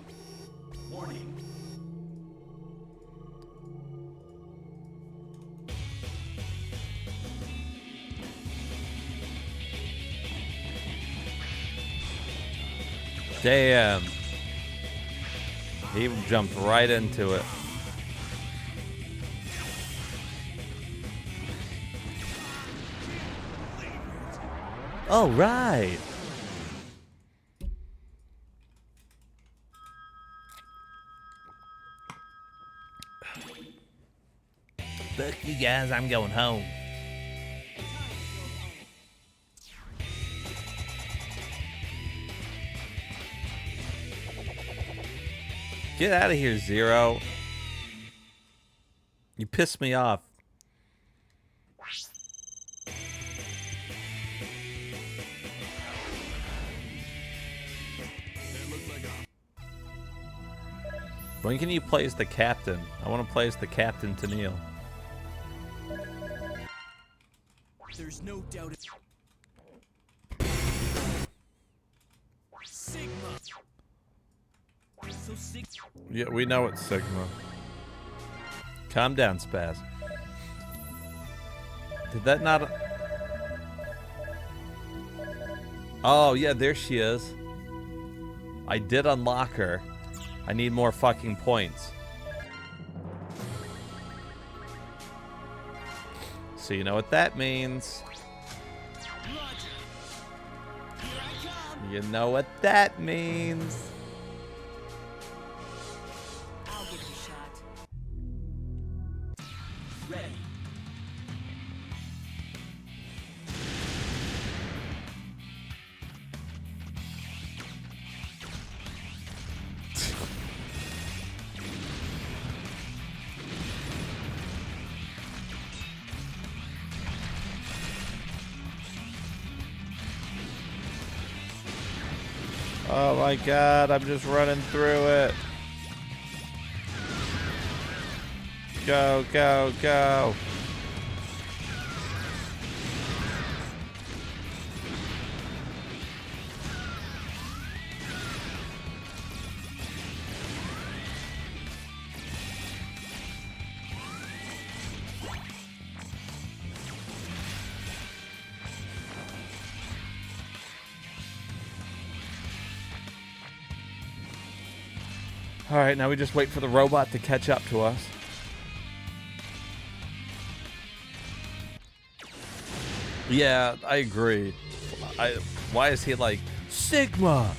Warning. Damn. He jumped right into it. Oh, right. Fuck you guys, I'm going home. Get out of here, Zero. You pissed me off. When can you play as the captain? I want to play as the Captain Tennille. There's no doubt it's Sigma. So Yeah, we know it's Sigma. Calm down, Spaz. Did that not... Oh, yeah, there she is. I did unlock her. I need more fucking points. So you know what that means. You know what that means. I'll give you a shot. Ready. Oh my god, I'm just running through it. Go, go, go. Alright, now we just wait for the robot to catch up to us. Yeah, I agree. Why is he like, Sigma?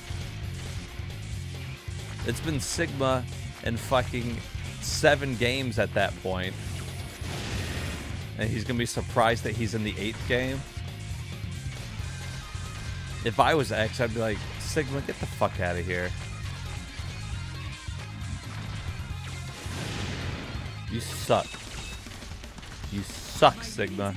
It's been Sigma in fucking 7 games at that point. And he's gonna be surprised that he's in the 8th game. If I was X, I'd be like, Sigma, get the fuck out of here. You suck. You suck, Sigma.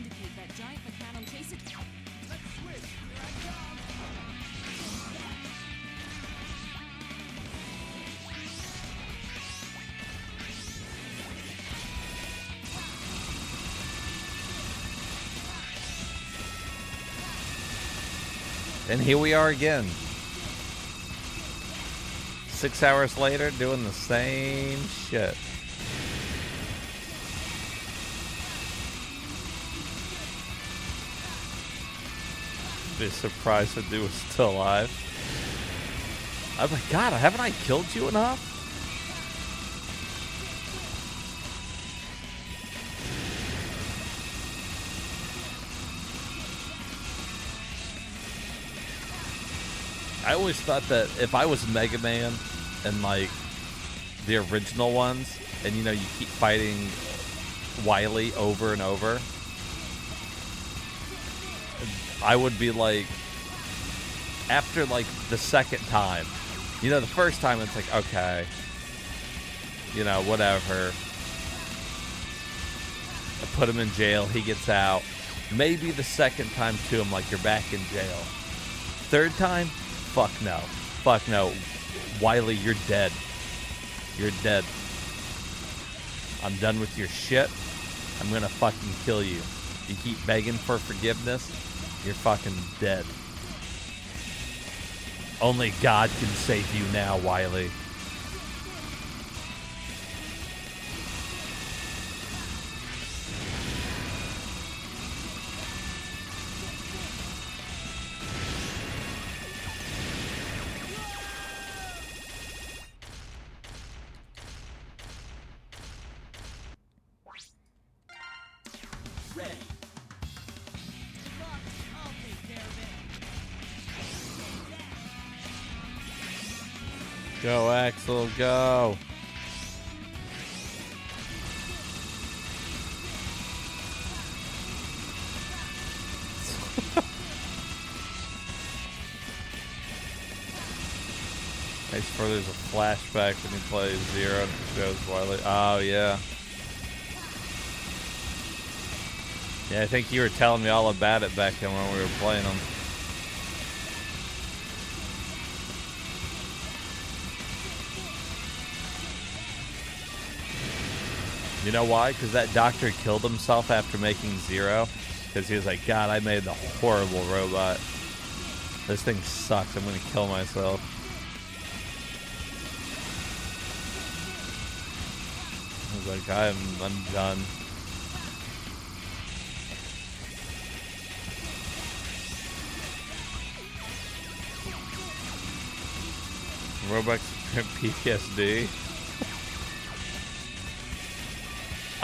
And here we are again. 6 hours later, doing the same shit. Be surprised if dude was still alive. I'm like, God, haven't I killed you enough? I always thought that if I was Mega Man and like the original ones, and you know, you keep fighting Wily over and over, I would be like, after like the second time, you know, the first time it's like, okay, you know, whatever. I put him in jail, he gets out. Maybe the second time too, I'm like, you're back in jail. Third time, fuck no. Fuck no. Wily, you're dead. You're dead. I'm done with your shit. I'm gonna fucking kill you. You keep begging for forgiveness, you're fucking dead. Only God can save you now, Wily. Go, Axel, go. Makes for there's a flashback when you play Zero and it shows Wily. Oh, yeah. Yeah, I think you were telling me all about it back then when we were playing them. You know why? Because that doctor killed himself after making Zero. Because he was like, God, I made the horrible robot. This thing sucks. I'm going to kill myself. I was like, I'm done. Robux PTSD.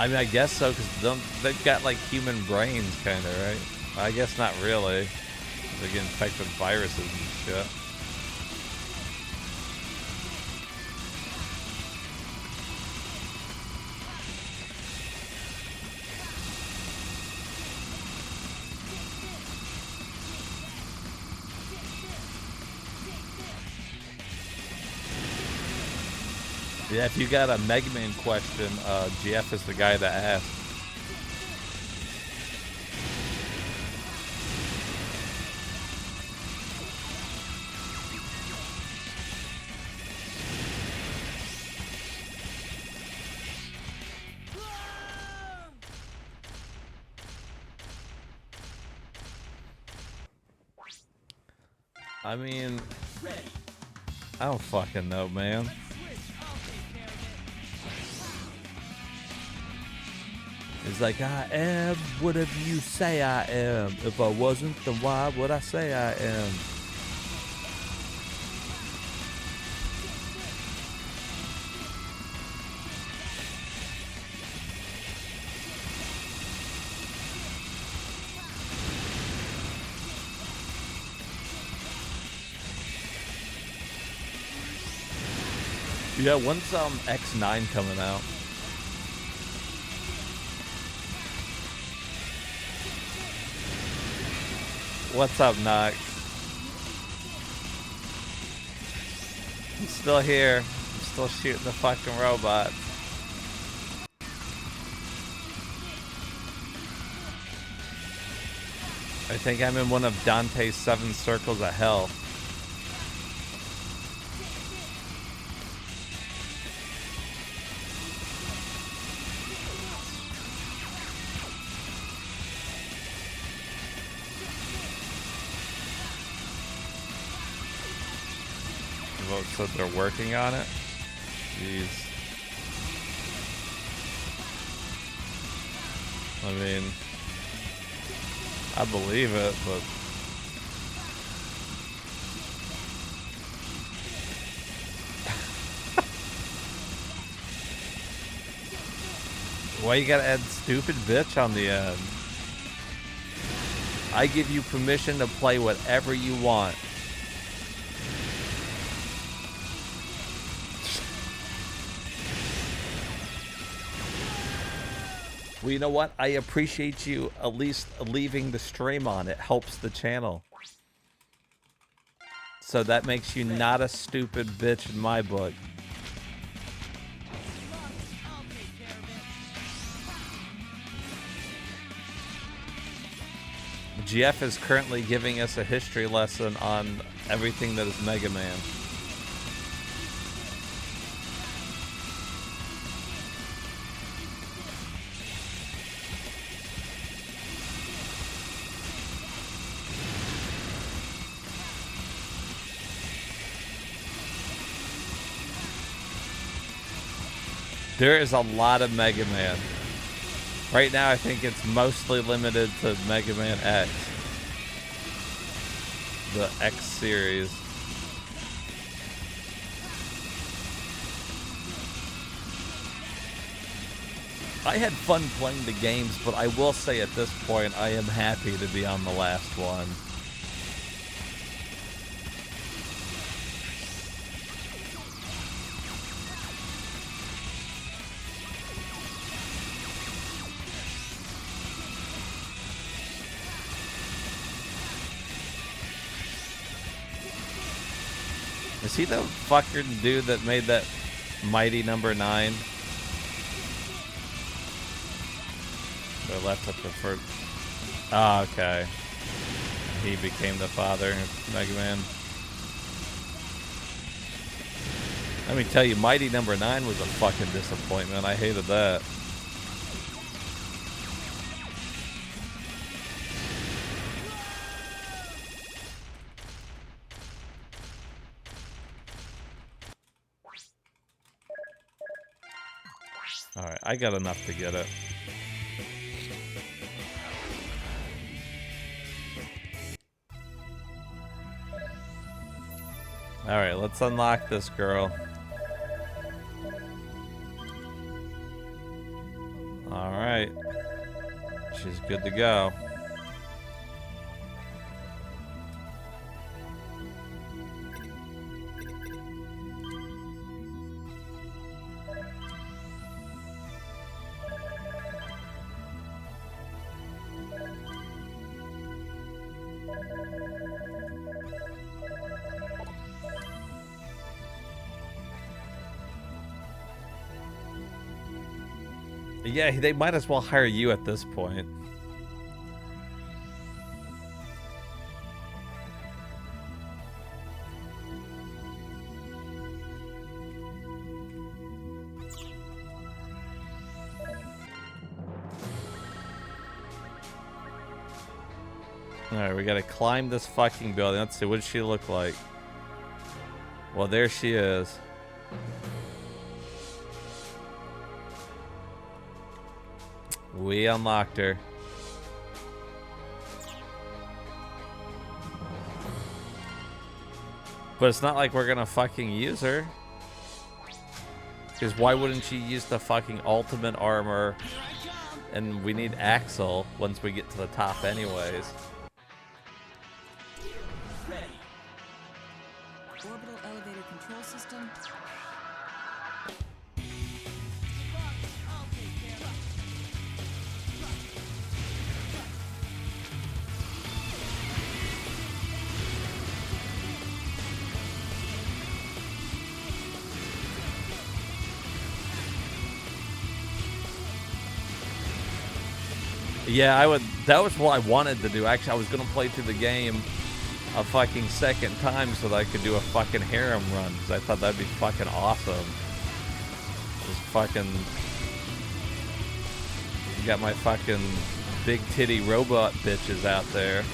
I mean, I guess so, because they've got, like, human brains, kind of, right? I guess not really. They get infected with viruses and shit. Yeah, if you got a Mega Man question, GF is the guy to ask. I mean, I don't fucking know, man. It's like, I am whatever you say I am. If I wasn't, then why would I say I am? Yeah, when's X9 coming out? What's up, Nox? I'm still here. I'm still shooting the fucking robot. I think I'm in one of Dante's 7 circles of hell. So they're working on it? Jeez. I mean, I believe it, but... Why you gotta add stupid bitch on the end? I give you permission to play whatever you want. Well, you know what? I appreciate you at least leaving the stream on. It helps the channel. So that makes you not a stupid bitch in my book. GF is currently giving us a history lesson on everything that is Mega Man. There is a lot of Mega Man. Right now, I think it's mostly limited to Mega Man X. The X series. I had fun playing the games, but I will say at this point, I am happy to be on the last one. Is he the fucking dude that made that Mighty Number 9? They left at the first. Ah, okay. He became the father of Mega Man. Let me tell you, Mighty Number 9 was a fucking disappointment. I hated that. Alright, I got enough to get it. Alright, let's unlock this girl. Alright. She's good to go. Yeah, they might as well hire you at this point. Alright, we gotta climb this fucking building. Let's see, what does she look like? Well, there she is. We unlocked her. But it's not like we're gonna fucking use her. Because why wouldn't she use the fucking ultimate armor? And we need Axel once we get to the top anyways. Orbital elevator control system. Yeah, I would. That was what I wanted to do. Actually, I was gonna play through the game a fucking second time so that I could do a fucking harem run because I thought that'd be fucking awesome. Just fucking got my fucking big titty robot bitches out there.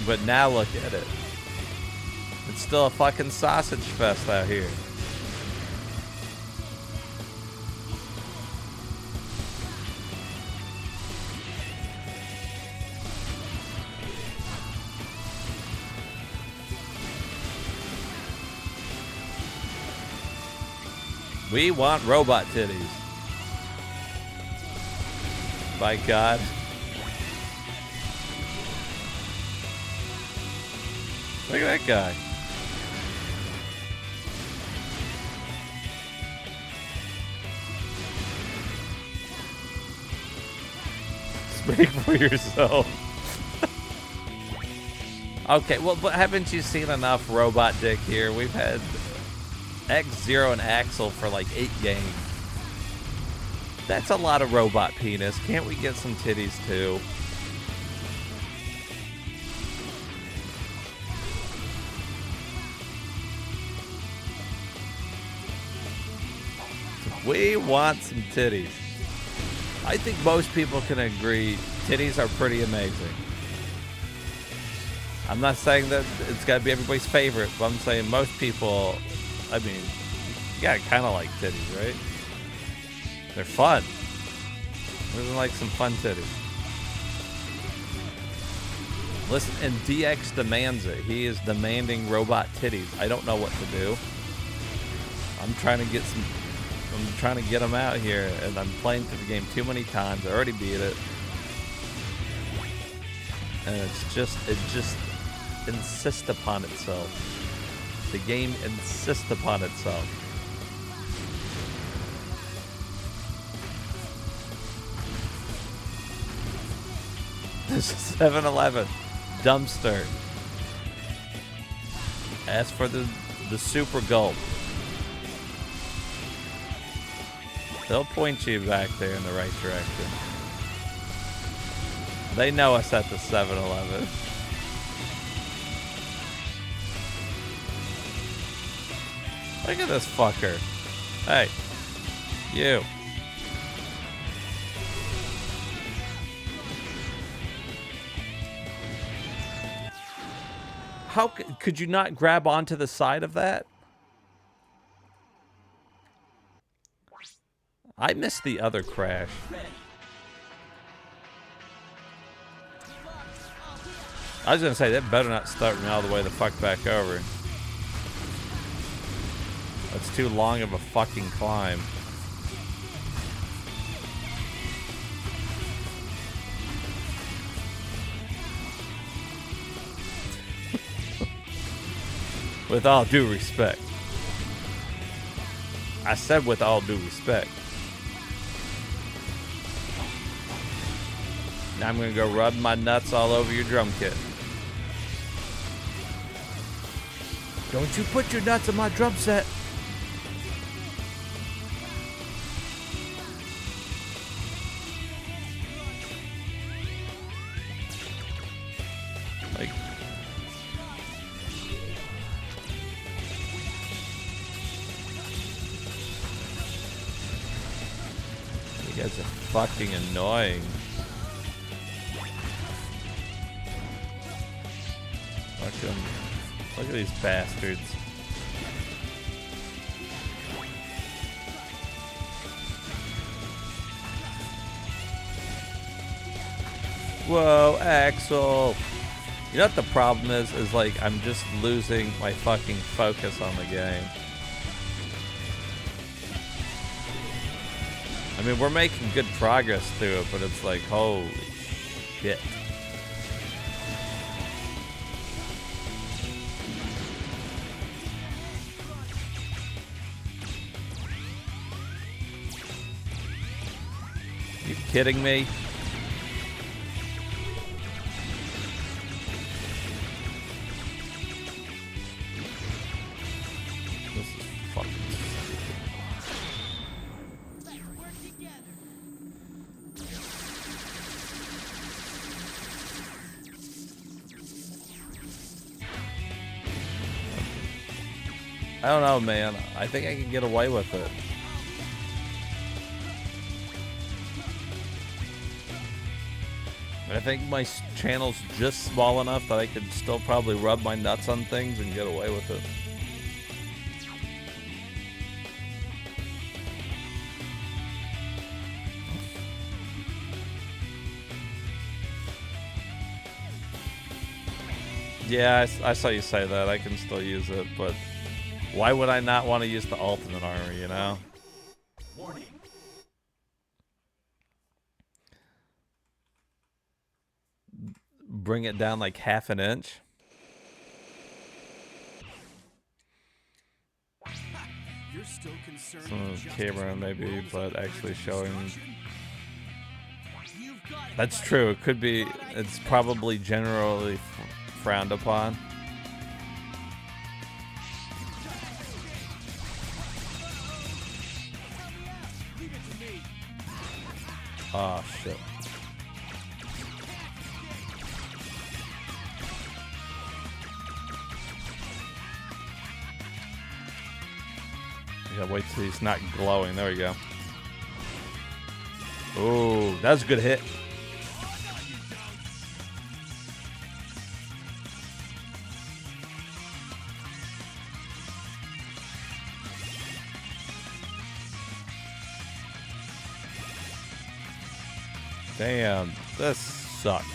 But now look at it. It's still a fucking sausage fest out here. We want robot titties. By God. Look at that guy. Speak for yourself. Okay, well, but haven't you seen enough robot dick here? We've had X-Zero and Axel for like 8 games. That's a lot of robot penis. Can't we get some titties too? We want some titties. I think most people can agree titties are pretty amazing. I'm not saying that it's got to be everybody's favorite, but I'm saying most people, I mean, you gotta kind of like titties, right? They're fun. Who doesn't like some fun titties? Listen, and DX demands it. He is demanding robot titties. I don't know what to do. I'm trying to get them out here, and I'm playing through the game too many times. I already beat it. And it just insists upon itself. The game insists upon itself. This is 7-Eleven dumpster. Ask for the super gulp. They'll point you back there in the right direction. They know us at the 7-Eleven. Look at this fucker. Hey, you. How could you not grab onto the side of that? I missed the other crash. I was gonna say that better not start me all the way the fuck back over. That's too long of a fucking climb. With all due respect. I said with all due respect. Now I'm gonna go rub my nuts all over your drum kit. Don't you put your nuts on my drum set. Like, You guys are fucking annoying. Fucking, look at these bastards. Whoa, Axel. You know what the problem is? Is like I'm just losing my fucking focus on the game. I mean, we're making good progress through it, but it's like, holy shit. You kidding me? This is fucking stupid. I don't know, man. I think I can get away with it. I think my channel's just small enough that I could still probably rub my nuts on things and get away with it. Yeah, I saw you say that. I can still use it, but why would I not want to use the ultimate armor, you know? Warning. Bring it down like half an inch. You're still concerned Some with camera maybe, but actually showing. You've got That's true. It could be. It's probably generally frowned upon. Oh shit. You gotta wait till he's not glowing. There we go. Oh, that was a good hit. Damn, this sucks.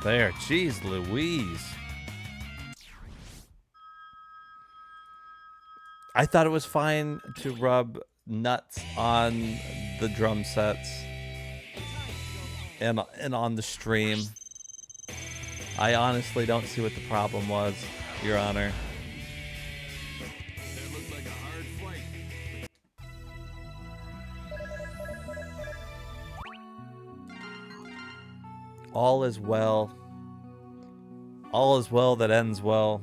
There, jeez Louise. I thought it was fine to rub nuts on the drum sets and on the stream. I honestly don't see what the problem was, Your Honor. That looked like a hard fight. All is well. All is well that ends well.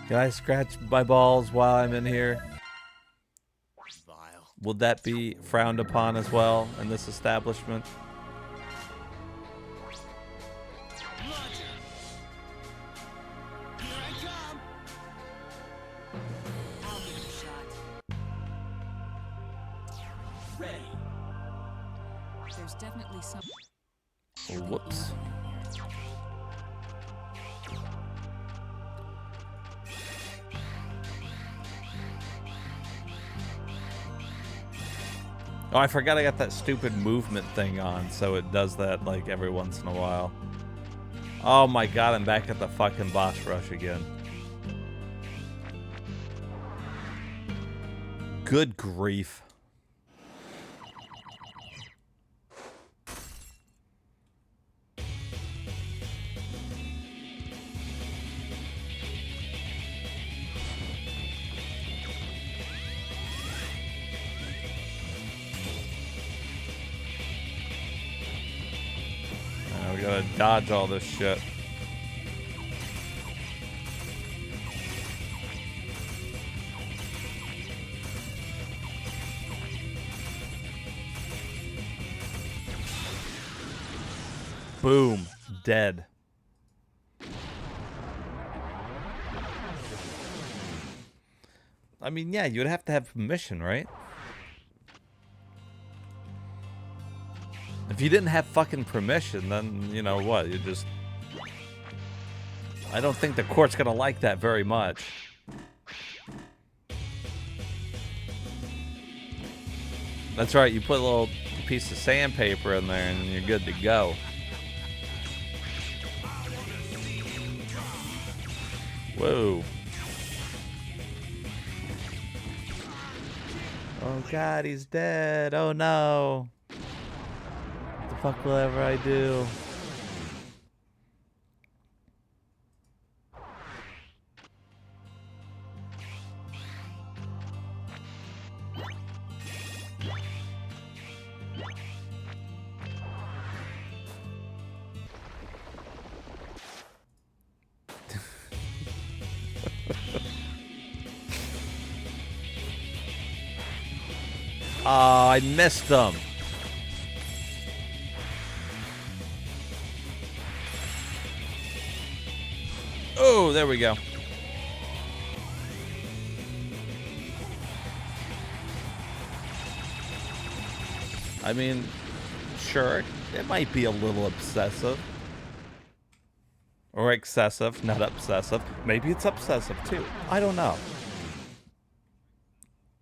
Can I scratch my balls while I'm in here? Vile. Would that be frowned upon as well in this establishment? Roger. Here I come. I'll give it a shot. Ready. There's definitely some. Whoops. Oh, I forgot I got that stupid movement thing on, so it does that like every once in a while. Oh my god, I'm back at the fucking boss rush again. Good grief. Now we gotta dodge all this shit. Boom. Dead. I mean, yeah, you'd have to have permission, right? If you didn't have fucking permission, then, you know what, you just... I don't think the court's gonna like that very much. That's right, you put a little piece of sandpaper in there and you're good to go. Whoa. Oh god, he's dead. Oh no. What the fuck will ever I do? Oh, I missed them. Oh, there we go. I mean, sure, it might be a little obsessive. Or excessive, not obsessive. Maybe it's obsessive too. I don't know.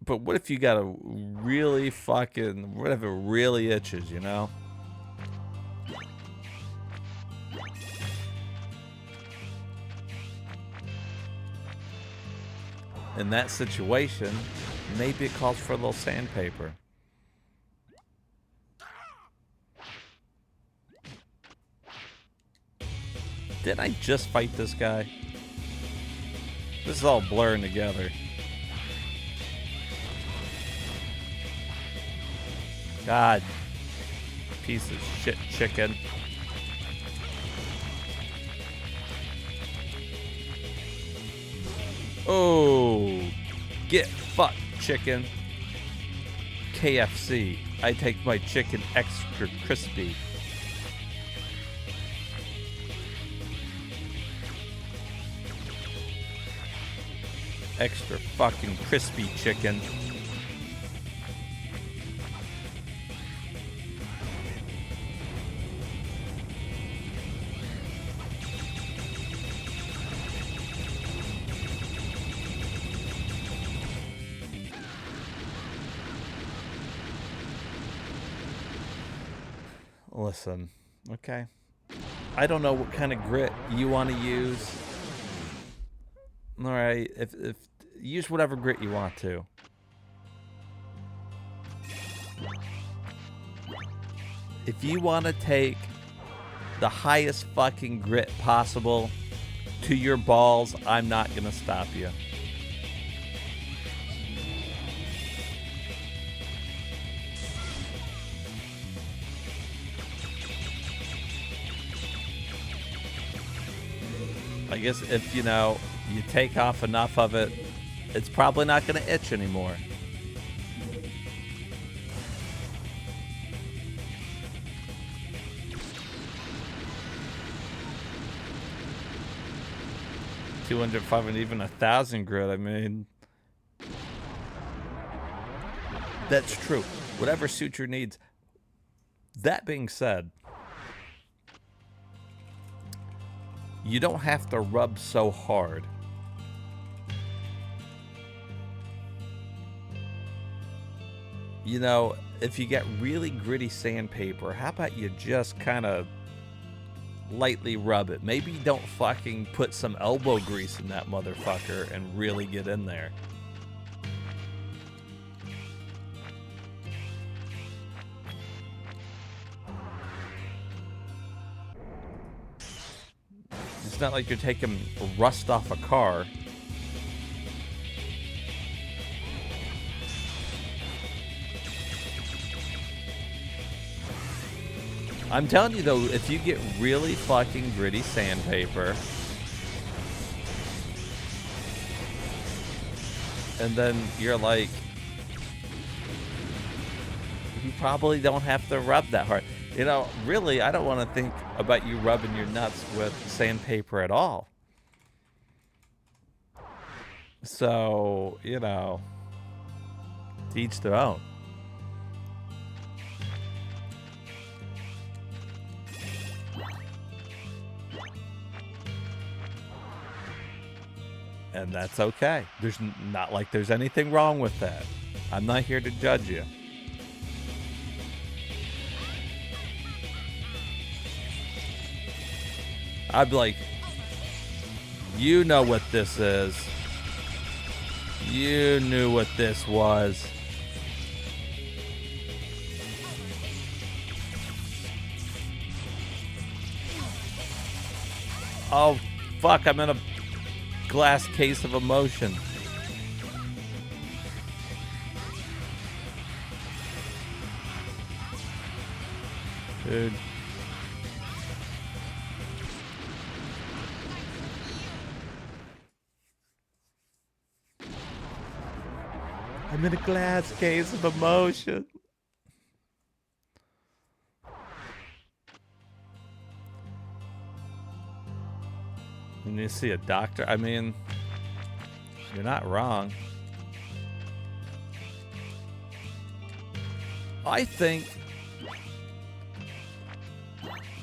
But what if you got a really fucking, whatever really itches, you know? In that situation, maybe it calls for a little sandpaper. Didn't I just fight this guy? This is all blurring together. God. Piece of shit chicken. Oh. Get fucked, chicken. KFC. I take my chicken extra crispy. Extra fucking crispy chicken. Listen, okay? I don't know what kind of grit you want to use. All right, if use whatever grit you want to. If you want to take the highest fucking grit possible to your balls, I'm not going to stop you. I guess if, you know, you take off enough of it, it's probably not going to itch anymore. $205 and even 1,000 grit, I mean... That's true. Whatever suits your needs. That being said... You don't have to rub so hard. You know, if you get really gritty sandpaper, how about you just kind of lightly rub it? Maybe don't fucking put some elbow grease in that motherfucker and really get in there. It's not like you're taking rust off a car. I'm telling you though, if you get really fucking gritty sandpaper, and then you're like, you probably don't have to rub that hard. You know, really, I don't want to think about you rubbing your nuts with sandpaper at all. So, you know, to each their own. And that's okay. There's not like there's anything wrong with that. I'm not here to judge you. I'd be like, you know what this is. You knew what this was. Oh, fuck, I'm in a glass case of emotion. Dude. I'm in a glass case of emotion. You need to see a doctor. I mean, you're not wrong. I think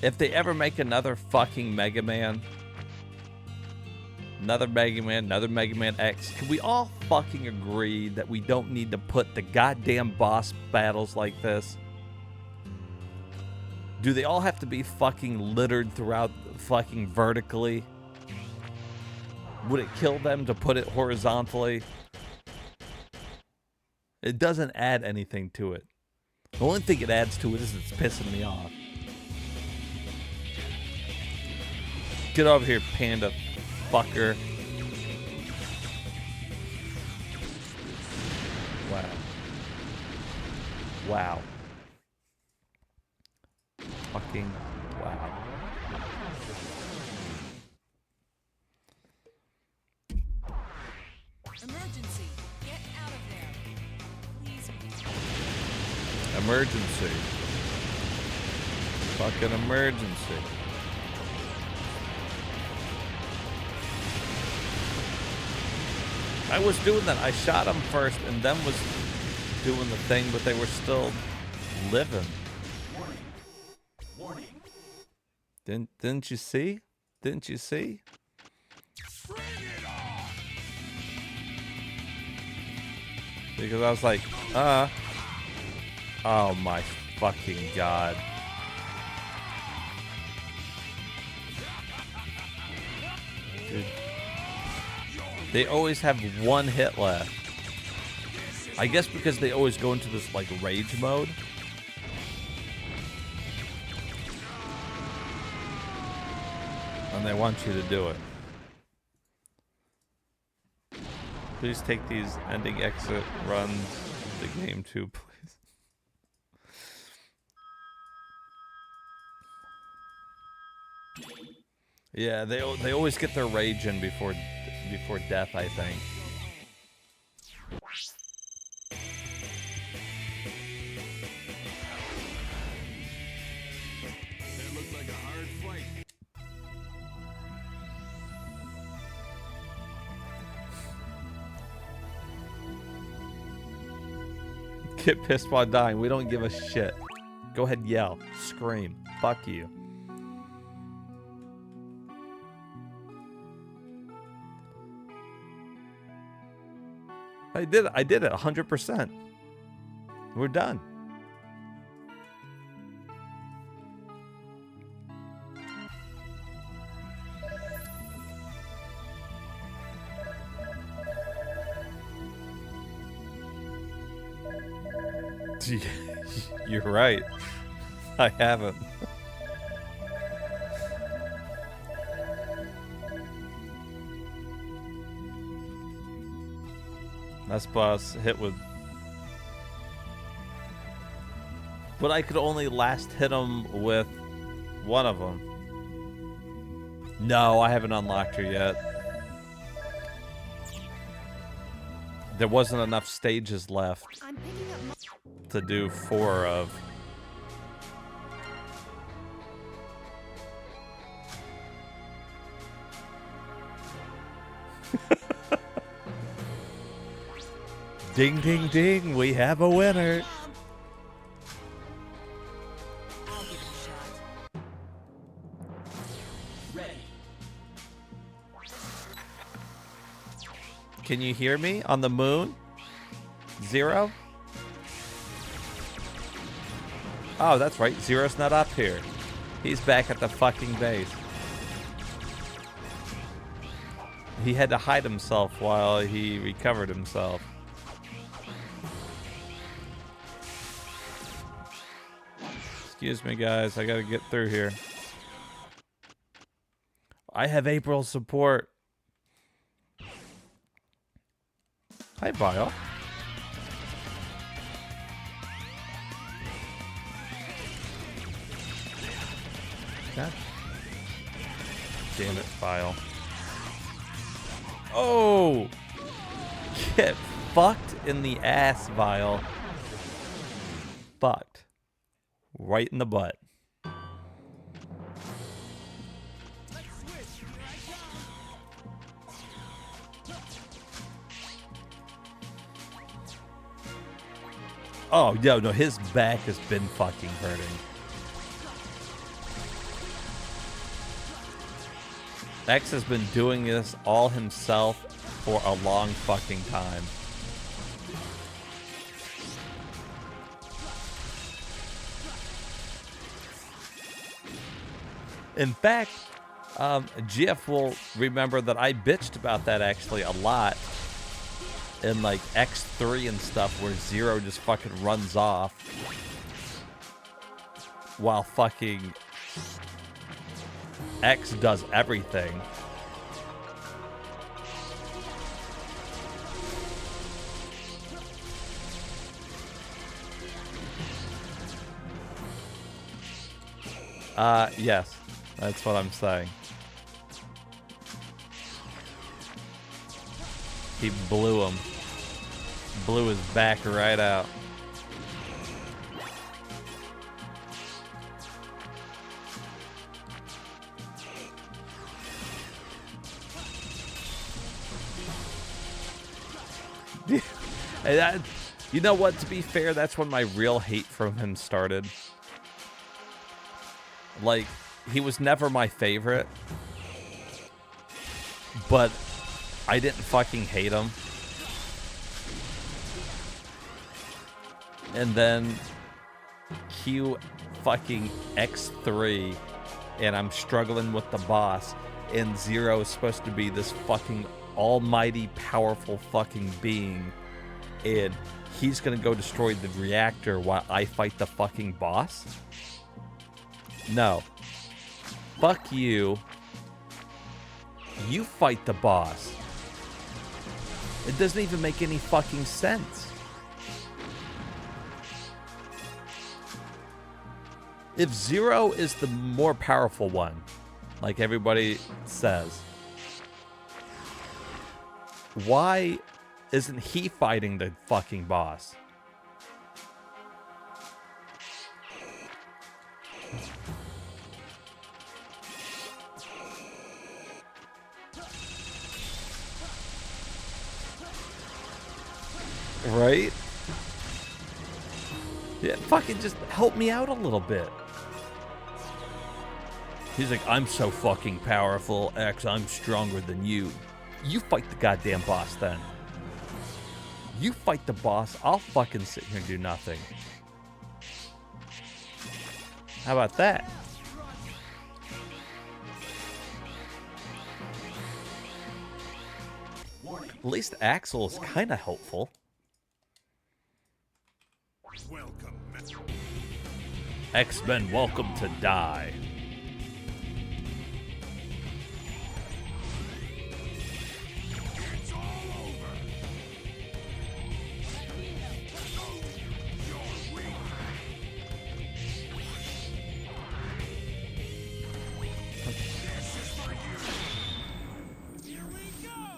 if they ever make another fucking Mega Man, another Mega Man X, can we all fucking agree that we don't need to put the goddamn boss battles like this? Do they all have to be fucking littered throughout fucking vertically? Would it kill them to put it horizontally? It doesn't add anything to it. The only thing it adds to it is it's pissing me off. Get over here, panda fucker. Wow. Wow. Fucking wow. Emergency. Get out of there. Please. Emergency. Fucking emergency. I was doing that. I shot them first and then was doing the thing, but they were still living. Warning. Warning. Didn't you see? Didn't you see? Because I was like, oh my fucking god. Dude. They always have one hit left. I guess because they always go into this like rage mode. And they want you to do it. Please take these ending exit runs the game too, please. Yeah, they always get their rage in before death, I think. It looked like a hard fight. Get pissed while dying. We don't give a shit. Go ahead, yell, scream. Fuck you. I did it 100%. We're done. You're right. I haven't. That's boss hit with But I could only last hit him with one of them. No, I haven't unlocked her yet. There wasn't enough stages left to do 4 of. Ding, ding, ding, we have a winner. Can you hear me on the moon? 0? Oh, that's right. 0's not up here. He's back at the fucking base. He had to hide himself while he recovered himself. Excuse me, guys. I gotta get through here. I have April's support. Hi, Vile. God damn it, Vile. Oh! Get fucked in the ass, Vile. Fucked. Right in the butt. Oh, no, his back has been fucking hurting. X has been doing this all himself for a long fucking time. In fact, GF will remember that I bitched about that actually a lot in like X3 and stuff, where 0 just fucking runs off while fucking X does everything. Yes, that's what I'm saying. He blew him. Blew his back right out. You know what? To be fair, that's when my real hate from him started. Like, he was never my favorite, but I didn't fucking hate him. And then Q fucking X3, and I'm struggling with the boss, and 0 is supposed to be this fucking almighty powerful fucking being, and he's gonna go destroy the reactor while I fight the fucking boss? No. Fuck you. You fight the boss. It doesn't even make any fucking sense. If 0 is the more powerful one, like everybody says, why isn't he fighting the fucking boss? Right? Yeah, fucking just help me out a little bit. He's like, I'm so fucking powerful, X, I'm stronger than you. You fight the goddamn boss then. You fight the boss, I'll fucking sit here and do nothing. How about that? At least Axel is kind of helpful. X-Men, welcome to die.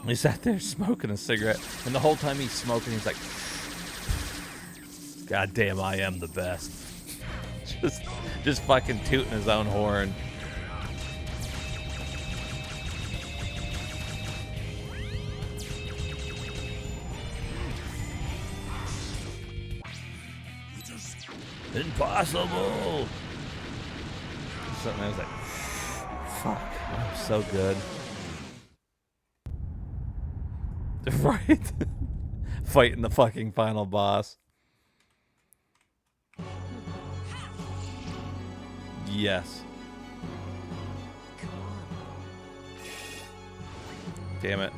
He's out there smoking a cigarette, and the whole time he's smoking, he's like, "God damn, I am the best." just fucking tooting his own horn. Impossible. Something I was like, fuck, I'm so good. Right? Fighting the fucking final boss. Yes. Damn it.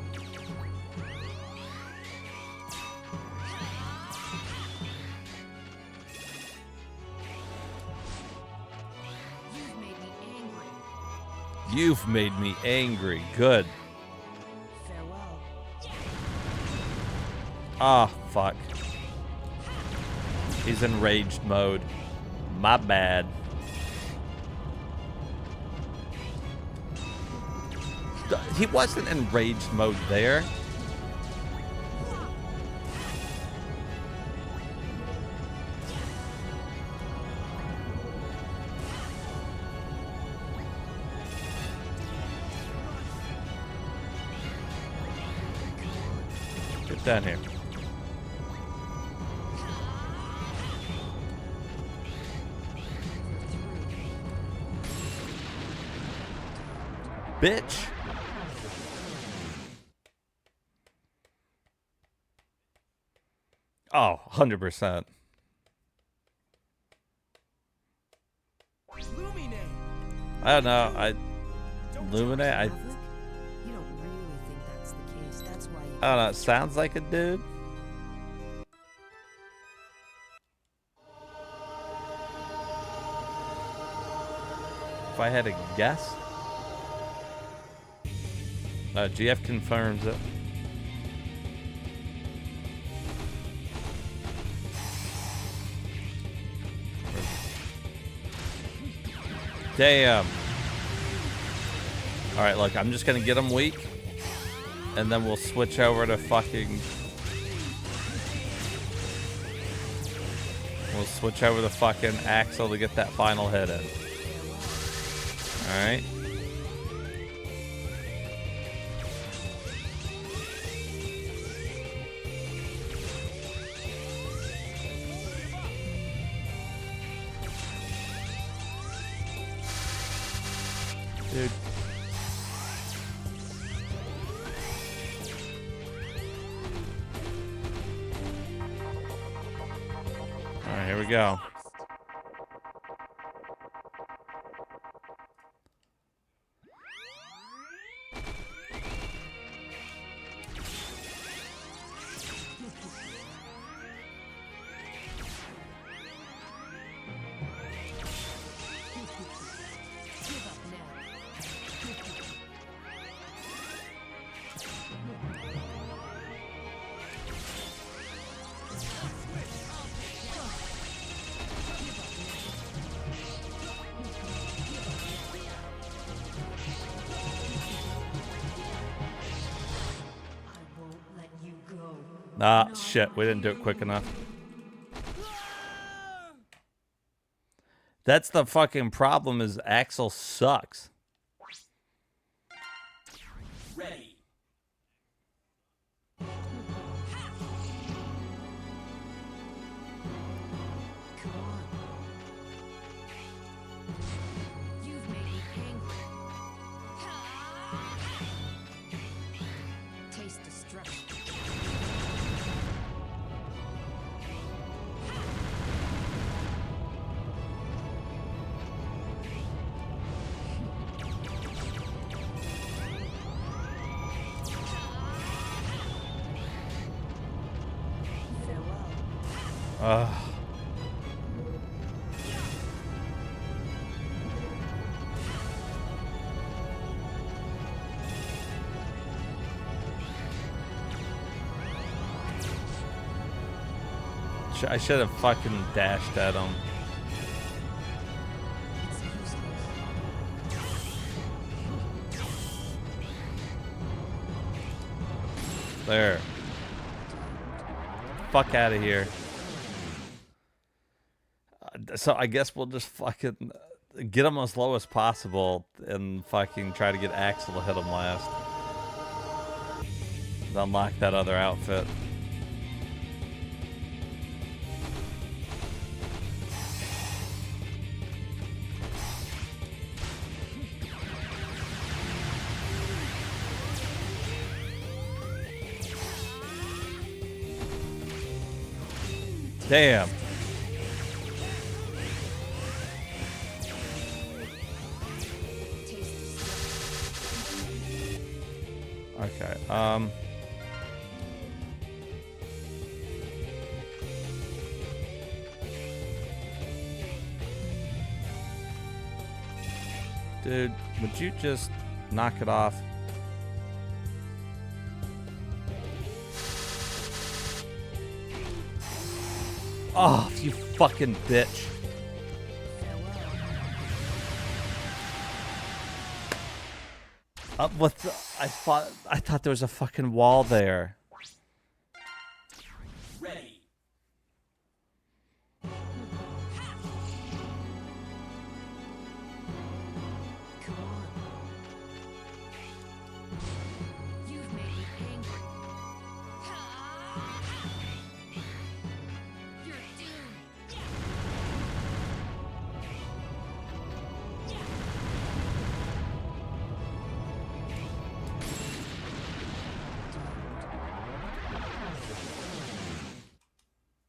You've made me angry. Good. Ah, fuck. He's in raged mode. My bad. He wasn't in raged mode there. Get down here. Bitch. Oh, 100%. I don't know. Luminate. I don't know. It sounds like a dude. If I had a guess. GF confirms it. Damn. Alright, look, I'm just gonna get him weak. And then we'll switch over to fucking... We'll switch over to fucking Axel to get that final hit in. Alright. Dude. Alright, here we go. Ah, shit, we didn't do it quick enough. That's the fucking problem, is Axel sucks. Ready. You've made me angry. Taste destruction. I should have fucking dashed at him. There. Fuck out of here. So I guess we'll just fucking get him as low as possible and fucking try to get Axel to hit him last. Unlock that other outfit. Damn. Okay, dude, would you just knock it off? Oh, you fucking bitch. What the, I thought there was a fucking wall there. Ready. You've made me angry. You're doomed.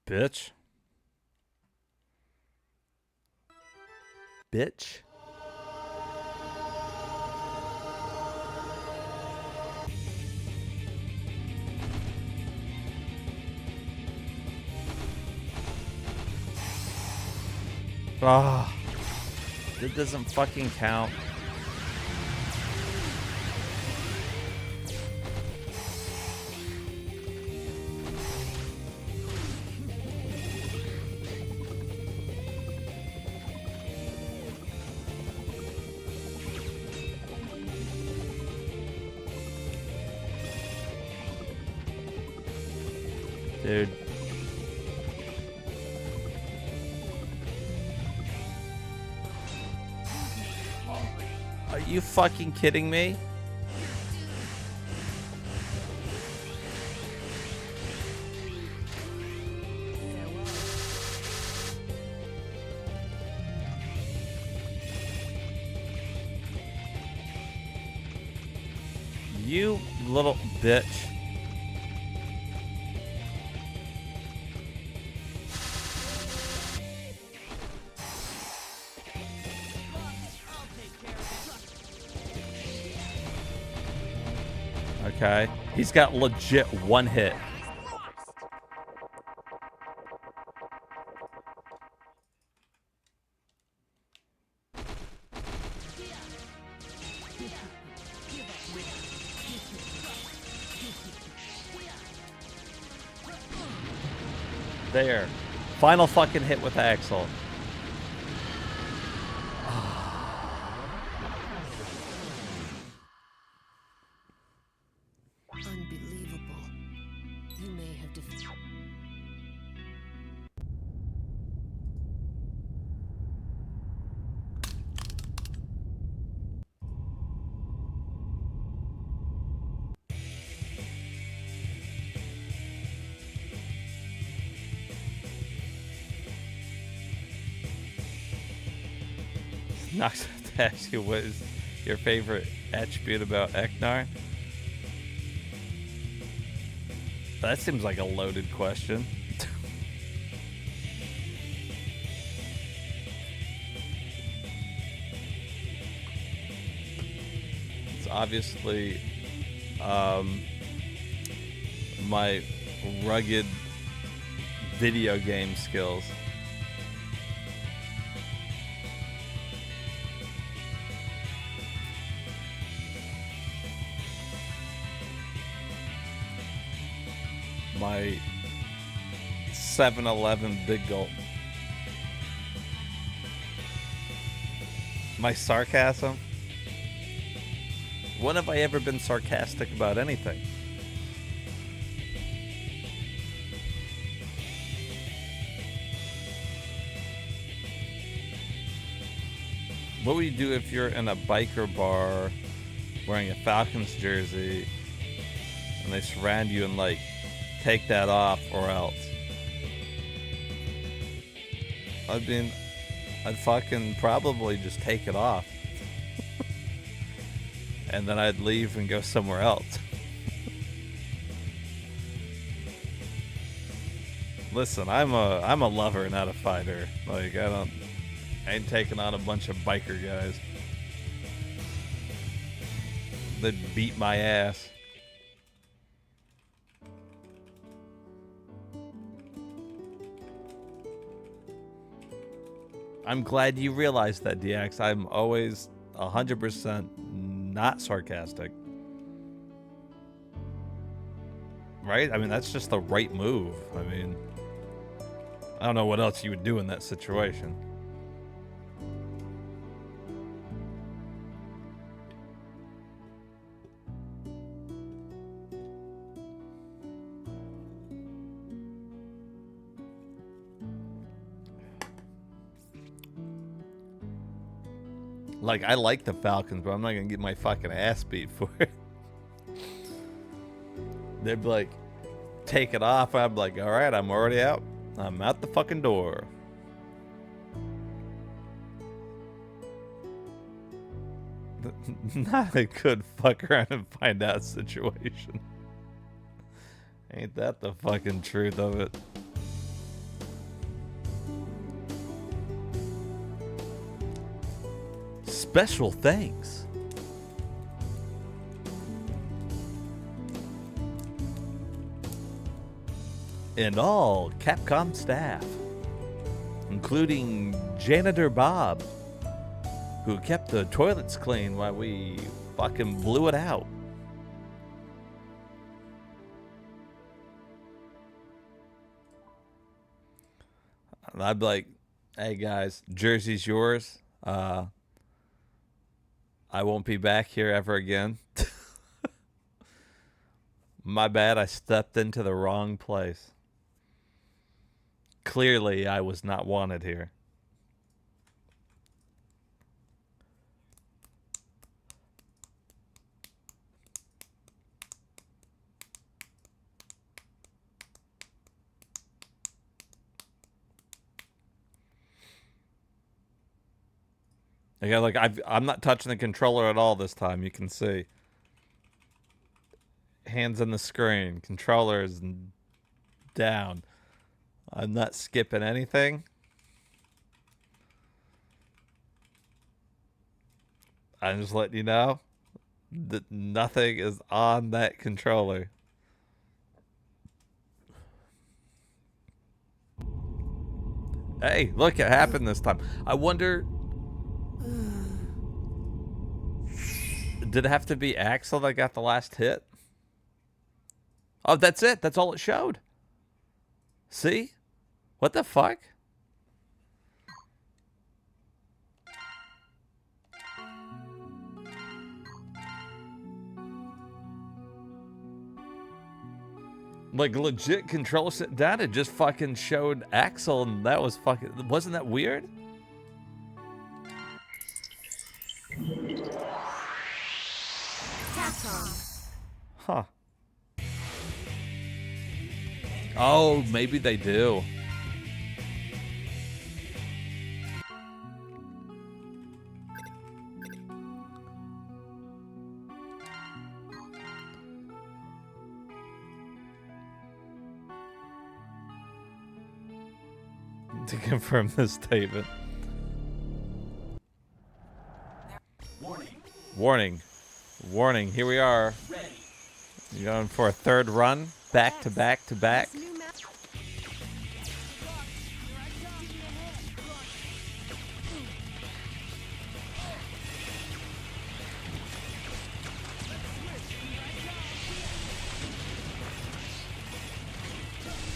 Bitch. Bitch. Ah, it doesn't fucking count. Dude. Are you fucking kidding me? You little bitch. Okay. He's got legit one hit. There. Final fucking hit with Axel. Unbelievable. You may have defeated. Knox to ask you what is your favorite attribute about Ecnar? That seems like a loaded question. It's obviously my rugged video game skills. My 7-Eleven Big Gulp. My sarcasm. When have I ever been sarcastic about anything? What would you do if you're in a biker bar wearing a Falcons jersey and they surround you and like take that off or else? I'd fucking probably just take it off. And then I'd leave and go somewhere else. Listen, I'm a lover, not a fighter. Like I ain't taking on a bunch of biker guys. They'd beat my ass. I'm glad you realized that, DX. I'm always 100% not sarcastic. Right? I mean, that's just the right move. I mean, I don't know what else you would do in that situation. Like, I like the Falcons, but I'm not going to get my fucking ass beat for it. They'd be like, take it off. I'm like, all right, I'm already out. I'm out the fucking door. Not a good fuck around and find out situation. Ain't that the fucking truth of it? Special thanks. And all Capcom staff, including Janitor Bob, who kept the toilets clean while we fucking blew it out. And I'd be like, hey guys, jersey's yours. I won't be back here ever again. My bad, I stepped into the wrong place. Clearly, I was not wanted here. Again, like I'm not touching the controller at all this time. You can see. Hands on the screen. Controller is down. I'm not skipping anything. I'm just letting you know that nothing is on that controller. Hey, look, it happened this time. I wonder... Did it have to be Axel that got the last hit? Oh, that's it. That's all it showed. See? What the fuck? Like, legit controller sit down, it just fucking showed Axel, and that was fucking... Wasn't that weird? Huh. Oh, maybe they do. To confirm this statement. Warning. Warning. Here we are. You're going for a third run. Back to back to back.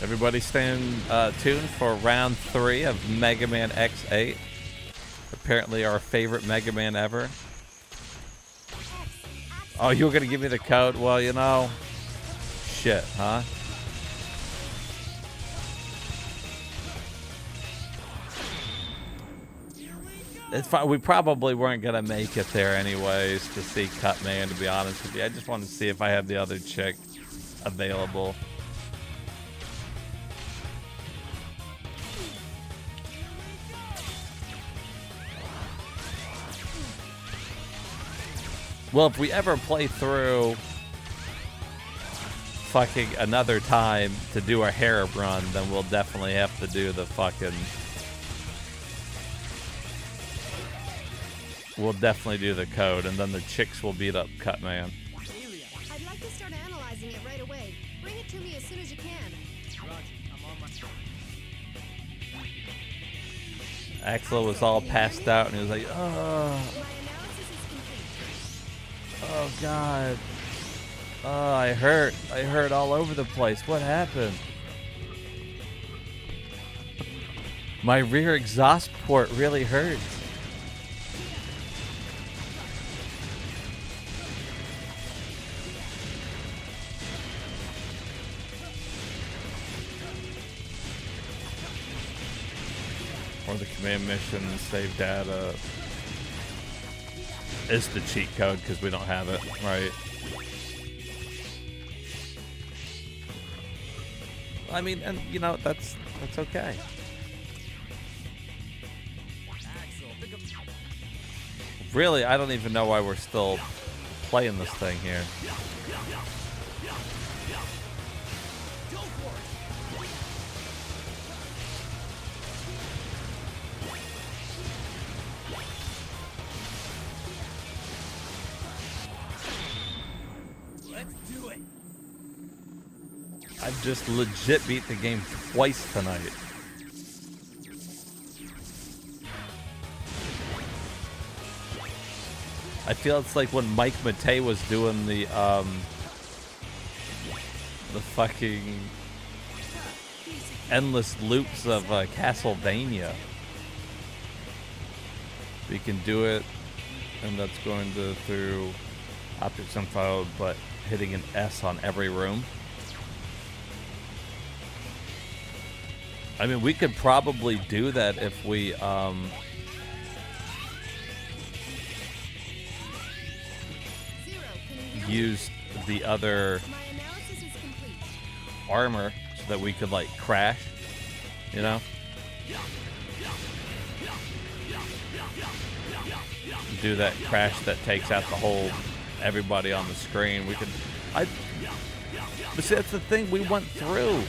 Everybody stand tuned for round 3 of Mega Man X8. Apparently our favorite Mega Man ever. Oh, you were going to give me the code? Well, you know, shit, huh? It's fine. We probably weren't gonna make it there anyways to see Cutman, to be honest with you. I just wanted to see if I had the other chick available. Well, if we ever play through fucking another time to do a harem run, then we'll definitely have to do the fucking... We'll definitely do the code, and then the chicks will beat up Cutman. I'd like to start analyzing it right away. Bring it to me as soon as you can. Roger, I'm on my... Axel was all passed out, and he was like, oh... Oh, God. Oh, I hurt. I hurt all over the place. What happened? My rear exhaust port really hurts. Or the command mission, save data. It's the cheat code because we don't have it, right? I mean, and you know, that's okay. Really, I don't even know why we're still playing this thing here. I've just legit beat the game twice tonight. I feel it's like when Mike Matei was doing the fucking endless loops of Castlevania. We can do it, and that's going through objects info, but hitting an S on every room. I mean, we could probably do that if we use the other armor so that we could like crash, you know? Do that crash that takes out the whole everybody on the screen. We could but see, that's the thing, we went through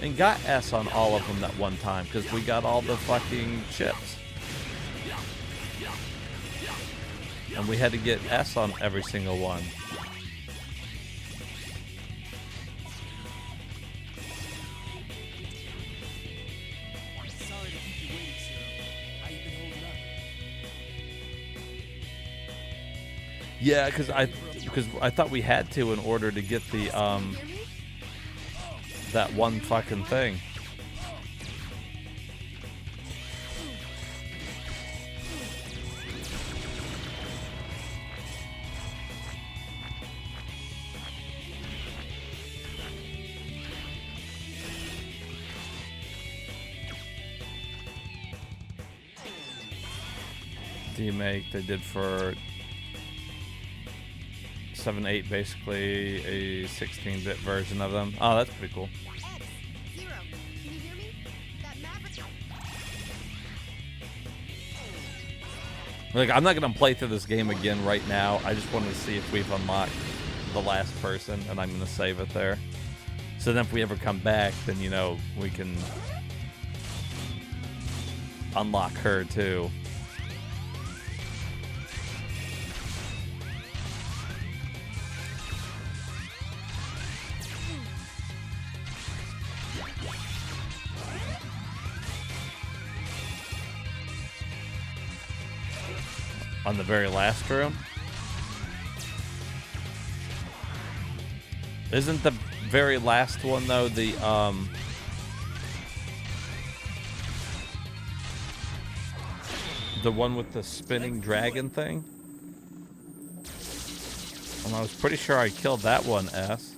and got S on all of them that one time because we got all the fucking chips. And we had to get S on every single one. Sorry to keep you waiting, Cyril. How you been holding up? Yeah, because I thought we had to in order to get the that one fucking thing. Remake they did for 7-8, basically a 16-bit version of them. Oh, that's pretty cool. Like, I'm not gonna play through this game again right now. I just wanted to see if we've unlocked the last person, and I'm gonna save it there. So then if we ever come back, then, you know, we can unlock her too. On the very last room? Isn't the very last one though the one with the spinning dragon thing? And I was pretty sure I killed that one, S.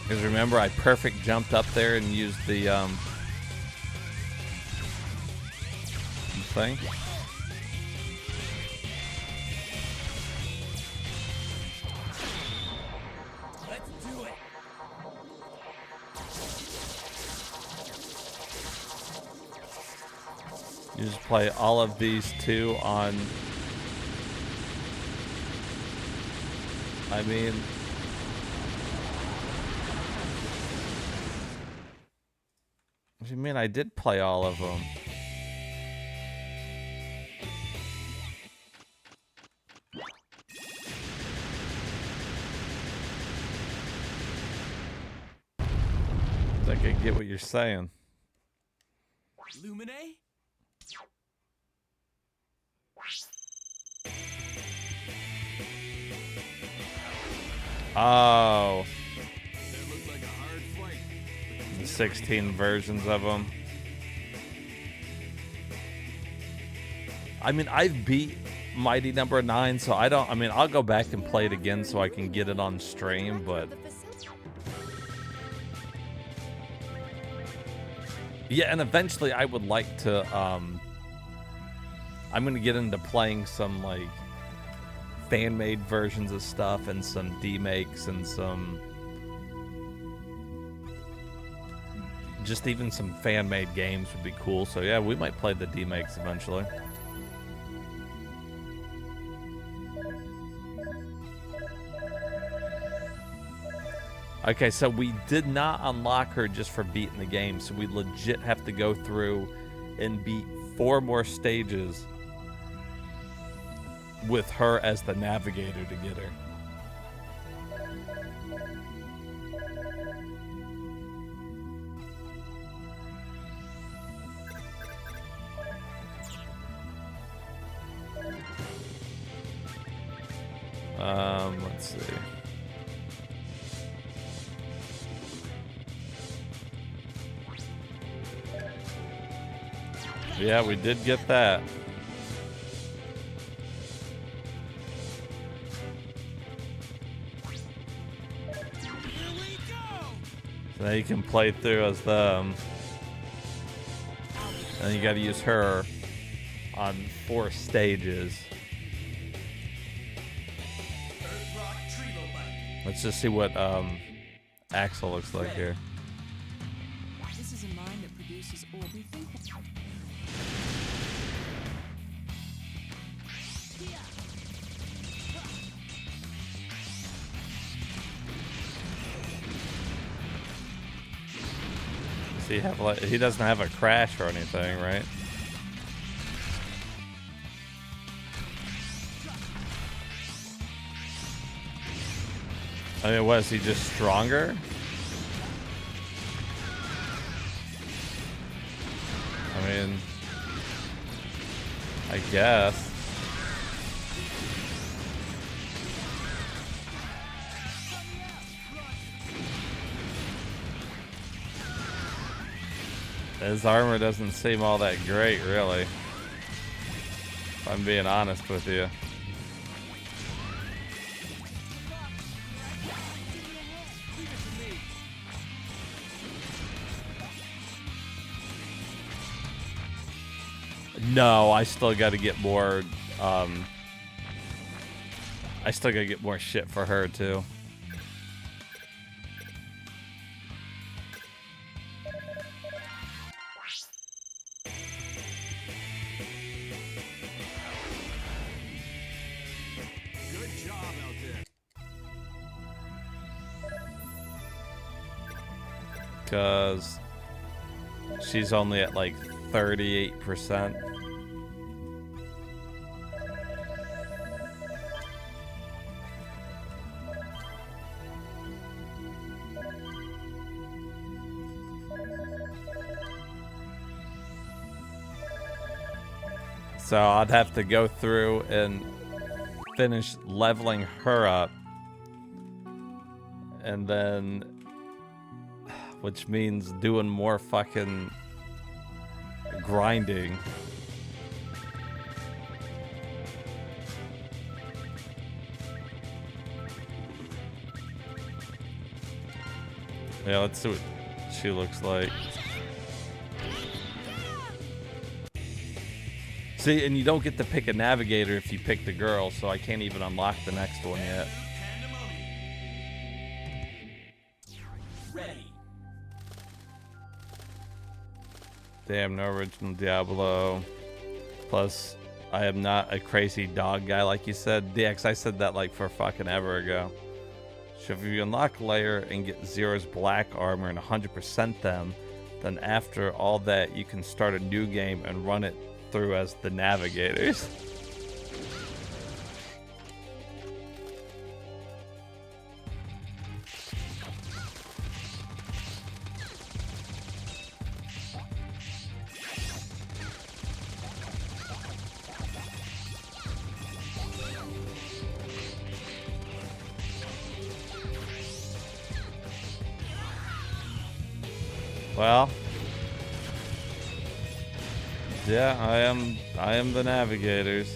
Because remember, I perfect jumped up there and used the thing. Let's do it. You just play all of these two on. I mean, what do you mean? I did play all of them. I think I get what you're saying. Lumine? Oh. That looked like a hard fight. The 16 versions of them. I mean, I've beat Mighty Number 9, so I don't. I mean, I'll go back and play it again so I can get it on stream, but. Yeah, and eventually I would like to. I'm gonna get into playing some, like, fan-made versions of stuff and some demakes and some. Just even some fan-made games would be cool. So yeah, we might play the demakes eventually. Okay, so we did not unlock her just for beating the game, so we legit have to go through and beat 4 more stages with her as the navigator to get her. Let's see. Yeah, we did get that. So now you can play through as them. And you gotta use her on 4 stages. Let's just see what Axel looks like here. This is a mine that produces ore. We think that Does he have, like, he doesn't have a crash or anything, right? I mean, was he just stronger? I mean, I guess. His armor doesn't seem all that great, really. If I'm being honest with you. No, I still got to get more. I still got to get more shit for her too. Good job out there. Because she's only at like 38%. So I'd have to go through and finish leveling her up. And then, which means doing more fucking grinding. Yeah, let's see what she looks like. See, and you don't get to pick a navigator if you pick the girl, so I can't even unlock the next one yet. Ready. Damn, no original Diablo. Plus, I am not a crazy dog guy like you said. DX, I said that like for fucking ever ago. So if you unlock layer and get Zero's black armor and 100% them, then after all that, you can start a new game and run it through as the navigators. Well, yeah, I am the navigators.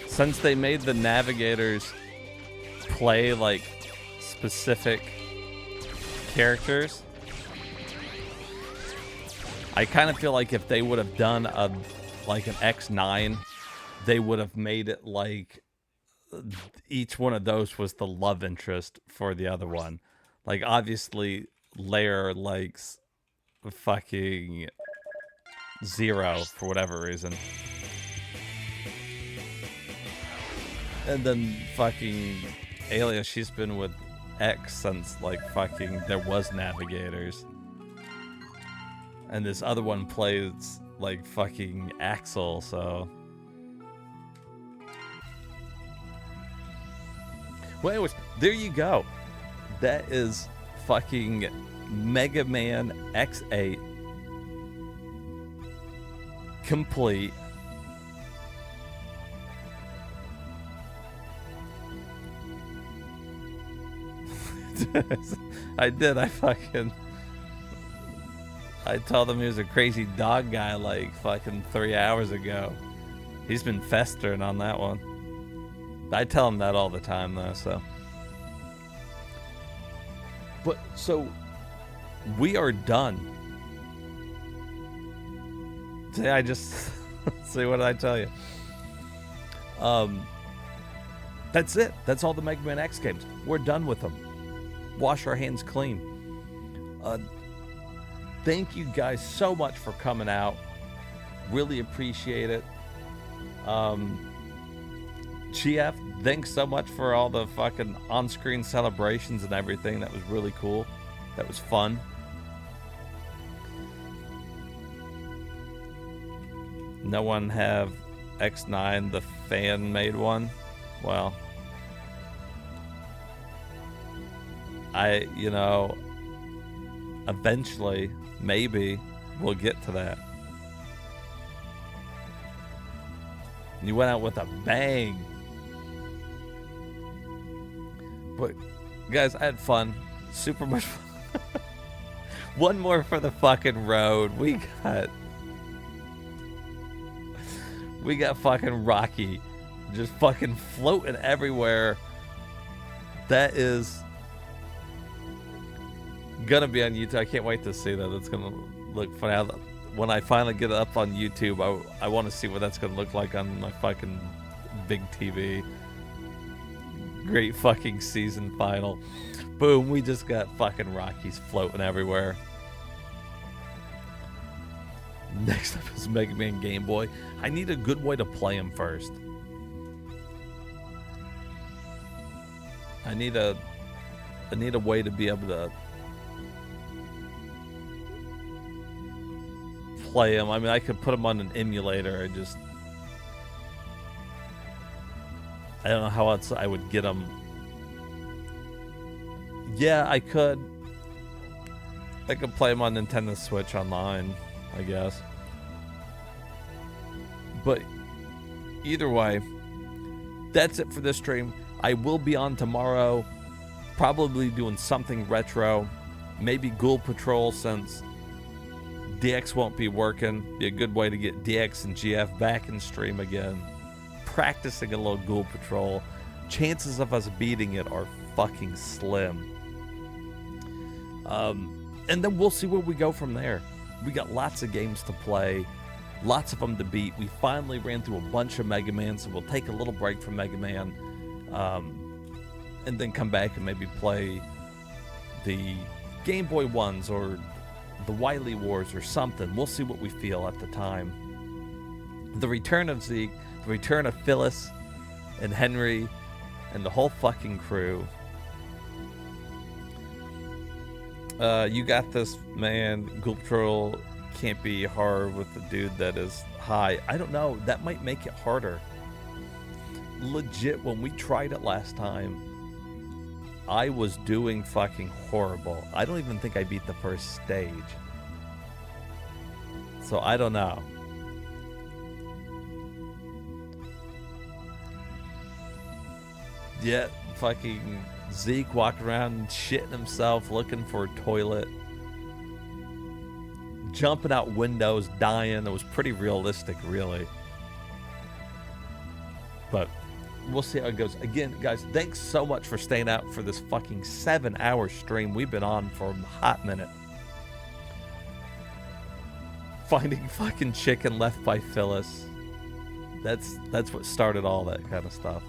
Since they made the navigators play like specific characters, I kind of feel like if they would have done like an X9, they would have made it like each one of those was the love interest for the other one. Like obviously Lair likes fucking Zero for whatever reason. And then fucking Alia, she's been with X since like fucking there was navigators. And this other one plays like fucking Axel, so. Well, anyways, there you go. That is fucking Mega Man X8 complete. I did. I told him he was a crazy dog guy like fucking 3 hours ago. He's been festering on that one. I tell him that all the time though, so. But, so, we are done. See, I just, see what did I tell you? That's it. That's all the Mega Man X games. We're done with them. Wash our hands clean. Thank you guys so much for coming out. Really appreciate it. GF, thanks so much for all the fucking on-screen celebrations and everything. That was really cool. That was fun. No one have X9, the fan-made one? Well, you know, eventually, maybe, we'll get to that. You went out with a bang. But, guys, I had fun. Super much fun. One more for the fucking road. We got fucking Rocky just fucking floating everywhere. That is gonna be on YouTube. I can't wait to see that. It's gonna look funny. When I finally get it up on YouTube, I want to see what that's gonna look like on my fucking big TV. Great fucking season final. Boom, we just got fucking Rockies floating everywhere. Next up is Mega Man Game Boy. I need a good way to play him first. I need a way to be able to play him. I mean, I could put him on an emulator and just, I don't know how else I would get him. Yeah, I could play him on Nintendo Switch online, I guess. But either way, that's it for this stream. I will be on tomorrow, probably doing something retro, maybe Ghoul Patrol, since DX won't be working. Be a good way to get DX and GF back in stream again. Practicing a little Ghoul Patrol. Chances of us beating it are fucking slim. And then we'll see where we go from there. We got lots of games to play, lots of them to beat. We finally ran through a bunch of Mega Man, so we'll take a little break from Mega Man, and then come back and maybe play the Game Boy ones or the Wily Wars or something. We'll see what we feel at the time. The return of Zeke, the return of Phyllis and Henry and the whole fucking crew. You got this, man. Ghoul Patrol can't be hard with the dude that is high. I don't know. That might make it harder. Legit, when we tried it last time, I was doing fucking horrible. I don't even think I beat the first stage. So I don't know. Yet, fucking Zeke walking around shitting himself, looking for a toilet, jumping out windows, dying. It was pretty realistic, really. But we'll see how it goes. Again, guys, thanks so much for staying out for this fucking 7-hour stream. We've been on for a hot minute. Finding fucking chicken left by Phyllis. That's what started all that kind of stuff.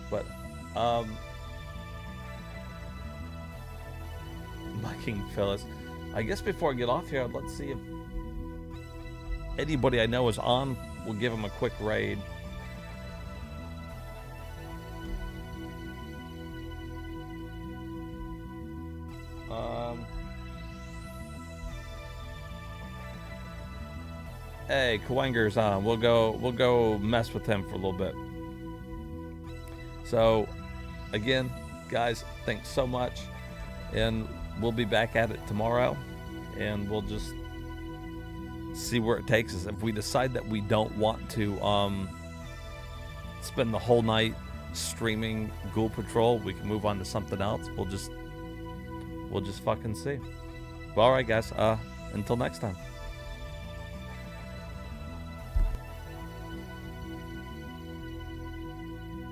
But fucking Phyllis. I guess before I get off here, let's see if anybody I know is on. We'll give them a quick raid. Hey, Kawanger's on. We'll go mess with him for a little bit. So, again, guys, thanks so much, and we'll be back at it tomorrow, and we'll just see where it takes us. If we decide that we don't want to spend the whole night streaming Ghoul Patrol, we can move on to something else. We'll just fucking see. Well, all right, guys. Until next time.